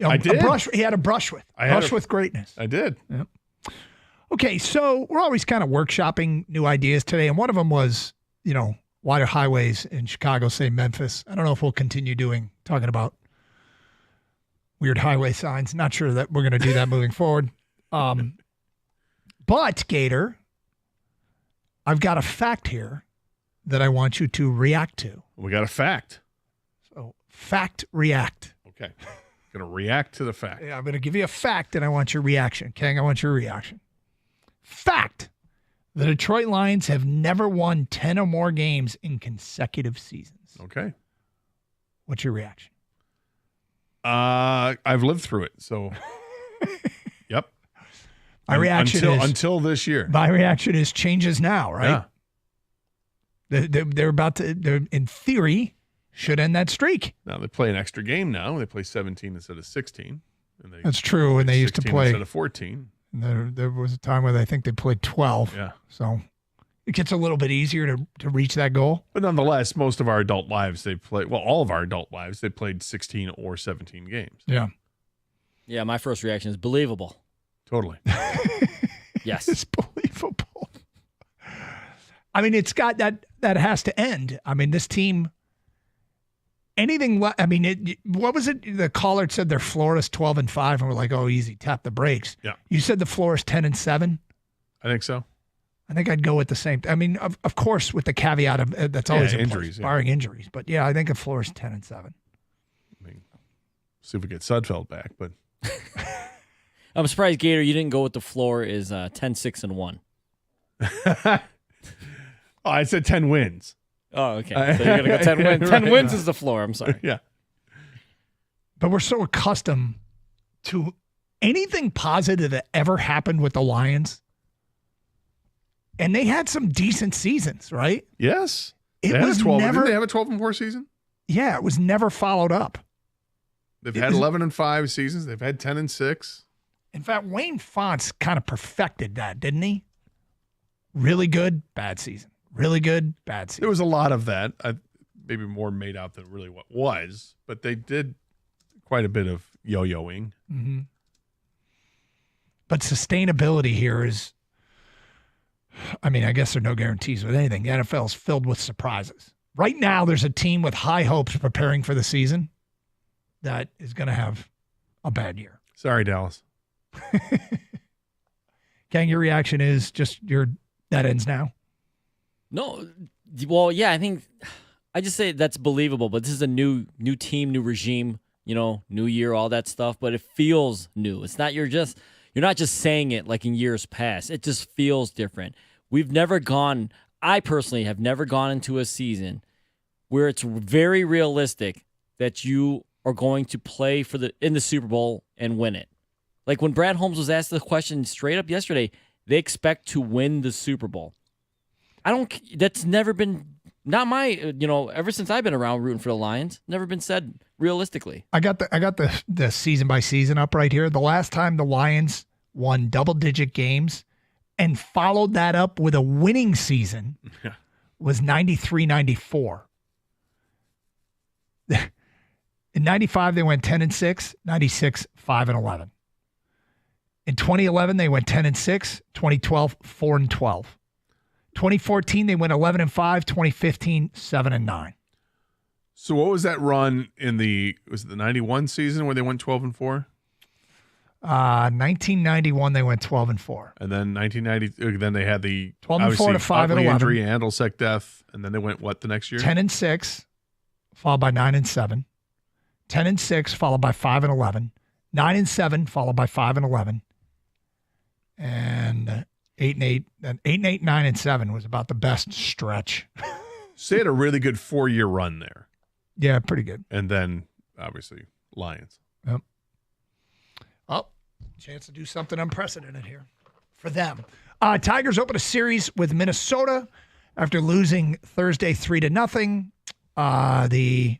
I did. He had a brush with. With greatness. I did. Yep. Okay, so we're always kind of workshopping new ideas today, and one of them was, wider highways in Chicago, say Memphis. I don't know if we'll continue talking about weird highway signs. Not sure that we're going to do that moving forward. But, Gator, I've got a fact here that I want you to react to. We got a fact. So, fact, react. Okay. Going to react to the fact. Yeah, I'm going to give you a fact, and I want your reaction. King, I want your reaction. Fact. The Detroit Lions have never won 10 or more games in consecutive seasons. Okay. What's your reaction? I've lived through it, so yep. My reaction is until this year. My reaction is changes now, right? Yeah. They're about to. They're in theory should end that streak. Now they play an extra game. Now they play 17 instead of 16. And that's true. And they used to play instead of 14. There was a time where I think they played 12. Yeah. So it gets a little bit easier to reach that goal. But nonetheless, most of our adult lives, all of our adult lives, they played 16 or 17 games. Yeah. Yeah, my first reaction is believable. Totally. Yes. It's believable. I mean, it's got that has to end. I mean, this team, what was it? The caller said their floor is 12-5, and we're like, oh, easy, tap the brakes. Yeah. You said the floor is 10-7? I think so. I think I'd go with the same. I mean, of course, with the caveat of that's always injuries, barring injuries. But yeah, I think the floor is 10-7. I mean, see if we get Sudfeld back, but I'm surprised, Gator, you didn't go with the floor is 10-6-1. Oh, I said 10 wins. Oh, okay. So you're going to go 10 wins. 10 wins is the floor. I'm sorry. Yeah. But we're so accustomed to anything positive that ever happened with the Lions. And they had some decent seasons, right? Yes. It was never. Didn't they have a 12-4 season? Yeah, it was never followed up. They've had 11-5 seasons. They've had 10-6. In fact, Wayne Fonts kind of perfected that, didn't he? Really good, bad season. Really good, bad season. There was a lot of that. Maybe more made out than really what was, but they did quite a bit of yo-yoing. Mm-hmm. But sustainability here is, I mean, I guess there are no guarantees with anything. The NFL is filled with surprises. Right now, there's a team with high hopes preparing for the season that is going to have a bad year. Sorry, Dallas. Gang, your reaction is just that ends now? No. Well, yeah, I think I just say that's believable, but this is a new team, new regime, new year, all that stuff, but it feels new. It's not you're not just saying it like in years past. It just feels different. I personally have never gone into a season where it's very realistic that you are going to play in the Super Bowl and win it. Like when Brad Holmes was asked the question straight up yesterday, they expect to win the Super Bowl. That's never been, not my, ever since I've been around rooting for the Lions, never been said realistically. I got the season by season up right here. The last time the Lions won double-digit games and followed that up with a winning season was 93-94. In 95, they went 10-6, 96, 5-11. In 2011, they went 10-6, 2012, 4-12. 2014, they went 11-5, 2015, 7-9. So what was that run was it the 91 season where they went 12-4? 1991, they went 12-4. And then 1990, then they had the 12-4 to 5-11 injury, Andelsek death, and then they went what the next year? 10-6, followed by 9-7. 10-6, followed by 5-11. 9-7, followed by 5-11. And 8-8. And 8-8, 9-7 was about the best stretch. So they had a really good 4-year run there. Yeah, pretty good. And then obviously Lions. Yep. Oh, chance to do something unprecedented here for them. Tigers open a series with Minnesota after losing Thursday 3-0. The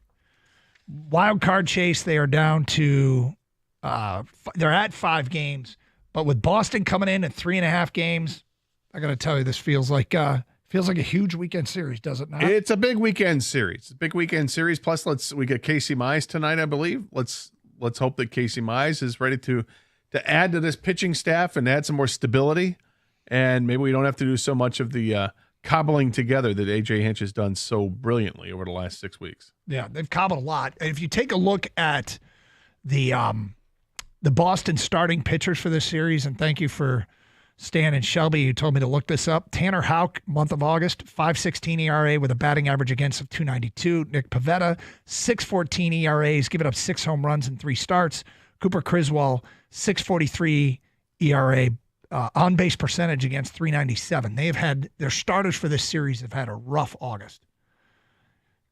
wild card chase, they are down to they're at 5 games, but with Boston coming in at 3.5 games, I got to tell you, this feels like a huge weekend series, does it not? It's a big weekend series. Plus, we get Casey Mize tonight, I believe. Let's hope that Casey Mize is ready to add to this pitching staff and add some more stability, and maybe we don't have to do so much of the cobbling together that A.J. Hinch has done so brilliantly over the last 6 weeks. Yeah, they've cobbled a lot. If you take a look at the Boston starting pitchers for this series, and thank you for Stan and Shelby who told me to look this up. Tanner Houck, month of August, 5.16 ERA with a batting average against of 2.92. Nick Pivetta, 6.14 ERAs, giving up 6 home runs in 3 starts. Cooper Criswell, 6.43 ERA, on-base percentage against 397. They have had their starters for this series have had a rough August.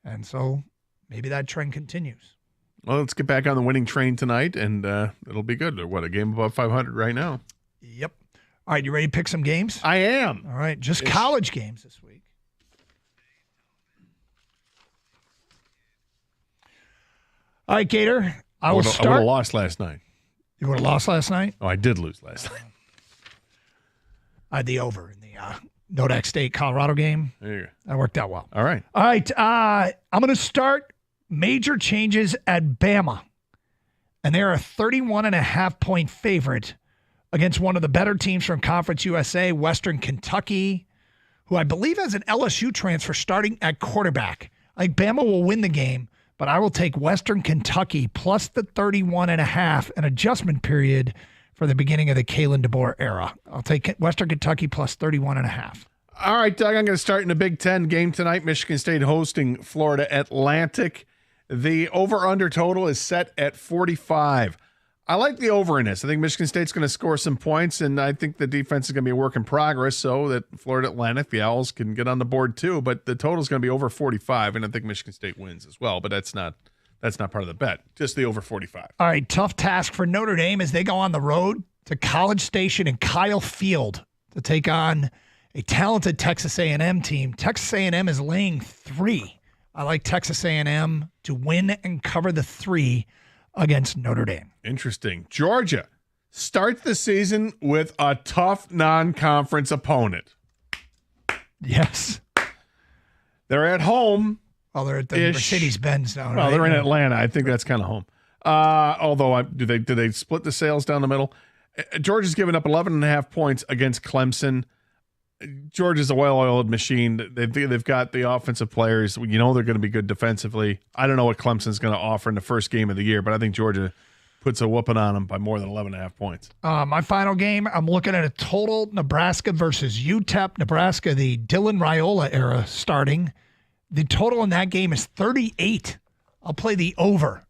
And so maybe that trend continues. Well, let's get back on the winning train tonight, and it'll be good. What, a game above 500 right now? Yep. All right, you ready to pick some games? I am. All right, just college games this week. All right, Gator, I will start. I would have lost last night. You would have lost last night? Oh, I did lose last night. I had the over in the Nodak State Colorado game. There you go. That worked out well. All right. All right, I'm going to start major changes at Bama. And they're a 31.5-point favorite against one of the better teams from Conference USA, Western Kentucky, who I believe has an LSU transfer starting at quarterback. I think Bama will win the game, but I will take Western Kentucky plus the 31.5, an adjustment period for the beginning of the Kalen DeBoer era. I'll take Western Kentucky plus 31.5. All right, Doug, I'm going to start in the Big Ten game tonight. Michigan State hosting Florida Atlantic. The over-under total is set at 45. I like the over in this. I think Michigan State's going to score some points, and I think the defense is going to be a work in progress so that Florida Atlantic, the Owls, can get on the board too. But the total is going to be over 45, and I think Michigan State wins as well. But that's not part of the bet. Just the over 45. All right, tough task for Notre Dame as they go on the road to College Station and Kyle Field to take on a talented Texas A&M team. Texas A&M is laying 3. I like Texas A&M to win and cover the 3 against Notre Dame. Interesting. Georgia starts the season with a tough non-conference opponent. Yes. They're at home. Oh, they're at the Mercedes-Benz now. Well, right? they're in Atlanta. I think that's kind of home. Although, do they split the sales down the middle? Georgia's given up 11.5 points against Clemson. Georgia's a well-oiled machine. They've got the offensive players. You know they're going to be good defensively. I don't know what Clemson's going to offer in the first game of the year, but I think Georgia puts a whooping on them by more than 11.5 points. My final game, I'm looking at a total Nebraska versus UTEP. Nebraska, the Dylan Raiola era starting. The total in that game is 38. I'll play the over.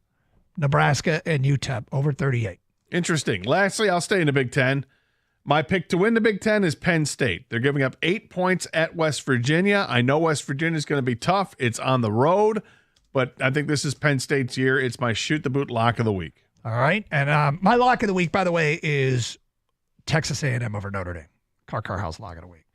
Nebraska and UTEP over 38. Interesting. Lastly, I'll stay in the Big Ten. My pick to win the Big Ten is Penn State. They're giving up 8 points at West Virginia. I know West Virginia is going to be tough. It's on the road, but I think this is Penn State's year. It's my shoot the boot lock of the week. All right. And my lock of the week, by the way, is Texas A&M over Notre Dame. Carhouse lock of the week.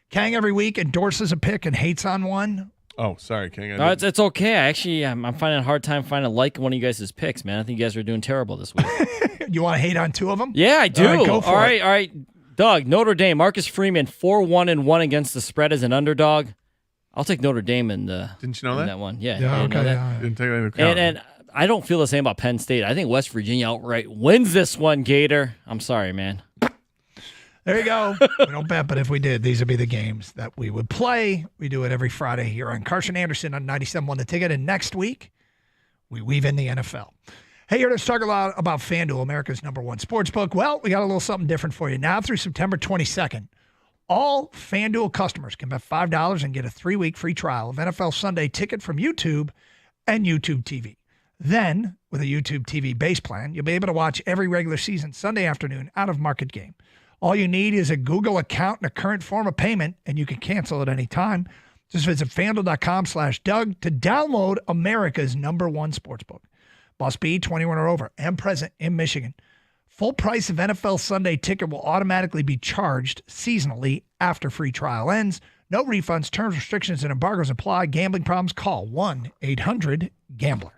Kang every week endorses a pick and hates on one. Oh, sorry, King. No, it's okay. Actually, I'm finding a hard time finding one of you guys' picks, man. I think you guys are doing terrible this week. You want to hate on 2 of them? Yeah, I do. All right, go for it. All right. Doug, Notre Dame, Marcus Freeman, 4-1-1 against the spread as an underdog. I'll take Notre Dame in the. Didn't you know that one? Yeah. Yeah, okay. Didn't take that into account. And I don't feel the same about Penn State. I think West Virginia outright wins this one, Gator. I'm sorry, man. There you go. We don't bet, but if we did, these would be the games that we would play. We do it every Friday here on Carson Anderson on 97.1 The Ticket. And next week, we weave in the NFL. Hey, here to talk a lot about FanDuel, America's #1 sportsbook. Well, we got a little something different for you. Now through September 22nd, all FanDuel customers can bet $5 and get a 3-week free trial of NFL Sunday Ticket from YouTube and YouTube TV. Then, with a YouTube TV base plan, you'll be able to watch every regular season Sunday afternoon out-of-market game. All you need is a Google account and a current form of payment, and you can cancel at any time. Just visit FanDuel.com/Doug to download America's #1 sportsbook. Must be 21 or over and present in Michigan. Full price of NFL Sunday Ticket will automatically be charged seasonally after free trial ends. No refunds, terms, restrictions, and embargoes apply. Gambling problems? Call 1-800-GAMBLER.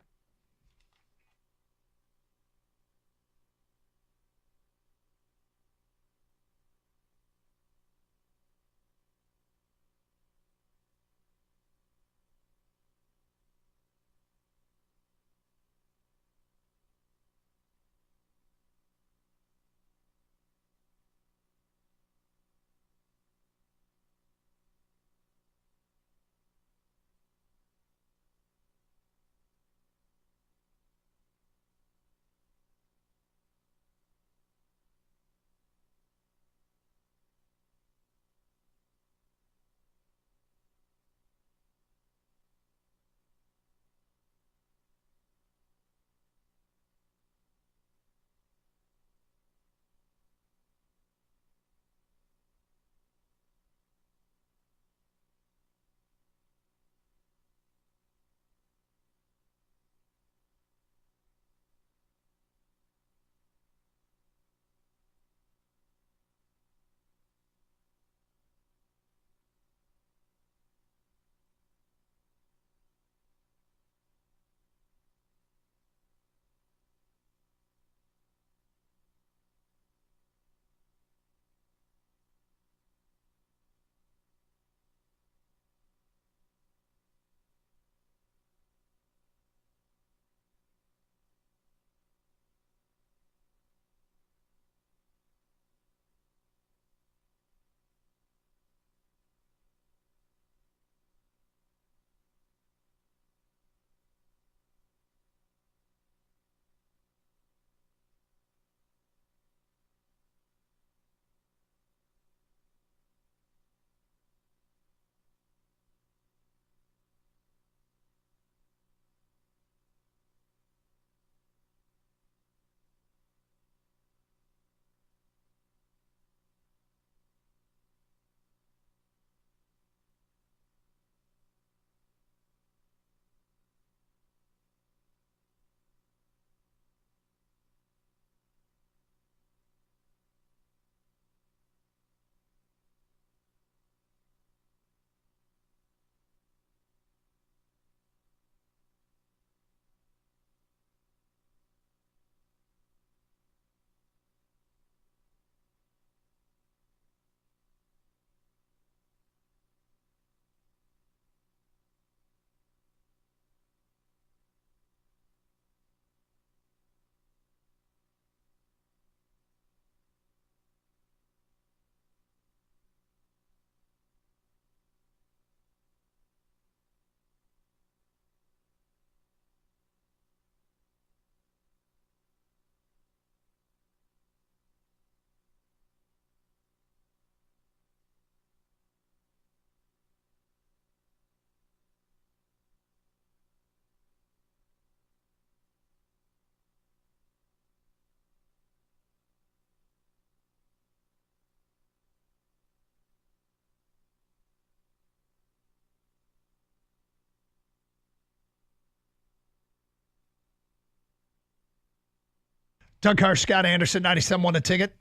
Doug Harsh, Scott Anderson, 97.1 The Ticket.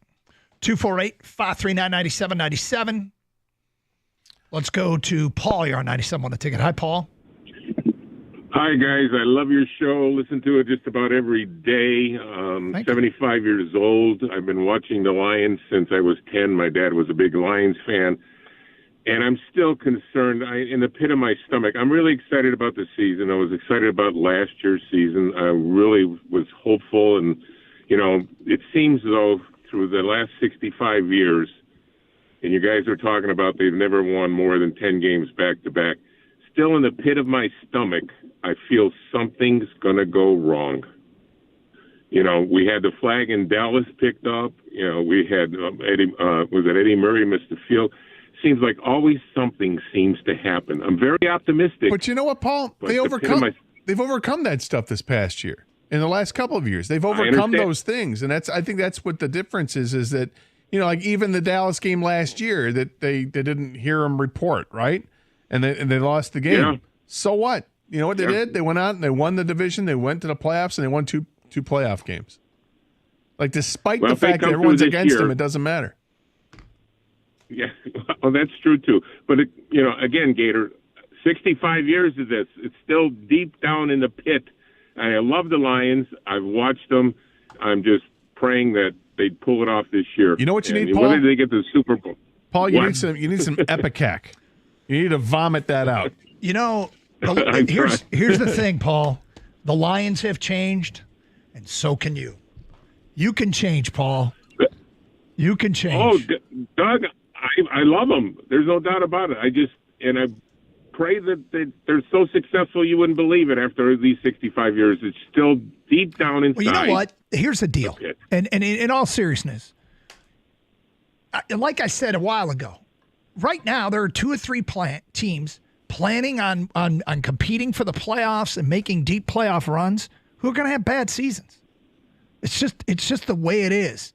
248-539-9797. Let's go to Paul. You're on 97.1 The Ticket. Hi, Paul. Hi, guys. I love your show. Listen to it just about every day. 75 years old. I've been watching the Lions since I was 10. My dad was a big Lions fan. And I'm still concerned in the pit of my stomach. I'm really excited about the season. I was excited about last year's season. I really was hopeful. And, it seems though through the last 65 years, and you guys are talking about they've never won more than 10 games back to back. Still in the pit of my stomach, I feel something's going to go wrong. We had the flag in Dallas picked up. We had Eddie Murray missed the field. Seems like always something seems to happen. I'm very optimistic. But you know what, Paul? They've overcome that stuff this past year. In the last couple of years, they've overcome those things, and I think that's what the difference is that like even the Dallas game last year that they didn't hear them report, right? And they lost the game. Yeah. So what? You know what they did? They went out and they won the division. They went to the playoffs and they won two playoff games. Like despite the fact that everyone's against them, it doesn't matter. Yeah, well, that's true too. But again, Gator, 65 years of this, it's still deep down in the pit. I love the Lions. I've watched them. I'm just praying that they pull it off this year. You know what you need, Paul? Whether they get the Super Bowl. Paul, you need some Epicac. You need to vomit that out. Here's the thing, Paul. The Lions have changed, and so can you. You can change, Paul. You can change. Oh, Doug, I love them. There's no doubt about it. I pray that they're so successful you wouldn't believe it after these 65 years. It's still deep down inside. Well, you know what? Here's the deal. And in all seriousness, like I said a while ago, right now there are 2 or 3 teams planning on competing for the playoffs and making deep playoff runs who are going to have bad seasons. It's just the way it is.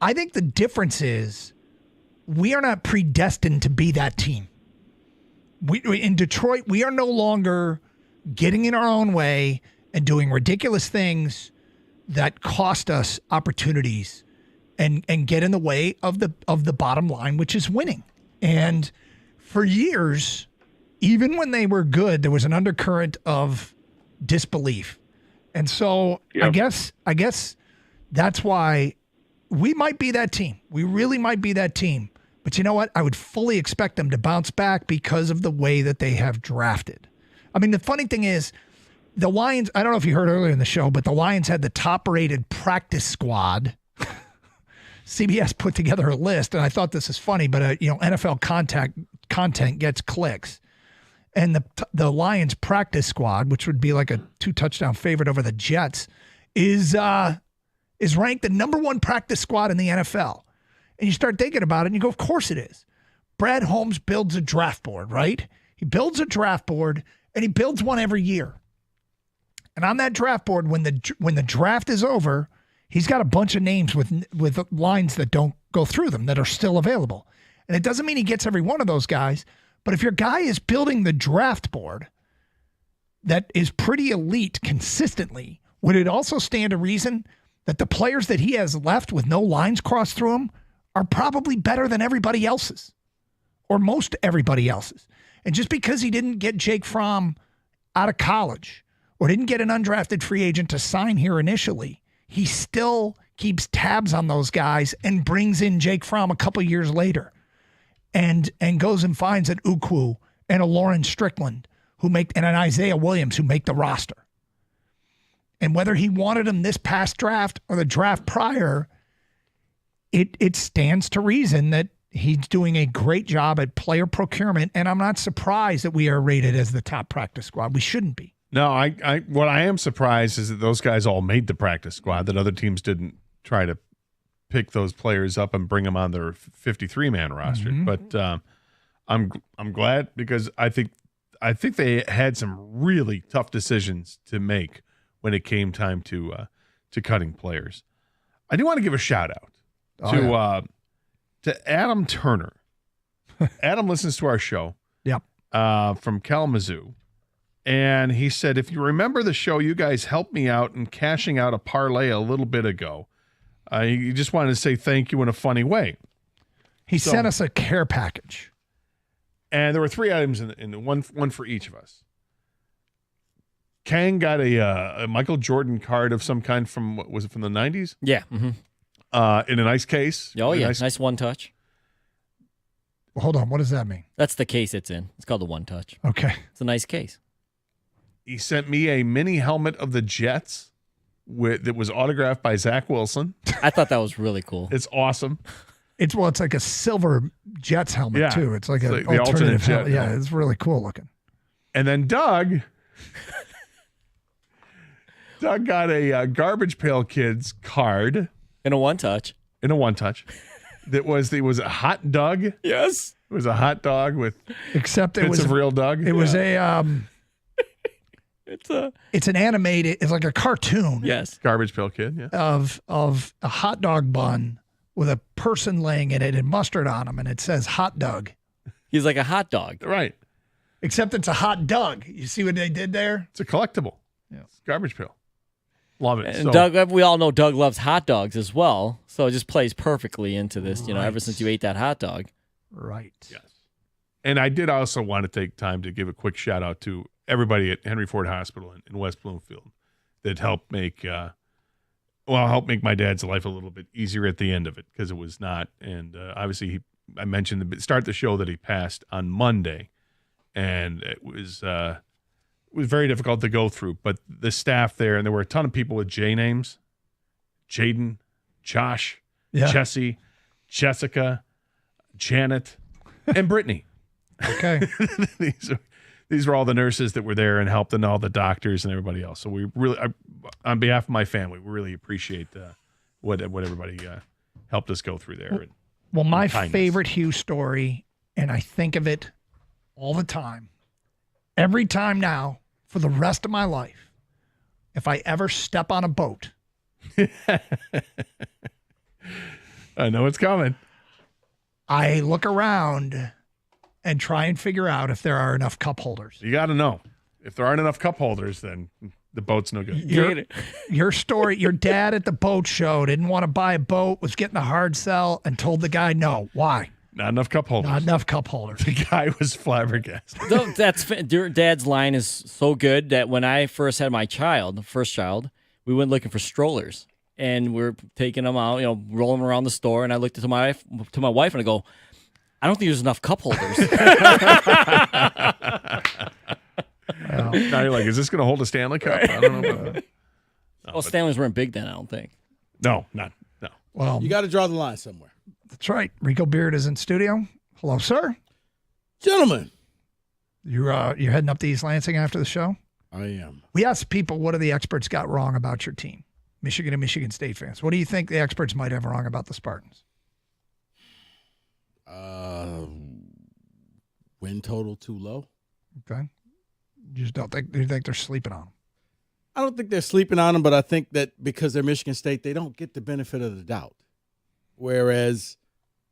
I think the difference is we are not predestined to be that team. In Detroit, we are no longer getting in our own way and doing ridiculous things that cost us opportunities and get in the way of the bottom line, which is winning. And for years, even when they were good, there was an undercurrent of disbelief. And so I guess that's why we might be that team. We really might be that team. But you know what? I would fully expect them to bounce back because of the way that they have drafted. I mean, the funny thing is, the Lions, I don't know if you heard earlier in the show, but the Lions had the top-rated practice squad. CBS put together a list, and I thought this is funny, but NFL content gets clicks. And the Lions practice squad, which would be like a 2-touchdown favorite over the Jets, is ranked the number 1 practice squad in the NFL. And you start thinking about it, and you go, of course it is. Brad Holmes builds a draft board, right? He builds a draft board, and he builds one every year. And on that draft board, when the draft is over, he's got a bunch of names with lines that don't go through them that are still available. And it doesn't mean he gets every one of those guys, but if your guy is building the draft board that is pretty elite consistently, would it also stand to reason that the players that he has left with no lines crossed through them are probably better than everybody else's, or most everybody else's? And just because he didn't get Jake Fromm out of college or didn't get an undrafted free agent to sign here initially, he still keeps tabs on those guys and brings in Jake Fromm a couple years later and goes and finds an Ukwu and a Lawrence Strickland and an Isaiah Williams who make the roster. And whether he wanted him this past draft or the draft prior, it stands to reason that he's doing a great job at player procurement, and I'm not surprised that we are rated as the top practice squad. We shouldn't be. No, what I am surprised is that those guys all made the practice squad, that other teams didn't try to pick those players up and bring them on their 53-man roster. Mm-hmm. But I'm glad, because I think they had some really tough decisions to make when it came time to cutting players. I do want to give a shout out to Adam Turner. Adam listens to our show. Yep. From Kalamazoo. And he said, if you remember the show, you guys helped me out in cashing out a parlay a little bit ago. He just wanted to say thank you in a funny way. He sent us a care package. And there were 3 items in the one for each of us. Kang got a Michael Jordan card of some kind from, what was it, from the 90s? Yeah. Mm-hmm. In a nice case. Oh, yeah. Nice one touch. Well, hold on. What does that mean? That's the case it's in. It's called the one touch. Okay. It's a nice case. He sent me a mini helmet of the Jets that was autographed by Zach Wilson. I thought that was really cool. It's awesome. It's like a silver Jets helmet, too. It's like an the alternate jet helmet. Yeah, helmet. it's really cool looking. And then Doug got a Garbage Pail Kids card. In a one touch. That was a hot Doug. Yes. It was a hot dog with Except it bits was of real Doug. It was a It's an animated, it's like a cartoon. Yes. Garbage Pail Kid, yeah. Of a hot dog bun with a person laying in it and mustard on them, and it says hot dog. He's like a hot dog. Right. Except it's a hot Doug. You see what they did there? It's a collectible. Yeah. It's Garbage Pail. Love it. And So- Doug, we all know Doug loves hot dogs as well, so it just plays perfectly into this, ever since you ate that hot dog. Right. Yes. And I did also want to take time to give a quick shout out to everybody at Henry Ford Hospital in West Bloomfield that helped make my dad's life a little bit easier at the end of it, because it was not. And obviously, I mentioned start the show that he passed on Monday, and it was very difficult to go through. But the staff there, and there were a ton of people with J names: Jaden, Josh, Jesse, Jessica, Janet, and Brittany. Okay. These were all the nurses that were there and helped, and all the doctors and everybody else. So we really, on behalf of my family, we really appreciate what everybody helped us go through there. Well, my favorite Hugh story, and I think of it all the time, every time now for the rest of my life, if I ever step on a boat. I know it's coming. I look around and try and figure out if there are enough cup holders. You got to know. If there aren't enough cup holders, then the boat's no good. Your story, your dad at the boat show didn't want to buy a boat, was getting a hard sell, and told the guy no. Why? Not enough cup holders. Not enough cup holders. The guy was flabbergasted. No, your dad's line is so good that when I first had my first child, we went looking for strollers. And we're taking them out, rolling them around the store. And I looked to my wife and I go, I don't think there's enough cup holders. Now you're like, is this going to hold a Stanley Cup? I don't know about that. Well, Stanleys weren't big then, I don't think. No. Well, you got to draw the line somewhere. That's right. Rico Beard is in studio. Hello, sir. Gentlemen. You're heading up to East Lansing after the show? I am. We asked people, what do the experts got wrong about your team? Michigan and Michigan State fans. What do you think the experts might have wrong about the Spartans? Win total too low. Okay. You just don't think, you think they're sleeping on them? I don't think they're sleeping on them, but I think that because they're Michigan State, they don't get the benefit of the doubt. Whereas,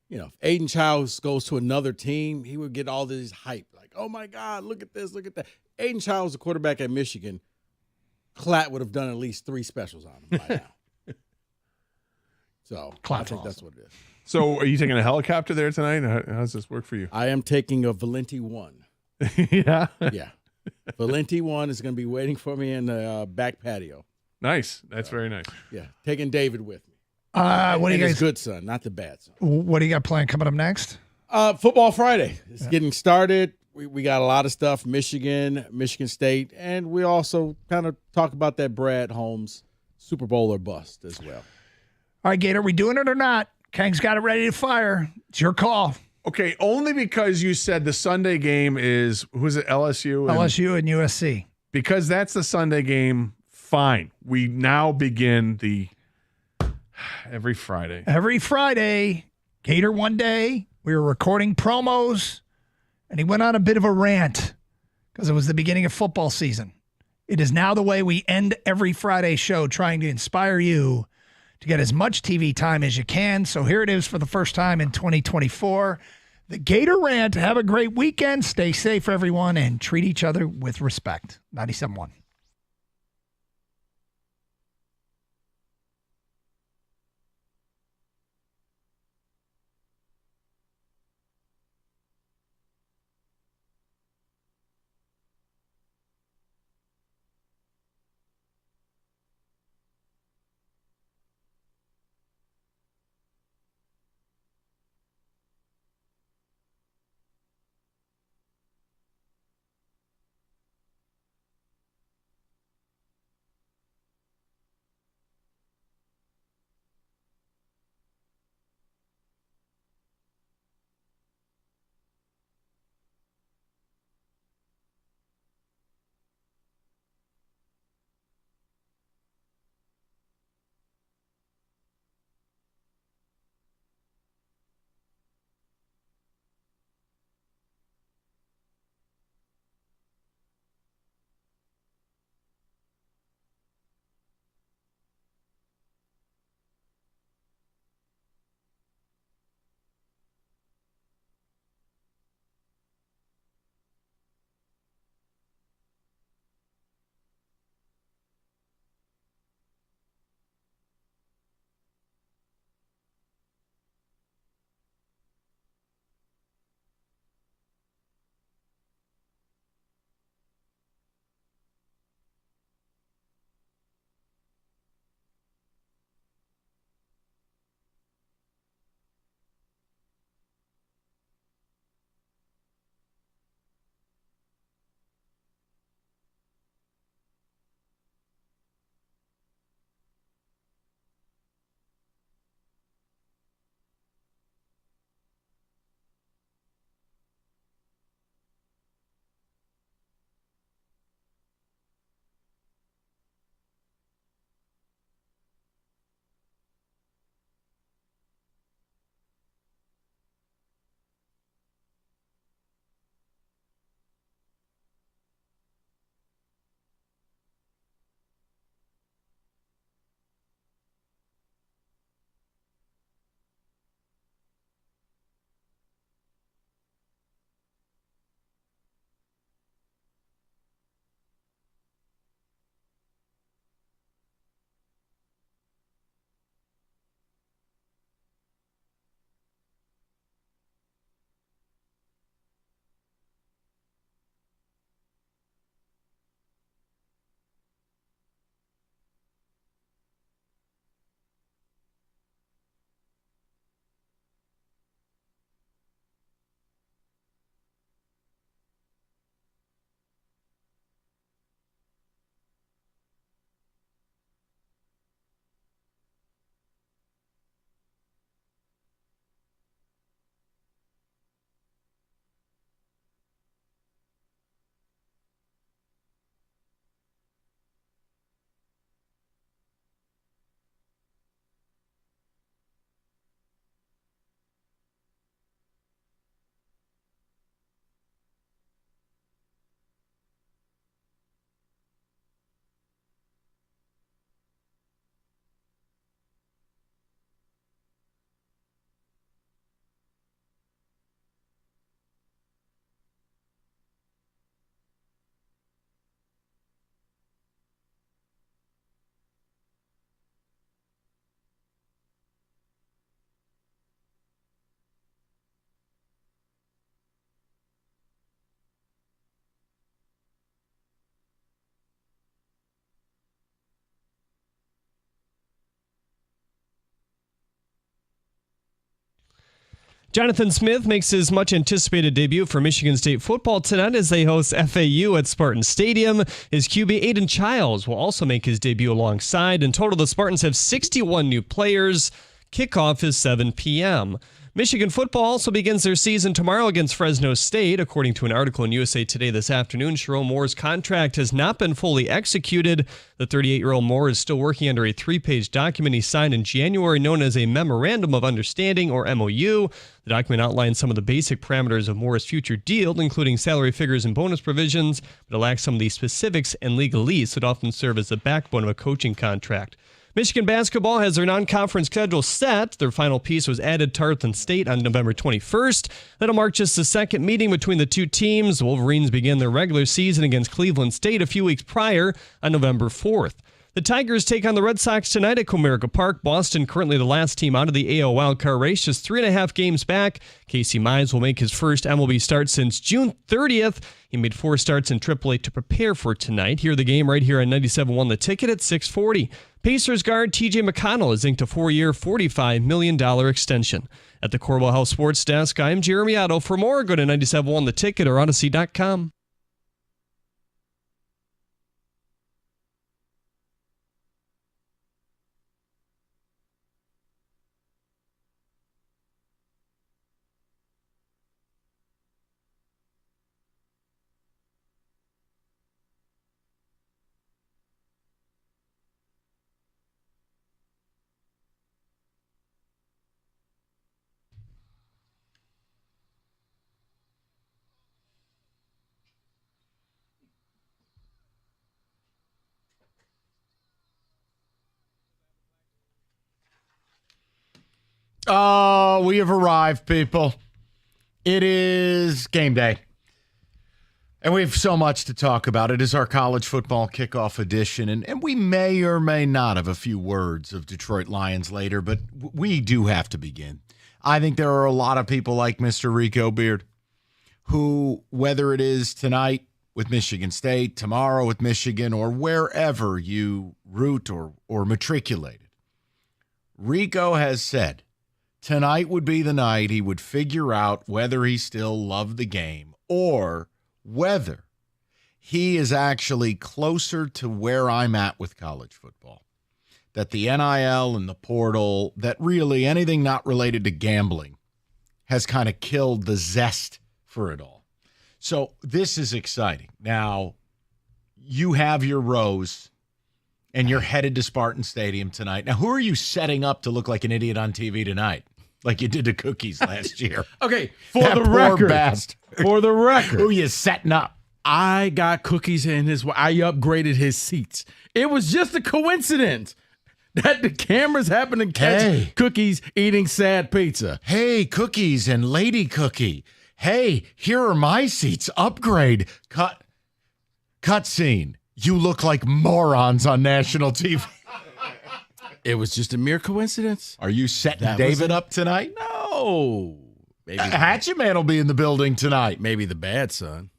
if Aiden Childs goes to another team, he would get all this hype. Like, oh, my God, look at this, look at that. Aiden Childs, the quarterback at Michigan, Klatt would have done at least 3 specials on him by now. So I think that's what it is. So are you taking a helicopter there tonight? How does this work for you? I am taking a Valenti 1. Yeah? Yeah. Valenti 1 is going to be waiting for me in the back patio. Nice. That's very nice. Yeah. Taking David with me. What do you guys? His good son, not the bad son. What do you got planned coming up next? Football Friday. It's getting started. We got a lot of stuff, Michigan State, and we also kind of talk about that Brad Holmes Super Bowl or bust as well. All right, Gator, we doing it or not? Kang's got it ready to fire. It's your call. Okay, only because you said the Sunday game is, who's it, LSU? LSU and USC. Because that's the Sunday game, fine. We now begin the every Friday. Every Friday, Gator one day, we were recording promos, and he went on a bit of a rant because it was the beginning of football season. It is now the way we end every Friday show, trying to inspire you to get as much TV time as you can. So here it is for the first time in 2024. The Gator Rant. Have a great weekend. Stay safe, everyone, and treat each other with respect. 97.1. Jonathan Smith makes his much-anticipated debut for Michigan State football tonight as they host FAU at Spartan Stadium. His QB, Aiden Childs, will also make his debut alongside. In total, the Spartans have 61 new players. Kickoff is 7 p.m. Michigan football also begins their season tomorrow against Fresno State. According to an article in USA Today this afternoon, Sherrone Moore's contract has not been fully executed. The 38-year-old Moore is still working under a 3-page document he signed in January known as a Memorandum of Understanding, or MOU. The document outlines some of the basic parameters of Moore's future deal, including salary figures and bonus provisions, but it lacks some of the specifics and legalese that often serve as the backbone of a coaching contract. Michigan basketball has their non-conference schedule set. Their final piece was added to Tarleton State on November 21st. That'll mark just the second meeting between the two teams. The Wolverines began their regular season against Cleveland State a few weeks prior on November 4th. The Tigers take on the Red Sox tonight at Comerica Park. Boston currently the last team out of the AL wildcard race, just 3.5 games back. Casey Mize will make his first MLB start since June 30th. He made 4 starts in AAA to prepare for tonight. Hear the game right here on 97.1 The Ticket at 6:40. Pacers guard TJ McConnell is inked a 4-year, $45 million extension. At the Corwell House Sports Desk, I'm Jeremy Otto. For more, go to 97.1 The Ticket or Odyssey.com. Oh, we have arrived, people. It is game day. And we have so much to talk about. It is our college football kickoff edition. And we may or may not have a few words of Detroit Lions later, but we do have to begin. I think there are a lot of people like Mr. Rico Beard who, whether it is tonight with Michigan State, tomorrow with Michigan, or wherever you root or matriculated, Rico has said tonight would be the night he would figure out whether he still loved the game or whether he is actually closer to where I'm at with college football. That the NIL and the portal, that really anything not related to gambling has kind of killed the zest for it all. So this is exciting. Now, you have your rows and you're headed to Spartan Stadium tonight. Now, who are you setting up to look like an idiot on TV tonight? Like you did to Cookies last year. Okay, for the record, who you setting up? I got Cookies in I upgraded his seats. It was just a coincidence that the cameras happened to catch Cookies eating sad pizza. Hey, Cookies and Lady Cookie. Hey, here are my seats. Upgrade. Cut scene. You look like morons on national TV. It was just a mere coincidence. Are you setting David up tonight? No. Maybe Hatchet Man will be in the building tonight. Maybe the bad son.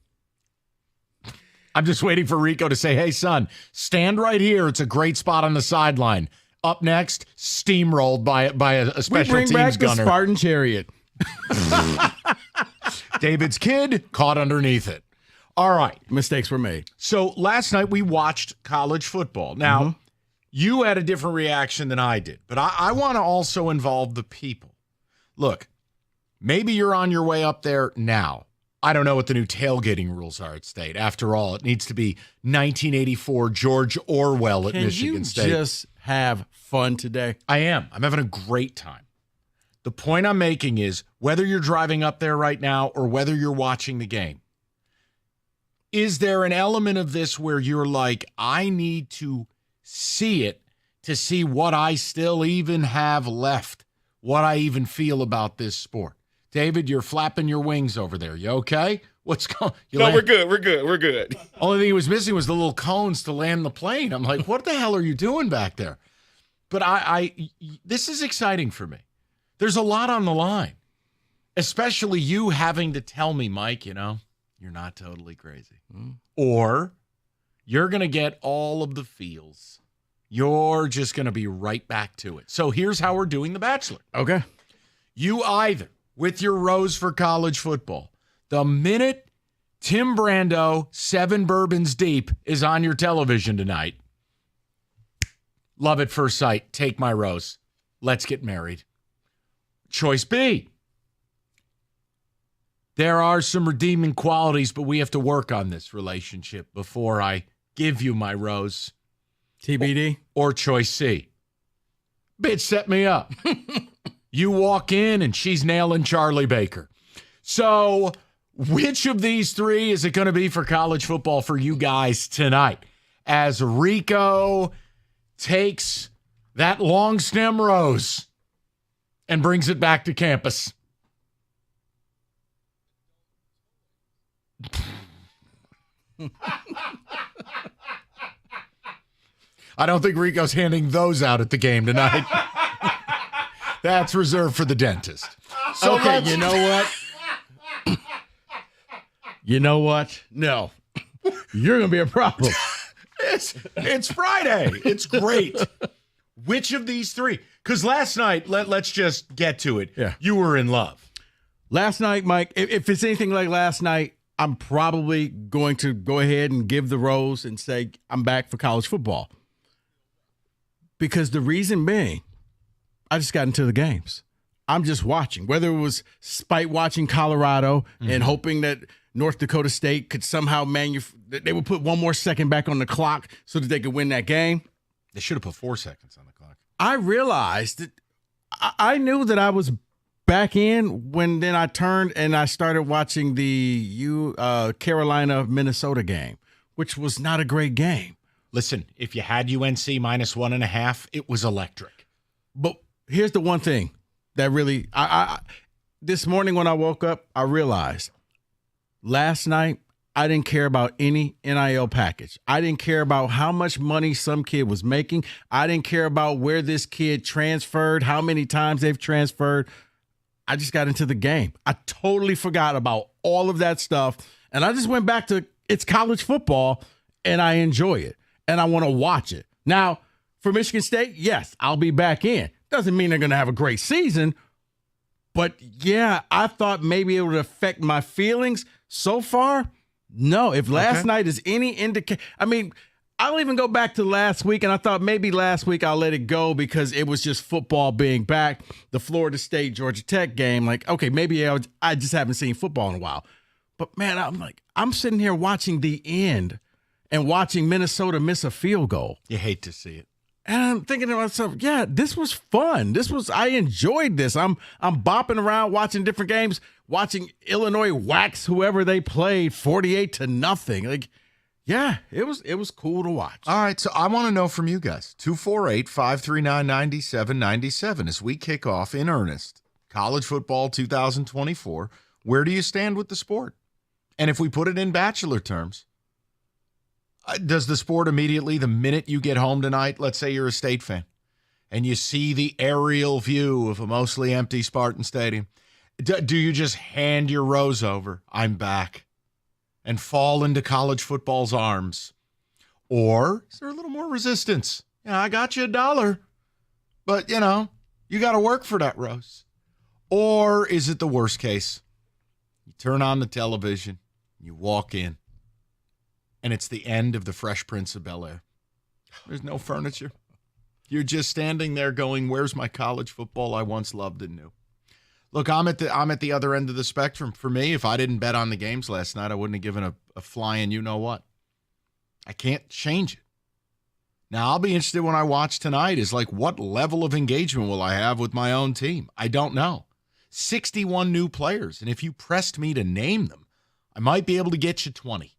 I'm just waiting for Rico to say, hey, son, stand right here. It's a great spot on the sideline. Up next, steamrolled by a special teams gunner. We bring back the Spartan Chariot. David's kid caught underneath it. All right. Mistakes were made. So last night we watched college football. Now, you had a different reaction than I did, but I want to also involve the people. Look, maybe you're on your way up there now. I don't know what the new tailgating rules are at State. After all, it needs to be 1984 George Orwell at Michigan State. Can you just have fun today? I am. I'm having a great time. The point I'm making is whether you're driving up there right now or whether you're watching the game, is there an element of this where you're like, I need to see it to see what I still even have left, what I even feel about this sport? David, you're flapping your wings over there. You okay? What's going on? No, we're good. We're good. Only thing he was missing was the little cones to land the plane. I'm like, what the hell are you doing back there? But this is exciting for me. There's a lot on the line, especially you having to tell me, Mike, you're not totally crazy. Or you're going to get all of the feels. You're just going to be right back to it. So here's how we're doing The Bachelor. Okay. You either with your rose for college football. The minute Tim Brando, 7 bourbons deep, is on your television tonight, love at first sight. Take my rose. Let's get married. Choice B. There are some redeeming qualities, but we have to work on this relationship before I give you my rose. TBD? Or choice C. Bitch, set me up. You walk in and she's nailing Charlie Baker. So which of these 3 is it going to be for college football for you guys tonight? As Rico takes that long stem rose and brings it back to campus. I don't think Rico's handing those out at the game tonight. That's reserved for the dentist. So okay, you know what? You know what? No. You're going to be a problem. It's Friday. It's great. Which of these 3? Because last night, let's just get to it. Yeah. You were in love. Last night, Mike, if it's anything like last night, I'm probably going to go ahead and give the rose and say I'm back for college football. Because the reason being, I just got into the games. I'm just watching. Whether it was spite watching Colorado and hoping that North Dakota State could somehow they would put 1 more second back on the clock so that they could win that game. They should have put 4 seconds on the clock. I realized that I knew that I was back in when then I turned and I started watching the Carolina-Minnesota game, which was not a great game. Listen, if you had UNC -1.5, it was electric. But here's the one thing that really, I this morning when I woke up, I realized last night I didn't care about any NIL package. I didn't care about how much money some kid was making. I didn't care about where this kid transferred, how many times they've transferred. I just got into the game. I totally forgot about all of that stuff. And I just went back to it's college football and I enjoy it. And I want to watch it. Now, for Michigan State, yes, I'll be back in. Doesn't mean they're going to have a great season. But, yeah, I thought maybe it would affect my feelings. So far, no. If last night is any indication, I mean, I'll even go back to last week, and I thought maybe last week I'll let it go because it was just football being back. The Florida State, Georgia Tech game, like, okay, maybe I just haven't seen football in a while. But, man, I'm sitting here watching the end and watching Minnesota miss a field goal. You hate to see it. And I'm thinking to myself, yeah, this was fun. I enjoyed this. I'm bopping around watching different games, watching Illinois wax whoever they played 48-0. Like, yeah, it was cool to watch. All right, so I want to know from you guys. 248-539-9797 as we kick off in earnest college football 2024. Where do you stand with the sport? And if we put it in bachelor terms, does the sport immediately, the minute you get home tonight, let's say you're a State fan, and you see the aerial view of a mostly empty Spartan Stadium, do you just hand your rose over, I'm back, and fall into college football's arms? Or is there a little more resistance? I got you $1, but, you got to work for that rose. Or is it the worst case? You turn on the television, you walk in, and it's the end of the Fresh Prince of Bel-Air. There's no furniture. You're just standing there going, where's my college football I once loved and knew? Look, I'm at the other end of the spectrum. For me, if I didn't bet on the games last night, I wouldn't have given a flying you-know-what. I can't change it. Now, I'll be interested when I watch tonight is like, what level of engagement will I have with my own team? I don't know. 61 new players, and if you pressed me to name them, I might be able to get you 20.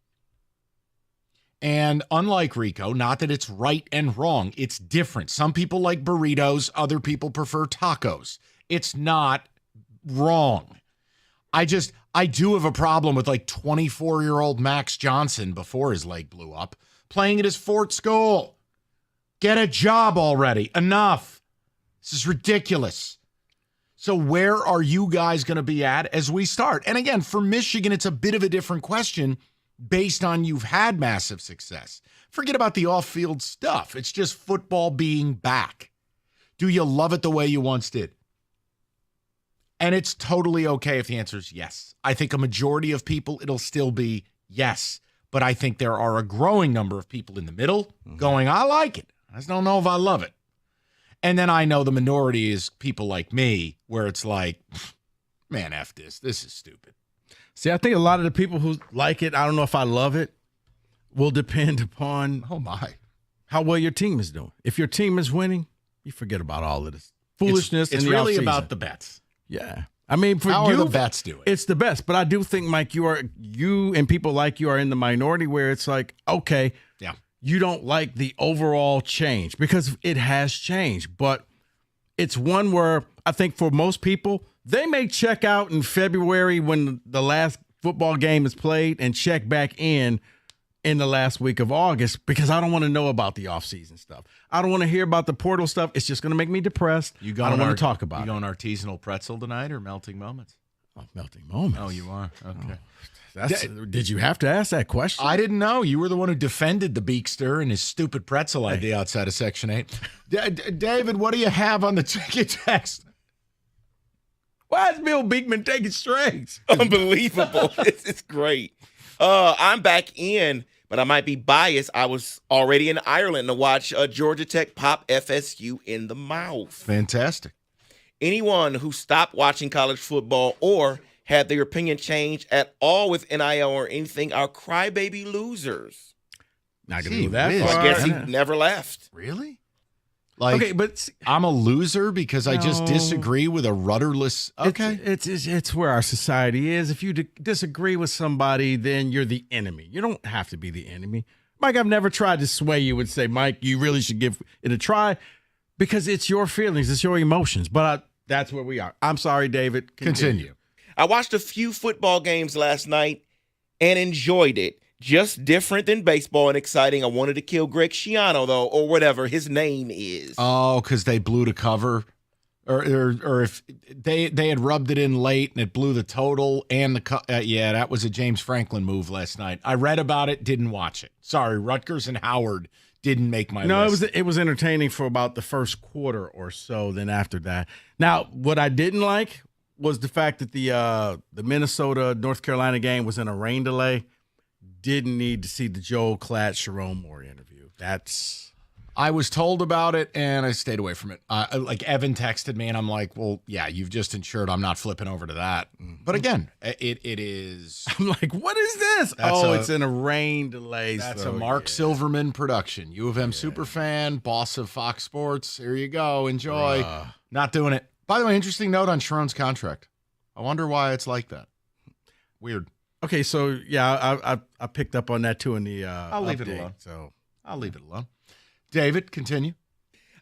And unlike Rico, not that it's right and wrong, it's different. Some people like burritos, other people prefer tacos. It's not wrong. I do have a problem with like 24-year-old Max Johnson before his leg blew up, playing at his Fort school. Get a job already. Enough. This is ridiculous. So where are you guys going to be at as we start? And again, for Michigan, it's a bit of a different question based on you've had massive success. Forget about the off-field stuff. It's just football being back. Do you love it the way you once did? And it's totally okay if the answer is yes. I think a majority of people, it'll still be yes. But I think there are a growing number of people in the middle going, I like it. I just don't know if I love it. And then I know the minority is people like me, where it's like, man, F this. This is stupid. See, I think a lot of the people who like it, I don't know if I love it, will depend upon how well your team is doing. If your team is winning, you forget about all of this foolishness. It's in the really offseason. about the bets. Yeah. I mean, for how you, are the bets doing? It's the best. But I do think, Mike, you and people like you are in the minority where it's like, okay, yeah, you don't like the overall change because it has changed. But it's one where I think for most people, they may check out in February when the last football game is played and check back in the last week of August because I don't want to know about the offseason stuff. I don't want to hear about the portal stuff. It's just going to make me depressed. I don't want to talk about it. You going artisanal pretzel tonight or melting moments? Oh, melting moments. Oh, you are? Okay. Did you have to ask that question? I didn't know. You were the one who defended the Beakster and his stupid pretzel idea outside of Section 8. David, what do you have on the ticket text? Why is Bill Beekman taking strings? Unbelievable. It's great. I'm back in, but I might be biased. I was already in Ireland to watch Georgia Tech pop FSU in the mouth. Fantastic. Anyone who stopped watching college football or had their opinion change at all with NIL or anything are crybaby losers. Not going to go that far. I guess he never left. Really? Like, okay, but I'm a loser because I just disagree with a rudderless. Okay, it's where our society is. If you disagree with somebody, then you're the enemy. You don't have to be the enemy, Mike. I've never tried to sway you and say, Mike, you really should give it a try, because it's your feelings, it's your emotions. But that's where we are. I'm sorry, David. Continue. I watched a few football games last night and enjoyed it. Just different than baseball and exciting. I wanted to kill Greg Schiano, though, or whatever his name is. Oh, because they blew the cover, or if they had rubbed it in late and it blew the total and the yeah, that was a James Franklin move last night. I read about it, didn't watch it. Sorry, Rutgers and Howard didn't make my list. No, it was entertaining for about the first quarter or so. Then after that, now what I didn't like was the fact that the Minnesota North Carolina game was in a rain delay. Didn't need to see the Joel Klatt Sharon Moore interview. I was told about it and I stayed away from it. Like Evan texted me and I'm like, well, yeah, you've just insured. I'm not flipping over to that. But again, it is. I'm like, what is this? It's in a rain delay. That's a Mark Silverman production. U of M superfan, boss of Fox Sports. Here you go. Enjoy. Not doing it. By the way, interesting note on Sharon's contract. I wonder why it's like that. Weird. Okay, so yeah, I picked up on that too in the I'll leave update, it alone. So I'll leave it alone. David, continue.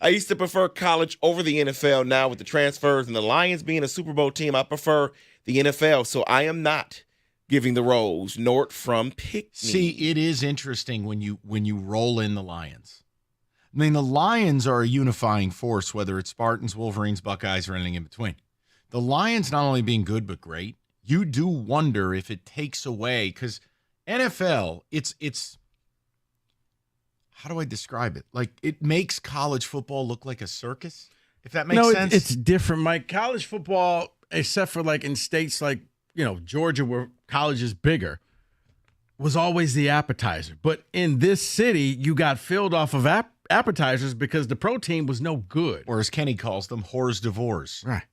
I used to prefer college over the NFL. Now with the transfers and the Lions being a Super Bowl team, I prefer the NFL. So I am not giving the rose. Nort from Pickney. See, it is interesting when you roll in the Lions. I mean, the Lions are a unifying force, whether it's Spartans, Wolverines, Buckeyes, or anything in between. The Lions not only being good but great. You do wonder if it takes away, because NFL, it's how do I describe it? Like, it makes college football look like a circus, if that makes sense. It's different, Mike. College football, except for like in states like, Georgia, where college is bigger, was always the appetizer. But in this city, you got filled off of appetizers because the pro team was no good. Or as Kenny calls them, whores divorce. Right.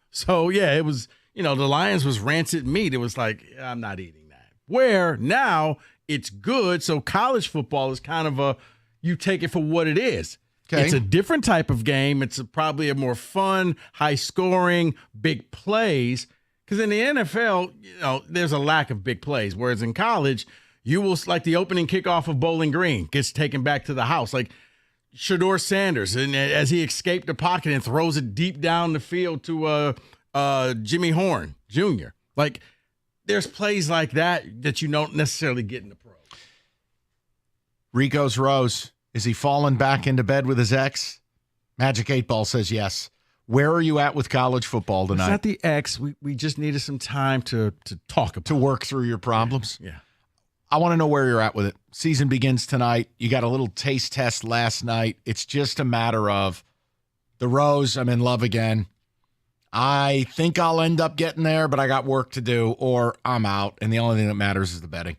So, yeah, it was... the Lions was rancid meat. It was like, I'm not eating that. Where now it's good. So college football is kind of you take it for what it is. Okay. It's a different type of game. It's probably a more fun, high scoring, big plays. Because in the NFL, there's a lack of big plays. Whereas in college, you will, like the opening kickoff of Bowling Green gets taken back to the house. Like Shedeur Sanders, and as he escaped the pocket and throws it deep down the field to Jimmy Horn Jr. Like, there's plays like that you don't necessarily get in the pro. Rico's Rose. Is he falling back into bed with his ex? Magic 8 Ball says yes. Where are you at with college football tonight? It's not the ex. We just needed some time to talk about to work through your problems. Yeah. I want to know where you're at with it. Season begins tonight. You got a little taste test last night. It's just a matter of the Rose. I'm in love again. I think I'll end up getting there, but I got work to do, or I'm out, and the only thing that matters is the betting.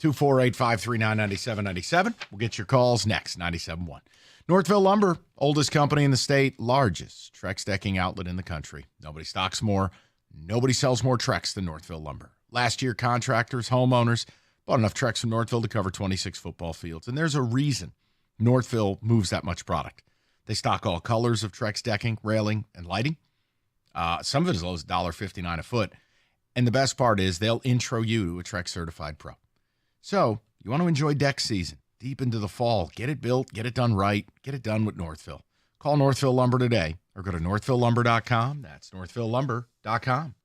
248-539-9797. We'll get your calls next, 97.1. Northville Lumber, oldest company in the state, largest Trex decking outlet in the country. Nobody stocks more, nobody sells more Trex than Northville Lumber. Last year, contractors, homeowners bought enough Trex from Northville to cover 26 football fields, and there's a reason Northville moves that much product. They stock all colors of Trex decking, railing, and lighting. Some of it as low as $1.59 a foot. And the best part is they'll intro you to a Trex certified pro. So you want to enjoy deck season deep into the fall. Get it built, get it done right, get it done with Northville. Call Northville Lumber today or go to northvillelumber.com. That's northvillelumber.com.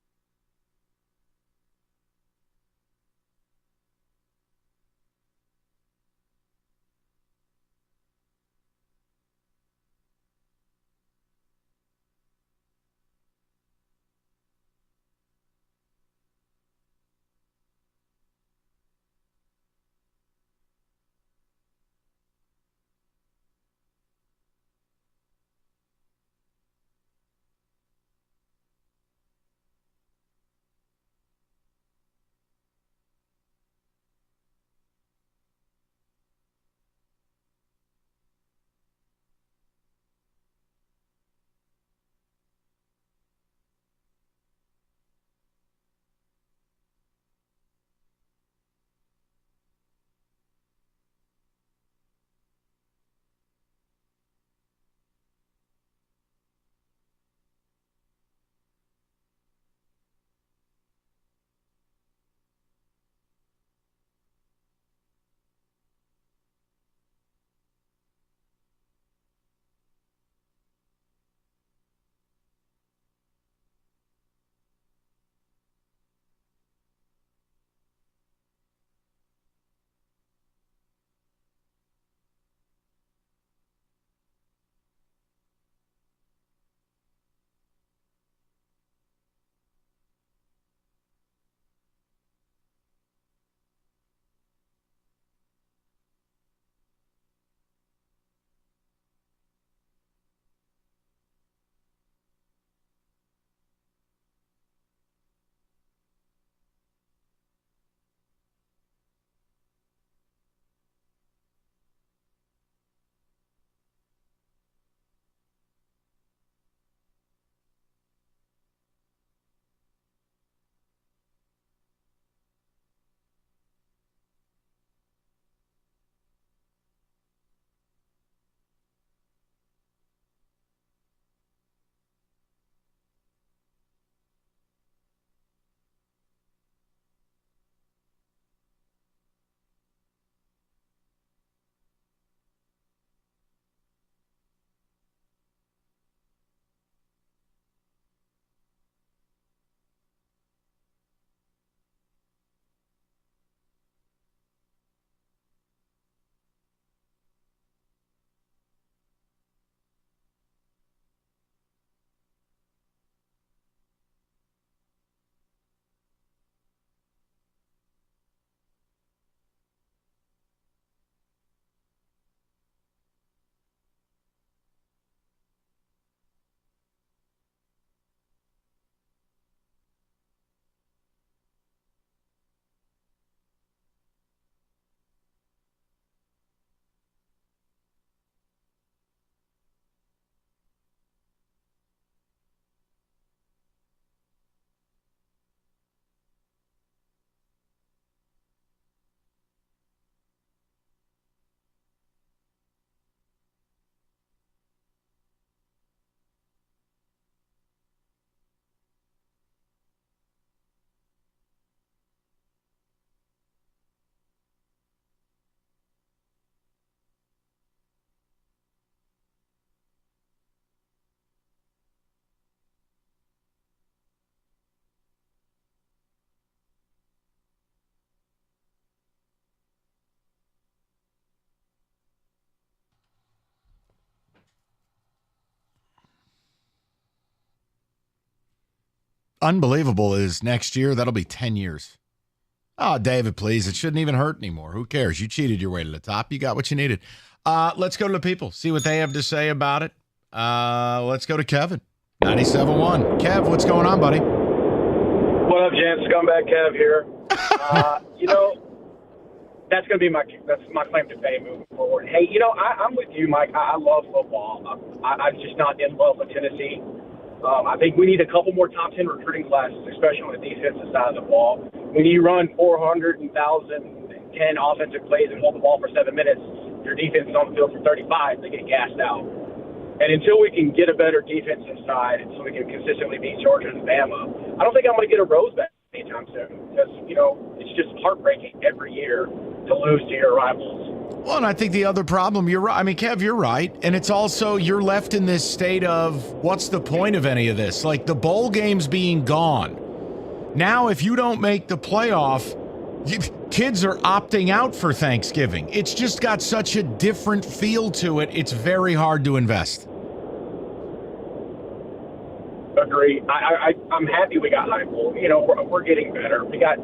Unbelievable is next year, that'll be 10 years. Oh, David, please. It shouldn't even hurt anymore. Who cares? You cheated your way to the top. You got what you needed. Let's go to the people, see what they have to say about it. Let's go to Kevin. 97.1. Kev, what's going on, buddy? What up, gents? Scumbag Kev here. That's going to be my claim to fame moving forward. Hey, I'm with you, Mike. I love football. I'm just not in love with Tennessee. I think we need a couple more top 10 recruiting classes, especially on the defensive side of the ball. When you run 400 and 1,010 offensive plays and hold the ball for 7 minutes, your defense is on the field for 35, they get gassed out. And until we can get a better defensive side so we can consistently beat Georgia and Bama, I don't think I'm going to get a Rose back anytime soon because, it's just heartbreaking every year to lose to your rivals. Well, and I think the other problem, you're right. I mean, Kev, you're right. And it's also, you're left in this state of what's the point of any of this? Like the bowl games being gone. Now, if you don't make the playoff, kids are opting out for Thanksgiving. It's just got such a different feel to it. It's very hard to invest. Agree. I'm happy we got Heupel. We're getting better. We got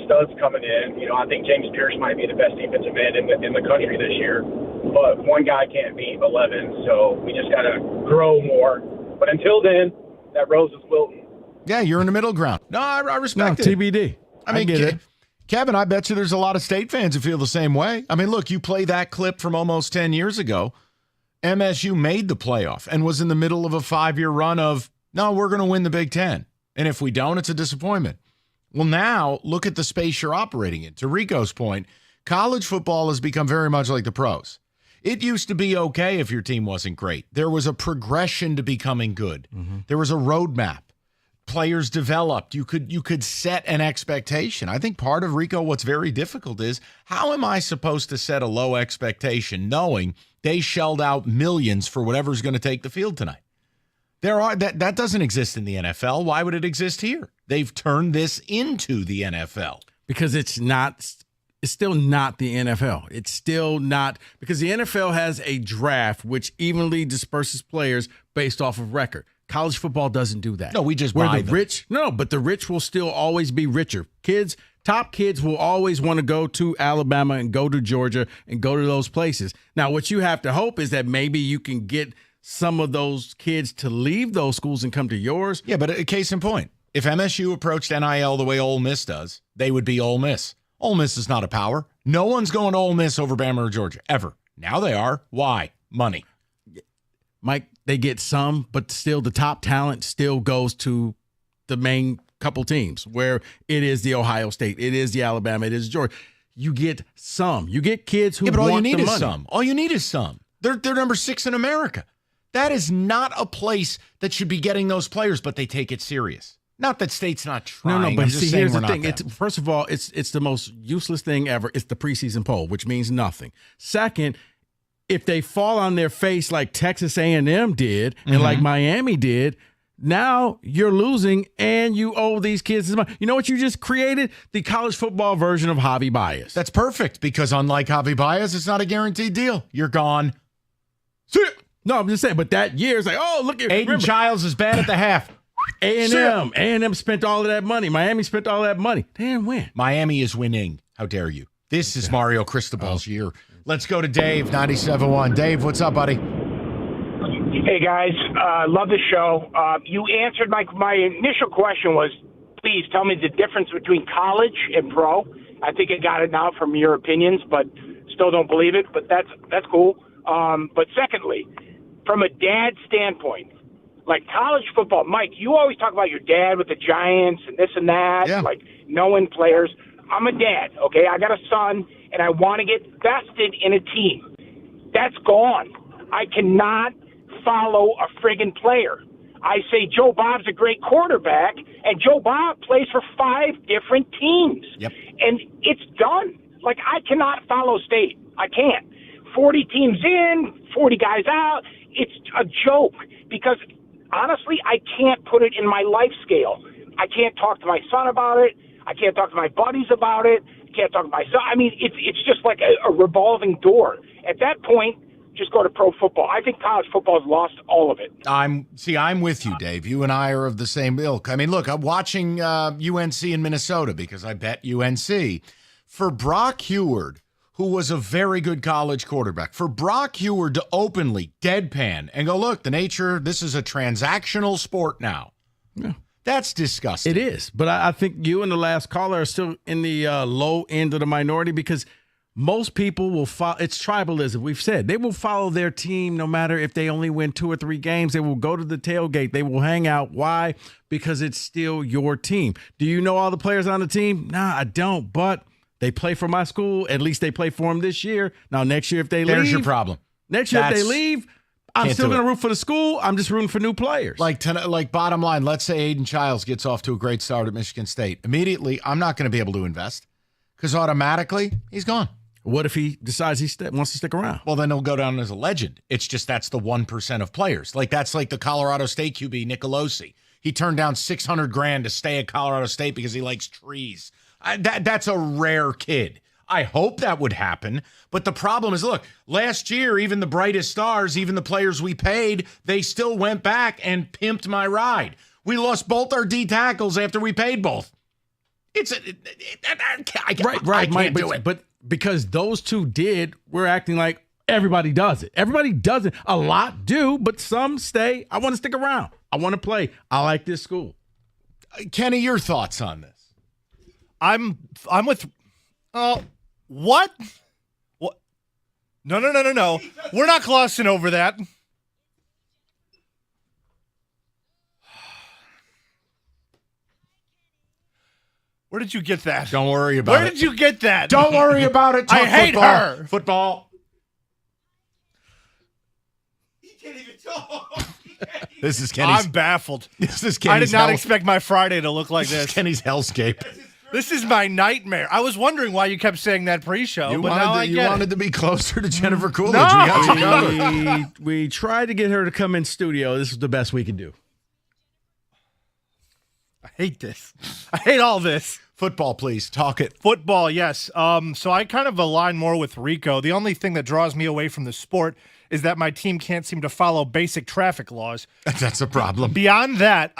studs coming in. I think James Pierce might be the best defensive end in the country this year. But one guy can't beat 11, so we just got to grow more. But until then, that rose is wilting. Yeah, you're in the middle ground. No, I respect it. TBD. I mean, get it. Kevin, I bet you there's a lot of State fans who feel the same way. I mean, look, you play that clip from almost 10 years ago. MSU made the playoff and was in the middle of a 5-year run of, no, we're going to win the Big Ten. And if we don't, it's a disappointment. Well, now look at the space you're operating in. To Rico's point, college football has become very much like the pros. It used to be okay if your team wasn't great. There was a progression to becoming good. Mm-hmm. There was a roadmap. Players developed. You could set an expectation. I think part of, Rico, what's very difficult is, how am I supposed to set a low expectation knowing they shelled out millions for whatever's going to take the field tonight? That doesn't exist in the NFL. Why would it exist here? They've turned this into the NFL. Because it's still not the NFL. It's still not, because the NFL has a draft which evenly disperses players based off of record. College football doesn't do that. No, we just buy them. But the rich will still always be richer. Top kids will always want to go to Alabama and go to Georgia and go to those places. Now, what you have to hope is that maybe you can get some of those kids to leave those schools and come to yours. Yeah, but a case in point, if MSU approached NIL the way Ole Miss does, they would be Ole Miss. Ole Miss is not a power. No one's going to Ole Miss over Bama or Georgia, ever. Now they are. Why? Money. Mike, they get some, but still the top talent still goes to the main couple teams, where it is the Ohio State, it is the Alabama, it is Georgia. You get some. You get kids who want the money. All you need is some. They're number 6 in America. That is not a place that should be getting those players, but they take it serious. Not that State's not trying. No, but see, here's the thing. First of all, it's the most useless thing ever. It's the preseason poll, which means nothing. Second, if they fall on their face like Texas A&M did and like Miami did, now you're losing and you owe these kids money. You know what you just created? The college football version of Javi Baez. That's perfect, because unlike Javi Baez, it's not a guaranteed deal. You're gone. No, I'm just saying, but that year is like, oh, look at Aiden Childs is bad at the half. A&M spent all of that money. Miami spent all that money. They didn't win. Miami is winning. How dare you? This is Mario Cristobal's year. Let's go to Dave, 97.1. Dave, what's up, buddy? Hey, guys. Love the show. You answered my initial question was, please tell me the difference between college and pro. I think I got it now from your opinions, but still don't believe it. But that's cool. But secondly, from a dad standpoint, like college football, Mike, you always talk about your dad with the Giants and this and that, like knowing players. I'm a dad, okay? I got a son, and I want to get vested in a team. That's gone. I cannot follow a friggin' player. I say Joe Bob's a great quarterback, and Joe Bob plays for 5 different teams. Yep. And it's done. Like, I cannot follow State. I can't. 40 teams in, 40 guys out. It's a joke because, honestly, I can't put it in my life scale. I can't talk to my son about it. I can't talk to my buddies about it. I can't talk to my son. I mean, it's just like a revolving door. At that point, just go to pro football. I think college football has lost all of it. I'm with you, Dave. You and I are of the same ilk. I mean, look, I'm watching UNC in Minnesota because I bet UNC. For Brock Heward, who was a very good college quarterback. For Brock Huard to openly deadpan and go, look, this is a transactional sport now. Yeah. That's disgusting. It is. But I think you and the last caller are still in the low end of the minority because most people will follow. It's tribalism. We've said they will follow their team no matter if they only win 2 or 3 games. They will go to the tailgate. They will hang out. Why? Because it's still your team. Do you know all the players on the team? Nah, I don't. But they play for my school. At least they play for them this year. Now, next year, if they leave. There's your problem. Next year, if they leave, I'm still going to root for the school. I'm just rooting for new players. Like bottom line, let's say Aiden Childs gets off to a great start at Michigan State. Immediately, I'm not going to be able to invest because automatically he's gone. What if he decides he wants to stick around? Well, then he'll go down as a legend. It's just that's the 1% of players. That's like the Colorado State QB, Nicolosi. He turned down $600,000 to stay at Colorado State because he likes trees. That's a rare kid. I hope that would happen. But the problem is, look, last year, even the brightest stars, even the players we paid, they still went back and pimped my ride. We lost both our D tackles after we paid both. I can't do it. But because those two did, we're acting like everybody does it. Everybody does it. A lot do, but some stay. I want to stick around. I want to play. I like this school. Kenny, your thoughts on this? I'm with what? What? No. We're not glossing over that. Where did you get that? Don't worry about it. Where did you get that? Don't worry about it. I hate her. Football. He can't even talk. This is Kenny's. I'm baffled. This is Kenny's. I did not expect my Friday to look like this. This is Kenny's hellscape. This is my nightmare. I was wondering why you kept saying that pre-show, You but now I wanted, get you it. wanted to be closer to Jennifer Coolidge. No. We got you covered. We tried to get her to come in studio. This is the best we could do. I hate this. I hate all this. Football, please. Talk it. Football, yes. So I kind of align more with Rico. The only thing that draws me away from the sport is that my team can't seem to follow basic traffic laws. That's a problem. Beyond that,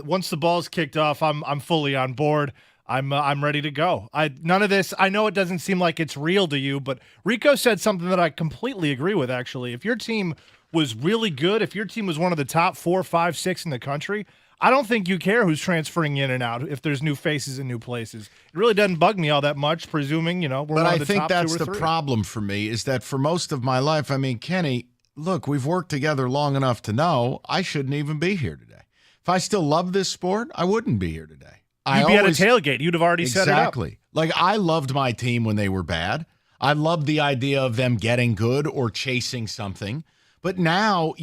once the ball's kicked off, I'm fully on board. I'm ready to go. None of this. I know it doesn't seem like it's real to you, but Rico said something that I completely agree with. Actually, if your team was really good, if your team was one of the top 4, 5, 6 in the country, I don't think you care who's transferring in and out if there's new faces in new places. It really doesn't bug me all that much, presuming, we're But one I of the think top that's 2 or the 3. problem for me is that for most of my life, Kenny, look, we've worked together long enough to know I shouldn't even be here today. If I still love this sport, I wouldn't be here today. You'd be at a tailgate. You'd have already set it up. Exactly. Like, I loved my team when they were bad. I loved the idea of them getting good or chasing something. But now,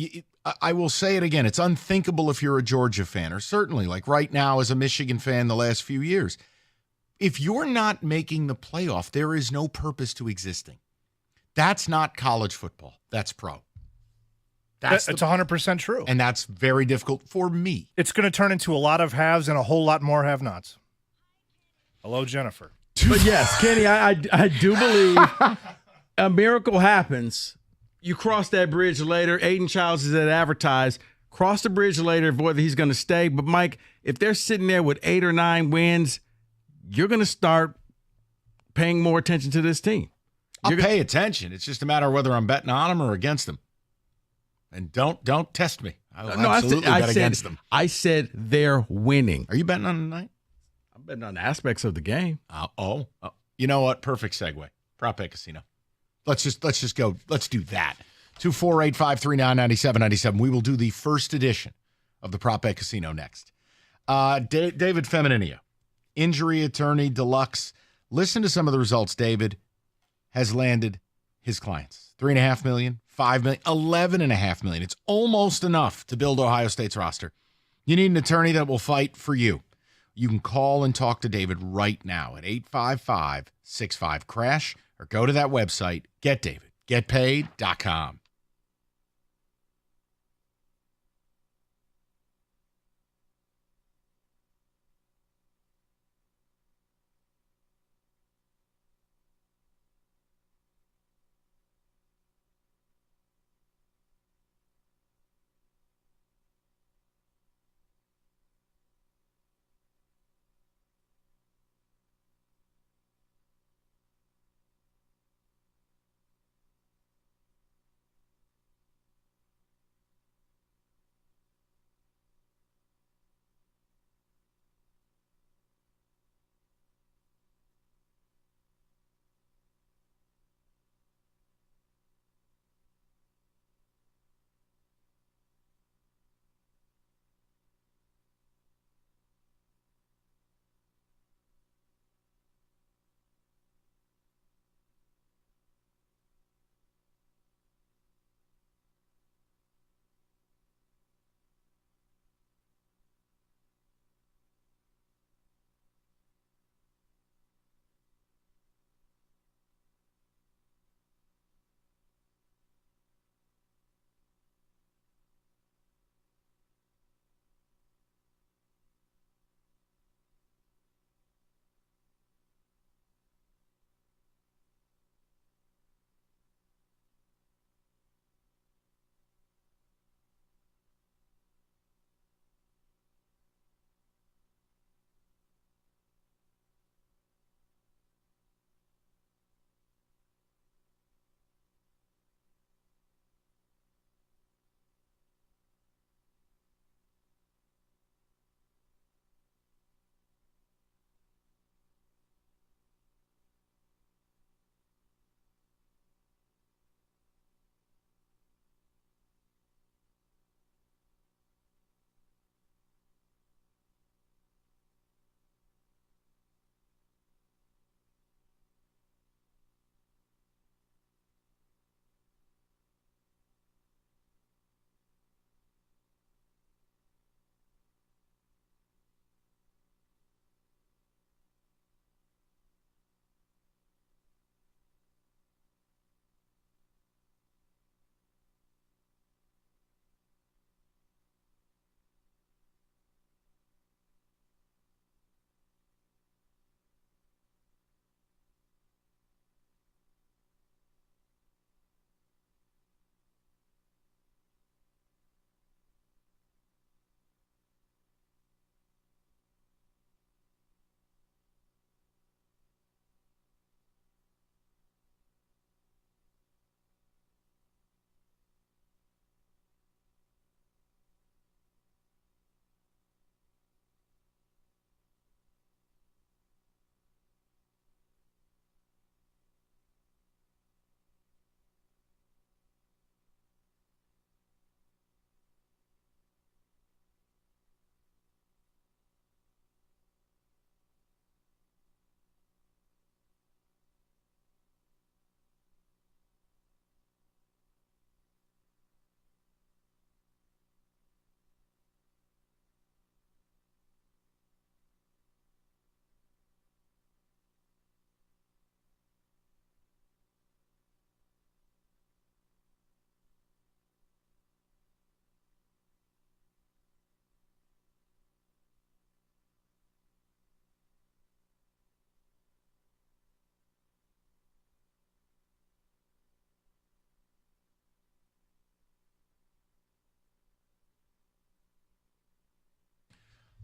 I will say it again, it's unthinkable if you're a Georgia fan, or certainly, like right now as a Michigan fan the last few years. If you're not making the playoff, there is no purpose to existing. That's not college football. That's pro. It's 100% true. And that's very difficult for me. It's going to turn into a lot of haves and a whole lot more have-nots. Hello, Jennifer. But yes, Kenny, I do believe a miracle happens. You cross that bridge later. Aiden Childs is at advertise. Cross the bridge later, whether he's going to stay. But, Mike, if they're sitting there with 8 or 9 wins, you're going to start paying more attention to this team. I'll pay attention. It's just a matter of whether I'm betting on them or against them. And don't test me. I absolutely bet against them. I said they're winning. Are you betting on them tonight? I'm betting on aspects of the game. Oh. You know what? Perfect segue. Prop Bet Casino. Let's just go. Let's do that. 248-539-9797. We will do the first edition of the Prop Bet Casino next. David Femininio, injury attorney deluxe. Listen to some of the results David has landed his clients. $3.5 million, $5 million, $11.5 million. It's almost enough to build Ohio State's roster. You need an attorney that will fight for you. You can call and talk to David right now at 855-65-CRASH or go to that website, getdavidgetpaid.com.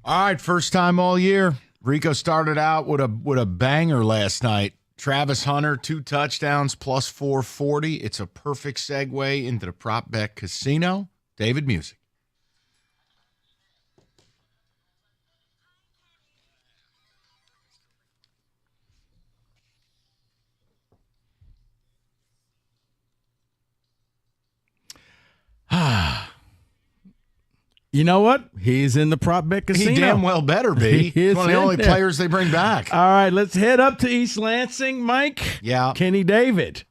All right, first time all year. Rico started out with a banger last night. Travis Hunter, 2 touchdowns, plus 440. It's a perfect segue into the prop bet casino. David Music. You know what? He's in the prop bet casino. He damn well better be. He's one of the only players they bring back. All right, let's head up to East Lansing, Mike. Yeah. Kenny David.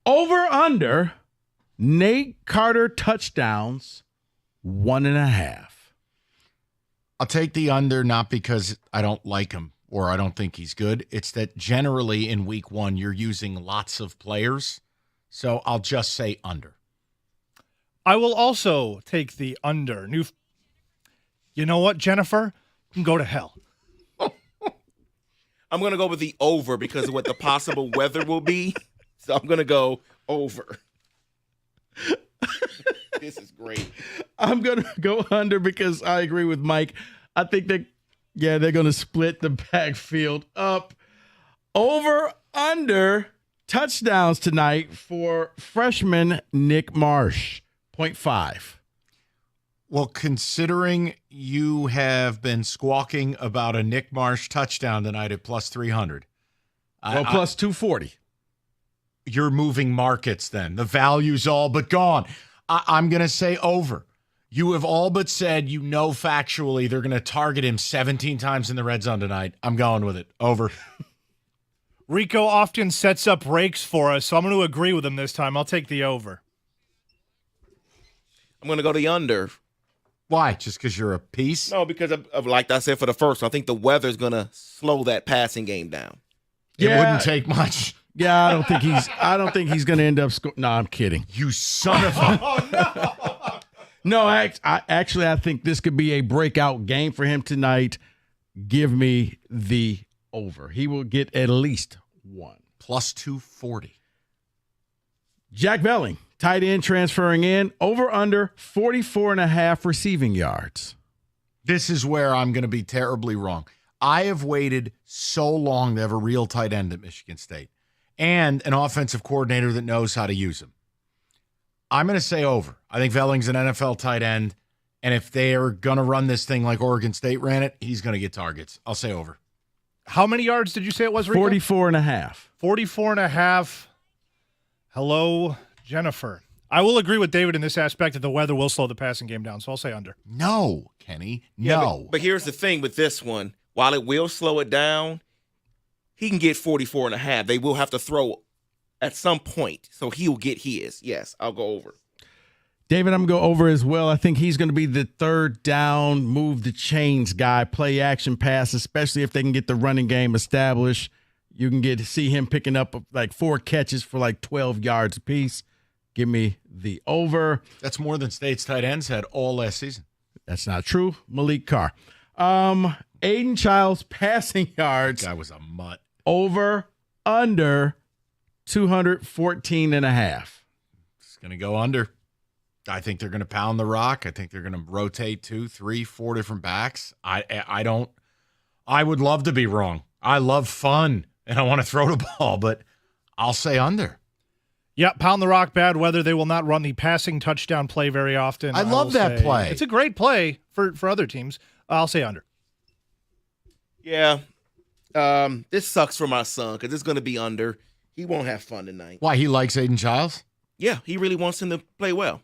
Over under Nate Carter touchdowns, 1.5. I'll take the under, not because I don't like him or I don't think he's good. It's that generally in week 1, you're using lots of players. So I'll just say under. I will also take the under. You know what, Jennifer? You can go to hell. I'm going to go with the over because of what the possible weather will be. So I'm going to go over. This is great. I'm going to go under because I agree with Mike. I think they're going to split the backfield up. Over, under touchdowns tonight for freshman Nick Marsh. 0.5. Well, considering you have been squawking about a Nick Marsh touchdown tonight at plus 300. Plus 240. You're moving markets then. The value's all but gone. I'm going to say over. You have all but said factually they're going to target him 17 times in the red zone tonight. I'm going with it. Over. Rico often sets up rakes for us, so I'm going to agree with him this time. I'll take the over. I'm going to go the under. Why? Just because you're a piece? No, because of like I said for the first one, I think the weather's going to slow that passing game down. It wouldn't take much. Yeah, I don't think he's going to end up scoring. No, I'm kidding. You son of a. No, I think this could be a breakout game for him tonight. Give me the over. He will get at least 1. Plus 240. Jack Belling. Tight end transferring in, over under 44.5 receiving yards. This is where I'm going to be terribly wrong. I have waited so long to have a real tight end at Michigan State and an offensive coordinator that knows how to use him. I'm going to say over. I think Velling's an NFL tight end, and if they are going to run this thing like Oregon State ran it, he's going to get targets. I'll say over. How many yards did you say it was, Rico? 44.5. 44.5. Hello, Jennifer. I will agree with David in this aspect that the weather will slow the passing game down, so I'll say under. No, Kenny, no. Yeah, but here's the thing with this one. While it will slow it down, he can get 44.5. They will have to throw at some point, so he'll get his. Yes, I'll go over. David, I'm going to go over as well. I think he's going to be the third down, move the chains guy, play action pass, especially if they can get the running game established. You can get to see him picking up like 4 catches for like 12 yards apiece. Give me the over. That's more than State's tight ends had all last season. That's not true. Malik Carr. Aiden Childs passing yards. That guy was a mutt. Over, under 214.5. It's going to go under. I think they're going to pound the rock. I think they're going to rotate 2, 3, 4 different backs. I would love to be wrong. I love fun, and I want to throw the ball, but I'll say under. Yeah, pound the rock, bad weather. They will not run the passing touchdown play very often. I love that play. It's a great play for other teams. I'll say under. Yeah. This sucks for my son because it's going to be under. He won't have fun tonight. Why, he likes Aiden Childs? Yeah, he really wants him to play well.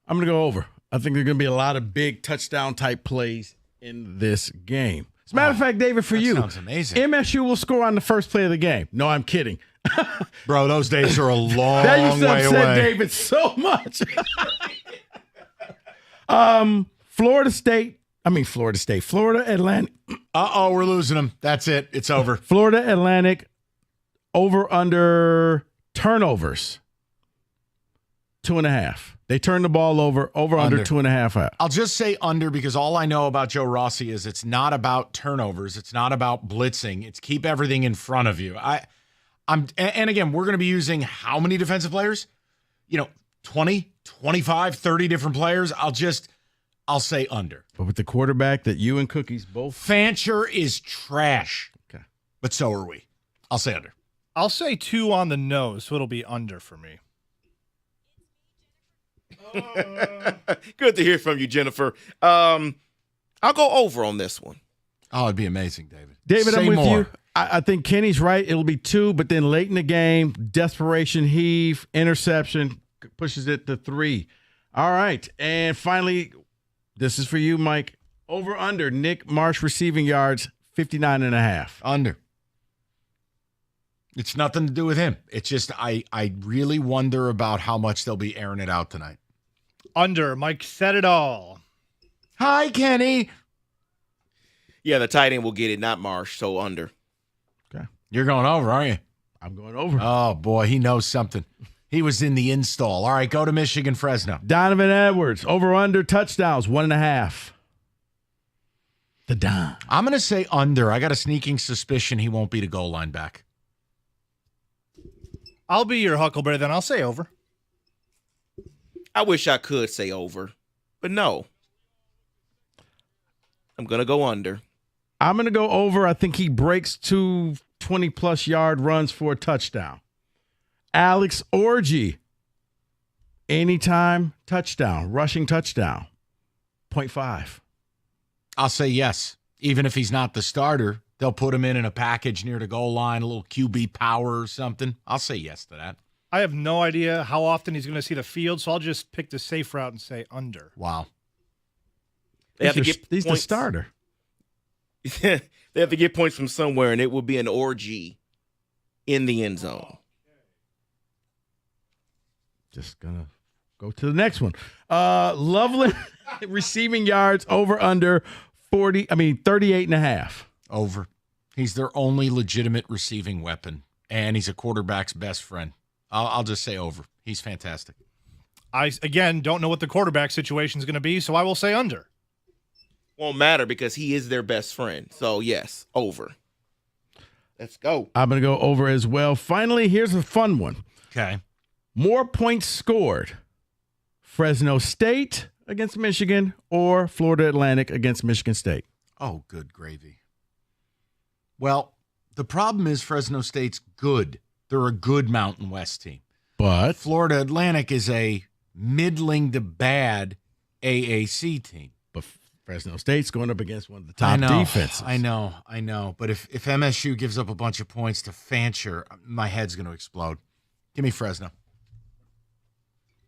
I'm going to go over. I think there's going to be a lot of big touchdown-type plays in this game. As a matter of fact, David, for you, sounds amazing. MSU will score on the first play of the game. No, I'm kidding. Bro, those days are a long that used to way upset away. David so much. Florida, Atlantic. Uh-oh, we're losing them. That's it. It's over. Florida Atlantic, over under turnovers, 2.5. They turn the ball over under 2.5. I'll just say under because all I know about Joe Rossi is it's not about turnovers. It's not about blitzing. It's keep everything in front of you. And again, we're going to be using how many defensive players? 20, 25, 30 different players. I'll say under. But with the quarterback that you and Cookies both. Fancher is trash. Okay. But so are we. I'll say under. I'll say 2 on the nose, so it'll be under for me. Good to hear from you, Jennifer. I'll go over on this one. Oh, it'd be amazing, David. David, Say I'm with more. you. I think Kenny's right. It'll be 2, but then late in the game, desperation heave, interception, pushes it to 3. All right. And finally, this is for you, Mike. Over under Nick Marsh receiving yards, 59.5. Under. It's nothing to do with him. It's just I really wonder about how much they'll be airing it out tonight. Under. Mike said it all. Hi, Kenny. Yeah, the tight end will get it, not Marsh, so under. Okay. You're going over, aren't you? I'm going over. Oh, boy, he knows something. He was in the install. All right, go to Michigan, Fresno. Donovan Edwards, over under touchdowns, 1.5. The Don. I'm going to say under. I got a sneaking suspicion he won't be the goal line back. I'll be your Huckleberry then. I'll say over. I wish I could say over, but no. I'm going to go under. I'm going to go over. I think he breaks 2 20-plus yard runs for a touchdown. Alex Orji, anytime touchdown, rushing touchdown, 0.5. I'll say yes. Even if he's not the starter, they'll put him in a package near the goal line, a little QB power or something. I'll say yes to that. I have no idea how often he's going to see the field, so I'll just pick the safe route and say under. Wow. They have to get he's the points. starter. They have to get points from somewhere, and it will be an orgy in the end zone. Just going to go to the next one. Loveland receiving yards over under 38.5. Over. He's their only legitimate receiving weapon, and he's a quarterback's best friend. I'll just say over. He's fantastic. I, again, don't know what the quarterback situation is going to be, so I will say under. Won't matter because he is their best friend. So, yes, over. Let's go. I'm going to go over as well. Finally, here's a fun one. Okay. More points scored. Fresno State against Michigan or Florida Atlantic against Michigan State. Oh, good gravy. Well, the problem is Fresno State's good. They're a good Mountain West team. But Florida Atlantic is a middling to bad AAC team. But Fresno State's going up against one of the top defenses. I know. But if MSU gives up a bunch of points to Fancher, my head's going to explode. Give me Fresno.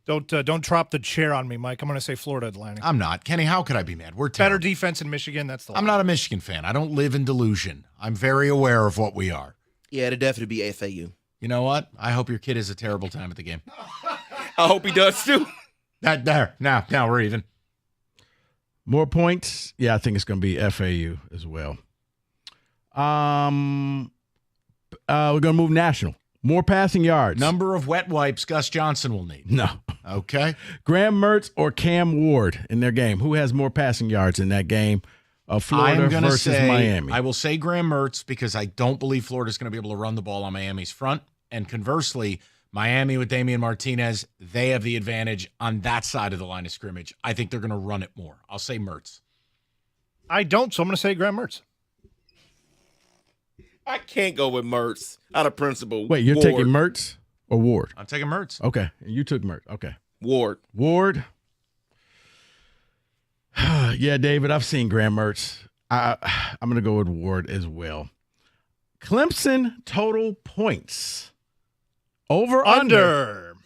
Don't drop the chair on me, Mike. I'm going to say Florida Atlantic. I'm not. Kenny, how could I be mad? We're terrible. Better defense in Michigan. That's the line. I'm not a Michigan fan. I don't live in delusion. I'm very aware of what we are. Yeah, it'd definitely be FAU. You know what? I hope your kid has a terrible time at the game. I hope he does too. Now we're even. More points? Yeah, I think it's going to be FAU as well. We're going to move national. More passing yards. Number of wet wipes Gus Johnson will need. No. Okay. Graham Mertz or Cam Ward in their game? Who has more passing yards in that game of Florida versus Miami? I will say Graham Mertz because I don't believe Florida's going to be able to run the ball on Miami's front. And conversely, Miami with Damian Martinez, they have the advantage on that side of the line of scrimmage. I think they're going to run it more. I'll say Mertz. I don't, so I'm going to say Graham Mertz. I can't go with Mertz out of principle. Wait, you're taking Mertz or Ward? I'm taking Mertz. Okay, and you took Mertz. Okay. Ward. Yeah, David, I've seen Graham Mertz. I'm going to go with Ward as well. Clemson total points. Over under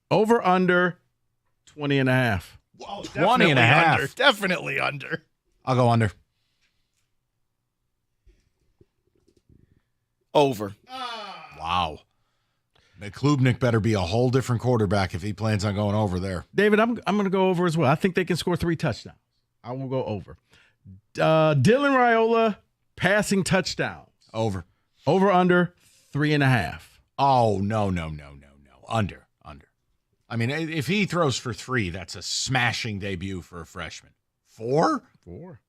20.5. Whoa, 20.5. Definitely under. I'll go under. Over. Wow. Klubnik better be a whole different quarterback if he plans on going over there. David, I'm going to go over as well. I think they can score 3 touchdowns. I will go over. Dylan Raiola passing touchdowns. Over. Over under 3.5. Oh, no. Under. I mean, if he throws for 3, that's a smashing debut for a freshman. 4?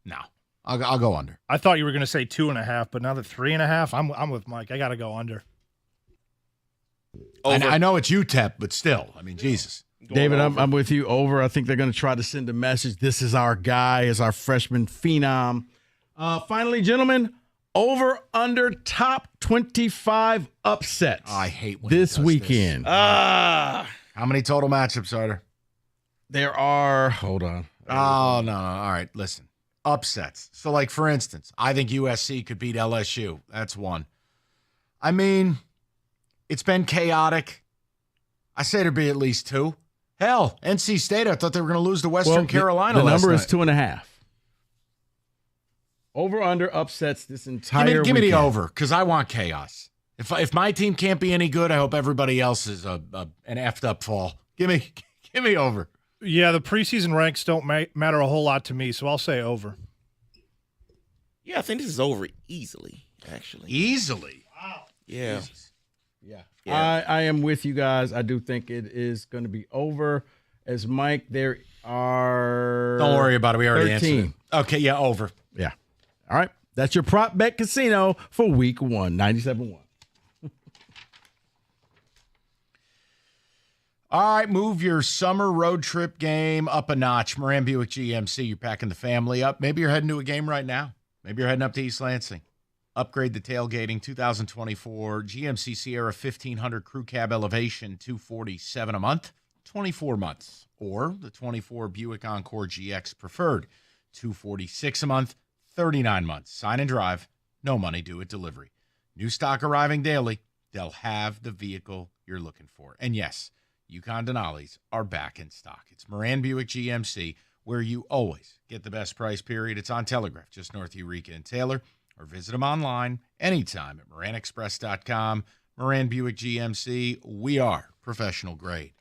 No. I'll go under. I thought you were going to say 2.5, but now that 3.5, I'm with Mike. I got to go under. I know it's UTEP, but still, I mean, Jesus. David, I'm with you. Over. I think they're going to try to send a message. This is our guy, as our freshman phenom. Finally, gentlemen, over under top 25 upsets. I hate when this weekend. How many total matchups are there? There are. Hold on. Oh, no. All right, listen. Upsets. So, like, for instance, I think USC could beat LSU. That's one. I mean, it's been chaotic. I say there'd be at least two. Hell, NC State, I thought they were going to lose to Western Carolina The last number night. is 2.5. Over under upsets this entire Give me the weekend. over, because I want chaos. If my team can't be any good, I hope everybody else is an effed up fall. Give me over. Yeah, the preseason ranks don't matter a whole lot to me, so I'll say over. Yeah, I think this is over easily, actually. Easily? Wow. Yeah. Jesus. Yeah. I am with you guys. I do think it is going to be over. As Mike, there are. Don't worry about it. We already 13. answered it. Okay, yeah, over. Yeah. All right. That's your prop bet casino for week 1, 97.1. All right, move your summer road trip game up a notch. Moran Buick GMC, you're packing the family up. Maybe you're heading to a game right now. Maybe you're heading up to East Lansing. Upgrade the tailgating 2024 GMC Sierra 1500 Crew Cab Elevation, $247 a month, 24 months. Or the 24 Buick Encore GX Preferred, $246 a month, 39 months. Sign and drive, no money due at delivery. New stock arriving daily. They'll have the vehicle you're looking for. And yes, Yukon Denali's are back in stock. It's Moran Buick GMC, where you always get the best price, period. It's on Telegraph, just north of Eureka and Taylor, or visit them online anytime at moranexpress.com. Moran Buick GMC, we are professional grade.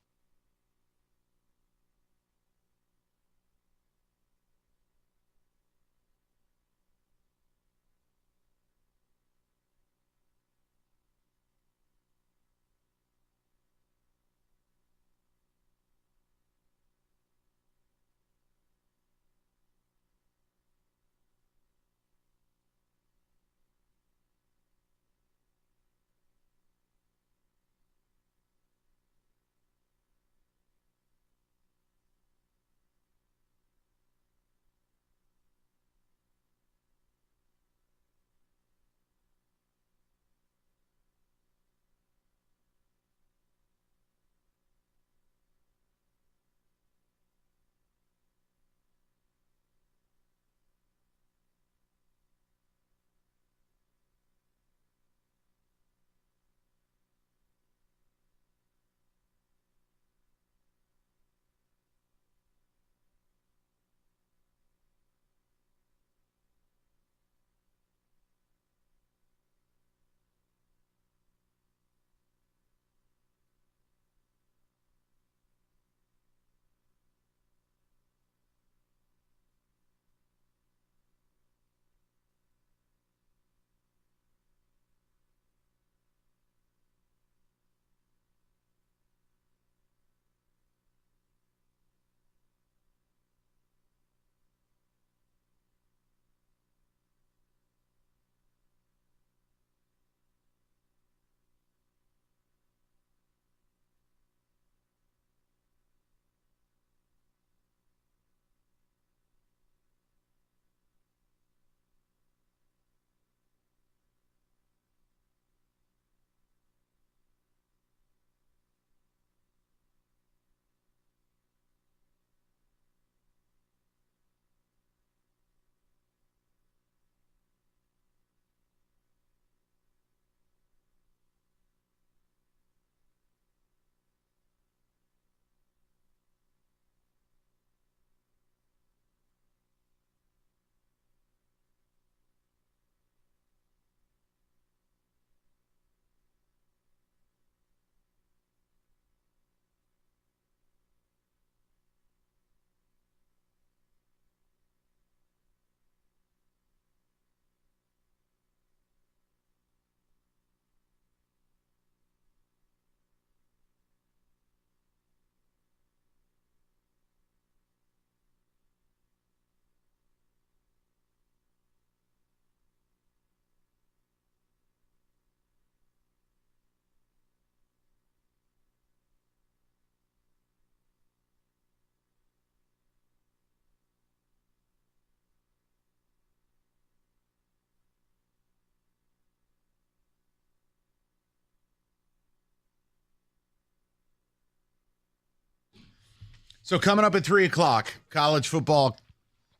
So coming up at 3 o'clock, college football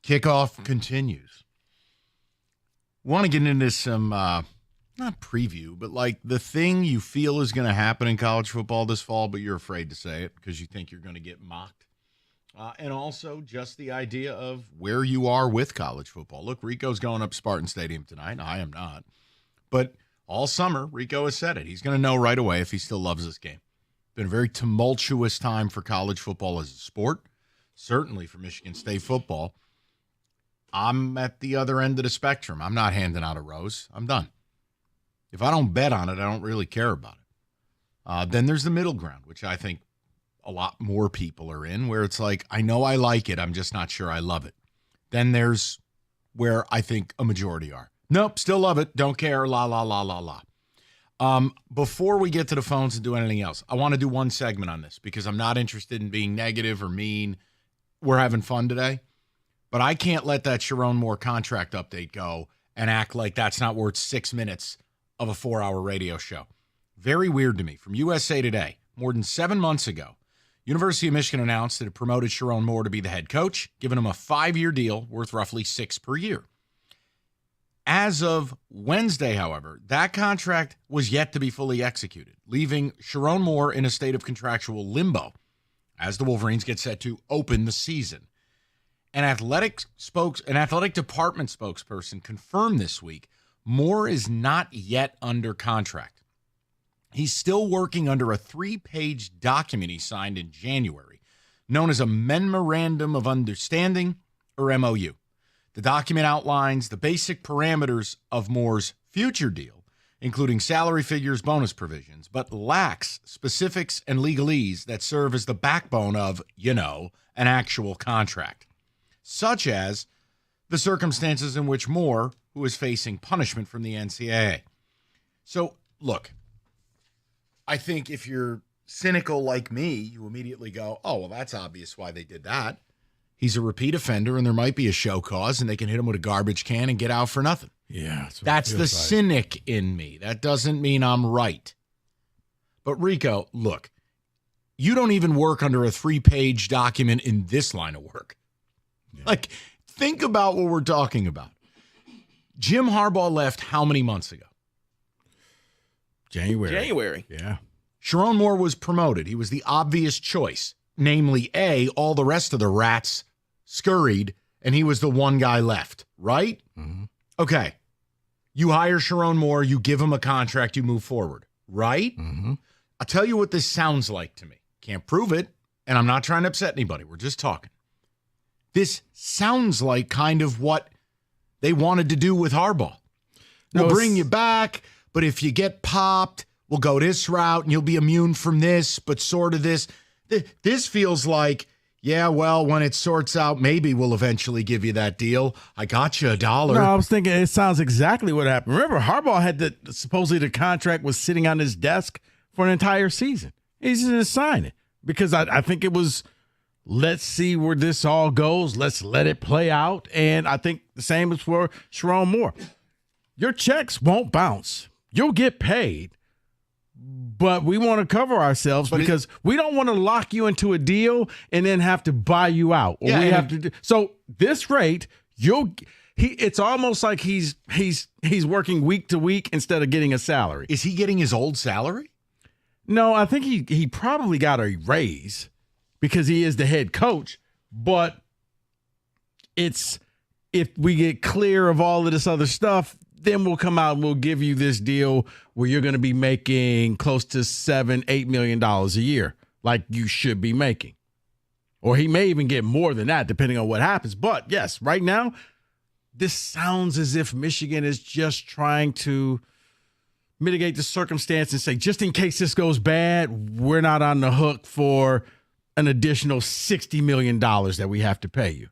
kickoff continues. Want to get into some, not preview, but like the thing you feel is going to happen in college football this fall, but you're afraid to say it because you think you're going to get mocked. And also just the idea of where you are with college football. Look, Rico's going up Spartan Stadium tonight. I am not. But all summer, Rico has said it. He's going to know right away if he still loves this game. Been a very tumultuous time for college football as a sport, certainly for Michigan State football. I'm at the other end of the spectrum. I'm not handing out a rose. I'm done. If I don't bet on it, I don't really care about it. Then there's the middle ground, which I think a lot more people are in, where it's like, I know I like it, I'm just not sure I love it. Then there's where I think a majority are. Nope, still love it, don't care, la, la, la, la, la. Before we get to the phones and do anything else, I want to do one segment on this because I'm not interested in being negative or mean. We're having fun today, but I can't let that Sharon Moore contract update go and act like that's not worth 6 minutes of a 4-hour radio show. Very weird to me. From USA Today, more than 7 months ago, University of Michigan announced that it promoted Sharon Moore to be the head coach, giving him a 5-year deal worth roughly $6 per year. As of Wednesday, however, that contract was yet to be fully executed, leaving Sharon Moore in a state of contractual limbo as the Wolverines get set to open the season. An athletic department spokesperson confirmed this week Moore is not yet under contract. He's still working under a 3-page document he signed in January, known as a Memorandum of Understanding, or MOU. The document outlines the basic parameters of Moore's future deal, including salary figures, bonus provisions, but lacks specifics and legalese that serve as the backbone of, an actual contract, such as the circumstances in which Moore, who is facing punishment from the NCAA. So, look, I think if you're cynical like me, you immediately go, oh, well, that's obvious why they did that. He's a repeat offender, and there might be a show cause, and they can hit him with a garbage can and get out for nothing. Yeah. That's the cynic in me. That doesn't mean I'm right. But, Rico, look, you don't even work under a 3-page document in this line of work. Yeah. Like, think about what we're talking about. Jim Harbaugh left how many months ago? January. Yeah. Sharon Moore was promoted. He was the obvious choice. Namely, all the rest of the rats scurried, and he was the one guy left, right? Mm-hmm. Okay. You hire Sharon Moore, you give him a contract, you move forward, right? Mm-hmm. I'll tell you what this sounds like to me. Can't prove it, and I'm not trying to upset anybody. We're just talking. This sounds like kind of what they wanted to do with Harbaugh. We'll bring you back, but if you get popped, we'll go this route, and you'll be immune from this, but sort of this. This feels like, yeah, well, when it sorts out, maybe we'll eventually give you that deal. I got you $1. No, I was thinking it sounds exactly what happened. Remember, Harbaugh had supposedly the contract was sitting on his desk for an entire season. He just didn't sign it because I think it was, let's see where this all goes. Let's let it play out. And I think the same is for Sharon Moore. Your checks won't bounce. You'll get paid. But we want to cover ourselves because we don't want to lock you into a deal and then have to buy you out. Or we have to. So this rate, it's almost like he's working week to week instead of getting a salary. Is he getting his old salary? No, I think he probably got a raise because he is the head coach. But it's if we get clear of all of this other stuff, then we'll come out and we'll give you this deal where you're going to be making close to $7-8 million a year, like you should be making. Or he may even get more than that, depending on what happens. But yes, right now, this sounds as if Michigan is just trying to mitigate the circumstance and say, just in case this goes bad, we're not on the hook for an additional $60 million that we have to pay you.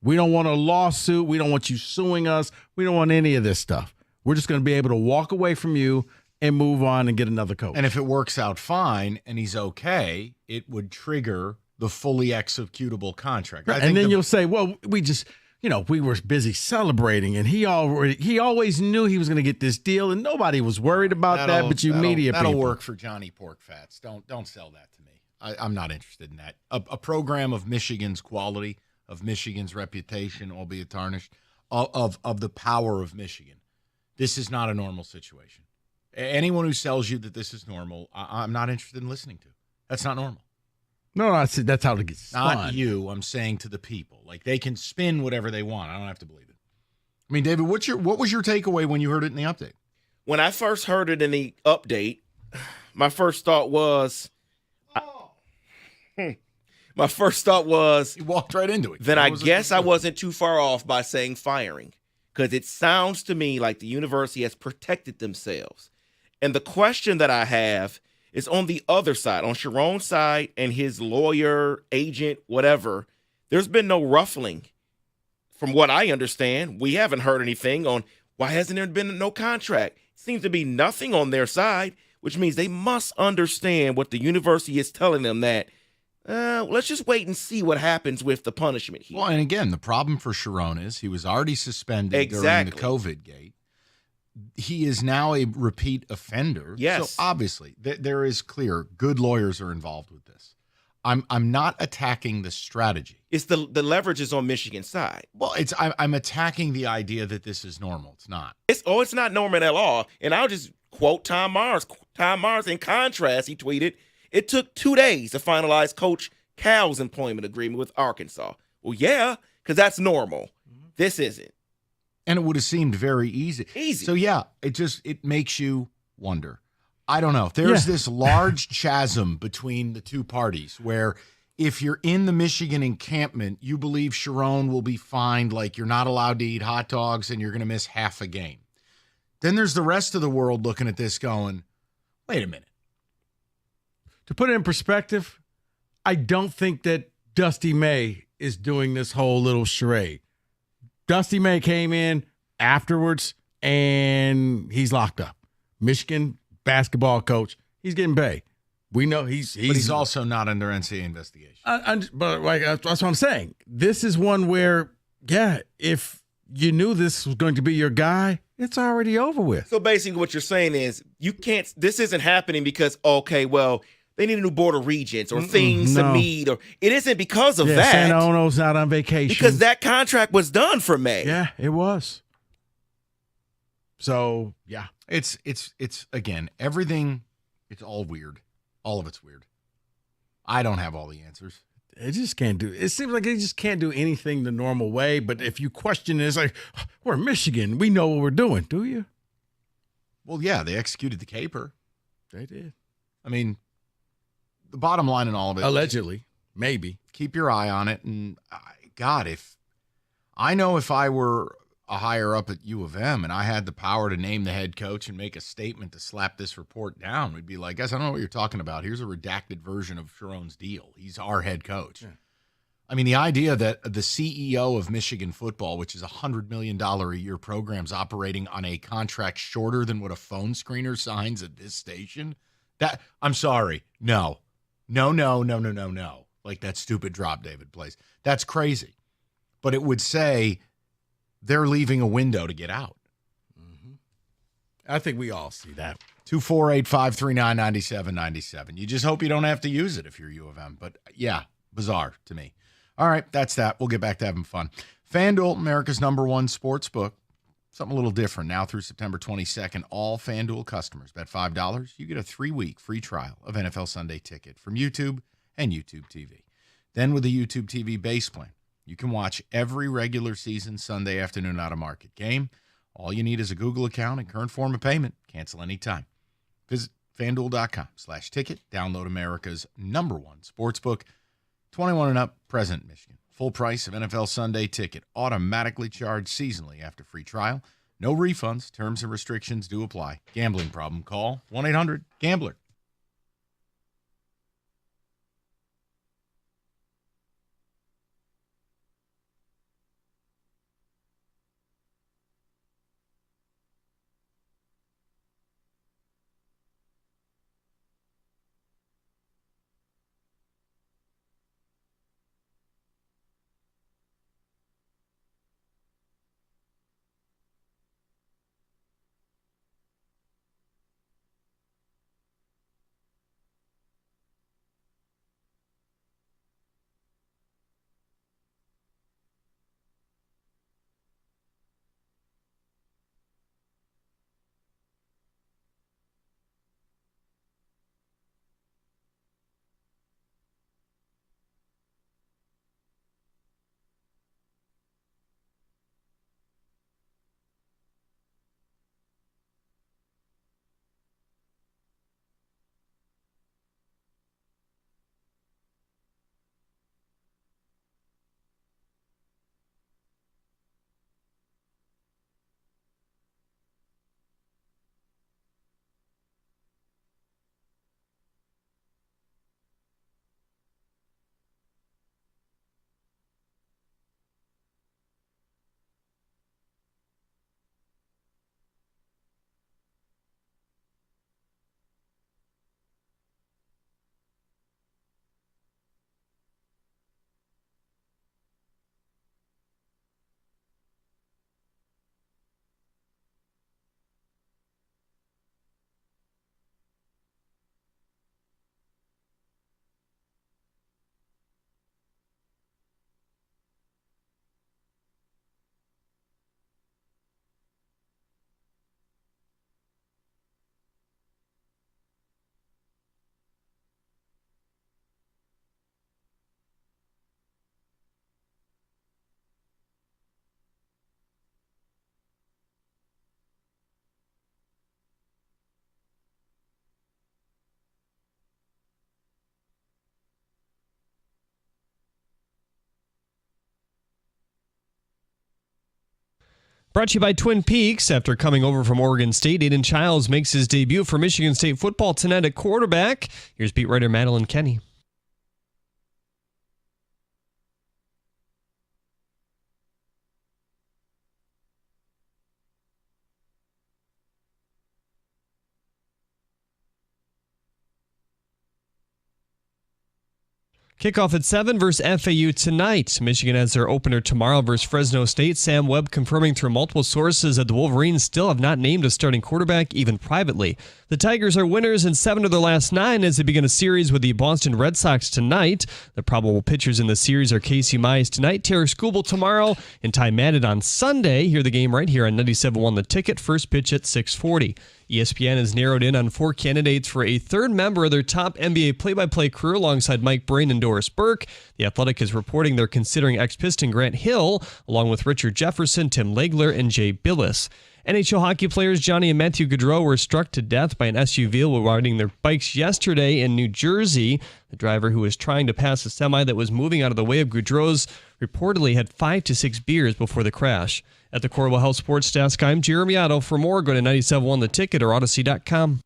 We don't want a lawsuit. We don't want you suing us. We don't want any of this stuff. We're just going to be able to walk away from you and move on and get another coach. And if it works out fine and he's okay, it would trigger the fully executable contract. Right. And then you'll say, well, we just, we were busy celebrating and he always knew he was going to get this deal and nobody was worried about that, but you media people. That'll work for Johnny Pork Fats. Don't sell that to me. I'm not interested in that. A program of Michigan's quality, of Michigan's reputation, albeit tarnished, of the power of Michigan. This is not a normal situation. Anyone who sells you that this is normal, I'm not interested in listening to. That's not normal. No, that's how it gets spun. Not you. I'm saying to the people. Like, they can spin whatever they want. I don't have to believe it. I mean, David, what was your takeaway when you heard it in the update? When I first heard it in the update, my first thought was, you walked right into it. Then I guess I wasn't too far off by saying firing, because it sounds to me like the university has protected themselves. And the question that I have is on the other side, on Sharon's side and his lawyer, agent, whatever. There's been no ruffling. From what I understand, we haven't heard anything on why hasn't there been no contract. Seems to be nothing on their side, which means they must understand what the university is telling them, that let's just wait and see what happens with the punishment here. Well, and again, the problem for Sharon is he was already suspended during the COVID gate. He is now a repeat offender. Yes. So obviously, there is clear good lawyers are involved with this. I'm not attacking the strategy. It's the leverage is on Michigan's side. Well, I'm attacking the idea that this is normal. It's not. It's not normal at all. And I'll just quote Tom Mars. Tom Mars, in contrast, he tweeted, "It took 2 days to finalize Coach Cal's employment agreement with Arkansas." Well, yeah, because that's normal. This isn't. And it would have seemed very easy. So, yeah, it makes you wonder. I don't know. There's this large chasm between the two parties where if you're in the Michigan encampment, you believe Sharon will be fined, like you're not allowed to eat hot dogs and you're going to miss half a game. Then there's the rest of the world looking at this going, wait a minute. To put it in perspective, I don't think that Dusty May is doing this whole little charade. Dusty May came in afterwards, and he's locked up. Michigan basketball coach, he's getting paid. We know but he's also not under NCAA investigation. But like that's what I'm saying. This is one where, if you knew this was going to be your guy, it's already over with. So basically what you're saying is this isn't happening because, okay, well, they need a new board of regents or things to meet, or it isn't because of that. San Ono's not on vacation. Because that contract was done for May. Yeah, it was. So, yeah. It's again, everything, it's all weird. All of it's weird. I don't have all the answers. It seems like they just can't do anything the normal way, but if you question it, it's like, we're Michigan. We know what we're doing. Do you? Well, yeah, they executed the caper. They did. I mean, the bottom line in all of it. Allegedly. Maybe. Keep your eye on it. And God, if I were a higher up at U of M and I had the power to name the head coach and make a statement to slap this report down, we'd be like, guys, I don't know what you're talking about. Here's a redacted version of Sharon's deal. He's our head coach. Yeah. I mean, the idea that the CEO of Michigan football, which is $100 million a year programs operating on a contract shorter than what a phone screener signs at this station, I'm sorry. No. Like that stupid drop David plays. That's crazy. But it would say they're leaving a window to get out. Mm-hmm. I think we all see that. 248-539-9797. You just hope you don't have to use it if you're U of M. But, yeah, bizarre to me. All right, that's that. We'll get back to having fun. FanDuel, America's #1 sports book. Something a little different now through September 22nd. All FanDuel customers bet $5. You get a 3-week free trial of NFL Sunday Ticket from YouTube and YouTube TV. Then with the YouTube TV base plan, you can watch every regular season Sunday afternoon out-of-market game. All you need is a Google account and current form of payment. Cancel anytime. Visit FanDuel.com/ticket. Download America's #1 sportsbook. 21 and up, present Michigan. Full price of NFL Sunday Ticket. Automatically charged seasonally after free trial. No refunds. Terms and restrictions do apply. Gambling problem? Call 1-800-GAMBLER. Brought to you by Twin Peaks. After coming over from Oregon State, Aiden Childs makes his debut for Michigan State football tonight at quarterback. Here's beat writer Madeline Kenny. Kickoff at 7 versus FAU tonight. Michigan has their opener tomorrow versus Fresno State. Sam Webb confirming through multiple sources that the Wolverines still have not named a starting quarterback, even privately. The Tigers are winners in 7 of their last 9 as they begin a series with the Boston Red Sox tonight. The probable pitchers in the series are Casey Mize tonight, Taylor Skubal tomorrow, and Ty Madden on Sunday. Hear the game right here on 97.1 The Ticket. First pitch at 6:40. ESPN has narrowed in on 4 candidates for a third member of their top NBA play-by-play crew alongside Mike Breen and Doris Burke. The Athletic is reporting they're considering ex-Piston Grant Hill, along with Richard Jefferson, Tim Legler, and Jay Billis. NHL hockey players Johnny and Matthew Gaudreau were struck to death by an SUV while riding their bikes yesterday in New Jersey. The driver, who was trying to pass a semi that was moving out of the way of Gaudreau's, reportedly had 5 to 6 beers before the crash. At the Corwell Health Sports Desk, I'm Jeremy Otto. For more, go to 97.1 The Ticket or Odyssey.com.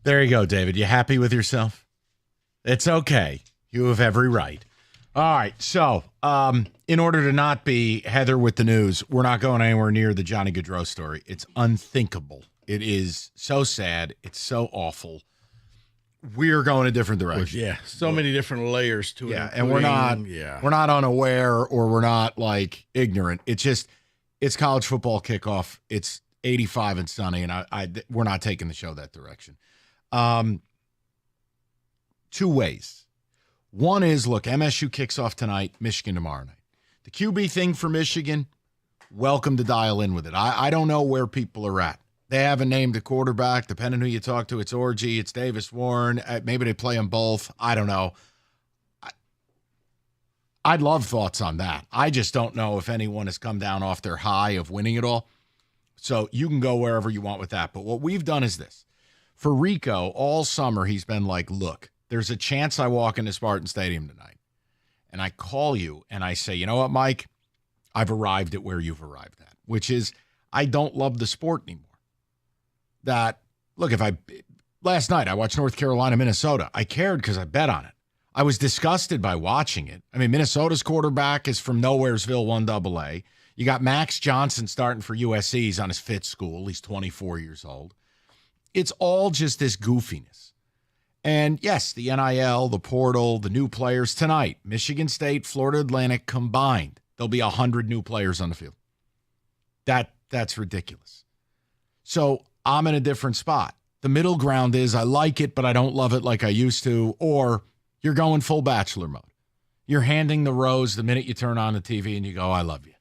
There you go, David. You happy with yourself? It's okay. You have every right. All right. So, in order to not be Heather with the news, we're not going anywhere near the Johnny Gaudreau story. It's unthinkable. It is so sad. It's so awful. We're going a different direction. Yeah, so many different layers to it. Yeah, and we're not unaware or we're not like ignorant. It's college football kickoff. It's 85 and sunny, and we're not taking the show that direction. 2 ways. One is, look, MSU kicks off tonight, Michigan tomorrow night. The QB thing for Michigan, welcome to dial in with it. I don't know where people are at. They haven't named a quarterback. Depending who you talk to, it's Orgy, it's Davis Warren. Maybe they play them both. I don't know. I'd love thoughts on that. I just don't know if anyone has come down off their high of winning it all. So you can go wherever you want with that. But what we've done is this. For Rico, all summer, he's been like, look, there's a chance I walk into Spartan Stadium tonight. And I call you and I say, you know what, Mike? I've arrived at where you've arrived at, which is I don't love the sport anymore. Look, last night I watched North Carolina, Minnesota. I cared because I bet on it. I was disgusted by watching it. I mean, Minnesota's quarterback is from Nowheresville 1AA. You got Max Johnson starting for USC. He's on his 5th school. He's 24 years old. It's all just this goofiness. And yes, the NIL, the portal, the new players tonight, Michigan State, Florida Atlantic combined, there'll be 100 new players on the field. That's ridiculous. So I'm in a different spot. The middle ground is I like it, but I don't love it like I used to. Or you're going full bachelor mode. You're handing the rose the minute you turn on the TV and you go, I love you.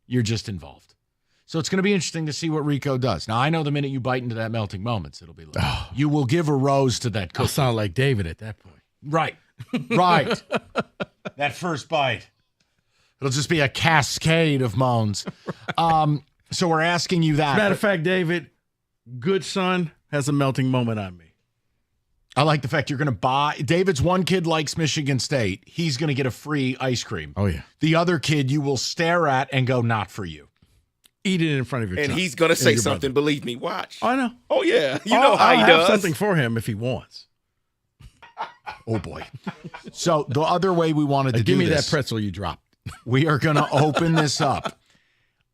You're just involved. So it's going to be interesting to see what Rico does. Now, I know the minute you bite into that melting moments, it'll be like, you will give a rose to that cookie. I'll sound like David at that point. Right. That first bite. It'll just be a cascade of moans. So we're asking you that. As a matter of fact, David, good son has a melting moment on me. I like the fact you're going to buy. David's one kid likes Michigan State. He's going to get a free ice cream. Oh, yeah. The other kid you will stare at and go, not for you. Eat it in front of your And child. he's going to say your something. brother. Believe me. Watch. I know. Oh, yeah. You know how I'll he have does. something for him if he wants. Oh, boy. So the other way we wanted to do give me this, that pretzel you dropped. We are going to open this up.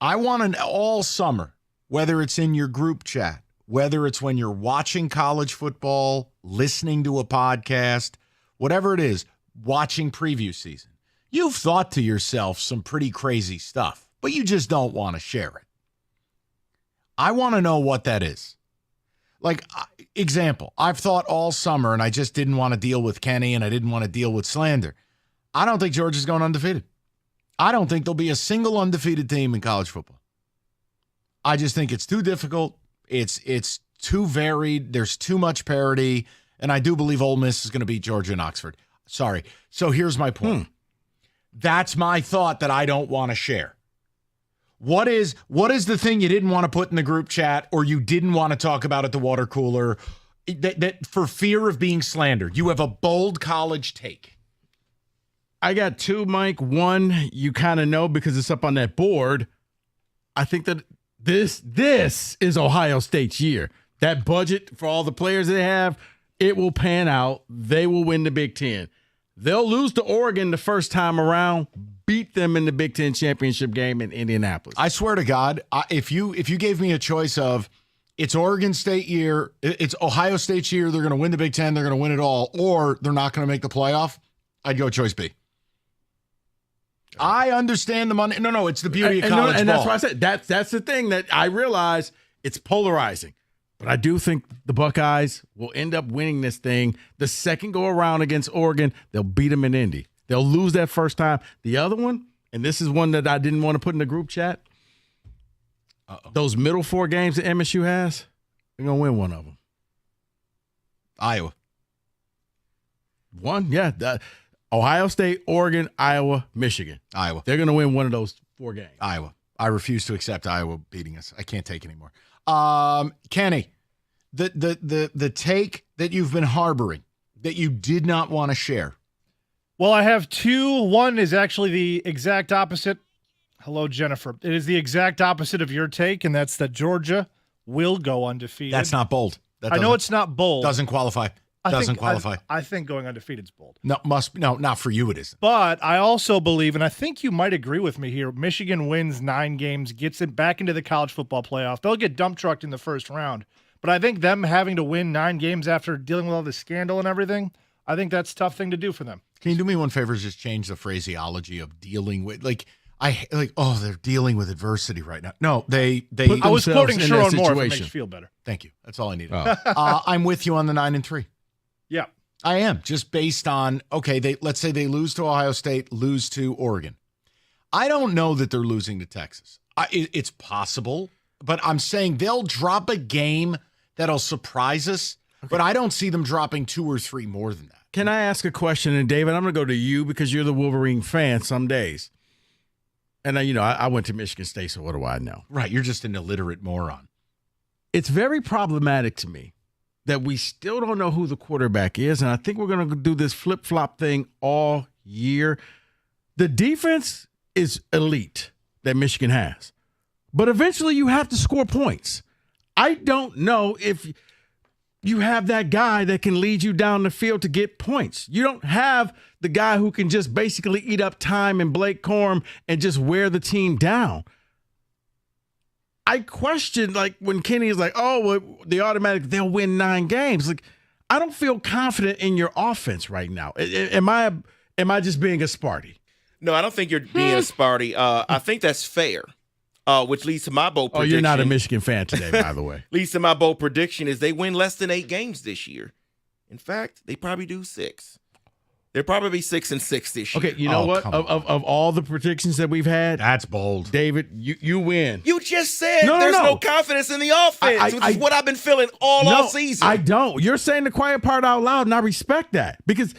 I want all summer, whether it's in your group chat, whether it's when you're watching college football, listening to a podcast, whatever it is, watching preview season, you've thought to yourself some pretty crazy stuff, but you just don't want to share it. I want to know what that is. Like, example, I've thought all summer, and I just didn't want to deal with Kenny, and I didn't want to deal with slander. I don't think Georgia's going undefeated. I don't think there'll be a single undefeated team in college football. I just think it's too difficult. It's too varied. There's too much parity. And I do believe Ole Miss is going to beat Georgia and Oxford. Sorry. So here's my point. That's my thought that I don't want to share. What is the thing you didn't want to put in the group chat or you didn't want to talk about at the water cooler that for fear of being slandered? You have a bold college take. I got two, Mike. One, you kind of know because it's up on that board. I think that this is Ohio State's year. That budget for all the players they have, it will pan out. They will win the Big Ten. They'll lose to Oregon the first time around, beat them in the Big Ten championship game in Indianapolis. I swear to God, if you gave me a choice of it's Oregon State year, it's Ohio State's year, they're going to win the Big Ten, they're going to win it all, or they're not going to make the playoff, I'd go choice B. I understand the money. No, it's the beauty of college ball. And that's why I said that's the thing that I realize it's polarizing. But I do think the Buckeyes will end up winning this thing. The second go around against Oregon, they'll beat them in Indy. They'll lose that first time. The other one, and this is one that I didn't want to put in the group chat, those middle four games that MSU has, they're going to win one of them. Iowa. One, yeah. Ohio State, Oregon, Iowa, Michigan. Iowa. They're going to win one of those 4 games. Iowa. I refuse to accept Iowa beating us. I can't take anymore. Kenny, the take that you've been harboring that you did not want to share. Well, I have two. One is actually the exact opposite. Hello, Jennifer. It is the exact opposite of your take, and that's that Georgia will go undefeated. That's not bold. I know it's not bold. Doesn't qualify. I think going undefeated is bold. No, not for you it isn't. But I also believe, and I think you might agree with me here, Michigan wins 9 games, gets it back into the college football playoff. They'll get dump trucked in the first round. But I think them having to win 9 games after dealing with all this scandal and everything, I think that's a tough thing to do for them. Can you do me one favor? Just change the phraseology of dealing with, they're dealing with adversity right now. No, they. I was quoting Sharon Moore. If it makes you feel better. Thank you. That's all I needed. I'm with you on the 9-3. Yeah, I am, just based on, let's say they lose to Ohio State, lose to Oregon. I don't know that they're losing to Texas. It's possible, but I'm saying they'll drop a game that'll surprise us, but I don't see them dropping 2 or 3 more than that. Can I ask a question? And David, I'm going to go to you because you're the Wolverine fan some days. And I went to Michigan State, so what do I know? Right, you're just an illiterate moron. It's very problematic to me that we still don't know who the quarterback is, and I think we're going to do this flip-flop thing all year. The defense is elite that Michigan has, but eventually you have to score points. I don't know if you have that guy that can lead you down the field to get points. You don't have the guy who can just basically eat up time and Blake Corum and just wear the team down. I question, when Kenny is like, they'll win 9 games. Like, I don't feel confident in your offense right now. Am I just being a Sparty? No, I don't think you're being a Sparty. I think that's fair, which leads to my bold prediction. Oh, you're not a Michigan fan today, by the way. Leads to my bold prediction is they win less than 8 games this year. In fact, they probably do 6. They'll probably be 6-6 this year. Okay, you know what? Of all the predictions that we've had, that's bold. David, you win. You just said there's no confidence in the offense, which is what I've been feeling all season. I don't. You're saying the quiet part out loud, and I respect that because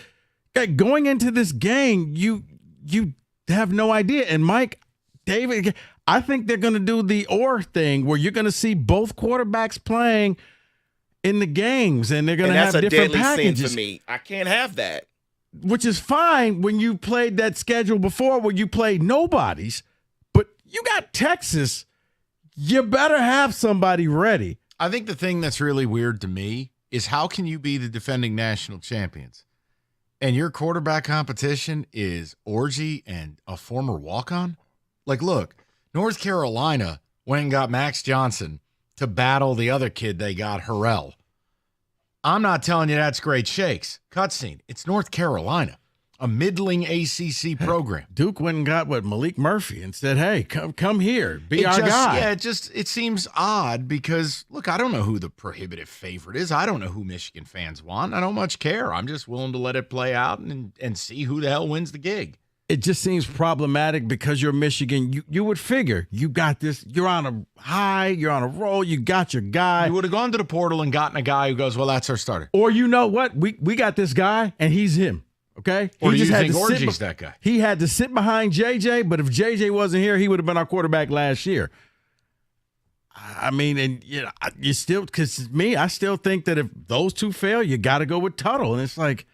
going into this game, you have no idea. And Mike, David, I think they're going to do the or thing where you're going to see both quarterbacks playing in the games, and they're going to have different packages. That's a deadly sin for me. I can't have that. Which is fine when you played that schedule before where you played nobodies, but you got Texas. You better have somebody ready. I think the thing that's really weird to me is how can you be the defending national champions and your quarterback competition is Orgy and a former walk-on? Look, North Carolina went and got Max Johnson to battle the other kid they got, Harrell. I'm not telling you that's great shakes. Cutscene. It's North Carolina, a middling ACC program. Duke went and got Malik Murphy and said, "Hey, come here, be our guy." Yeah, it seems odd because look, I don't know who the prohibitive favorite is. I don't know who Michigan fans want. I don't much care. I'm just willing to let it play out and see who the hell wins the gig. it just seems problematic because you're Michigan. You would figure you got this. You're on a high. You're on a roll. You got your guy. You would have gone to the portal and gotten a guy who goes, well, that's our starter. Or you know what? We got this guy, and he's him. Okay? Or he do you think to Orgy's that guy? He had to sit behind JJ, but if JJ wasn't here, he would have been our quarterback last year. I mean, and you still, because I still think that if those two fail, you got to go with Tuttle. And it's like,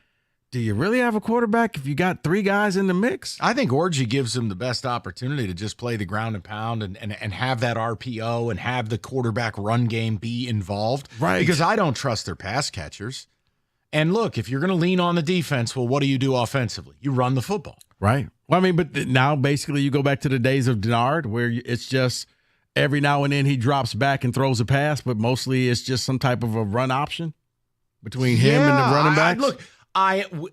do you really have a quarterback if you got three guys in the mix? I think Orgy gives them the best opportunity to just play the ground and pound and have that RPO and have the quarterback run game be involved. Right. Because I don't trust their pass catchers. And look, if you're going to lean on the defense, well, what do you do offensively? You run the football. Right. Well, I mean, but now basically you go back to the days of Denard where it's just every now and then he drops back and throws a pass, but mostly it's just some type of a run option between him and the running backs.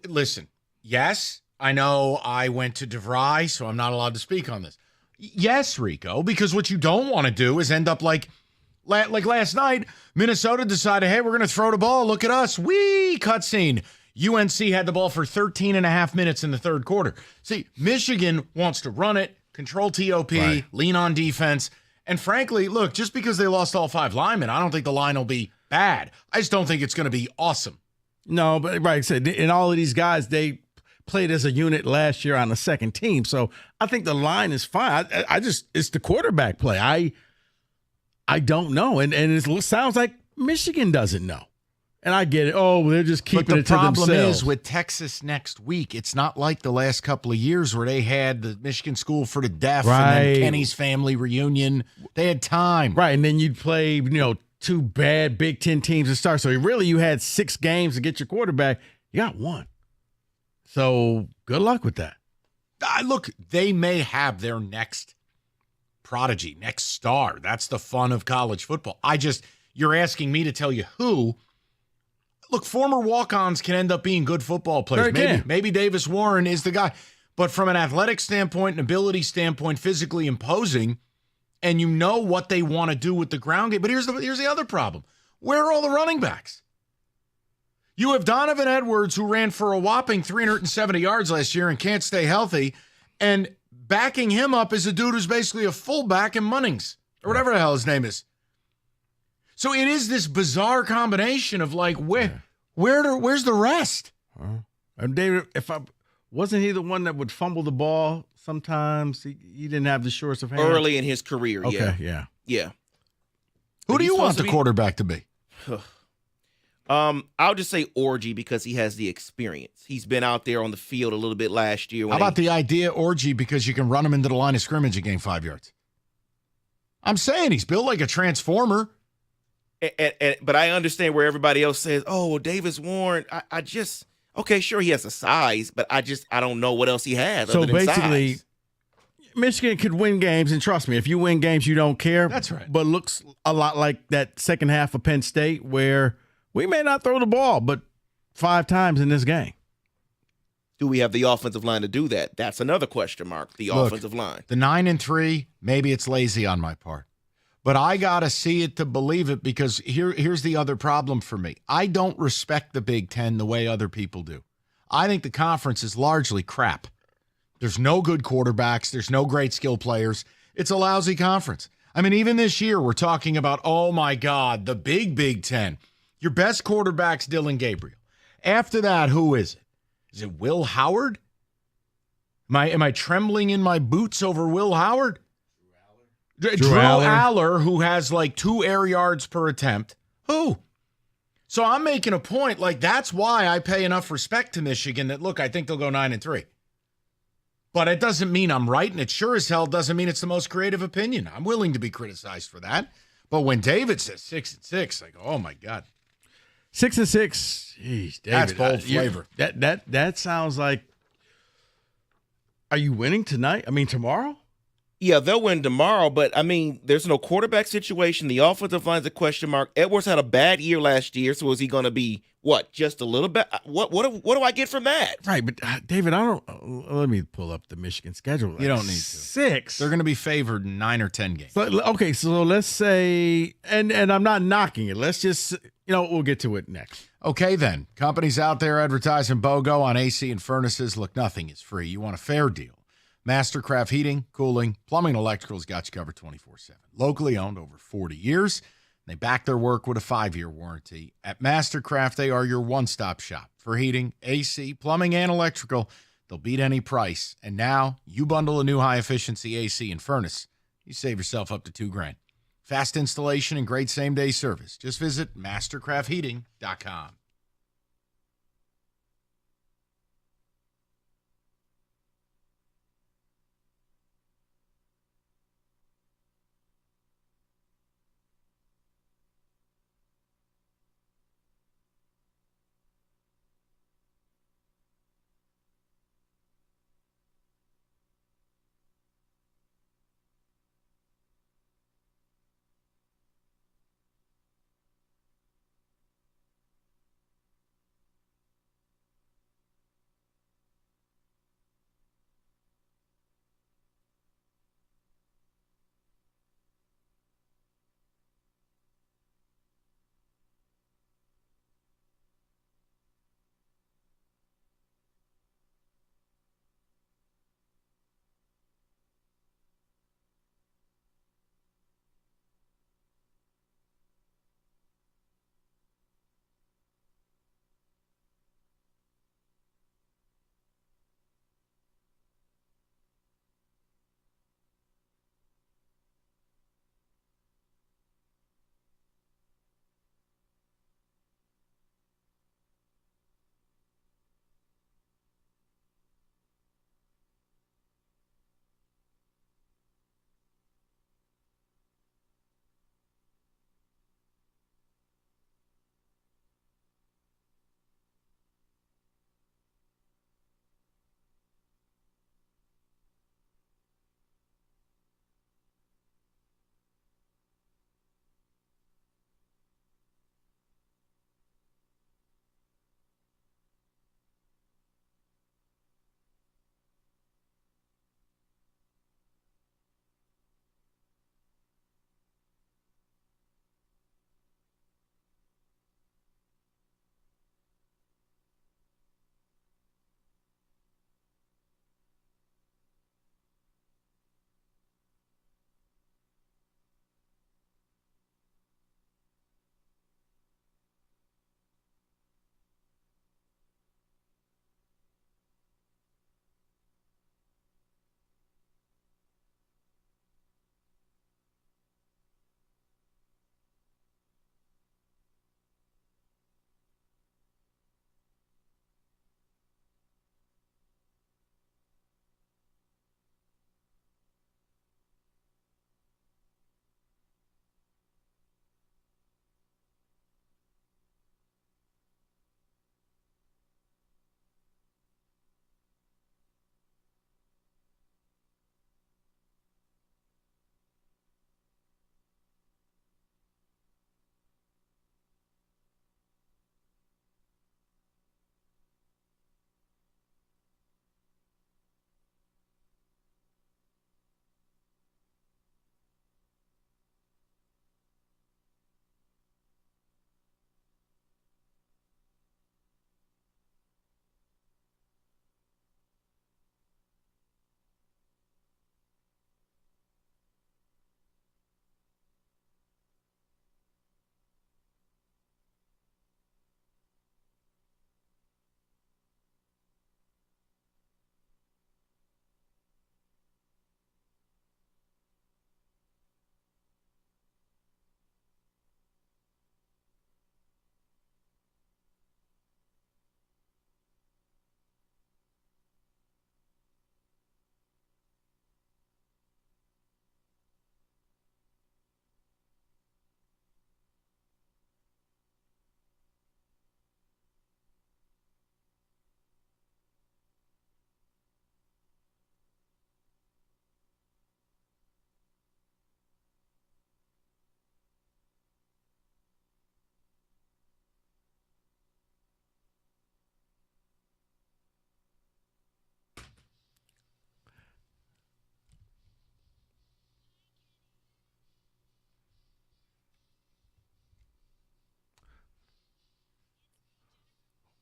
Listen, yes, I know I went to DeVry, so I'm not allowed to speak on this. Yes, Rico, because what you don't want to do is end up like last night, Minnesota decided, hey, we're going to throw the ball. Look at us. Whee, cutscene. UNC had the ball for 13 and a half minutes in the third quarter. See, Michigan wants to run it, control TOP, lean on defense. And frankly, look, just because they lost all 5 linemen, I don't think the line will be bad. I just don't think it's going to be awesome. No, but like I said, and all of these guys, they played as a unit last year on the second team. So I think the line is fine. I just, it's the quarterback play. I don't know. And it sounds like Michigan doesn't know. And I get it. Oh, they're just keeping it to themselves. But the problem is with Texas next week, it's not like the last couple of years where they had the Michigan School for the Deaf and then Kenny's family reunion. They had time. Right, and then you'd play, 2 bad Big Ten teams to start. So really you had 6 games to get your quarterback. You got 1. So good luck with that. Look, they may have their next prodigy, next star. That's the fun of college football. You're asking me to tell you who. Look, former walk-ons can end up being good football players. Maybe Davis Warren is the guy. But from an athletic standpoint, an ability standpoint, physically imposing, and you know what they want to do with the ground game. But here's the other problem. Where are all the running backs? You have Donovan Edwards, who ran for a whopping 370 yards last year and can't stay healthy, and backing him up is a dude who's basically a fullback in Munnings, or whatever the hell his name is. So it is this bizarre combination of where's the rest? And David, wasn't he the one that would fumble the ball sometimes? He didn't have the shortest of hands early in his career. Okay, yeah. Who do you want the quarterback to be? I'll just say Orgy because he has the experience. He's been out there on the field a little bit last year. How about the idea Orgy because you can run him into the line of scrimmage and gain 5 yards? I'm saying he's built like a transformer. But I understand where everybody else says, oh, well, Davis Warren, okay, sure, he has a size, but I don't know what else he has. So other than basically, size. Michigan could win games, and trust me, if you win games, you don't care. That's right. But looks a lot like that second half of Penn State where we may not throw the ball, but 5 times in this game. Do we have the offensive line to do that? That's another question mark, offensive line. The 9-3, maybe it's lazy on my part. But I got to see it to believe it because here's the other problem for me. I don't respect the Big Ten the way other people do. I think the conference is largely crap. There's no good quarterbacks. There's no great skill players. It's a lousy conference. I mean, even this year, we're talking about, oh, my God, the Big Ten. Your best quarterback's Dylan Gabriel. After that, who is it? Is it Will Howard? Am I trembling in my boots over Will Howard? Drew Aller, who has like 2 air yards per attempt. Who? So I'm making a point, that's why I pay enough respect to Michigan that, look, I think they'll go 9-3. But it doesn't mean I'm right, and it sure as hell doesn't mean it's the most creative opinion. I'm willing to be criticized for that. But when David says 6-6, I go, oh, my God. 6-6, geez, David. That's bold flavor. That sounds like, are you winning tonight? I mean, tomorrow? Yeah, they'll win tomorrow, but I mean, there's no quarterback situation. The offensive line's a question mark. Edwards had a bad year last year, so is he going to be just a little bit? What do I get from that? Right, but David, let me pull up the Michigan schedule. You don't need to. 6. They're going to be favored in 9 or 10 games. So let's say, and I'm not knocking it. Let's just, we'll get to it next. Okay, then. Companies out there advertising BOGO on AC and furnaces. Look, nothing is free. You want a fair deal. Mastercraft Heating, Cooling, Plumbing, and Electrical's got you covered 24/7. Locally owned over 40 years. They back their work with a 5-year warranty. At Mastercraft, they are your one-stop shop for heating, AC, plumbing, and electrical. They'll beat any price. And now you bundle a new high-efficiency AC and furnace. You save yourself up to $2,000. Fast installation and great same-day service. Just visit mastercraftheating.com.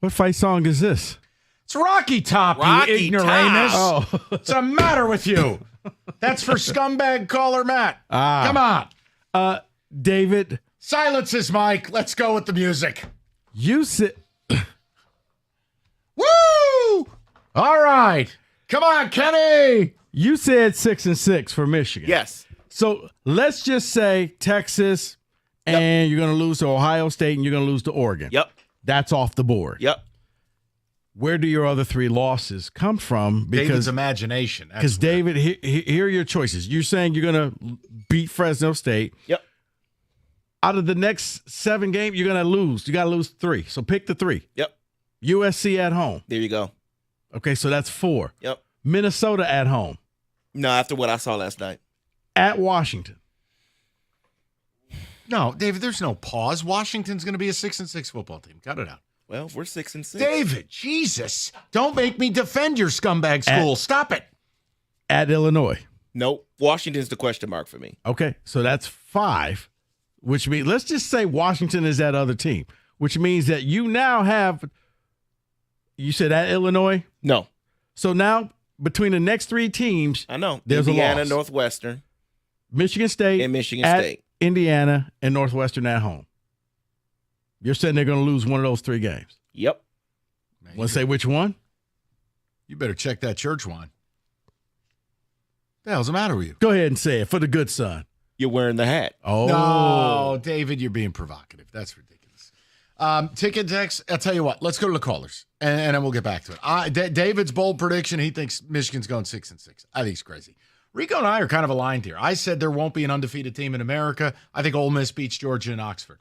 What fight song is this? It's Rocky Top, Rocky you ignoramus. Top. What's the matter with you? That's for scumbag caller Matt. Come on. David. Silence his mic. Let's go with the music. You said. Woo! All right. Come on, Kenny. You said 6-6 for Michigan. Yes. So let's just say Texas, and you're going to lose to Ohio State, and you're going to lose to Oregon. Yep. That's off the board. Yep. Where do your other 3 losses come from? David's imagination. Because David, here are your choices. You're saying you're going to beat Fresno State. Yep. Out of the next 7 games, you're going to lose. You got to lose 3. So pick the 3. Yep. USC at home. There you go. Okay, so that's 4. Yep. Minnesota at home. No, after what I saw last night. At Washington. No, David, there's no pause. Washington's going to be a 6-6 football team. Cut it out. Well, we're 6-6. David, Jesus. Don't make me defend your scumbag school. Stop it. At Illinois. Nope. Washington's the question mark for me. Okay, so that's 5, which means, let's just say Washington is that other team, which means that you now have, you said at Illinois? No. So now, between the next 3 teams, I know. There's Indiana, a loss. Northwestern. Michigan State. And Michigan at State. Indiana and Northwestern at home. You're saying they're going to lose one of those 3 games? Yep. Want to say which one? You better check that church wine. The hell's the matter with you? Go ahead and say it for the good son. You're wearing the hat. Oh. No, David, you're being provocative. That's ridiculous. Ticket text, I'll tell you what. Let's go to the callers, and then we'll get back to it. David's bold prediction, he thinks Michigan's going 6-6. I think he's crazy. Rico and I are kind of aligned here. I said there won't be an undefeated team in America. I think Ole Miss beats Georgia and Oxford.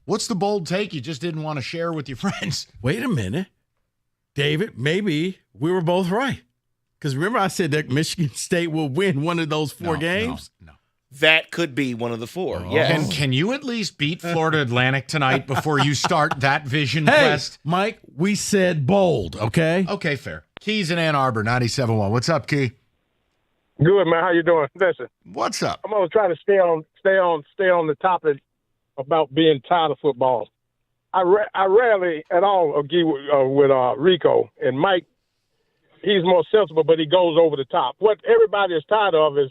What's the bold take you just didn't want to share with your friends? Wait a minute. David, maybe we were both right. Because remember I said that Michigan State will win one of those 4 games? No. That could be one of the 4. Oh. Yes. Can you at least beat Florida Atlantic tonight before you start that vision Hey, quest? Mike, we said bold, okay? Okay, fair. Keys in Ann Arbor, 97.1. What's up, Key? Good, man. How you doing? Listen, what's up? I'm gonna try to stay on the topic about being tired of football. I rarely at all agree with Rico and Mike. He's more sensible, but he goes over the top. What everybody is tired of is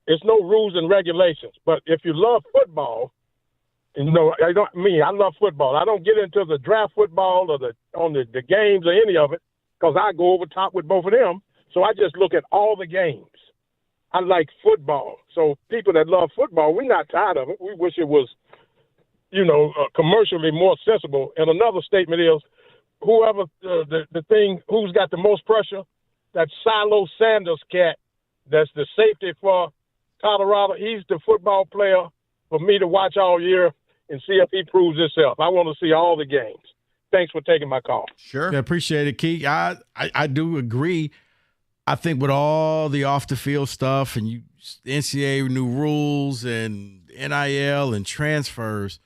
it's no rules and regulations. But if you love football, I love football. I don't get into the draft football or the games or any of it because I go over top with both of them. So I just look at all the games. I like football. So people that love football, we're not tired of it. We wish it was, commercially more sensible. And another statement is, whoever who's got the most pressure, that Silo Sanders cat, that's the safety for Colorado. He's the football player for me to watch all year and see if he proves himself. I want to see all the games. Thanks for taking my call. Sure. I appreciate it, Key. I do agree. I think with all the off-the-field stuff and NCAA new rules and NIL and transfers,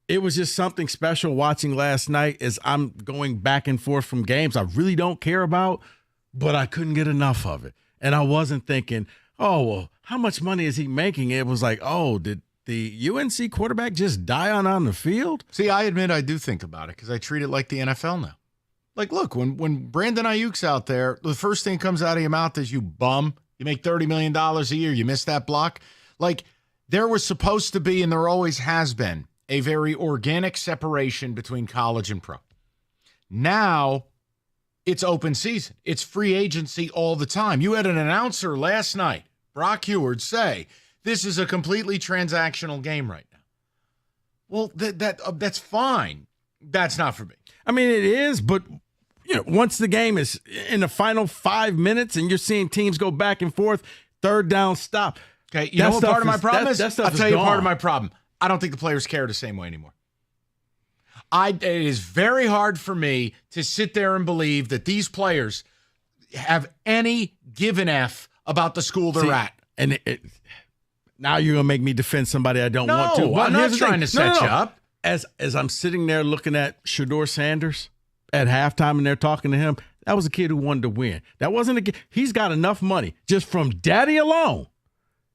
it was just something special watching last night as I'm going back and forth from games I really don't care about, but I couldn't get enough of it. And I wasn't thinking, oh, well, how much money is he making? It was like, oh, did the UNC quarterback just die on the field? See, I admit I do think about it because I treat it like the NFL now. Like, look, when Brandon Ayuk's out there, the first thing that comes out of your mouth is, you bum. You make $30 million a year. You miss that block. Like, there was supposed to be, and there always has been, a very organic separation between college and pro. Now, it's open season. It's free agency all the time. You had an announcer last night, Brock Heward, say, this is a completely transactional game right now. Well, that's fine. That's not for me. I mean, it is, but once the game is in the final 5 minutes and you're seeing teams go back and forth, third down, stop. Okay, you know what part of my problem is? That stuff I'll tell you gone. part of my problem. I don't think the players care the same way anymore. It is very hard for me to sit there and believe that these players have any give an F about the school they're at. And now you're going to make me defend somebody I don't want to. No, I'm not trying to set you up. As I'm sitting there looking at Shedeur Sanders at halftime and they're talking to him, that was a kid who wanted to win. That wasn't a kid. He's got enough money just from daddy alone.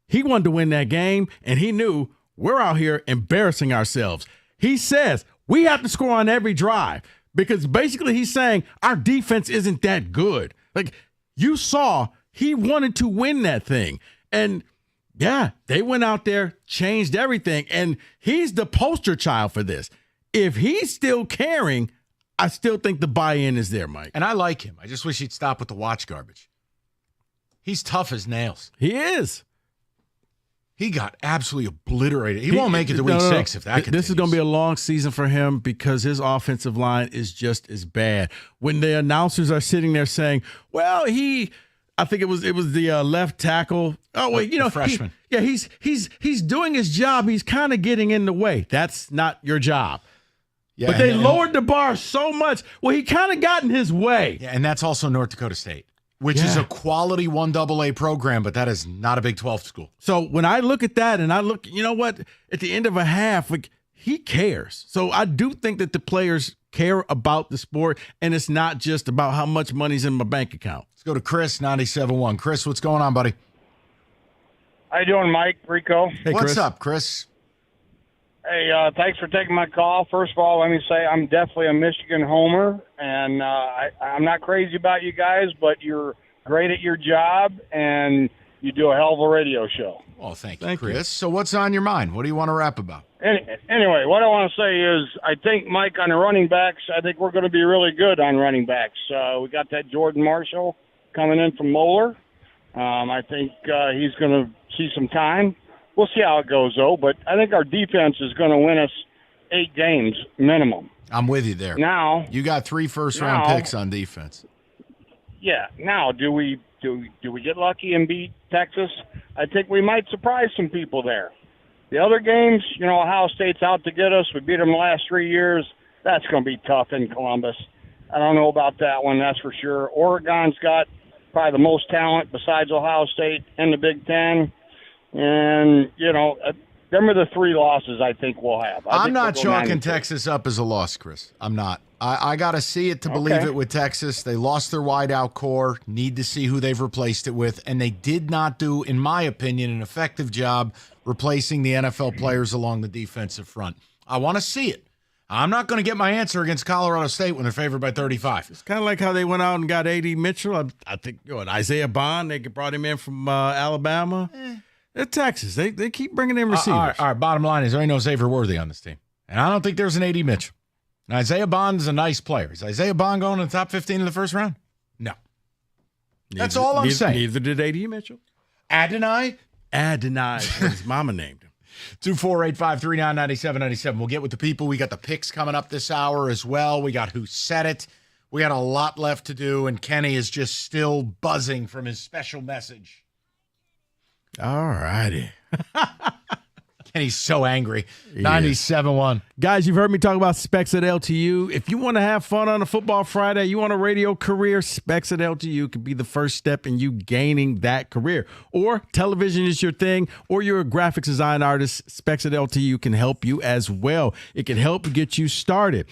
He wanted to win that game, and he knew we're out here embarrassing ourselves. He says we have to score on every drive. because basically he's saying our defense isn't that good. Like, you saw he wanted to win that thing. And yeah, they went out there, changed everything, and he's the poster child for this. If he's still caring, I still think the buy-in is there, Mike. And I like him. I just wish he'd stop with the watch garbage. He's tough as nails. He is. He got absolutely obliterated. He won't make it to week 6 if that continues. This is going to be a long season for him because his offensive line is just as bad. When the announcers are sitting there saying, well, I think it was the left tackle. Oh wait, the freshman. He's doing his job. He's kind of getting in the way. That's not your job. Yeah, but they lowered the bar so much. Well, he kind of got in his way. Yeah, and that's also North Dakota State, which is a quality 1AA program, but that is not a Big 12 school. So when I look at that and I look, you know what? At the end of a half, like, he cares. So I do think that the players care about the sport, and it's not just about how much money's in my bank account. Let's go to Chris, 97.1. Chris, what's going on, buddy? How you doing, Mike? Rico? Hey, what's Chris. up, Chris? Hey, thanks for taking my call. First of all, let me say I'm definitely a Michigan homer, and I'm not crazy about you guys, but you're great at your job, and you do a hell of a radio show. Oh, thank you, Chris. So what's on your mind? What do you want to rap about? Anyway, what I want to say is I think, Mike, on the running backs, I think we're going to be really good on running backs. We got that Jordan Marshall coming in from Moeller. I think he's going to see some time. We'll see how it goes, though. But I think our defense is going to win us 8 games minimum. I'm with you there. Now you got 3 first-round picks on defense. Yeah. Now, do we get lucky and beat Texas? I think we might surprise some people there. The other games, Ohio State's out to get us. We beat them the last 3 years. That's going to be tough in Columbus. I don't know about that one, that's for sure. Oregon's got probably the most talent besides Ohio State in the Big Ten. And, them are the 3 losses I think we'll have. I'm not chalking Texas up as a loss, Chris. I'm not. I got to see it to believe it with Texas. They lost their wideout core, need to see who they've replaced it with, and they did not do, in my opinion, an effective job replacing the NFL players along the defensive front. I want to see it. I'm not going to get my answer against Colorado State when they're favored by 35. It's kind of like how they went out and got A.D. Mitchell. I think Isaiah Bond, they brought him in from Alabama. They're Texas. They keep bringing in receivers. All right, bottom line is there ain't no Xavier Worthy on this team. And I don't think there's an A.D. Mitchell. And Isaiah Bond is a nice player. Is Isaiah Bond going in the top 15 in the first round? No. That's all I'm saying. Neither did A.D. Mitchell. Adonai is what his mama named him. 248-539-9797. We'll get with the people. We got the picks coming up this hour as well. We got Who Said It. We got a lot left to do, and Kenny is just still buzzing from his special message. All righty. Kenny's so angry. 97.1. Guys, you've heard me talk about Specs at LTU. If you want to have fun on a football Friday, you want a radio career, Specs at LTU could be the first step in you gaining that career. Or television is your thing, or you're a graphics design artist, Specs at LTU can help you as well. It can help get you started.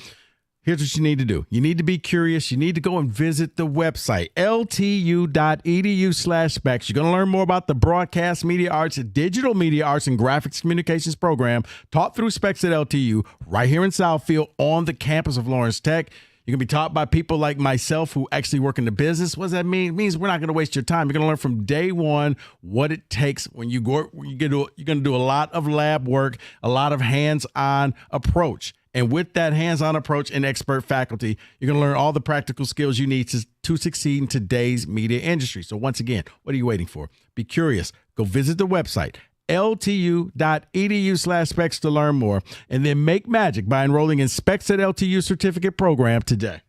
Here's what you need to do. You need to be curious. You need to go and visit the website, ltu.edu/specs. You're going to learn more about the broadcast media arts, digital media arts, and graphics communications program taught through Specs at LTU right here in Southfield on the campus of Lawrence Tech. You can be taught by people like myself who actually work in the business. What does that mean? It means we're not going to waste your time. You're going to learn from day one what it takes when you're going to do a lot of lab work, a lot of hands-on approach. And with that hands-on approach and expert faculty, you're going to learn all the practical skills you need to succeed in today's media industry. So once again, what are you waiting for? Be curious. Go visit the website, ltu.edu/specs to learn more, and then make magic by enrolling in Specs at LTU certificate program today.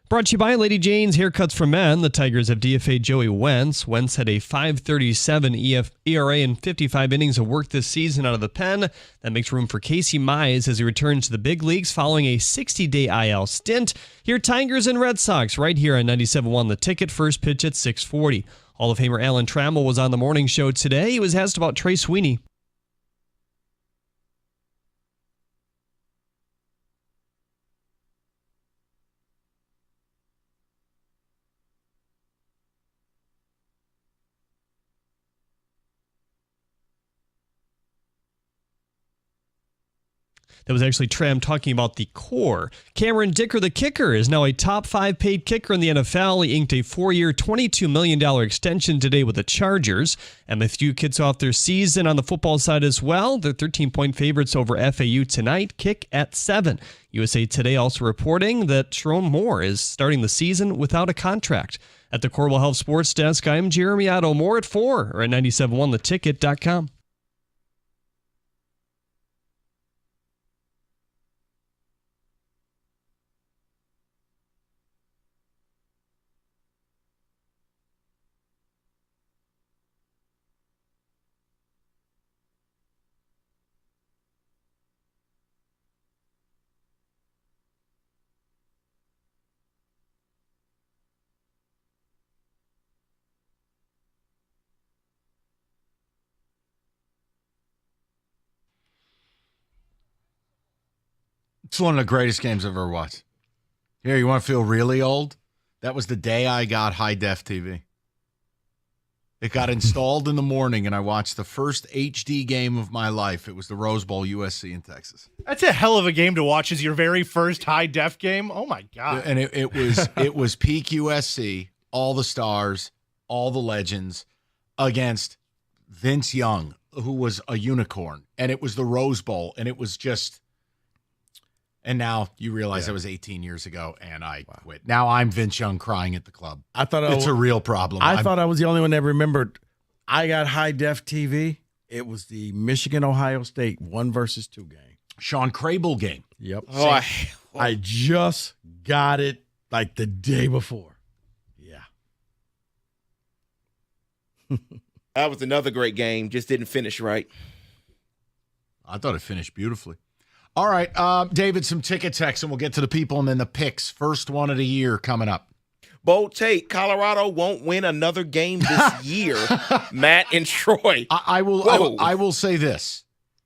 Brought to you by Lady Jane's Haircuts for Men. The Tigers have DFA Joey Wentz. Wentz had a 5.37 ERA in 55 innings of work this season out of the pen. That makes room for Casey Mize as he returns to the big leagues following a 60-day IL stint. Here, Tigers and Red Sox right here on 97.1 The Ticket. First pitch at 6:40. Hall of Famer Alan Trammell was on the morning show today. He was asked about Trey Sweeney. That was actually Tram talking about the core. Cameron Dicker, the kicker, is now a top 5 paid kicker in the NFL. He inked a 4-year, $22 million extension today with the Chargers. MSU kicks off their season on the football side as well. They're 13-point favorites over FAU tonight. Kick at 7. USA Today also reporting that Sharon Moore is starting the season without a contract. At the Corwell Health Sports Desk, I'm Jeremy Otto. More at 4 or at 971theticket.com. It's one of the greatest games I've ever watched. Here, you want to feel really old? That was the day I got high-def TV. It got installed in the morning, and I watched the first HD game of my life. It was the Rose Bowl, USC in Texas. That's a hell of a game to watch as your very first high-def game. Oh, my God. And it was peak USC, all the stars, all the legends, against Vince Young, who was a unicorn. And it was the Rose Bowl, and it was just... And now you realize that was 18 years ago, and I quit. Now I'm Vince Young crying at the club. I thought it's a real problem. I thought I was the only one that remembered. I got high-def TV. It was the Michigan-Ohio State 1-2 game. Sean Crable game. Yep. Oh, I just got it like the day before. Yeah. That was another great game. Just didn't finish right. I thought it finished beautifully. All right, David, some ticket texts, and we'll get to the people and then the picks. First one of the year coming up. Bold take, Colorado won't win another game this year. Matt and Troy. I will say this.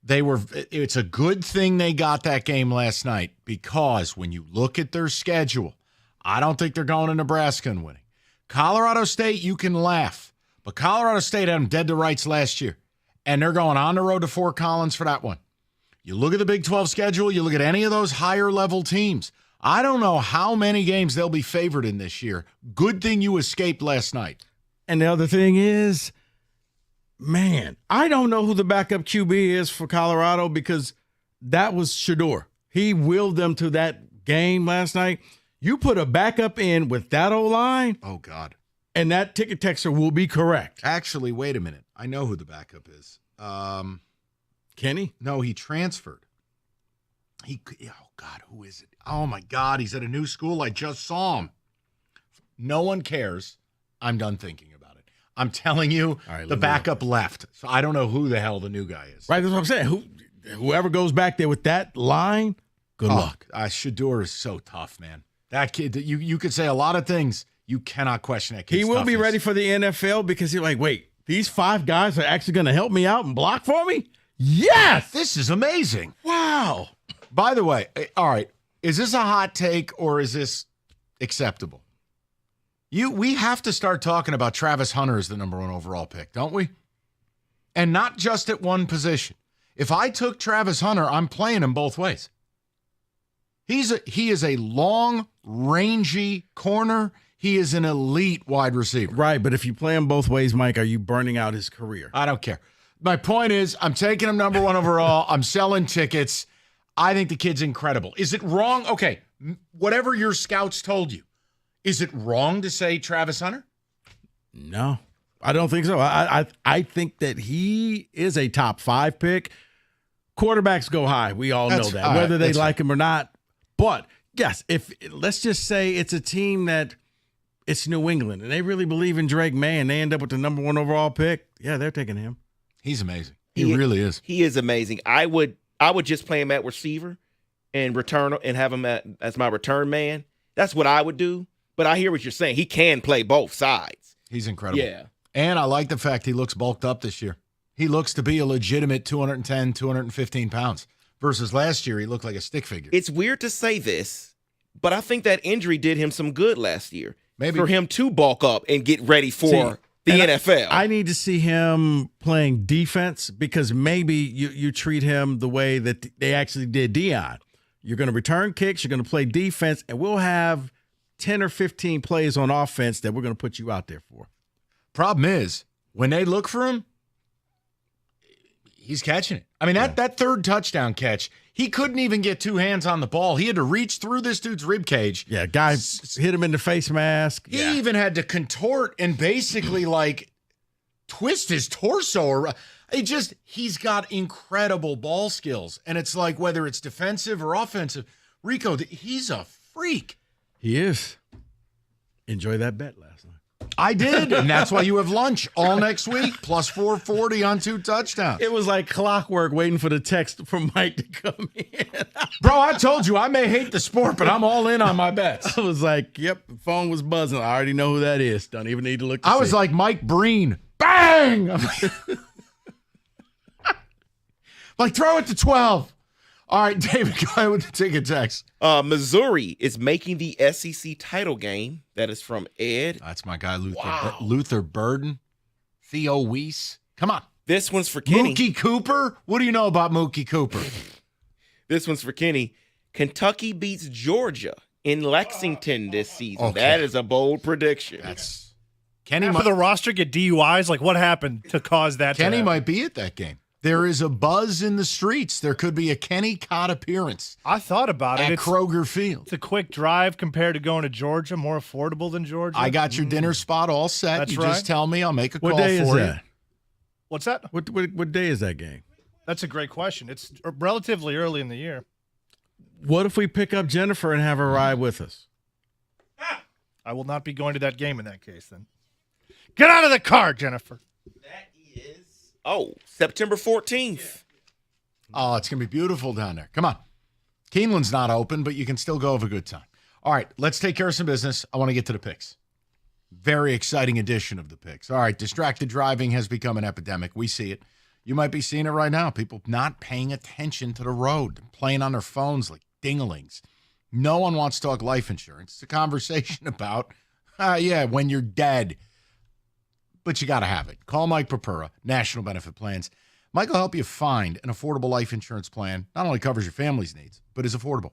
It's a good thing they got that game last night, because when you look at their schedule, I don't think they're going to Nebraska and winning. Colorado State, you can laugh, but Colorado State had them dead to rights last year, and they're going on the road to Fort Collins for that one. You look at the Big 12 schedule, you look at any of those higher-level teams. I don't know how many games they'll be favored in this year. Good thing you escaped last night. And the other thing is, man, I don't know who the backup QB is for Colorado, because that was Shador. He willed them to that game last night. You put a backup in with that O-line. Oh, God. And that ticket texter will be correct. Actually, wait a minute. I know who the backup is. Kenny? No, he transferred. Oh, God, who is it? Oh, my God, he's at a new school. I just saw him. No one cares. I'm done thinking about it. I'm telling you, the backup left. So I don't know who the hell the new guy is. Right, that's what I'm saying. Whoever goes back there with that line, good luck. Shador is so tough, man. That kid, you could say a lot of things. You cannot question that kid's He will toughness. be ready for the NFL, because he's like, wait, these 5 guys are actually going to help me out and block for me? Yes! This is amazing. Wow. By the way, all right, is this a hot take or is this acceptable? We have to start talking about Travis Hunter as the number 1 overall pick, don't we? And not just at one position. If I took Travis Hunter, I'm playing him both ways. He is a long, rangy corner. He is an elite wide receiver. Right, but if you play him both ways, Mike, are you burning out his career? I don't care. My point is, I'm taking him number 1 overall. I'm selling tickets. I think the kid's incredible. Is it wrong? Okay, whatever your scouts told you, is it wrong to say Travis Hunter? No, I don't think so. I think that he is a top 5 pick. Quarterbacks go high. We all know that, whether they like him or not. But Yes, if let's just say it's a team that it's New England and they really believe in Drake May and they end up with the number 1 overall pick, yeah, they're taking him. He's amazing. He really is. He is amazing. I would just play him at receiver and return and have him as my return man. That's what I would do. But I hear what you're saying. He can play both sides. He's incredible. Yeah. And I like the fact he looks bulked up this year. He looks to be a legitimate 210, 215 pounds versus last year he looked like a stick figure. It's weird to say this, but I think that injury did him some good last year. Maybe for him to bulk up and get ready for the NFL. I need to see him playing defense because maybe you treat him the way that they actually did Dion. You're going to return kicks, you're going to play defense, and we'll have 10 or 15 plays on offense that we're going to put you out there for. Problem is, when they look for him, he's catching it. I mean, that third touchdown catch, he couldn't even get 2 hands on the ball. He had to reach through this dude's rib cage. Yeah, guy hit him in the face mask. He even had to contort and basically like twist his torso around. He's got incredible ball skills. And it's like whether it's defensive or offensive, Rico, he's a freak. He is. Enjoy that bet last night. I did, and that's why you have lunch all next week, plus 440 on 2 touchdowns. It was like clockwork waiting for the text from Mike to come in. Bro, I told you I may hate the sport, but I'm all in on my bets. I was like, yep, the phone was buzzing. I already know who that is. Don't even need to look. I was like Mike Breen. Bang! Like, throw it to 12. All right, David, go ahead with the ticket text. Missouri is making the SEC title game. That is from Ed. That's my guy, Luther Burden. Theo Weiss. Come on. This one's for Kenny. Mookie Cooper? What do you know about Mookie Cooper? This one's for Kenny. Kentucky beats Georgia in Lexington this season. Okay. That is a bold prediction. That's Kenny. Half of the roster get DUIs. Like, what happened to cause that? Kenny might be at that game. There is a buzz in the streets. There could be a Kenny Cott appearance. I thought about it. At Kroger Field. It's a quick drive compared to going to Georgia, more affordable than Georgia. I got your dinner spot all set. That's you right. just tell me. I'll make a call What day for is you. that? What's that? What day is that game? That's a great question. It's relatively early in the year. What if we pick up Jennifer and have her ride with us? I will not be going to that game in that case then. Get out of the car, Jennifer. September 14th. Oh, it's going to be beautiful down there. Come on. Keeneland's not open, but you can still go have a good time. All right, let's take care of some business. I want to get to the picks. Very exciting edition of the picks. All right, distracted driving has become an epidemic. We see it. You might be seeing it right now. People not paying attention to the road, playing on their phones like dinglings. No one wants to talk life insurance. It's a conversation about, when you're dead. But you got to have it. Call Mike Papura, National Benefit Plans. Mike will help you find an affordable life insurance plan. Not only covers your family's needs, but is affordable.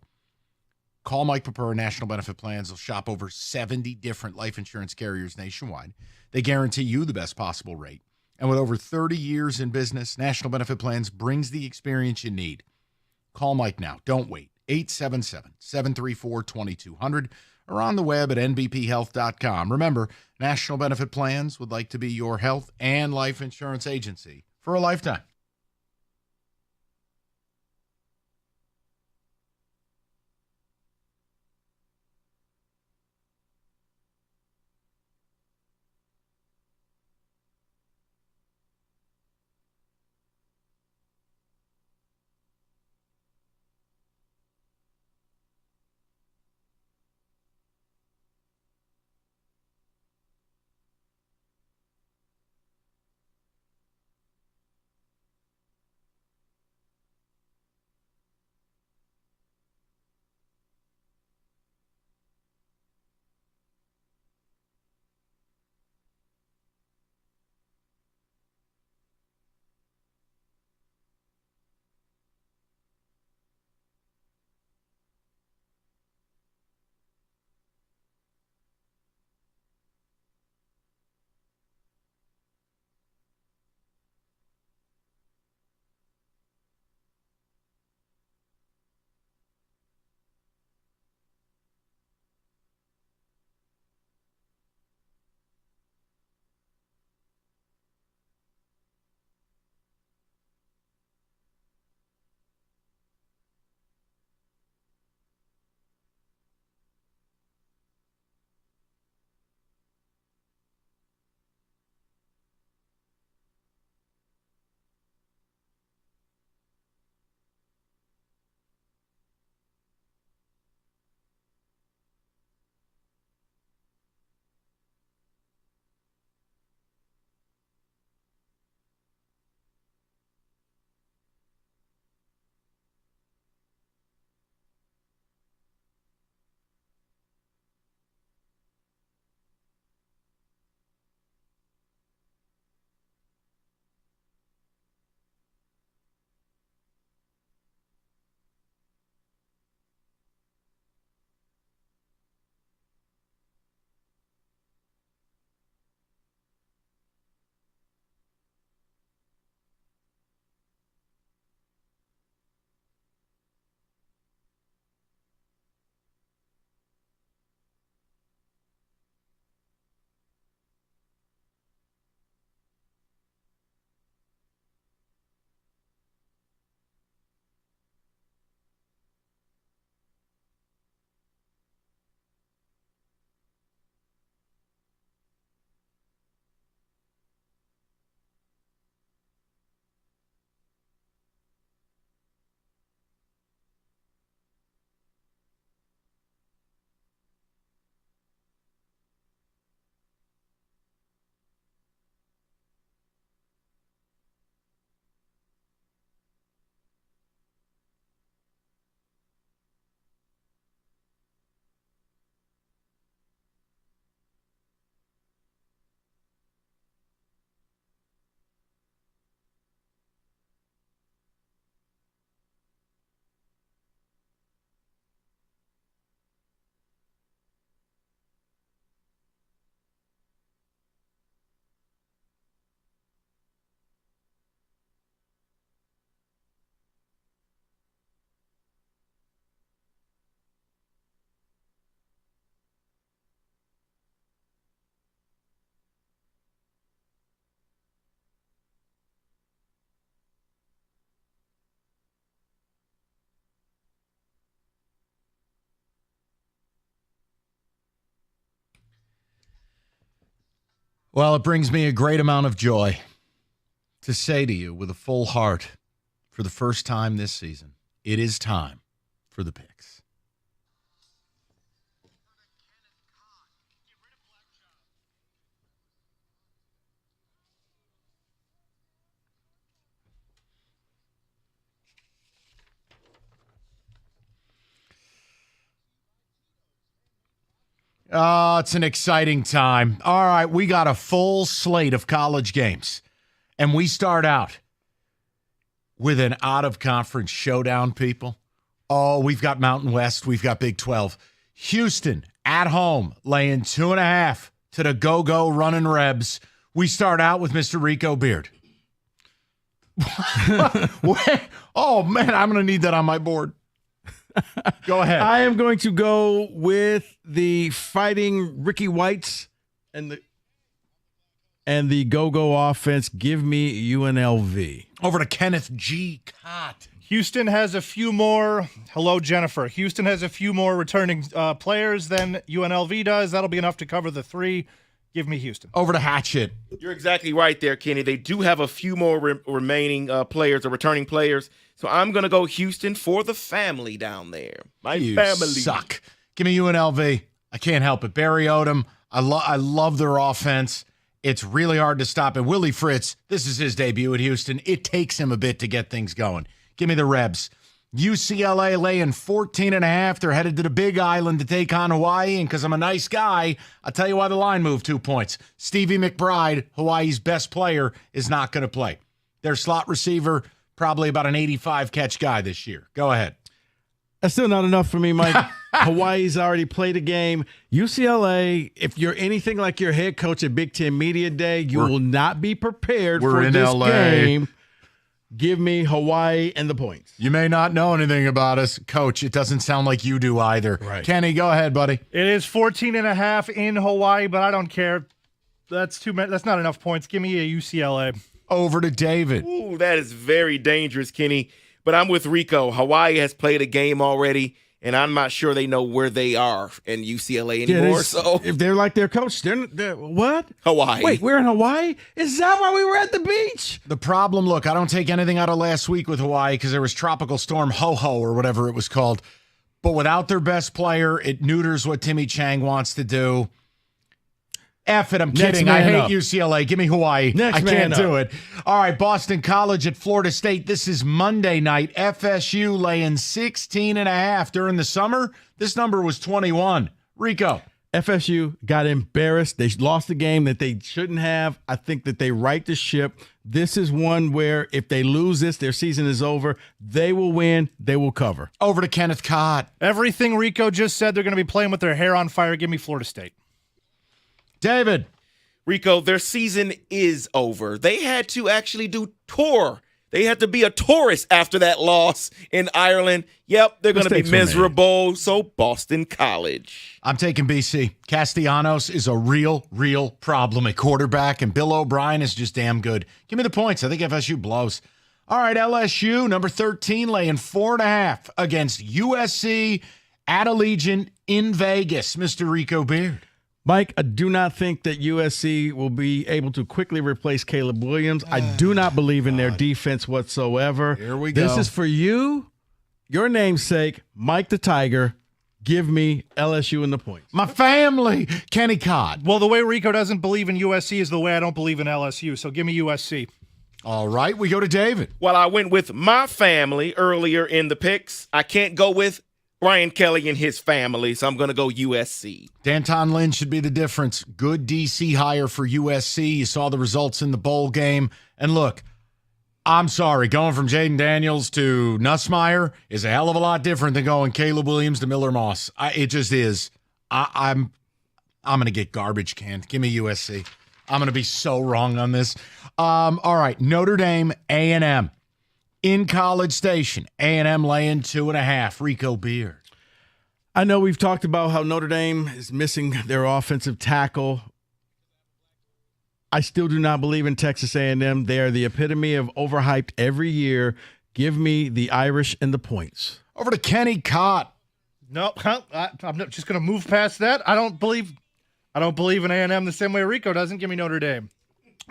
Call Mike Papura, National Benefit Plans. They'll shop over 70 different life insurance carriers nationwide. They guarantee you the best possible rate. And with over 30 years in business, National Benefit Plans brings the experience you need. Call Mike now. Don't wait. 877-734-2200 or on the web at nbphealth.com. Remember, National Benefit Plans would like to be your health and life insurance agency for a lifetime. Well, it brings me a great amount of joy to say to you with a full heart, for the first time this season, it is time for the picks. Oh, it's an exciting time. All right, we got a full slate of college games. And we start out with an out-of-conference showdown, people. Oh, we've got Mountain West. We've got Big 12. Houston at home, laying 2.5 to the go-go running Rebs. We start out with Mr. Rico Beard. Oh, man, I'm going to need that on my board. Go ahead. I am going to go with the Fighting Ricky Whites and the go-go offense. Give me UNLV. Over to Kenneth G. Cott. Houston has a few more. Hello, Jennifer. Houston has a few more returning players than UNLV does. That'll be enough to cover the 3. Give me Houston. Over to Hatchet. You're exactly right there, Kenny. They do have a few more remaining players or returning players. So I'm going to go Houston for the family down there. You family. Suck. Give me UNLV. I can't help it. Barry Odom. I love their offense. It's really hard to stop. And Willie Fritz, this is his debut at Houston. It takes him a bit to get things going. Give me the Rebs. UCLA laying 14.5. They're headed to the Big Island to take on Hawaii. And because I'm a nice guy, I'll tell you why the line moved 2 points. Stevie McBride, Hawaii's best player, is not going to play. Their slot receiver, probably about an 85-catch guy this year. Go ahead. That's still not enough for me, Mike. Hawaii's already played a game. UCLA, if you're anything like your head coach at Big Ten Media Day, you will not be prepared for this game. Give me Hawaii and the points. You may not know anything about us, Coach. It doesn't sound like you do either. Right. Kenny, go ahead, buddy. It is 14.5 in Hawaii, but I don't care. That's too many. That's not enough points. Give me a UCLA. Over to David. Ooh, that is very dangerous, Kenny. But I'm with Rico. Hawaii has played a game already, and I'm not sure they know where they are in UCLA anymore. So if they're like their coach, they're what? Hawaii. Wait, we're in Hawaii? Is that why we were at the beach? The problem, look, I don't take anything out of last week with Hawaii because there was Tropical Storm Ho-Ho or whatever it was called. But without their best player, it neuters what Timmy Chang wants to do. F it, I'm kidding. I hate UCLA. Give me Hawaii. I can't do it. All right, Boston College at Florida State. This is Monday night. FSU laying 16.5. During the summer, this number was 21. Rico. FSU got embarrassed. They lost the game that they shouldn't have. I think that they right the ship. This is one where if they lose this, their season is over. They will win. They will cover. Over to Kenneth Cott. Everything Rico just said, they're going to be playing with their hair on fire. Give me Florida State. David. Rico, their season is over. They had to actually do tour. They had to be a tourist after that loss in Ireland. Yep, they're going to be miserable. So Boston College. I'm taking BC. Castellanos is a real problem at quarterback, and Bill O'Brien is just damn good. Give me the points. I think FSU blows. All right, LSU, number 13, laying 4.5 against USC at Allegiant in Vegas. Mr. Rico Beard. Mike, I do not think that USC will be able to quickly replace Caleb Williams. I do not believe in their defense whatsoever. Here we go. This is for you, your namesake, Mike the Tiger. Give me LSU in the points. My family, Kenny Cott. Well, the way Rico doesn't believe in USC is the way I don't believe in LSU, so give me USC. All right, we go to David. Well, I went with my family earlier in the picks. I can't go with Brian Kelly and his family, so I'm going to go USC. Danton Lynn should be the difference. Good DC hire for USC. You saw the results in the bowl game. And look, I'm sorry, going from Jaden Daniels to Nussmeier is a hell of a lot different than going Caleb Williams to Miller Moss. It just is. I'm going to get garbage canned. Give me USC. I'm going to be so wrong on this. All right, Notre Dame, A&M. In College Station, A&M laying 2.5. Rico Beard. I know we've talked about how Notre Dame is missing their offensive tackle. I still do not believe in Texas A&M. They are the epitome of overhyped every year. Give me the Irish and the points. Over to Kenny Cott. No, I'm just going to move past that. I don't believe I don't believe in A&M the same way Rico doesn't. Give me Notre Dame.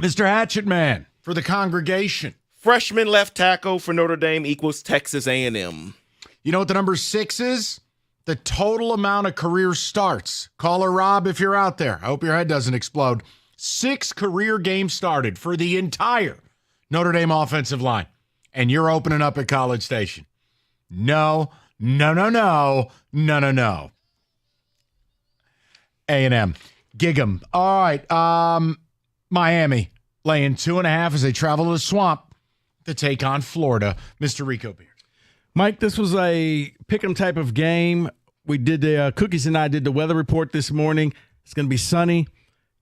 Mr. Hatchetman for the congregation. Freshman left tackle for Notre Dame equals Texas A&M. You know what the number 6 is? The total amount of career starts. Caller Rob, if you're out there. I hope your head doesn't explode. 6 career games started for the entire Notre Dame offensive line. And you're opening up at College Station. No. A&M. Gig 'em. All right. Miami laying 2.5 as they travel to the swamp to take on Florida. Mr. Rico Beard. Mike, this was a pick-em type of game. We did the Cookies and I did the weather report this morning. It's going to be sunny.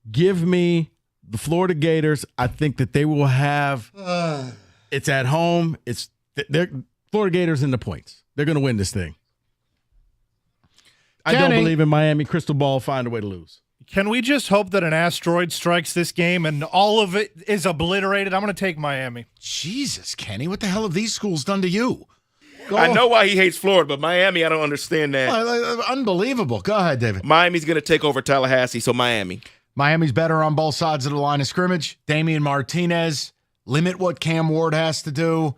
Give me the Florida Gators. I think that they will have it's at home. They're Florida Gators in the points. They're going to win this thing. I don't believe in Miami. Crystal ball, find a way to lose. Can we just hope that an asteroid strikes this game and all of it is obliterated? I'm going to take Miami. Jesus, Kenny, what the hell have these schools done to you? I know why he hates Florida, but Miami, I don't understand that. Unbelievable. Go ahead, David. Miami's going to take over Tallahassee, so Miami. Miami's better on both sides of the line of scrimmage. Damian Martinez, limit what Cam Ward has to do.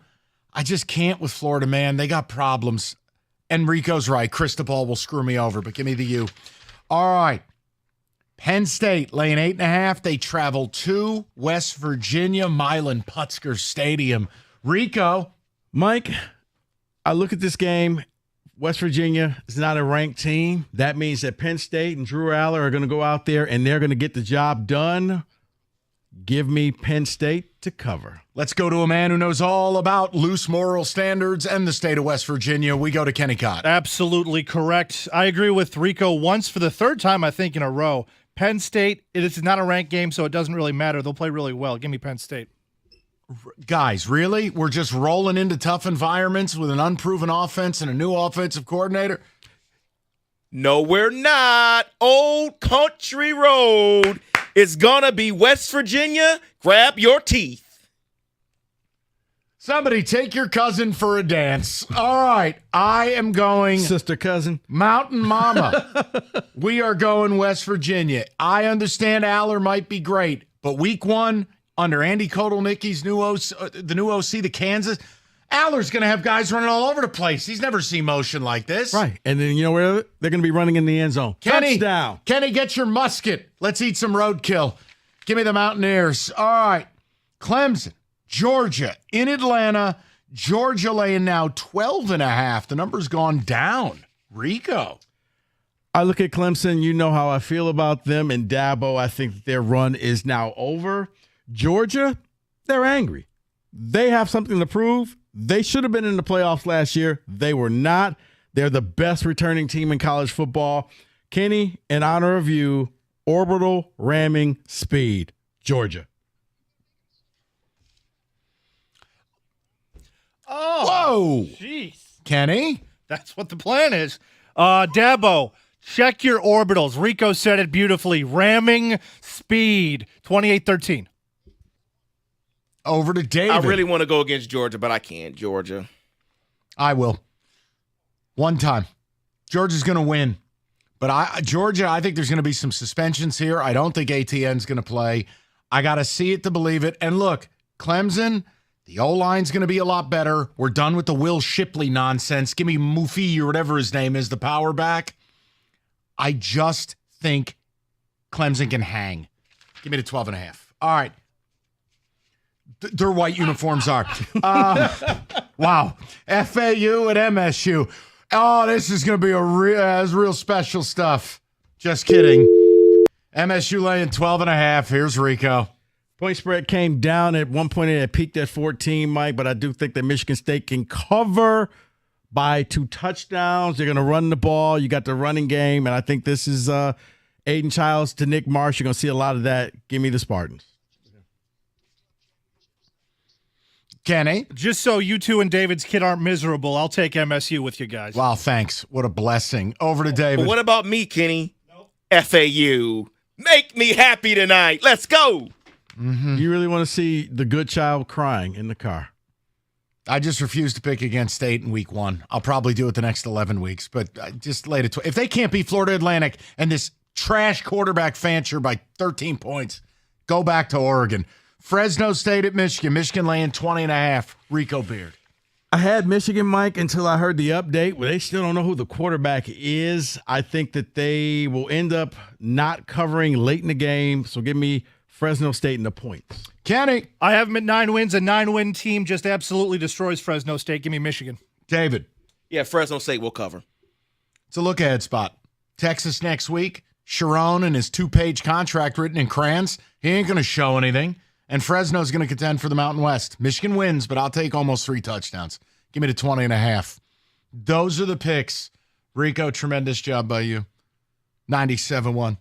I just can't with Florida, man. They got problems. And Rico's right. Cristobal will screw me over, but give me the U. All right. Penn State laying 8.5. They travel to West Virginia, Milan Putzker Stadium. Rico. Mike, I look at this game. West Virginia is not a ranked team. That means that Penn State and Drew Aller are going to go out there and they're going to get the job done. Give me Penn State to cover. Let's go to a man who knows all about loose moral standards and the state of West Virginia. We go to Kenny Cott. Absolutely correct. I agree with Rico once for the third time, I think, in a row. Penn State, it is not a ranked game, so it doesn't really matter. They'll play really well. Give me Penn State. Guys, really? We're just rolling into tough environments with an unproven offense and a new offensive coordinator? No, we're not. Old Country Road is going to be West Virginia. Grab your teeth. Somebody take your cousin for a dance. All right, I am going. Sister cousin. Mountain Mama. We are going West Virginia. I understand Aller might be great, but week 1 under Andy Kotelnicki's new OC, the Kansas, Aller's going to have guys running all over the place. He's never seen motion like this. Right, and then you know where they're going to be running in the end zone. Touchdown. Kenny, get your musket. Let's eat some roadkill. Give me the Mountaineers. All right, Clemson. Georgia in Atlanta. Georgia laying now 12.5. The number's gone down. Rico. I look at Clemson. You know how I feel about them. And Dabo, I think their run is now over. Georgia, they're angry. They have something to prove. They should have been in the playoffs last year. They were not. They're the best returning team in college football. Kenny, in honor of you, orbital ramming speed. Georgia. Oh, whoa. Jeez. Kenny? That's what the plan is. Dabo, check your orbitals. Rico said it beautifully. Ramming speed. 28-13. Over to David. I really want to go against Georgia, but I can't. Georgia. I will. One time. Georgia's going to win. But Georgia, I think there's going to be some suspensions here. I don't think ATN's going to play. I got to see it to believe it. And look, Clemson, the O-line's going to be a lot better. We're done with the Will Shipley nonsense. Give me Mufi or whatever his name is, the power back. I just think Clemson can hang. Give me the 12.5. All right. Their white uniforms are. Wow. FAU and MSU. Oh, this is going to be real special stuff. Just kidding. MSU laying 12.5. Here's Rico. Point spread came down at one point. It peaked at 14, Mike, but I do think that Michigan State can cover by 2 touchdowns. They're going to run the ball. You got the running game, and I think this is Aiden Childs to Nick Marsh. You're going to see a lot of that. Give me the Spartans. Kenny? Just so you two and David's kid aren't miserable, I'll take MSU with you guys. Wow, thanks. What a blessing. Over to David. But what about me, Kenny? Nope. FAU. Make me happy tonight. Let's go. Mm-hmm. You really want to see the good child crying in the car? I just refuse to pick against State in week 1. I'll probably do it the next 11 weeks, but I just laid it. If they can't beat Florida Atlantic and this trash quarterback Fancher by 13 points. Go back to Oregon. Fresno State at Michigan. Michigan laying 20.5. Rico Beard. I had Michigan, Mike, until I heard the update where they still don't know who the quarterback is. I think that they will end up not covering late in the game. So give me Fresno State in the points. Kenny. I have them at 9 wins. A 9-win team just absolutely destroys Fresno State. Give me Michigan. David. Yeah, Fresno State will cover. It's a look-ahead spot. Texas next week. Sharon and his 2-page contract written in crayons. He ain't going to show anything. And Fresno's going to contend for the Mountain West. Michigan wins, but I'll take almost 3 touchdowns. Give me the 20.5. Those are the picks. Rico, tremendous job by you. 97-1.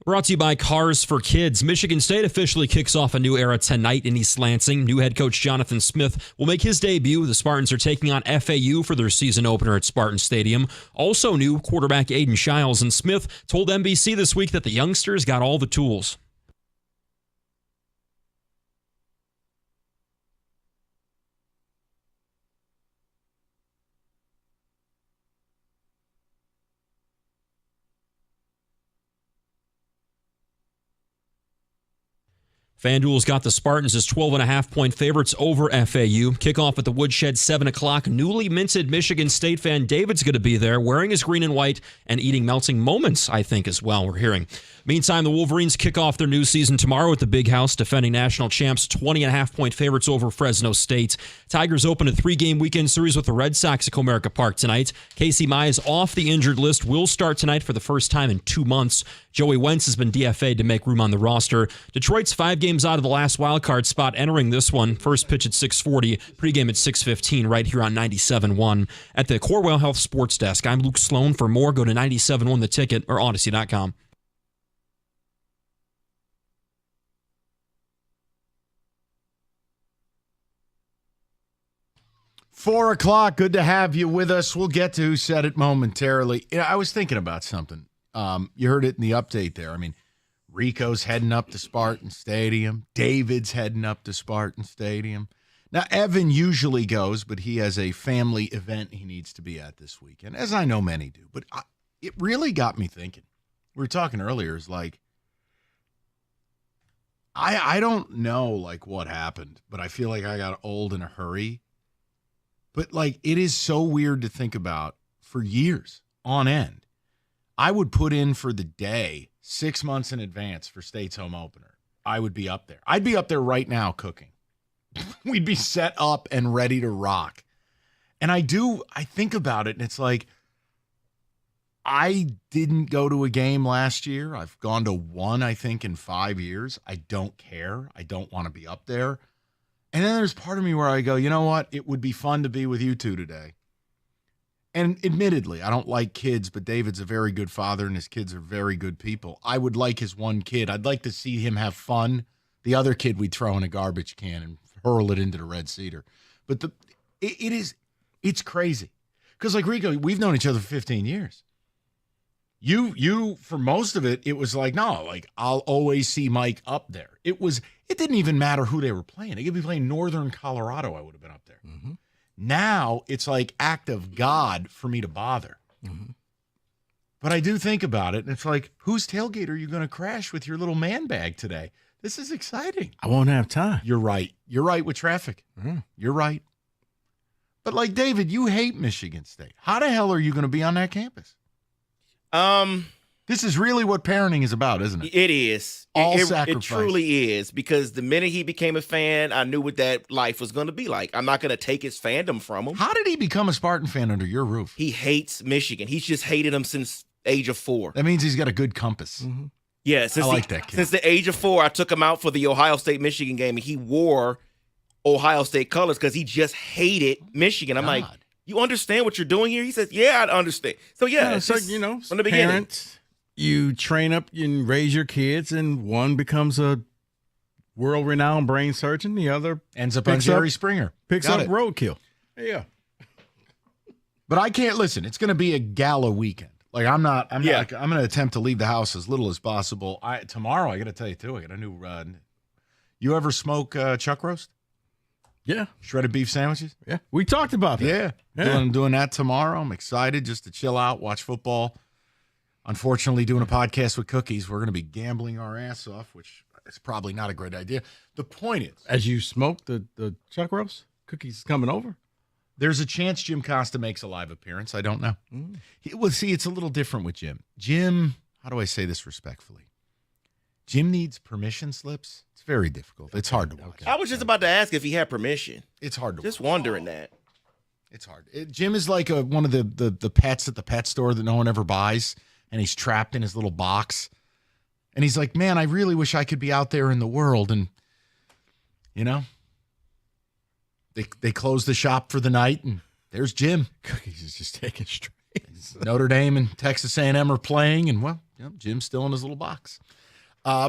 Brought to you by Cars for Kids. Michigan State officially kicks off a new era tonight in East Lansing. New head coach Jonathan Smith will make his debut. The Spartans are taking on FAU for their season opener at Spartan Stadium. Also new quarterback Aiden Shiles, and Smith told NBC this week that the youngsters got all the tools. FanDuel's got the Spartans as 12.5-point favorites over FAU. Kickoff at the Woodshed, 7 o'clock. Newly minted Michigan State fan David's going to be there, wearing his green and white and eating melting moments, I think, as well, we're hearing. Meantime, the Wolverines kick off their new season tomorrow at the Big House, defending national champs, 20.5-point favorites over Fresno State. Tigers open a 3-game weekend series with the Red Sox at Comerica Park tonight. Casey Mize off the injured list, will start tonight for the first time in 2 months. Joey Wentz has been DFA'd to make room on the roster. Detroit's 5 games out of the last wildcard spot entering this one. First pitch at 6:40, pregame at 6:15 right here on 97.1. At the Corewell Health Sports Desk, I'm Luke Sloan. For more, go to 97.1 The Ticket or Odyssey.com. Four o'clock. Good to have you with us. We'll get to who said it momentarily. I was thinking about something. You heard it in the update there. I mean, Rico's heading up to Spartan Stadium. David's heading up to Spartan Stadium. Now, Evan usually goes, but he has a family event he needs to be at this weekend, as I know many do. But it really got me thinking. We were talking earlier, is like, I don't know, like, what happened, but I feel like I got old in a hurry. But, like, it is so weird to think about for years on end. I would put in for the day 6 months in advance for State's home opener. I would be up there. I'd be up there right now cooking. We'd be set up and ready to rock. And I think about it, and it's like, I didn't go to a game last year. I've gone to one, I think, in 5 years. I don't care. I don't want to be up there. And then there's part of me where I go, you know what? It would be fun to be with you two today. And admittedly, I don't like kids, but David's a very good father and his kids are very good people. I would like his one kid. I'd like to see him have fun. The other kid we'd throw in a garbage can and hurl it into the Red Cedar. But it's crazy. Because like Rico, we've known each other for 15 years. You for most of it, it was like, no, like I'll always see Mike up there. It didn't even matter who they were playing. They could be playing Northern Colorado. I would have been up there. Mm-hmm. Now it's like act of God for me to bother. Mm-hmm. But I do think about it, and it's like, whose tailgate are you going to crash with your little man bag today? This is exciting. I won't have time. You're right. You're right with traffic. Mm-hmm. You're right. But like David, you hate Michigan State. How the hell are you going to be on that campus? This is really what parenting is about, isn't it? It is. Sacrifice. It truly is, because the minute he became a fan, I knew what that life was going to be like. I'm not going to take his fandom from him. How did he become a Spartan fan under your roof? He hates Michigan. He's just hated him since age of 4. That means he's got a good compass. Mm-hmm. Yeah, I like that kid. Since the age of 4, I took him out for the Ohio State-Michigan game, and he wore Ohio State colors because he just hated Michigan. I'm like, you understand what you're doing here? He says, yeah, I understand. So, yeah, it's like, from the beginning. Parents, you train up and raise your kids, and one becomes a world-renowned brain surgeon. The other ends up on Jerry Springer. Picks up roadkill. Yeah. But I can't listen. It's going to be a gala weekend. Like I'm going to attempt to leave the house as little as possible. Tomorrow, I got to tell you too, I got a new run. You ever smoke chuck roast? Yeah. Shredded beef sandwiches? Yeah. We talked about that. Yeah. Doing that tomorrow. I'm excited just to chill out, watch football. Unfortunately, doing a podcast with cookies, we're going to be gambling our ass off, which is probably not a great idea. The point is, as you smoke the chuck roast, cookies coming over? There's a chance Jim Costa makes a live appearance. I don't know. Well, see, it's a little different with Jim. Jim, how do I say this respectfully? Jim needs permission slips. It's very difficult. It's hard to watch. I was just about to ask if he had permission. It's hard to just wondering that. It's hard. Jim is like one of the pets at the pet store that no one ever buys, and he's trapped in his little box. And he's like, man, I really wish I could be out there in the world. And, they close the shop for the night, and there's Jim. Cookies is just taking straight. Notre Dame and Texas A&M are playing, and, Jim's still in his little box.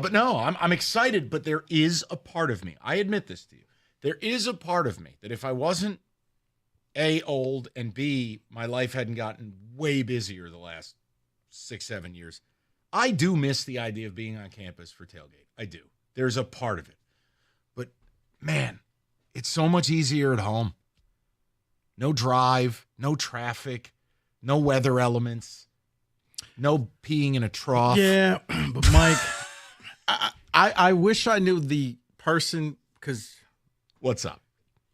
But no, I'm excited, but there is a part of me. I admit this to you. There is a part of me that if I wasn't A, old, and B, my life hadn't gotten way busier the last 6-7 years, I do miss the idea of being on campus for tailgate. I do. There's a part of it. But, man, it's so much easier at home. No drive, no traffic, no weather elements, no peeing in a trough. Yeah, but Mike, I wish I knew the person because what's up,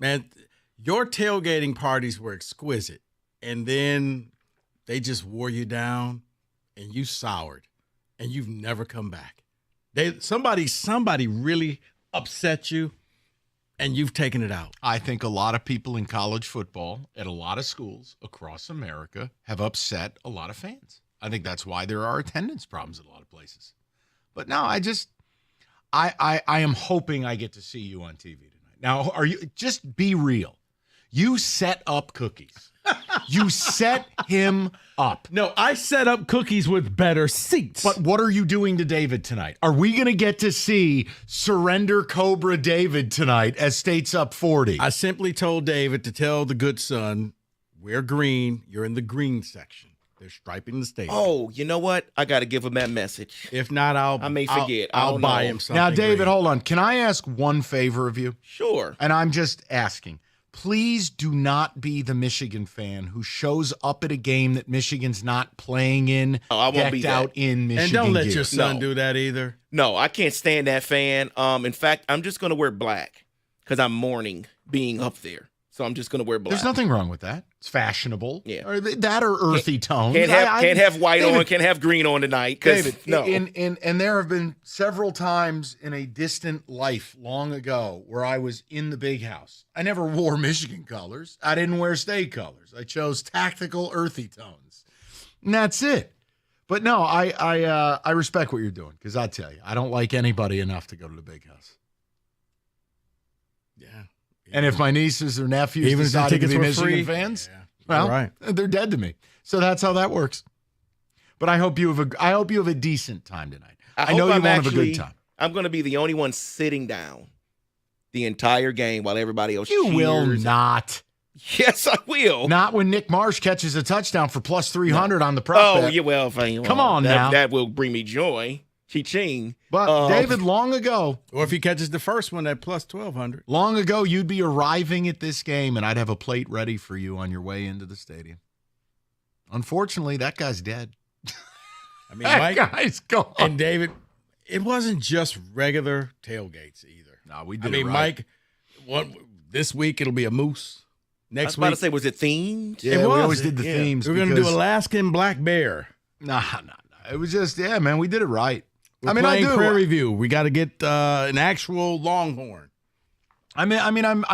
man? Your tailgating parties were exquisite, and then they just wore you down, and you soured, and you've never come back. Somebody really upset you, and you've taken it out. I think a lot of people in college football at a lot of schools across America have upset a lot of fans. I think that's why there are attendance problems at a lot of places. But no, I am hoping I get to see you on TV tonight. Now, just be real. You set up Cookies. You set him up. No, I set up Cookies with better seats. But what are you doing to David tonight? Are we going to get to see Surrender Cobra David tonight as State's up 40? I simply told David to tell the good son, wear green. You're in the green section. They're striping the stadium. Oh, you know what? I got to give him that message. If not, I may forget. I'll buy him something. Now, David, green. hold on. Can I ask one favor of you? Sure. And I'm just asking. Please do not be the Michigan fan who shows up at a game that Michigan's not playing in, I won't be out in Michigan And don't let gear. your son do that either. No, I can't stand that fan. In fact, I'm just going to wear black because I'm mourning being up there. So I'm just going to wear black. There's nothing wrong with that. It's fashionable. Yeah. Or that or earthy tones. Can't have white David, on, can't have green on tonight. David, no. And there have been several times in a distant life long ago where I was in the big house. I never wore Michigan colors. I didn't wear State colors. I chose tactical earthy tones. And that's it. But no, I respect what you're doing because I tell you, I don't like anybody enough to go to the big house. Yeah. And if my nieces or nephews Even decided to be were Michigan free, fans, yeah. well, they're dead to me. So that's how that works. But I hope you have a decent time tonight. I know you won't have a good time. I'm going to be the only one sitting down the entire game while everybody else You cheers. will not. Yes, I will. Not when Nick Marsh catches a touchdown for plus 300 on the prop bet. Yeah, well, fine. Come on now. That will bring me joy. Ching. But David, long ago, or if he catches the first one at plus 1,200. Long ago, you'd be arriving at this game, and I'd have a plate ready for you on your way into the stadium. Unfortunately, that guy's dead. I mean, Mike, guy's gone. And David, it wasn't just regular tailgates either. No, we did. I mean, right. Mike, this week it'll be a moose. Next I was about week, to say, was it themed? Yeah, we always did the themes. We're going to do Alaskan black bear. No. It was just, man, we did it right. We're playing Prairie View. We got to get an actual Longhorn. I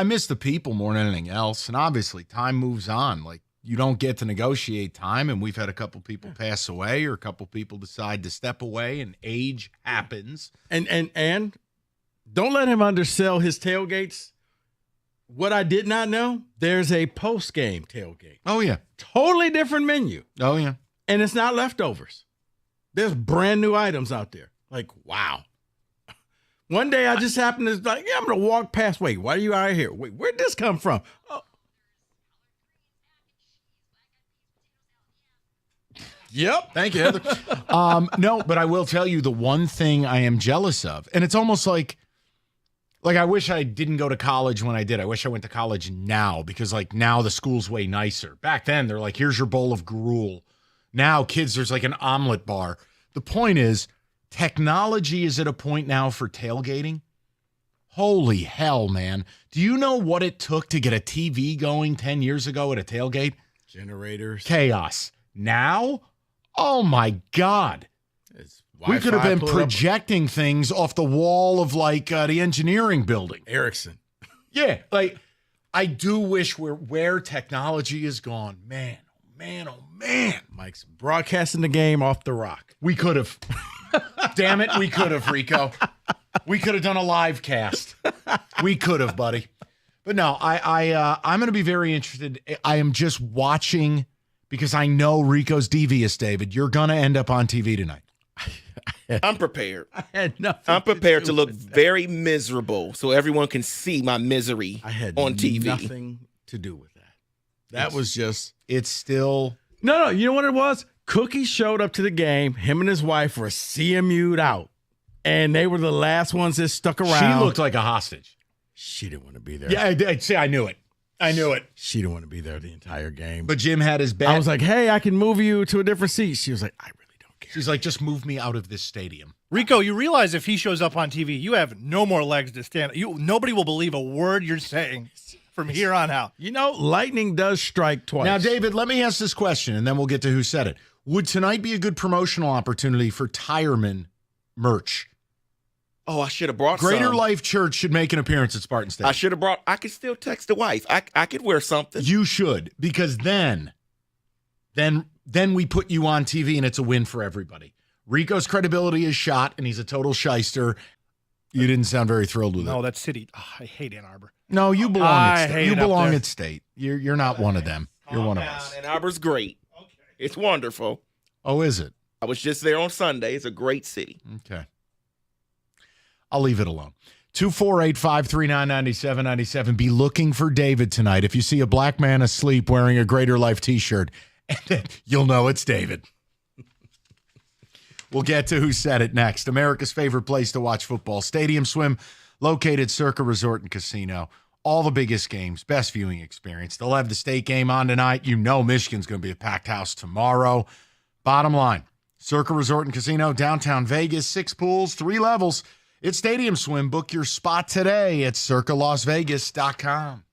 miss the people more than anything else, and obviously time moves on. Like you don't get to negotiate time, and we've had a couple people pass away, or a couple people decide to step away, and age happens. And don't let him undersell his tailgates. What I did not know, there's a post-game tailgate. Oh yeah, totally different menu. Oh yeah, and it's not leftovers. There's brand new items out there. Like, wow. One day I just happened to I'm going to walk past. Wait, why are you out here? Wait, where'd this come from? Oh. Yep. Thank you, Heather. No, but I will tell you the one thing I am jealous of, and it's almost like I wish I didn't go to college when I did. I wish I went to college now because now the school's way nicer. Back then, they're like, here's your bowl of gruel. Now, kids, there's like an omelet bar. The point is, technology is at a point now for tailgating. Holy hell, man. Do you know what it took to get a TV going 10 years ago at a tailgate? Generators. Chaos. Now, oh my God. We could have been projecting things off the wall of the engineering building. Erickson. Yeah. I do wish where technology is gone. Man, oh man. Mike's broadcasting the game off the rock. We could have. Damn it, we could have, Rico. We could have done a live cast. We could have, buddy. But no, I'm going to be very interested. I am just watching because I know Rico's devious, David. You're going to end up on TV tonight. I'm prepared. I had nothing. I'm prepared to look with that. very miserable so everyone can see my misery I had on TV. nothing to do with that. That was just. It's still. No. You know what it was? Cookie showed up to the game. Him and his wife were CMU'd out. And they were the last ones that stuck around. She looked like a hostage. She didn't want to be there. Yeah, I knew it. She didn't want to be there the entire game. But Jim had his bet. I was like, hey, I can move you to a different seat. She was like, I really don't care. She's like, just move me out of this stadium. Rico, you realize if he shows up on TV, you have no more legs to stand. Nobody will believe a word you're saying from here on out. You know, lightning does strike twice. Now, David, let me ask this question, and then we'll get to who said it. Would tonight be a good promotional opportunity for Tireman merch? Oh, I should have brought Greater some. Life Church should make an appearance at Spartan Stadium. I should have brought. I could still text the wife. I could wear something. You should, because then we put you on TV, and it's a win for everybody. Rico's credibility is shot, and he's a total shyster. You didn't sound very thrilled with it. No, that's City. Oh, I hate Ann Arbor. No, you belong I at State. hate You it up belong there. at State. You're not one of them. You're one of us. Ann Arbor's great. Okay. It's wonderful. Oh, is it? I was just there on Sunday. It's a great city. Okay. I'll leave it alone. 248-539-9797. Be looking for David tonight. If you see a black man asleep wearing a Greater Life t-shirt, you'll know it's David. We'll get to who said it next. America's favorite place to watch football. Stadium Swim, located Circa Resort and Casino. All the biggest games, best viewing experience. They'll have the state game on tonight. You know Michigan's going to be a packed house tomorrow. Bottom line, Circa Resort and Casino, downtown Vegas, 6 pools, 3 levels. It's Stadium Swim. Book your spot today at circalasvegas.com.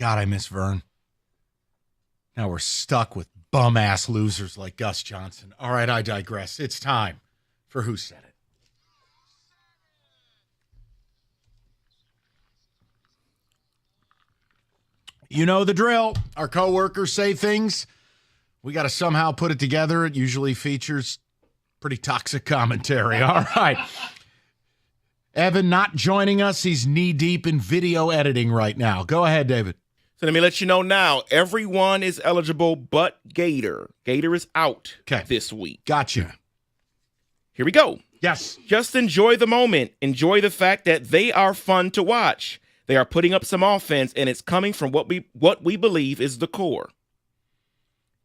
God, I miss Vern. Now we're stuck with bum-ass losers like Gus Johnson. All right, I digress. It's time for Who Said It. You know the drill. Our coworkers say things. We got to somehow put it together. It usually features pretty toxic commentary. All right. Evan not joining us. He's knee-deep in video editing right now. Go ahead, David. So let me let you know now, everyone is eligible but Gator. Gator is out this week. Gotcha. Here we go. Yes. Just enjoy the moment. Enjoy the fact that they are fun to watch. They are putting up some offense, and it's coming from what we believe is the core.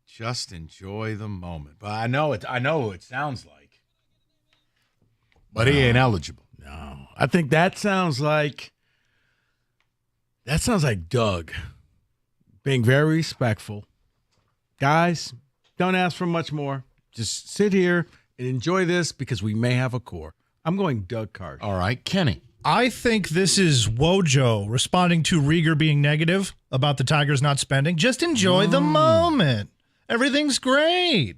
Just enjoy the moment. But I know who it sounds like. But he ain't eligible. No. I think that sounds like Doug being very respectful. Guys, don't ask for much more. Just sit here and enjoy this because we may have a core. I'm going Doug Carter. All right, Kenny. I think this is Wojo responding to Rieger being negative about the Tigers not spending. Just enjoy the moment. Everything's great.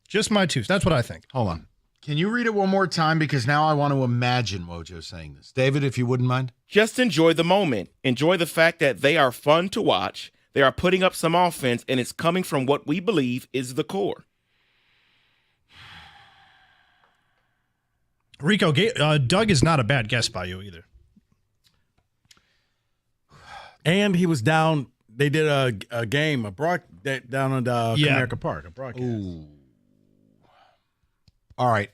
Just my two. That's what I think. Hold on. Can you read it one more time? Because now I want to imagine Wojo saying this. David, if you wouldn't mind. Just enjoy the moment. Enjoy the fact that they are fun to watch. They are putting up some offense, and it's coming from what we believe is the core. Rico, Doug is not a bad guess by you either. And he was down. They did a game, down on Comerica Park, a broadcast. Ooh. All right.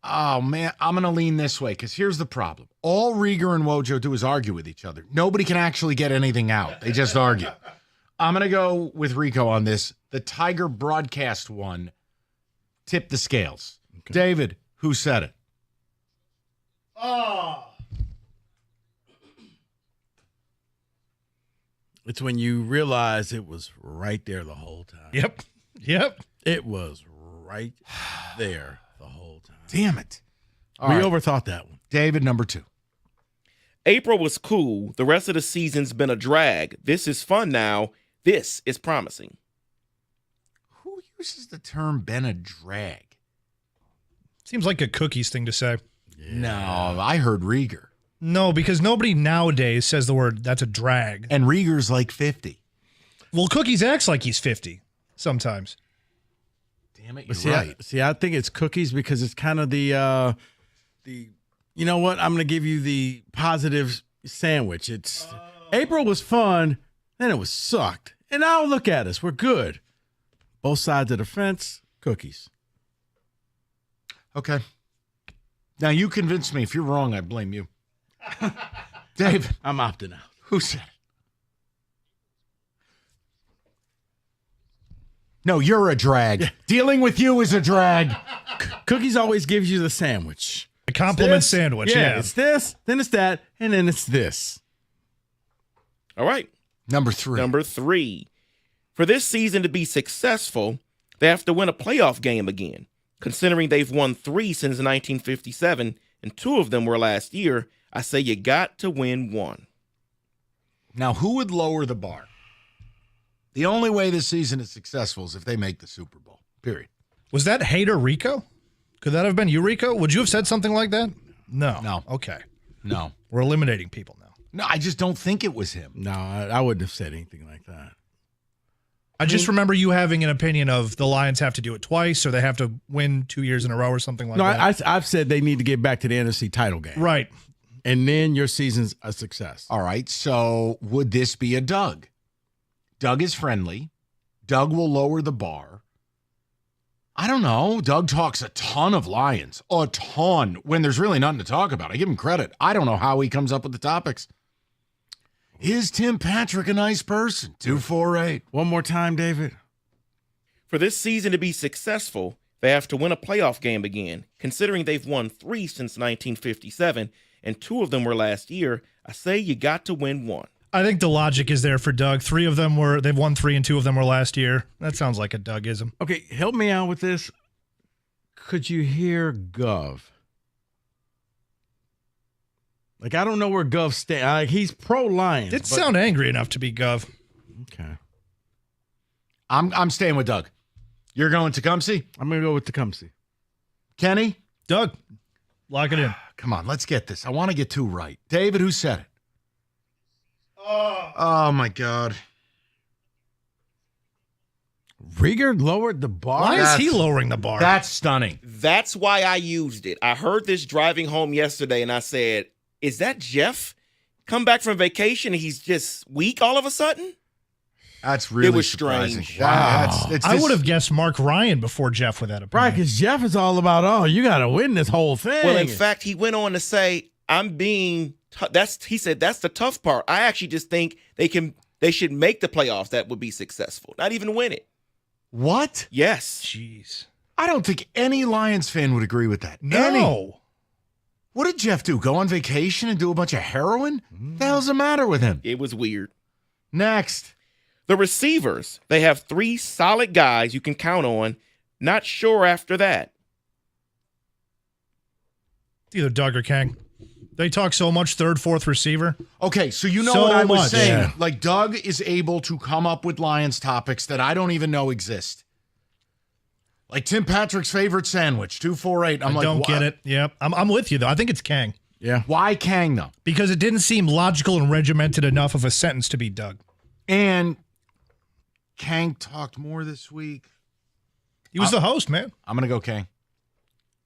Oh, man, I'm going to lean this way because here's the problem. All Rieger and Wojo do is argue with each other. Nobody can actually get anything out. They just argue. I'm going to go with Rico on this. The Tiger broadcast one tipped the scales. Okay. David, who said it? Oh. It's when you realize it was right there the whole time. Yep. It was right there the whole time. Damn it. We overthought that one. David, number 2. April was cool. The rest of the season's been a drag. This is fun now. This is promising. Who uses the term been a drag? Seems like a Cookies thing to say. Yeah. No, I heard Rieger. No, because nobody nowadays says the word that's a drag. And Rieger's like 50. Well, Cookies acts like he's 50 sometimes. Damn it, you're right. I think it's Cookies because it's kind of the you know what? I'm going to give you the positive sandwich. It's April was fun, then it was sucked. And now look at us. We're good. Both sides of the fence, Cookies. Okay. Now you convinced me. If you're wrong, I blame you. Dave, I'm opting out. Who said it? No, you're a drag. Yeah. Dealing with you is a drag. Cookies always gives you the sandwich. A compliment sandwich, yeah. It's this, then it's that, and then it's this. All right. Number 3. For this season to be successful, they have to win a playoff game again. Considering they've won 3 since 1957, and 2 of them were last year, I say you got to win 1. Now, who would lower the bar? The only way this season is successful is if they make the Super Bowl, period. Was that Hater Rico? Could that have been you, Rico? Would you have said something like that? No. Okay. No. We're eliminating people now. No, I just don't think it was him. No, I wouldn't have said anything like that. I just remember you having an opinion of the Lions have to do it twice or they have to win 2 years in a row or something like that. No, I've said they need to get back to the NFC title game. Right. And then your season's a success. All right, so would this be a Doug? Doug is friendly. Doug will lower the bar. I don't know. Doug talks a ton of Lions. A ton. When there's really nothing to talk about. I give him credit. I don't know how he comes up with the topics. Is Tim Patrick a nice person? 248. One more time, David. For this season to be successful, they have to win a playoff game again. Considering they've won 3 since 1957, and 2 of them were last year, I say you got to win 1. I think the logic is there for Doug. 3 of them they've won 3 and 2 of them were last year. That sounds like a Dougism. Okay, help me out with this. Could you hear Gov? Like, I don't know where Gov stands. He's pro-Lions. Didn't sound angry enough to be Gov. Okay. I'm staying with Doug. You're going Tecumseh? I'm going to go with Tecumseh. Kenny? Doug, lock it in. Come on, let's get this. I want to get 2 right. David, who said it? Oh my God. Rieger lowered the bar? Why is he lowering the bar? That's stunning. That's why I used it. I heard this driving home yesterday, and I said, is that Jeff come back from vacation and he's just weak all of a sudden? That's really It was surprising. strange. Wow. I would have guessed Mark Ryan before Jeff with that opinion. Right, because Jeff is all about, you got to win this whole thing. Well, in fact, he went on to say, he said, that's the tough part. I actually just think they should make the playoffs. That would be successful. Not even win it. What? Yes. Jeez. I don't think any Lions fan would agree with that. No. Any. What did Jeff do? Go on vacation and do a bunch of heroin? What the hell's the matter with him? It was weird. Next. The receivers, they have 3 solid guys you can count on. Not sure after that. Either Doug or Kang. They talk so much 3rd, 4th receiver. Okay, so you know So what I was much. saying. Yeah. Like, Doug is able to come up with Lions topics that I don't even know exist. Like Tim Patrick's favorite sandwich, 248. I don't get it. Yep. I'm with you, though. I think it's Kang. Yeah. Why Kang, though? Because it didn't seem logical and regimented enough of a sentence to be Doug. And Kang talked more this week. He was the host, man. I'm going to go Kang.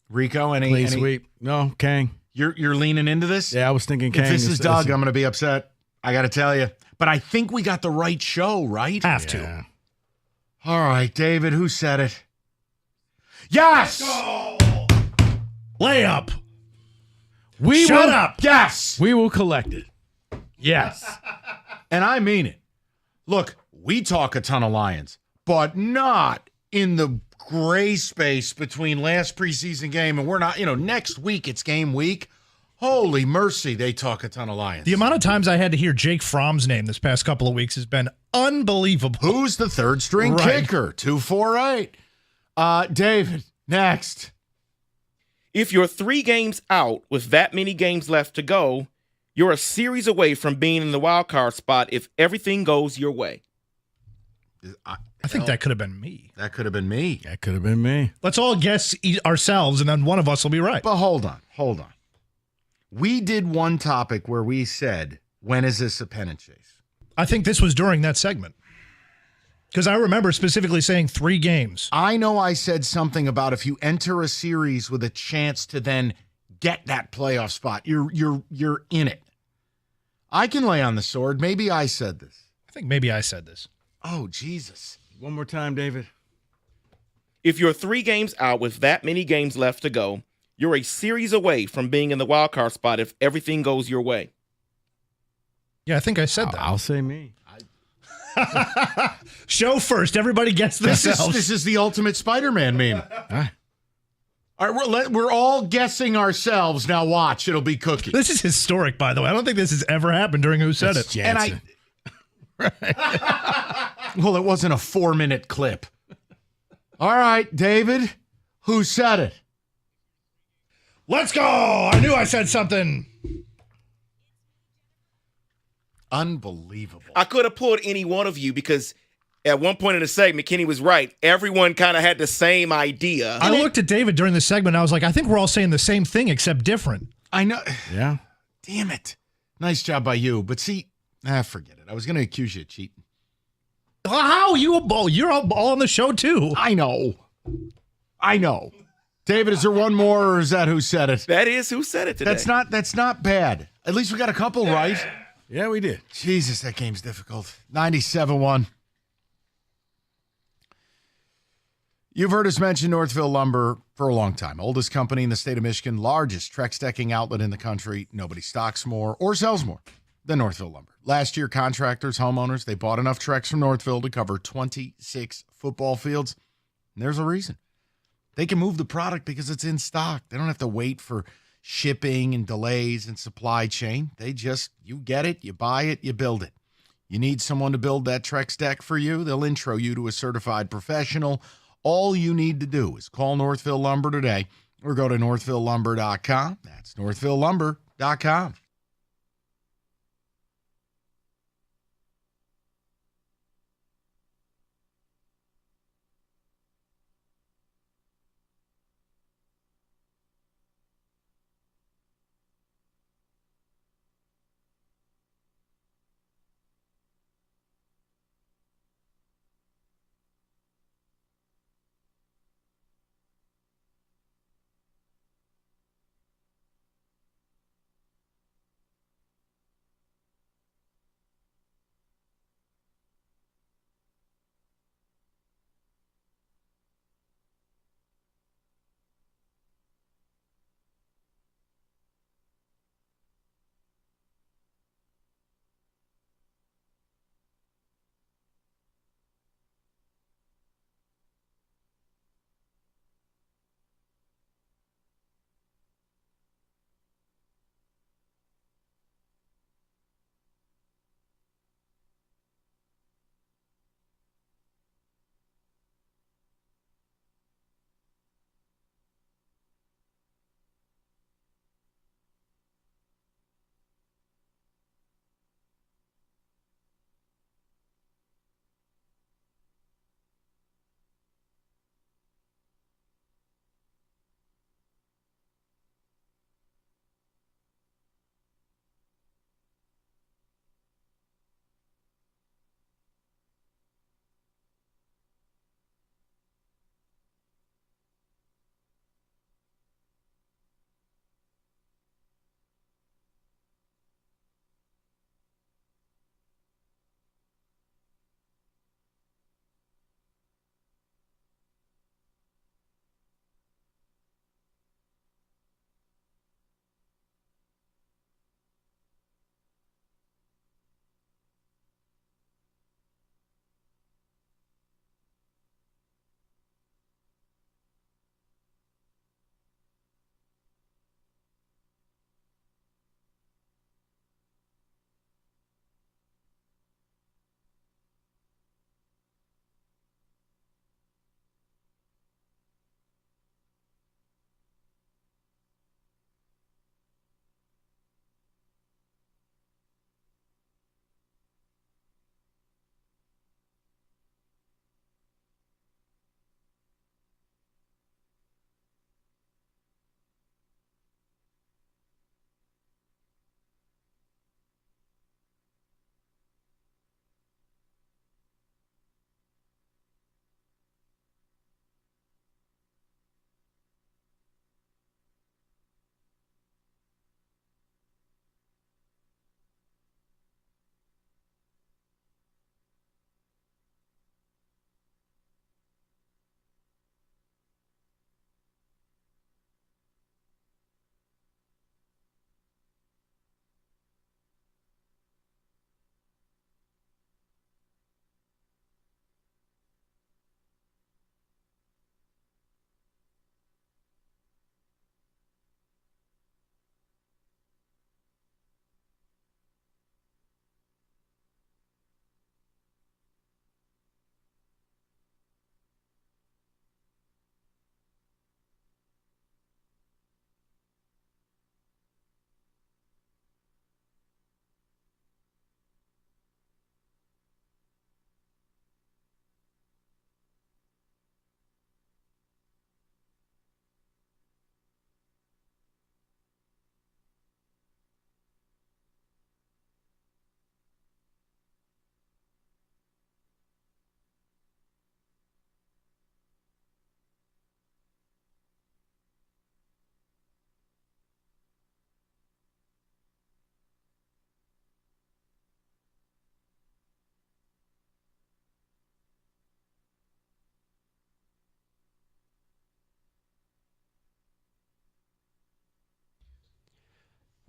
Rico, any Clean sweep. No, Kang. You're leaning into this? Yeah, I was thinking Kang. If this is Doug, I'm going to be upset. I got to tell you. But I think we got the right show, right? Have to. All right, David, who said it? Yes! Layup. Shut up. Yes. We will collect it. Yes. And I mean it. Look, we talk a ton of Lions, but not in the gray space between last preseason game and we're not, next week it's game week. Holy mercy, they talk a ton of Lions. The amount of times I had to hear Jake Fromm's name this past couple of weeks has been unbelievable. Who's the 3rd string kicker? 248. David, next. If you're 3 games out with that many games left to go, you're a series away from being in the wild card spot if everything goes your way. I think that could have been me. That could have been me. That could have been me. Let's all guess ourselves, and then one of us will be right. But hold on. We did one topic where we said, when is this a pennant chase? I think this was during that segment. Because I remember specifically saying 3 games. I know I said something about if you enter a series with a chance to then get that playoff spot, you're in it. I can lay on the sword. Maybe I said this. I think maybe I said this. Oh, Jesus. One more time, David. If you're 3 games out with that many games left to go, you're a series away from being in the wild card spot if everything goes your way. Yeah, I think I said that. I'll say me. Show first. Everybody gets themselves. This is the ultimate Spider-Man meme. All right, we're all guessing ourselves. Now watch. It'll be Cookie. This is historic, by the way. I don't think this has ever happened during Who Said It. And well, it wasn't a 4-minute clip. All right, David, who said it? Let's go. I knew I said something. Unbelievable. I could have pulled any one of you because at one point in the segment, Kenny was right. Everyone kind of had the same idea. I looked at David during the segment. And I was like, I think we're all saying the same thing except different. I know. Yeah. Damn it. Nice job by you. But see, forget it. I was going to accuse you of cheating. How? You're all on the show, too. I know. David, is there one more, or is that who said it? That is who said it today. That's not bad. At least we got a couple right. Yeah, we did. Jesus, that game's difficult. 97-1. You've heard us mention Northville Lumber for a long time. Oldest company in the state of Michigan, largest Trex decking outlet in the country. Nobody stocks more or sells more than Northville Lumber. Last year, contractors, homeowners, they bought enough Trex from Northville to cover 26 football fields. And there's a reason. They can move the product because it's in stock. They don't have to wait for shipping and delays and supply chain. You get it, you buy it, you build it. You need someone to build that Trex deck for you, they'll intro you to a certified professional. All you need to do is call Northville Lumber today or go to northvillelumber.com. That's northvillelumber.com.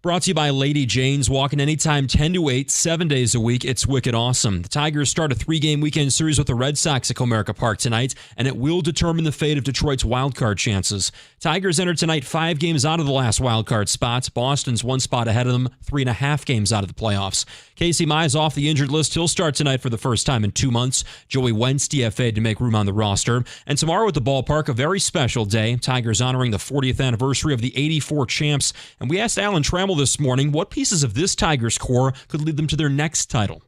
Brought to you by Lady Jane's. Walking anytime 10 to 8, 7 days a week. It's wicked awesome. The Tigers start a 3-game weekend series with the Red Sox at Comerica Park tonight, and it will determine the fate of Detroit's wildcard chances. Tigers enter tonight 5 games out of the last wildcard spot. Boston's 1 spot ahead of them, 3.5 games out of the playoffs. Casey Mize off the injured list. He'll start tonight for the first time in 2 months. Joey Wentz DFA'd to make room on the roster. And tomorrow at the ballpark, a very special day. Tigers honoring the 40th anniversary of the 84 champs. And we asked Alan Trammell this morning what pieces of this Tigers core could lead them to their next title.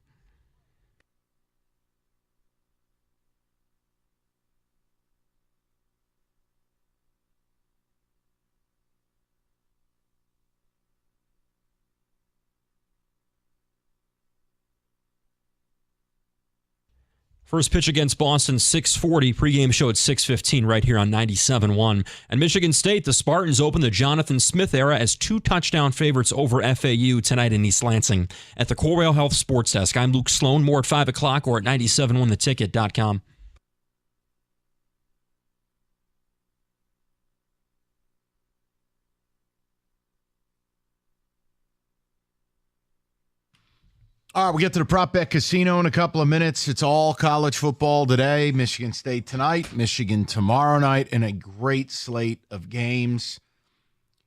First pitch against Boston, 6:40. Pregame show at 6:15 right here on 97.1. And Michigan State, the Spartans open the Jonathan Smith era as 2-touchdown favorites over FAU tonight in East Lansing. At the Corewell Health Sports Desk, I'm Luke Sloan. More at 5 o'clock or at 971theticket.com. All right, we get to the prop bet casino in a couple of minutes. It's all college football today. Michigan State tonight, Michigan tomorrow night, and a great slate of games.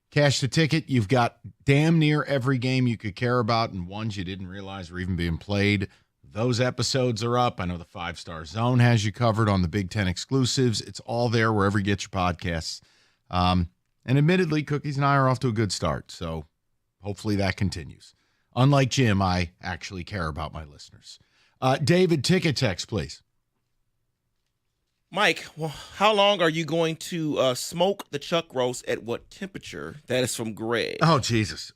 Cash the ticket. You've got damn near every game you could care about and ones you didn't realize were even being played. Those episodes are up. I know the 5-Star Zone has you covered on the Big Ten exclusives. It's all there wherever you get your podcasts. And admittedly, Cookies and I are off to a good start, so hopefully that continues. Unlike Jim, I actually care about my listeners. David, ticket text, please. Mike, well, how long are you going to smoke the chuck roast at what temperature? That is from Greg. Oh, Jesus.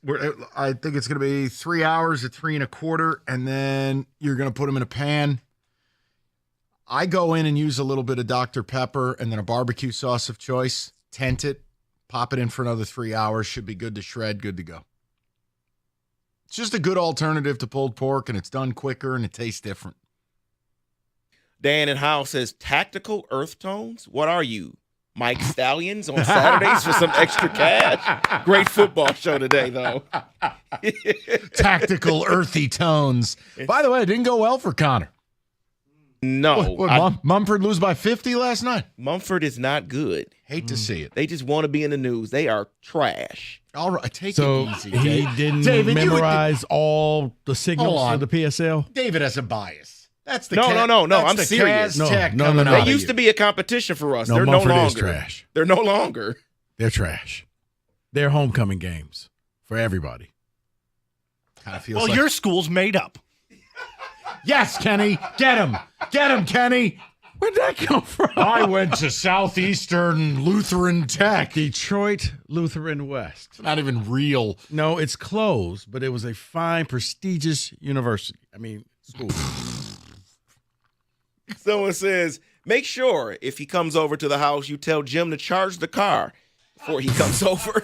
I think it's going to be 3 hours at 3 1/4, and then you're going to put them in a pan. I go in and use a little bit of Dr. Pepper and then a barbecue sauce of choice, tent it, pop it in for another 3 hours. Should be good to shred, good to go. It's just a good alternative to pulled pork, and it's done quicker, and it tastes different. Dan in House says, tactical earth tones? What are you, Mike Stallions on Saturdays for some extra cash? Great football show today, though. Tactical earthy tones. By the way, it didn't go well for Connor. No. Mumford lose by 50 last night? Mumford is not good. Hate to see it. They just want to be in the news. They are trash. All right, take so it easy. He didn't David, memorize all the signals of the PSL? David has a bias. That's the No. I'm serious. No. They used to be a competition for us. No, They're Mumford no longer. is trash. They're no longer. They're trash. They're homecoming games for everybody. Kind of feels well, like your school's made up. Yes, Kenny. Get him. Get him, Kenny. Where'd that come from? I went to Southeastern Lutheran Tech. Detroit Lutheran West. It's not even real. No, it's closed, but it was a fine, prestigious university. I mean, school. Someone says, make sure if he comes over to the house, you tell Jim to charge the car before he comes over.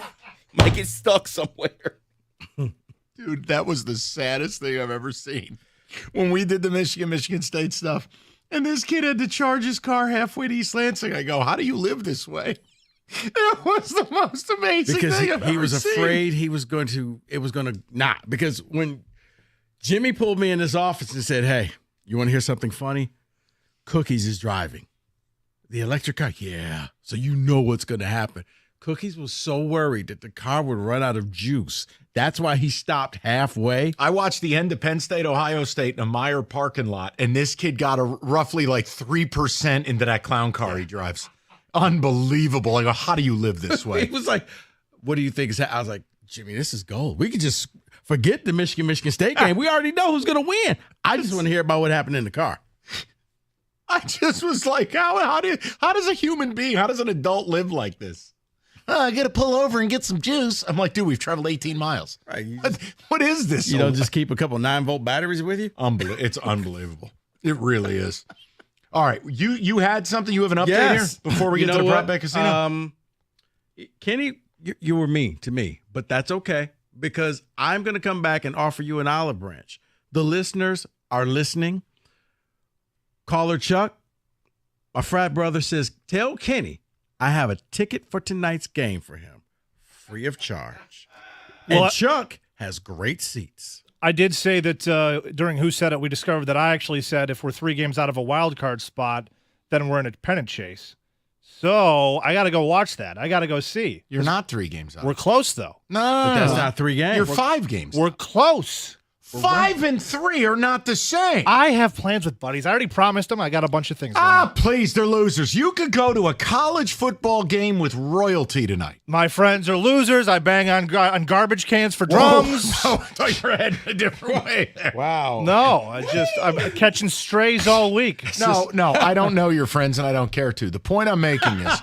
Might get stuck somewhere. Dude, that was the saddest thing I've ever seen. When we did the Michigan State stuff, and this kid had to charge his car halfway to East Lansing. I go, how do you live this way? It was the most amazing because thing I've he ever was seen. afraid it was going to not. Because when Jimmy pulled me in his office and said, hey, you want to hear something funny? Cookies is driving. The electric car? Yeah. So you know what's going to happen. Cookies was so worried that the car would run out of juice. That's why he stopped halfway. I watched the end of Penn State, Ohio State in a Meyer parking lot, and this kid got a roughly like 3% into that clown car he drives. Unbelievable. I go, how do you live this way? He was like, what do you think is that? I was like, Jimmy, this is gold. We could just forget the Michigan State game. We already know who's going to win. I just want to hear about what happened in the car. I just was like, how does a human being, how does an adult live like this? I got to pull over and get some juice. I'm like, dude, we've traveled 18 miles. Right, what is this? You don't just keep a couple 9-volt batteries with you? It's unbelievable. It really is. All right. You had something? You have an update Yes. here before we get to the prop bet casino? Kenny, you were mean to me, but that's okay because I'm going to come back and offer you an olive branch. The listeners are listening. Caller Chuck, my frat brother says, tell Kenny I have a ticket for tonight's game for him, free of charge. And Chuck has great seats. I did say that during Who Said It, we discovered that I actually said if we're 3 games out of a wild card spot, then we're in a pennant chase. So I got to go watch that. I got to go see. You're not 3 games out. We're close, though. No, But that's not 3 games. You're 5 games. We're close. 5 and 3 are not the same. I have plans with buddies. I already promised them. I got a bunch of things. Please, they're losers. You could go to a college football game with royalty tonight. My friends are losers. I bang on garbage cans for drums. Whoa, I thought you were heading a different way there. Wow. No, I'm catching strays all week. No, I don't know your friends, and I don't care to. The point I'm making is,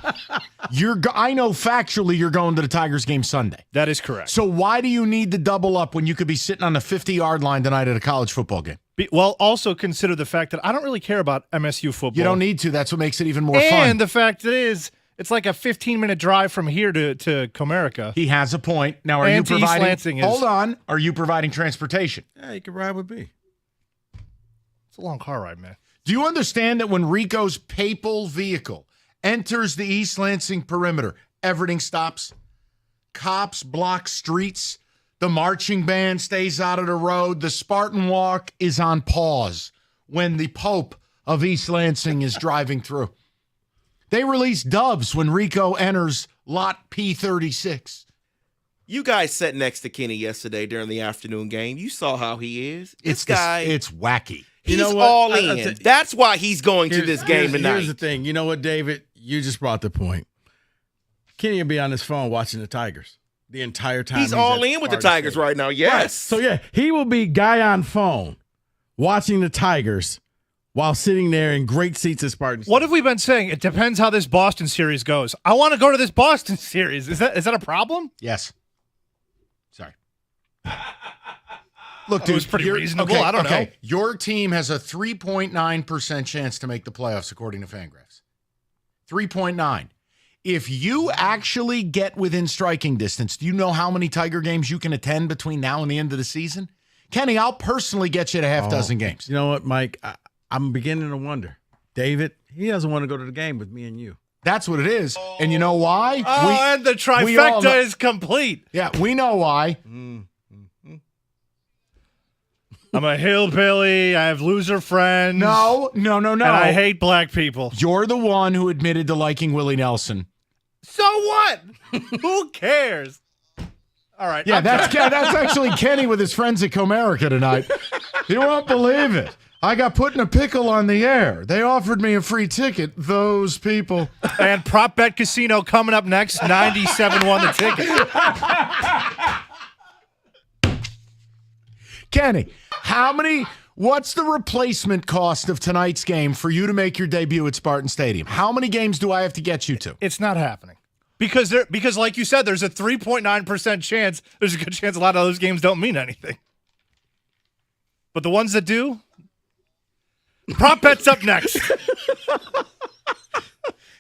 I know factually you're going to the Tigers game Sunday. That is correct. So why do you need to double up when you could be sitting on the 50-yard line tonight at a college football game? Well, also consider the fact that I don't really care about MSU football. You don't need to. That's what makes it even more fun. And the fact is, it's like a 15-minute drive from here to Comerica. He has a point. Now, are you providing? Hold on. Are you providing transportation? Yeah, you can ride with me. It's a long car ride, man. Do you understand that when Rico's papal vehicle enters the East Lansing perimeter, everything stops? Cops block streets. The marching band stays out of the road. The Spartan Walk is on pause when the Pope of East Lansing is driving through. They release doves when Rico enters lot P36. You guys sat next to Kenny yesterday during the afternoon game. You saw how he is. It's wacky. He's all in. That's why he's going to this game tonight. Here's the thing. You know what, David? You just brought the point. Kenny will be on his phone watching the Tigers the entire time. He's all in with the Tigers right now, yes. Right. So, yeah, he will be guy on phone watching the Tigers while sitting there in great seats at Spartan. What have we been saying? It depends how this Boston series goes. I want to go to this Boston series. Is that a problem? Yes. Sorry. Look, dude, it was pretty reasonable. Okay, I don't know. Your team has a 3.9% chance to make the playoffs, according to Fangraphs. 3.9. If you actually get within striking distance, do you know how many Tiger games you can attend between now and the end of the season? Kenny, I'll personally get you to half dozen games. You know what, Mike? I'm beginning to wonder. David, he doesn't want to go to the game with me and you. That's what it is. And you know why? And the trifecta is complete. Yeah, we know why. I'm a hillbilly. I have loser friends. No. And I hate black people. You're the one who admitted to liking Willie Nelson. So what? Who cares? All right. Yeah, that's actually Kenny with his friends at Comerica tonight. You won't believe it. I got put in a pickle on the air. They offered me a free ticket. Those people. And Prop Bet Casino coming up next. 97 won the ticket. Kenny, what's the replacement cost of tonight's game for you to make your debut at Spartan Stadium? How many games do I have to get you to? It's not happening. Because like you said, there's a 3.9% chance. There's a good chance a lot of those games don't mean anything. But the ones that do, Prop Bet's up next.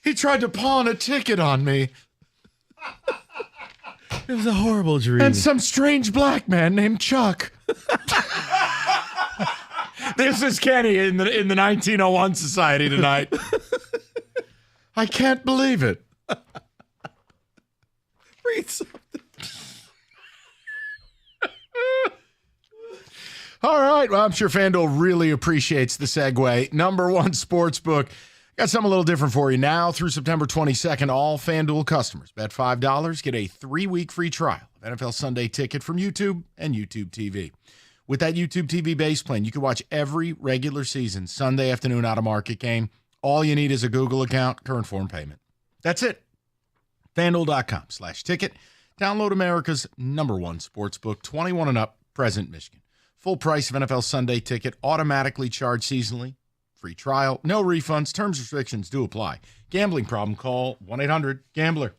He tried to pawn a ticket on me. It was a horrible dream. And some strange black man named Chuck. This is Kenny in the 1901 Society tonight. I can't believe it. Read something. All right. Well, I'm sure FanDuel really appreciates the segue. Number one sportsbook. Got something a little different for you now through September 22nd. All FanDuel customers bet $5, get a 3-week free trial of NFL Sunday Ticket from YouTube and YouTube TV. With that YouTube TV base plan, you can watch every regular season Sunday afternoon out-of-market game. All you need is a Google account, current form payment. That's it. FanDuel.com/ticket. Download America's number one sportsbook, 21 and up, present Michigan. Full price of NFL Sunday Ticket, automatically charged seasonally. Free trial, no refunds, terms and restrictions do apply. Gambling problem, call 1-800-GAMBLER.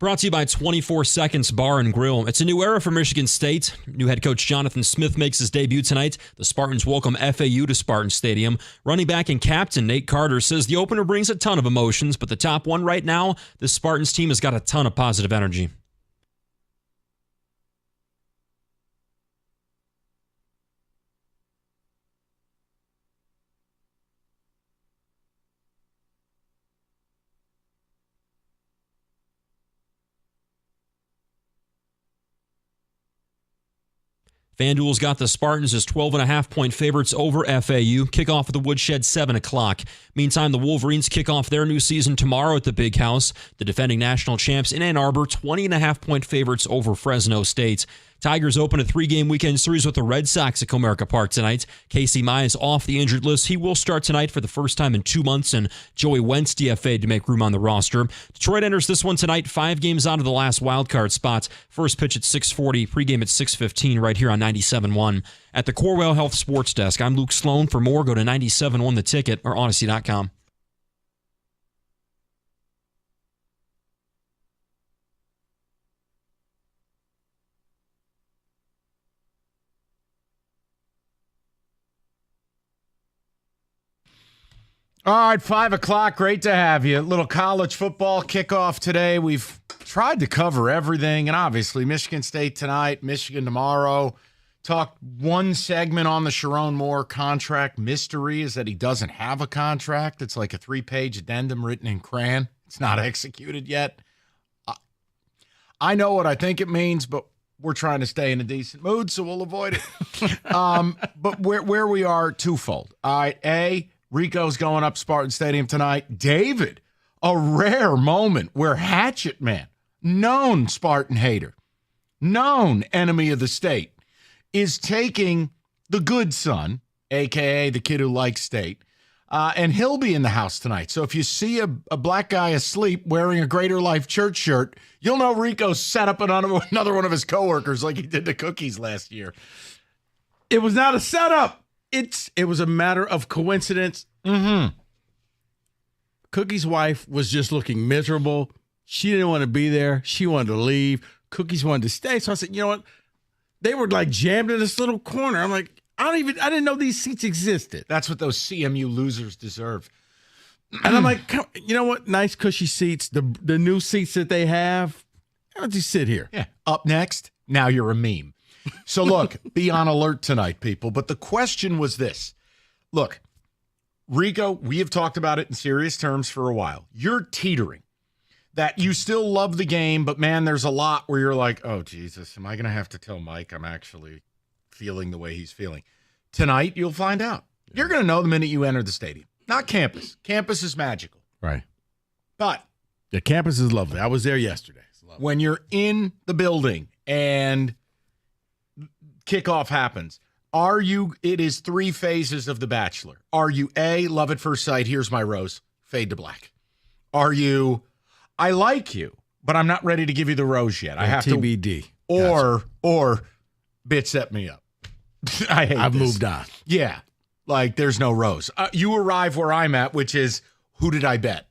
Brought to you by 24 Seconds Bar and Grill. It's a new era for Michigan State. New head coach Jonathan Smith makes his debut tonight. The Spartans welcome FAU to Spartan Stadium. Running back and captain Nate Carter says the opener brings a ton of emotions, but the top one right now, the Spartans team has got a ton of positive energy. FanDuel's got the Spartans as 12.5-point favorites over FAU. Kickoff at the Woodshed, 7 o'clock. Meantime, the Wolverines kick off their new season tomorrow at the Big House. The defending national champs in Ann Arbor, 20.5-point favorites over Fresno State. Tigers open a 3-game weekend series with the Red Sox at Comerica Park tonight. Casey Mize is off the injured list. He will start tonight for the first time in 2 months, and Joey Wentz DFA'd to make room on the roster. Detroit enters this one tonight, 5 games out of the last wildcard spot. First pitch at 6:40, pregame at 6:15 right here on 97.1. At the Corwell Health Sports Desk, I'm Luke Sloan. For more, go to 97.1 The Ticket or Odyssey.com. All right, 5 o'clock. Great to have you. Little college football kickoff today. We've tried to cover everything, and obviously Michigan State tonight, Michigan tomorrow. Talked one segment on the Sharon Moore contract mystery is that he doesn't have a contract. It's like a 3-page addendum written in crayon. It's not executed yet. I know what I think it means, but we're trying to stay in a decent mood, so we'll avoid it. But where we are, twofold. All right, Rico's going up Spartan Stadium tonight. David, a rare moment where Hatchet Man, known Spartan hater, known enemy of the state, is taking the good son, a.k.a. the kid who likes state, and he'll be in the house tonight. So if you see a black guy asleep wearing a Greater Life Church shirt, you'll know Rico set up another one of his coworkers like he did the Cookies last year. It was not a setup. It was a matter of coincidence. Cookie's wife was just looking miserable. She didn't want to be there. She wanted to leave. Cookies wanted to stay. So I said, you know what? They were like jammed in this little corner. I'm like, I didn't know these seats existed. That's what those CMU losers deserve. And I'm like, you know what? Nice cushy seats. The new seats that they have. Why don't you sit here? Yeah. Up next, now you're a meme. So look, be on alert tonight, people. But the question was this. Look, Rico, we have talked about it in serious terms for a while. You're teetering. That you still love the game, but man, there's a lot where you're like, oh, Jesus, am I going to have to tell Mike I'm actually feeling the way he's feeling? Tonight, you'll find out. You're going to know the minute you enter the stadium. Not campus. Campus is magical. Right. But the campus is lovely. I was there yesterday. When you're in the building and kickoff happens, it is 3 phases of The Bachelor. Are you A, love at first sight, here's my rose, fade to black? Are you, I like you, but I'm not ready to give you the rose yet. I have TBD. Or bitch set me up. I've moved on. Yeah. Like there's no rose. You arrive where I'm at, which is who did I bet?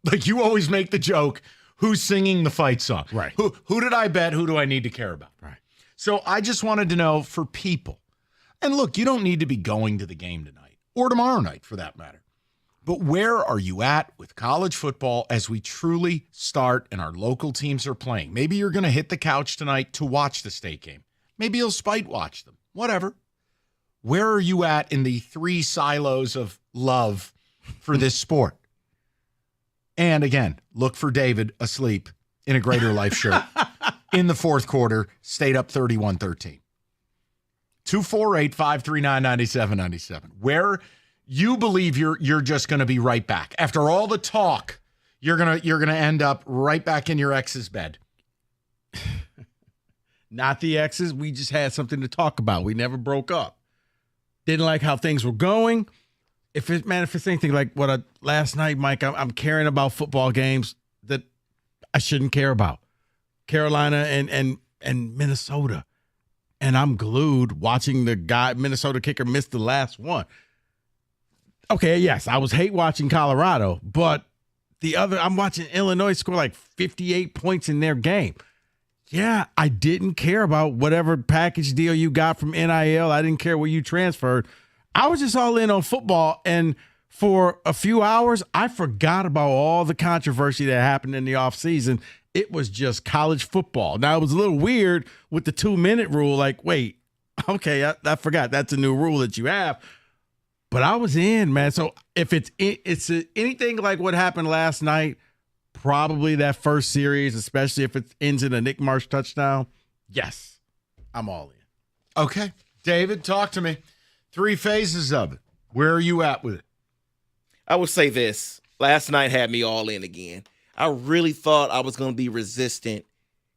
Like you always make the joke, who's singing the fight song? Right. Who did I bet? Who do I need to care about? Right. So I just wanted to know for people. And look, you don't need to be going to the game tonight or tomorrow night for that matter. But where are you at with college football as we truly start and our local teams are playing? Maybe you're going to hit the couch tonight to watch the state game. Maybe you'll spite watch them. Whatever. Where are you at in the 3 silos of love for this sport? And again, look for David asleep in a Greater Life shirt in the fourth quarter, stayed up 31-13. 248-539-9797. Where you believe you're just going to be right back. After all the talk, you're going to end up right back in your ex's bed. Not the exes. We just had something to talk about. We never broke up. Didn't like how things were going. If it's anything like what last night, Mike, I'm caring about football games that I shouldn't care about. Carolina and Minnesota. And I'm glued watching the Minnesota kicker miss the last one. Okay, yes, I was hate watching Colorado, but I'm watching Illinois score like 58 points in their game. Yeah, I didn't care about whatever package deal you got from NIL. I didn't care where you transferred. I was just all in on football, and for a few hours, I forgot about all the controversy that happened in the offseason. It was just college football. Now, it was a little weird with the 2-minute rule. Like, wait, okay, I forgot. That's a new rule that you have. But I was in, man. So if it's anything like what happened last night, probably that first series, especially if it ends in a Nick Marsh touchdown, yes, I'm all in. Okay. David, talk to me. 3 phases of it. Where are you at with it? I would say this. Last night had me all in again. I really thought I was going to be resistant,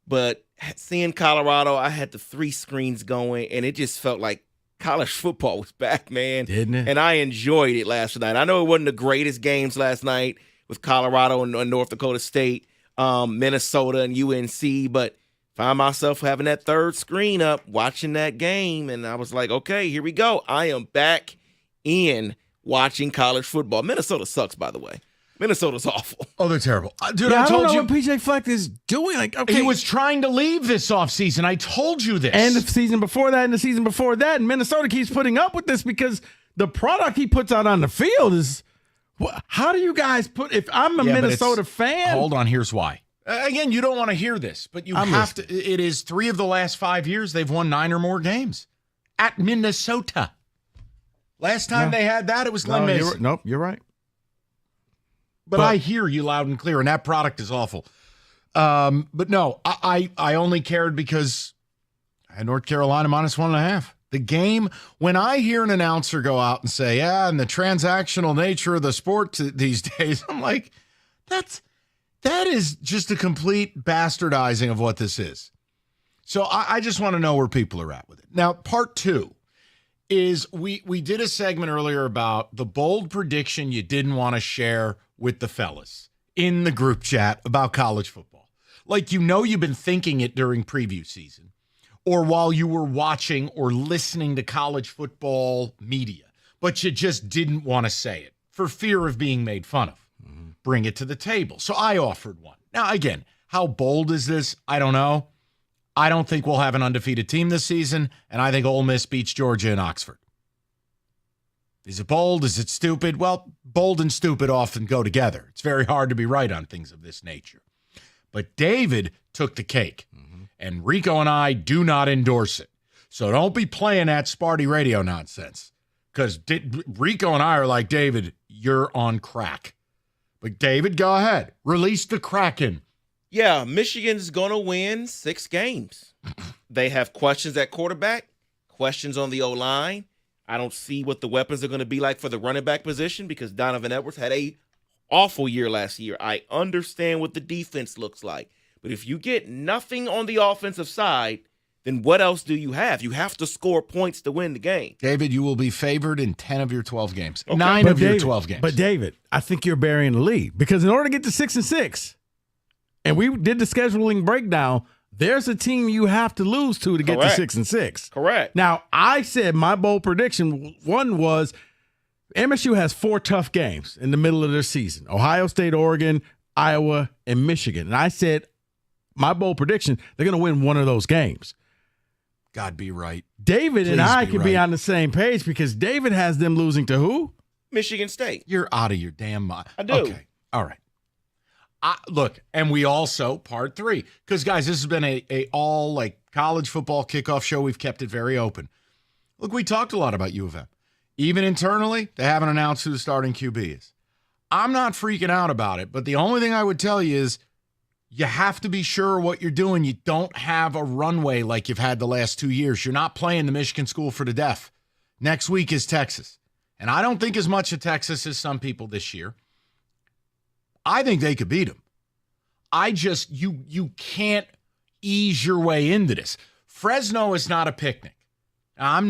but seeing Colorado, I had the 3 screens going, and it just felt like college football was back, man. Didn't it? And I enjoyed it last night. I know it wasn't the greatest games last night with Colorado and North Dakota State, Minnesota and UNC, but found myself having that 3rd screen up, watching that game, and I was like, okay, here we go. I am back in watching college football. Minnesota sucks, by the way. Minnesota's awful. Oh, they're terrible. Dude, Yeah, I told don't know you. what PJ Fleck is doing. Like, okay, He was trying to leave this offseason. I told you this. and the season before that, and the season before that, and Minnesota keeps putting up with this because the product he puts out on the field is. How do you guys put? If I'm a Yeah, but Minnesota fan, hold on. Here's why. Again, you don't want to hear this, but I'm have to. It is 3 of the last 5 years they've won 9 or more games at Minnesota. Last time they had that, it was Glenn Mason. You're right. But I hear you loud and clear, and that product is awful. But no, I only cared because I had North Carolina -1.5. The game, when I hear an announcer go out and say, yeah, and the transactional nature of the sport these days, I'm like, that is just a complete bastardizing of what this is. So I just want to know where people are at with it. Now, part 2 is we did a segment earlier about the bold prediction you didn't want to share with the fellas in the group chat about college football. Like, you've been thinking it during preview season or while you were watching or listening to college football media, but you just didn't want to say it for fear of being made fun of. Mm-hmm. Bring it to the table. So I offered one. Now, again, how bold is this? I don't know. I don't think we'll have an undefeated team this season, and I think Ole Miss beats Georgia and Oxford. Is it bold? Is it stupid? Well, bold and stupid often go together. It's very hard to be right on things of this nature. But David took the cake, and Rico and I do not endorse it. So don't be playing that Sparty radio nonsense, because Rico and I are like, David, you're on crack. But David, go ahead. Release the Kraken. Yeah, Michigan's going to win 6 games. They have questions at quarterback, questions on the O-line. I don't see what the weapons are going to be like for the running back position because Donovan Edwards had a awful year last year. I understand what the defense looks like. But if you get nothing on the offensive side, then what else do you have? You have to score points to win the game. David, you will be favored in 10 of your 12 games. Okay. 9 But of your David- 12 games. But David, I think you're burying the lead because in order to get to 6-6, and we did the scheduling breakdown, there's a team you have to lose to get Correct. to 6-6. Correct. Now, I said my bold prediction, one was MSU has 4 tough games in the middle of their season. Ohio State, Oregon, Iowa, and Michigan. And I said my bold prediction, they're going to win one of those games. God be right. David and Please I be can be right. on the same page because David has them losing to who? Michigan State. You're out of your damn mind. I do. Okay. All right. Look, and we also, part 3, because, guys, this has been a all, like, college football kickoff show. We've kept it very open. Look, we talked a lot about U of M. Even internally, they haven't announced who the starting QB is. I'm not freaking out about it, but the only thing I would tell you is you have to be sure what you're doing. You don't have a runway like you've had the last 2 years. You're not playing the Michigan School for the Deaf. Next week is Texas. And I don't think as much of Texas as some people this year. I think they could beat them. You can't ease your way into this. Fresno is not a picnic. I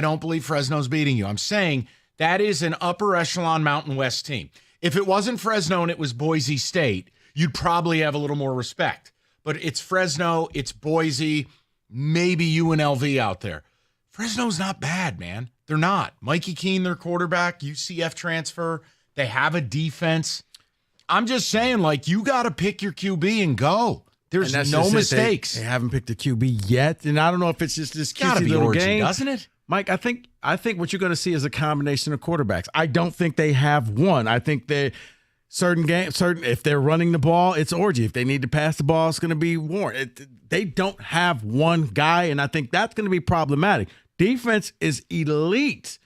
don't believe Fresno's beating you. I'm saying that is an upper echelon Mountain West team. If it wasn't Fresno and it was Boise State, you'd probably have a little more respect. But it's Fresno, it's Boise, maybe UNLV out there. Fresno's not bad, man. They're not. Mikey Keene, their quarterback, UCF transfer. They have a defense. I'm just saying, like, you got to pick your QB and go. There's no mistakes. They haven't picked a QB yet, and I don't know if it's just this Gotta cutesy be little orgy, game, doesn't it? Mike, I think what you're going to see is a combination of quarterbacks. I don't think they have one. I think they certain if they're running the ball, it's orgy. If they need to pass the ball, it's going to be Warren. They don't have one guy, and I think that's going to be problematic. Defense is elite,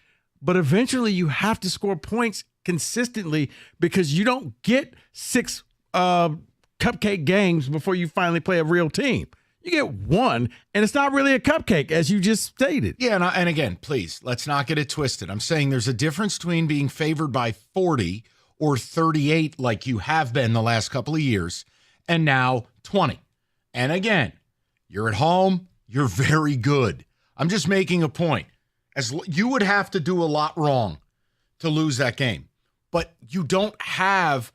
but eventually you have to score points consistently because you don't get 6 cupcake games before you finally play a real team. You get one, and it's not really a cupcake, as you just stated. Yeah, and again, please, let's not get it twisted. I'm saying there's a difference between being favored by 40 or 38 like you have been the last couple of years, and now 20. And again, you're at home, you're very good. I'm just making a point. You would have to do a lot wrong to lose that game, but you don't have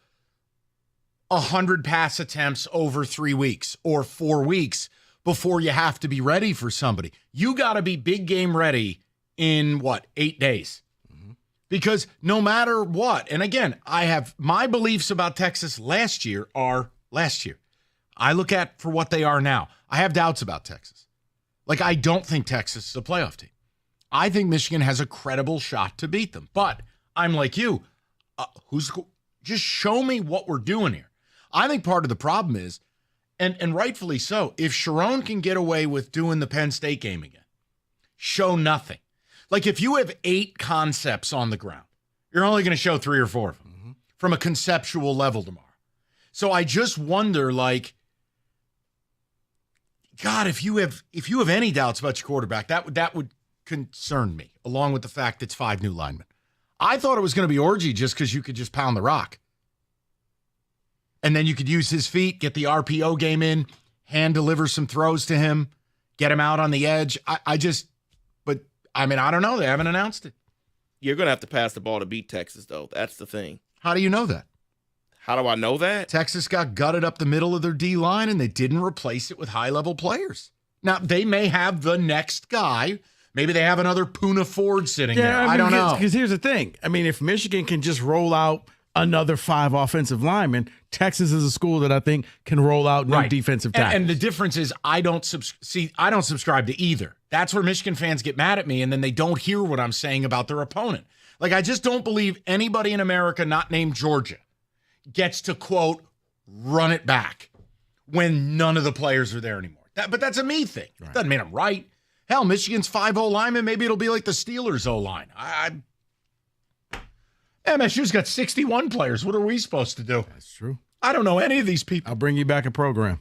100 pass attempts over 3 weeks or 4 weeks before you have to be ready for somebody. You got to be big game ready in 8 days? Because no matter what, and again, I have my beliefs about Texas last year are last year. I look at for what they are now. I have doubts about Texas. Like, I don't think Texas is a playoff team. I think Michigan has a credible shot to beat them. But I'm like you. Just show me what we're doing here. I think part of the problem is, and rightfully so, if Sharon can get away with doing the Penn State game again, show nothing. Like, if you have 8 concepts on the ground, you're only going to show 3 or 4 of them from a conceptual level tomorrow. So I just wonder, like, God, if you have any doubts about your quarterback, that would concern me, along with the fact it's 5 new linemen. I thought it was going to be orgy just because you could just pound the rock. And then you could use his feet, get the RPO game in, hand deliver some throws to him, get him out on the edge. I don't know. They haven't announced it. You're going to have to pass the ball to beat Texas, though. That's the thing. How do you know that? How do I know that? Texas got gutted up the middle of their D-line, and they didn't replace it with high-level players. Now, they may have the next guy. Maybe they have another Puna Ford sitting there. I don't know. Because here's the thing. I mean, if Michigan can just roll out another 5 offensive linemen, Texas is a school that I think can roll out new defensive tackles. And the difference is I don't subscribe to either. That's where Michigan fans get mad at me, and then they don't hear what I'm saying about their opponent. Like, I just don't believe anybody in America not named Georgia gets to, quote, run it back when none of the players are there anymore. But that's a me thing. Right. Doesn't mean I'm right. Hell, Michigan's 5 O-linemen, maybe it'll be like the Steelers O-line. MSU's got 61 players. What are we supposed to do? That's true. I don't know any of these people. I'll bring you back a program.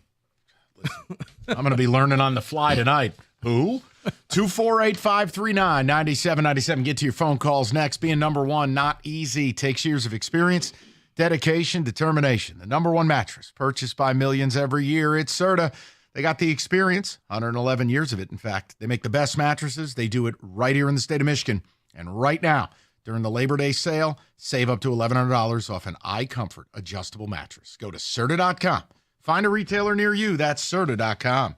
I'm going to be learning on the fly tonight. Who? 248-539-9797. Get to your phone calls next. Being number one, not easy. Takes years of experience, dedication, determination. The number one mattress purchased by millions every year. It's Serta. They got the experience, 111 years of it, in fact. They make the best mattresses. They do it right here in the state of Michigan. And right now, during the Labor Day sale, save up to $1,100 off an iComfort adjustable mattress. Go to Serta.com. Find a retailer near you. That's Serta.com.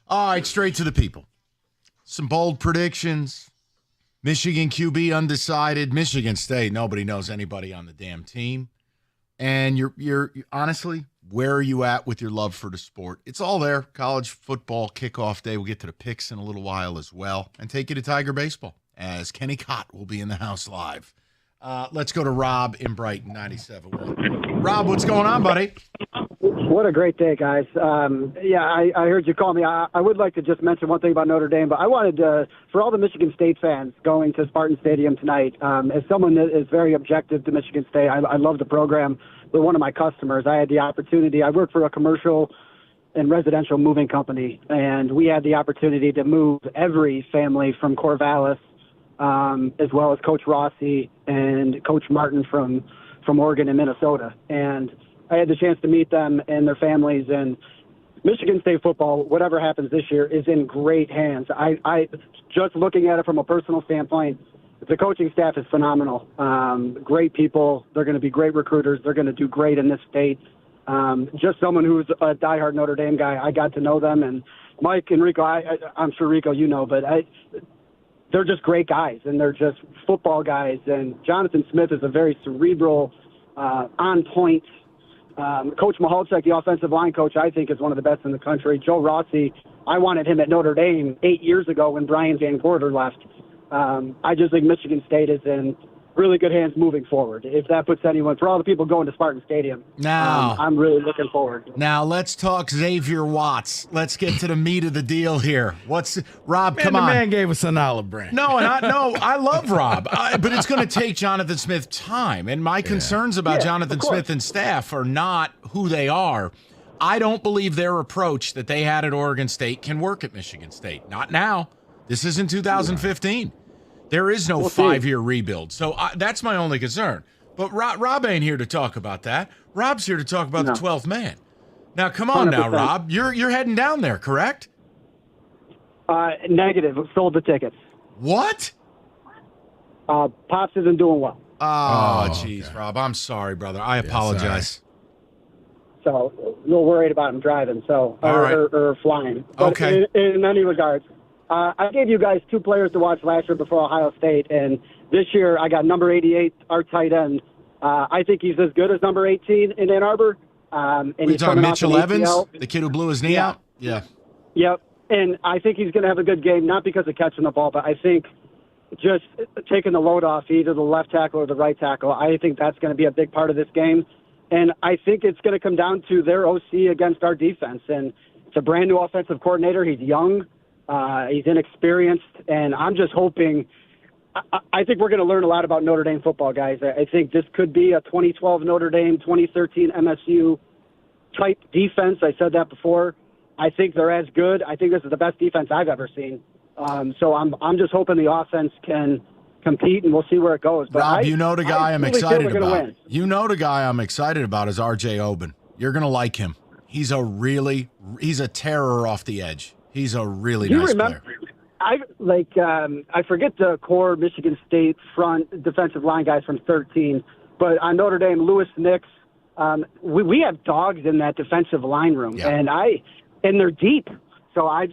All right, straight to the people. Some bold predictions. Michigan QB undecided. Michigan State, nobody knows anybody on the damn team. And you're honestly, where are you at with your love for the sport? It's all there. College football kickoff day. We'll get to the picks in a little while as well. And take you to Tiger Baseball, as Kenny Cott will be in the house live. Let's go to Rob in Brighton, 97.1. Rob, what's going on, buddy? What a great day, guys. I heard you call me. I would like to just mention one thing about Notre Dame, but I wanted to, for all the Michigan State fans going to Spartan Stadium tonight, as someone that is very objective to Michigan State, I love the program. They're one of my customers. I had the opportunity. I work for a commercial and residential moving company, and we had the opportunity to move every family from Corvallis, as well as Coach Rossi and Coach Martin from Oregon and Minnesota. And I had the chance to meet them and their families, and Michigan State football, whatever happens this year, is in great hands. I just looking at it from a personal standpoint, the coaching staff is phenomenal. Great people. They're going to be great recruiters. They're going to do great in this state. Just someone who's a diehard Notre Dame guy, I got to know them. And Mike and Rico, I'm sure, Rico, you know, but they're just great guys, and they're just football guys. And Jonathan Smith is a very cerebral, on-point Coach Mahalchek, the offensive line coach, I think is one of the best in the country. Joe Rossi, I wanted him at Notre Dame 8 years ago when Brian Van Gorder left. I just think Michigan State is in really good hands moving forward. If that puts anyone, for all the people going to Spartan Stadium, now I'm really looking forward. Now let's talk Xavier Watts. Let's get to the meat of the deal here. Rob? Man, come on. The man gave us an olive branch. No, I love Rob, but it's going to take Jonathan Smith time. And my concerns about Jonathan Smith and staff are not who they are. I don't believe their approach that they had at Oregon State can work at Michigan State. Not now. This isn't 2015. There is no 5-year rebuild. So that's my only concern. But Rob ain't here to talk about that. Rob's here to talk about the 12th man. Now, come on 100%. Now, Rob. You're heading down there, correct? Negative. Sold the tickets. What? Pops isn't doing well. Oh, jeez, Rob. I'm sorry, brother. I apologize. So, a little worried about him driving, or flying. But okay. In any regards, I gave you guys 2 players to watch last year before Ohio State, and this year I got number 88, our tight end. I think he's as good as number 18 in Ann Arbor. And he's talking Mitchell Evans, the kid who blew his knee out? Yeah. Yep. And I think he's going to have a good game, not because of catching the ball, but I think just taking the load off either the left tackle or the right tackle. I think that's going to be a big part of this game. And I think it's going to come down to their OC against our defense. And it's a brand new offensive coordinator. He's young. He's inexperienced, and I'm just hoping I think we're going to learn a lot about Notre Dame football, guys. I think this could be a 2012 Notre Dame, 2013 MSU type defense. I said that before. I think they're as good. I think this is the best defense I've ever seen. So I'm just hoping the offense can compete, and we'll see where it goes. But Rob, you know the guy I'm excited about. You know the guy I'm excited about is R.J. Oben. You're going to like him. He's a terror off the edge. He's a really nice player. I forget the core Michigan State front defensive line guys from 13, but on Notre Dame, Lewis Nix, we have dogs in that defensive line room, and they're deep. So I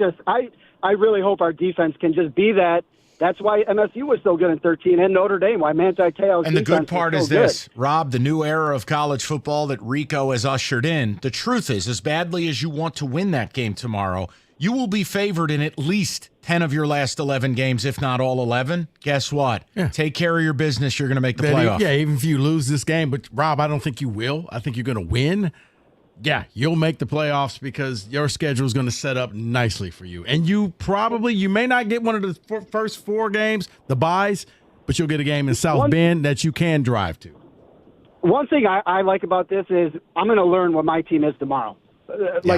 really hope our defense can just be that. That's why MSU was so good in 13, and Notre Dame. Why Manti Te'o's And the good part is this, Rob, the new era of college football that Rico has ushered in. The truth is, as badly as you want to win that game tomorrow, you will be favored in at least 10 of your last 11 games, if not all 11. Guess what? Yeah. Take care of your business. You're going to make the playoff. Yeah, even if you lose this game. But, Rob, I don't think you will. I think you're going to win. Yeah, you'll make the playoffs because your schedule is going to set up nicely for you. And you may not get one of the first 4 games, the byes, but you'll get a game in South Bend that you can drive to. One thing I like about this is I'm going to learn what my team is tomorrow.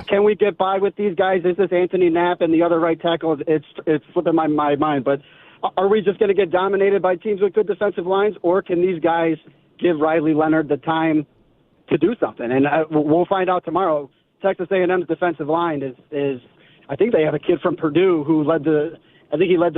Can we get by with these guys? Is this Anthony Knapp and the other right tackle? It's flipping my mind. But are we just going to get dominated by teams with good defensive lines, or can these guys give Riley Leonard the time to do something? And we'll find out tomorrow. Texas A&M's defensive line is I think they have a kid from Purdue who led the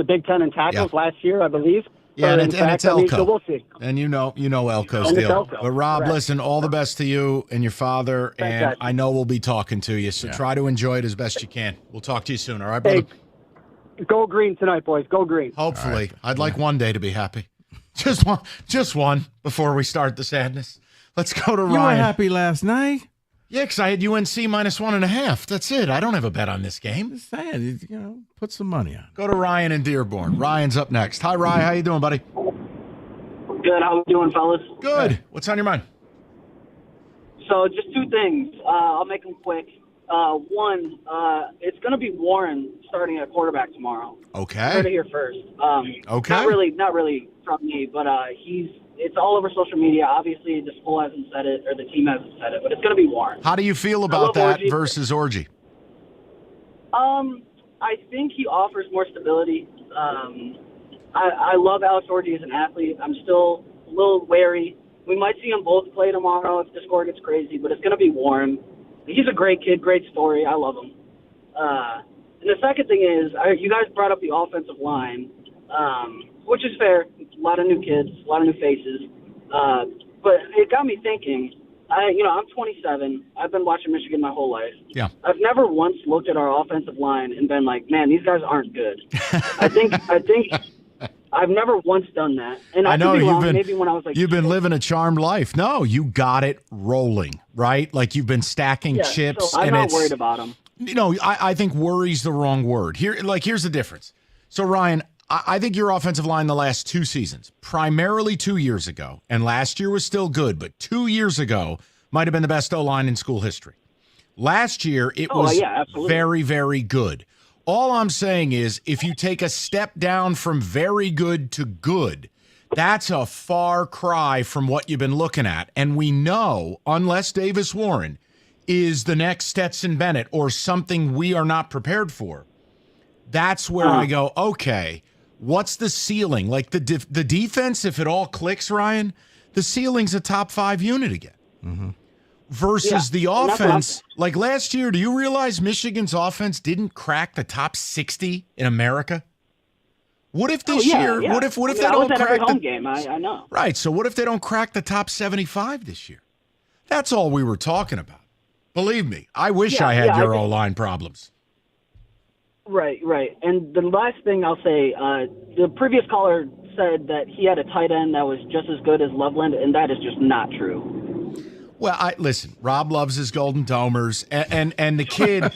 Big Ten in tackles last year, I believe. Yeah, and it's Elko. So we'll see. And you know Elko's And it's deal. Elko. But Rob, Correct. listen, all the best to you and your father. And Fantastic. I know we'll be talking to you, so try to enjoy it as best you can. We'll talk to you soon, all right, brother? Hey, go green tonight, boys. Go green. Hopefully. Right. I'd like one day to be happy. Just one before we start the sadness. Let's go to Ryan. You were happy last night. Yeah, because I had UNC -1.5. That's it. I don't have a bet on this game. Just saying, put some money on. Go to Ryan in Dearborn. Ryan's up next. Hi, Ryan. How you doing, buddy? Good. How we doing, fellas? Good. What's on your mind? So just two things. I'll make them quick. One, it's going to be Warren starting at quarterback tomorrow. Okay. Heard it here first. Okay. Not really from me, but it's all over social media. Obviously, the school hasn't said it or the team hasn't said it, but it's going to be Warren. How do you feel about that versus Orgy? I think he offers more stability. I love Alex Orgy as an athlete. I'm still a little wary. We might see them both play tomorrow if the score gets crazy, but it's going to be Warren. He's a great kid, great story. I love him. And the second thing is, you guys brought up the offensive line, which is fair. A lot of new kids, a lot of new faces. But it got me thinking. I'm 27. I've been watching Michigan my whole life. Yeah. I've never once looked at our offensive line and been like, man, these guys aren't good. I think I've never once done that. And I know could be you've wrong, been maybe when I was like, you've been living a charmed life. No, you got it rolling, right? Like you've been stacking yeah, chips. so I'm and not it's, worried about them. I think worry's the wrong word. Here's the difference. So Ryan, I think your offensive line the last two seasons, primarily 2 years ago, and last year was still good, but 2 years ago might have been the best O-line in school history. Last year, it was very, very good. All I'm saying is if you take a step down from very good to good, that's a far cry from what you've been looking at. And we know, unless Davis Warren is the next Stetson Bennett or something we are not prepared for, that's where I go, okay, what's the ceiling? Like the defense, if it all clicks, Ryan, the ceiling's a top 5 unit again. Mm-hmm. Versus the offense, like last year, do you realize Michigan's offense didn't crack the top 60 in America? What if this year? What if they don't crack the game? I know. Right. So what if they don't crack the top 75 this year? That's all we were talking about. Believe me, I wish I had your O-line problems. Right. And the last thing I'll say, the previous caller said that he had a tight end that was just as good as Loveland, and that is just not true. Well, listen, Rob loves his Golden Domers, and the kid,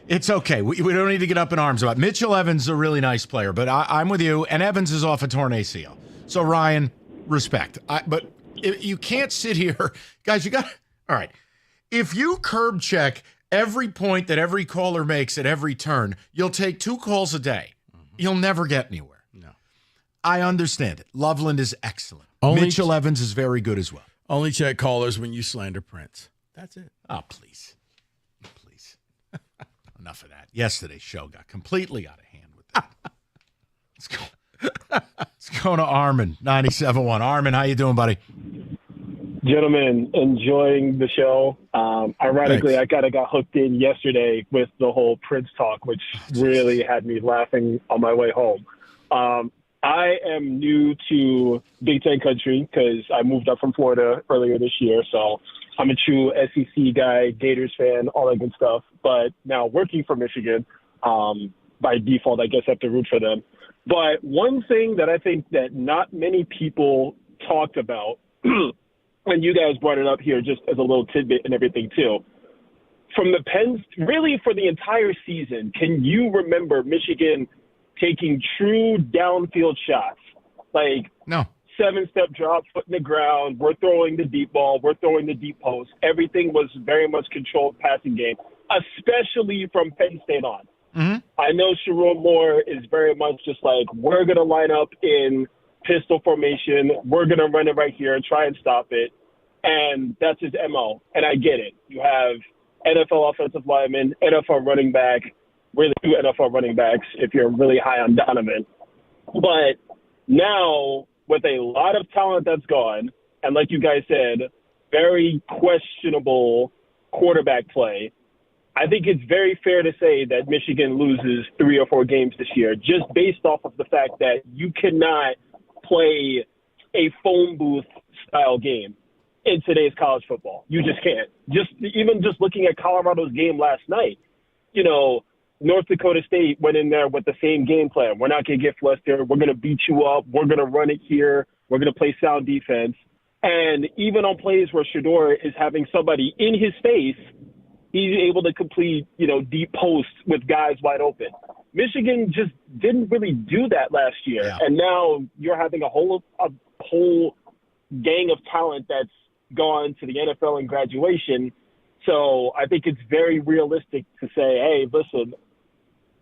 it's okay. We don't need to get up in arms about it. Mitchell Evans is a really nice player, but I'm with you, and Evans is off a torn ACL. So, Ryan, respect. But you can't sit here. Guys, all right. If you curb check every point that every caller makes at every turn, you'll take 2 calls a day. You'll never get anywhere. No. I understand it. Loveland is excellent. Only Mitchell Evans is very good as well. Only check callers when you slander Prince. That's it. Oh, please. Enough of that. Yesterday's show got completely out of hand with that. Let's go to Armin, 97.1. Armin, how you doing, buddy? Gentlemen, enjoying the show. Ironically, Thanks. I kind of got hooked in yesterday with the whole Prince talk, which really had me laughing on my way home. I am new to Big Ten country because I moved up from Florida earlier this year. So I'm a true SEC guy, Gators fan, all that good stuff. But now working for Michigan, by default, I guess I have to root for them. But one thing that I think that not many people talked about, and you guys brought it up here just as a little tidbit and everything too, from the Pens, really for the entire season, can you remember Michigan taking true downfield shots? Like, no. 7-step drop, foot in the ground, we're throwing the deep ball, we're throwing the deep post. Everything was very much controlled passing game, especially from Penn State on. Mm-hmm. I know Sharon Moore is very much just like, we're going to line up in pistol formation, we're going to run it right here and try and stop it. And that's his MO. And I get it. You have NFL offensive lineman, NFL running back, really 2 NFL running backs if you're really high on Donovan. But now, with a lot of talent that's gone, and like you guys said, very questionable quarterback play, I think it's very fair to say that Michigan loses 3 or 4 games this year, just based off of the fact that you cannot play a phone booth style game in today's college football. You just can't. Even looking at Colorado's game last night, North Dakota State went in there with the same game plan. We're not going to get flustered. We're going to beat you up. We're going to run it here. We're going to play sound defense. And even on plays where Shedeur is having somebody in his face, he's able to complete, deep posts with guys wide open. Michigan just didn't really do that last year. Yeah. And now you're having a whole gang of talent that's gone to the NFL and graduation. So I think it's very realistic to say, hey, listen,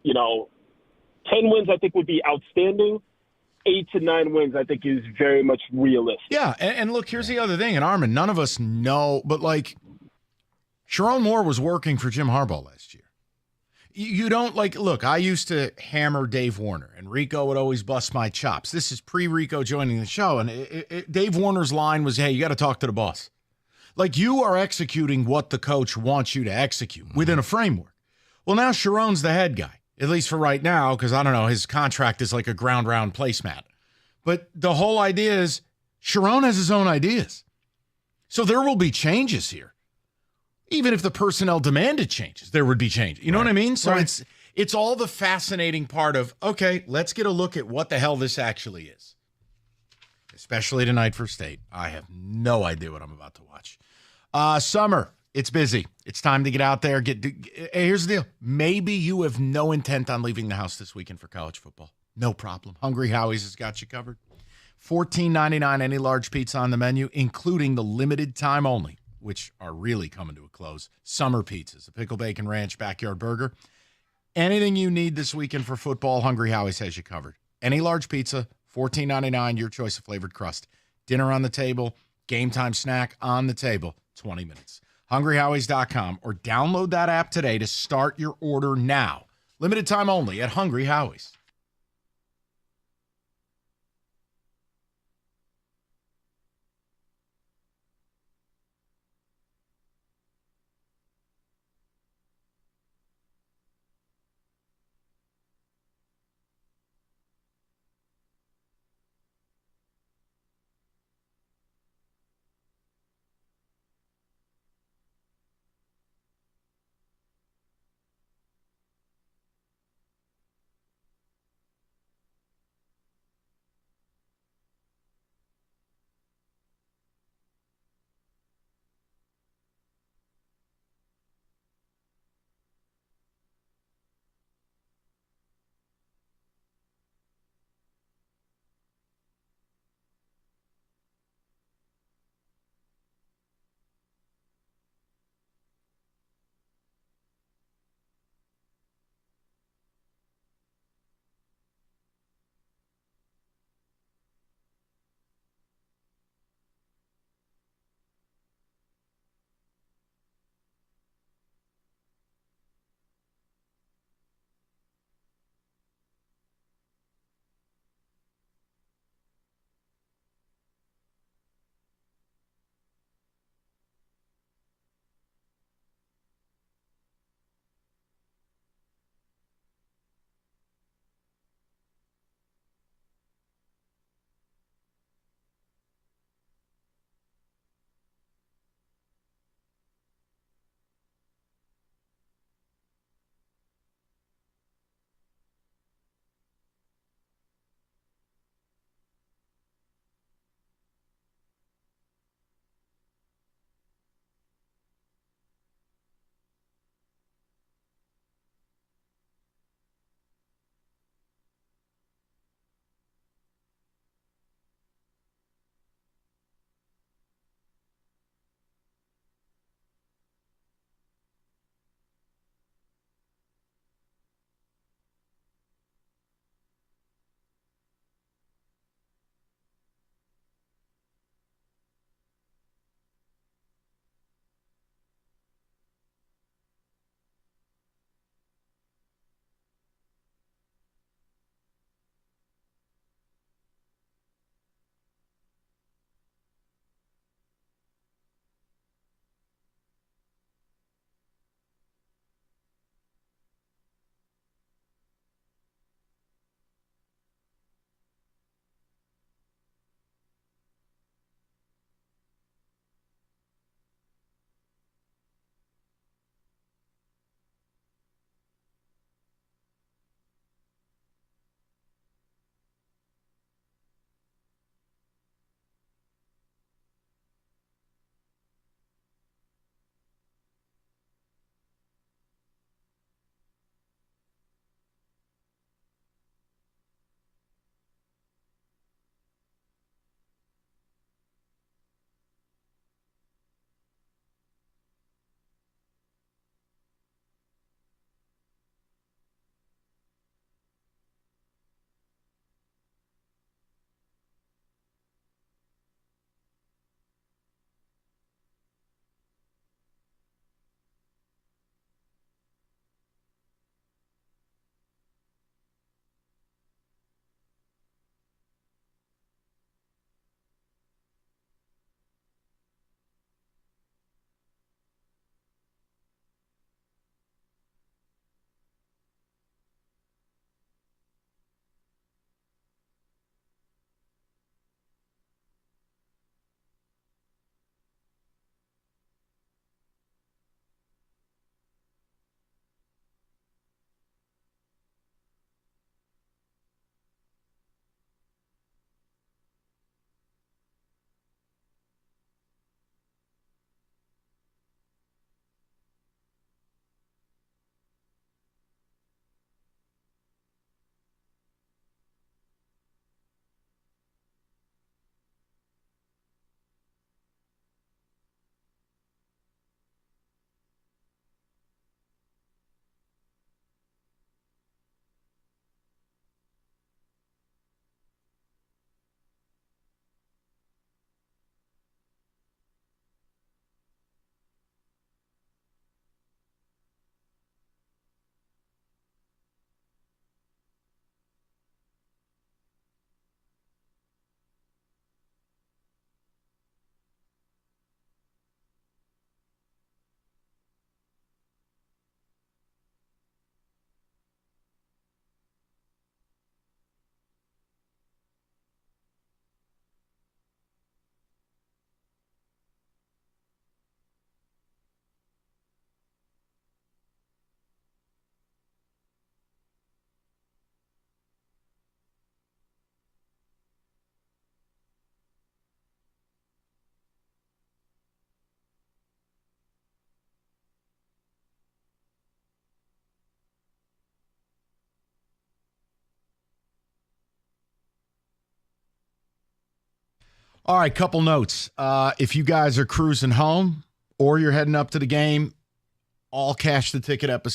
10 wins I think would be outstanding. 8 to 9 wins I think is very much realistic. Yeah, and look, here's the other thing, and Armin, none of us know, but Sharon Moore was working for Jim Harbaugh last year. You don't look, I used to hammer Dave Warner, and Rico would always bust my chops. This is pre-Rico joining the show, and Dave Warner's line was, hey, you got to talk to the boss. You are executing what the coach wants you to execute within a framework. Well, now Sharon's the head guy, at least for right now, because I don't know, his contract is like a ground round placemat. But the whole idea is Sharon has his own ideas. So there will be changes here. Even if the personnel demanded changes, there would be changes. You know what I mean? So it's all the fascinating part of, okay, let's get a look at what the hell this actually is. Especially tonight for State. I have no idea what I'm about to watch. Summer, it's busy. It's time to get out there. Here's the deal. Maybe you have no intent on leaving the house this weekend for college football. No problem. Hungry Howie's has got you covered. $14.99 any large pizza on the menu, including the limited time only, which are really coming to a close, summer pizzas, the pickle bacon ranch backyard burger. Anything you need this weekend for football, Hungry Howie's has you covered. Any large pizza, $14.99, your choice of flavored crust. Dinner on the table, game time snack on the table, 20 minutes. HungryHowies.com or download that app today to start your order now. Limited time only at Hungry Howie's. All right, couple notes. If you guys are cruising home or you're heading up to the game, all cash the ticket episode.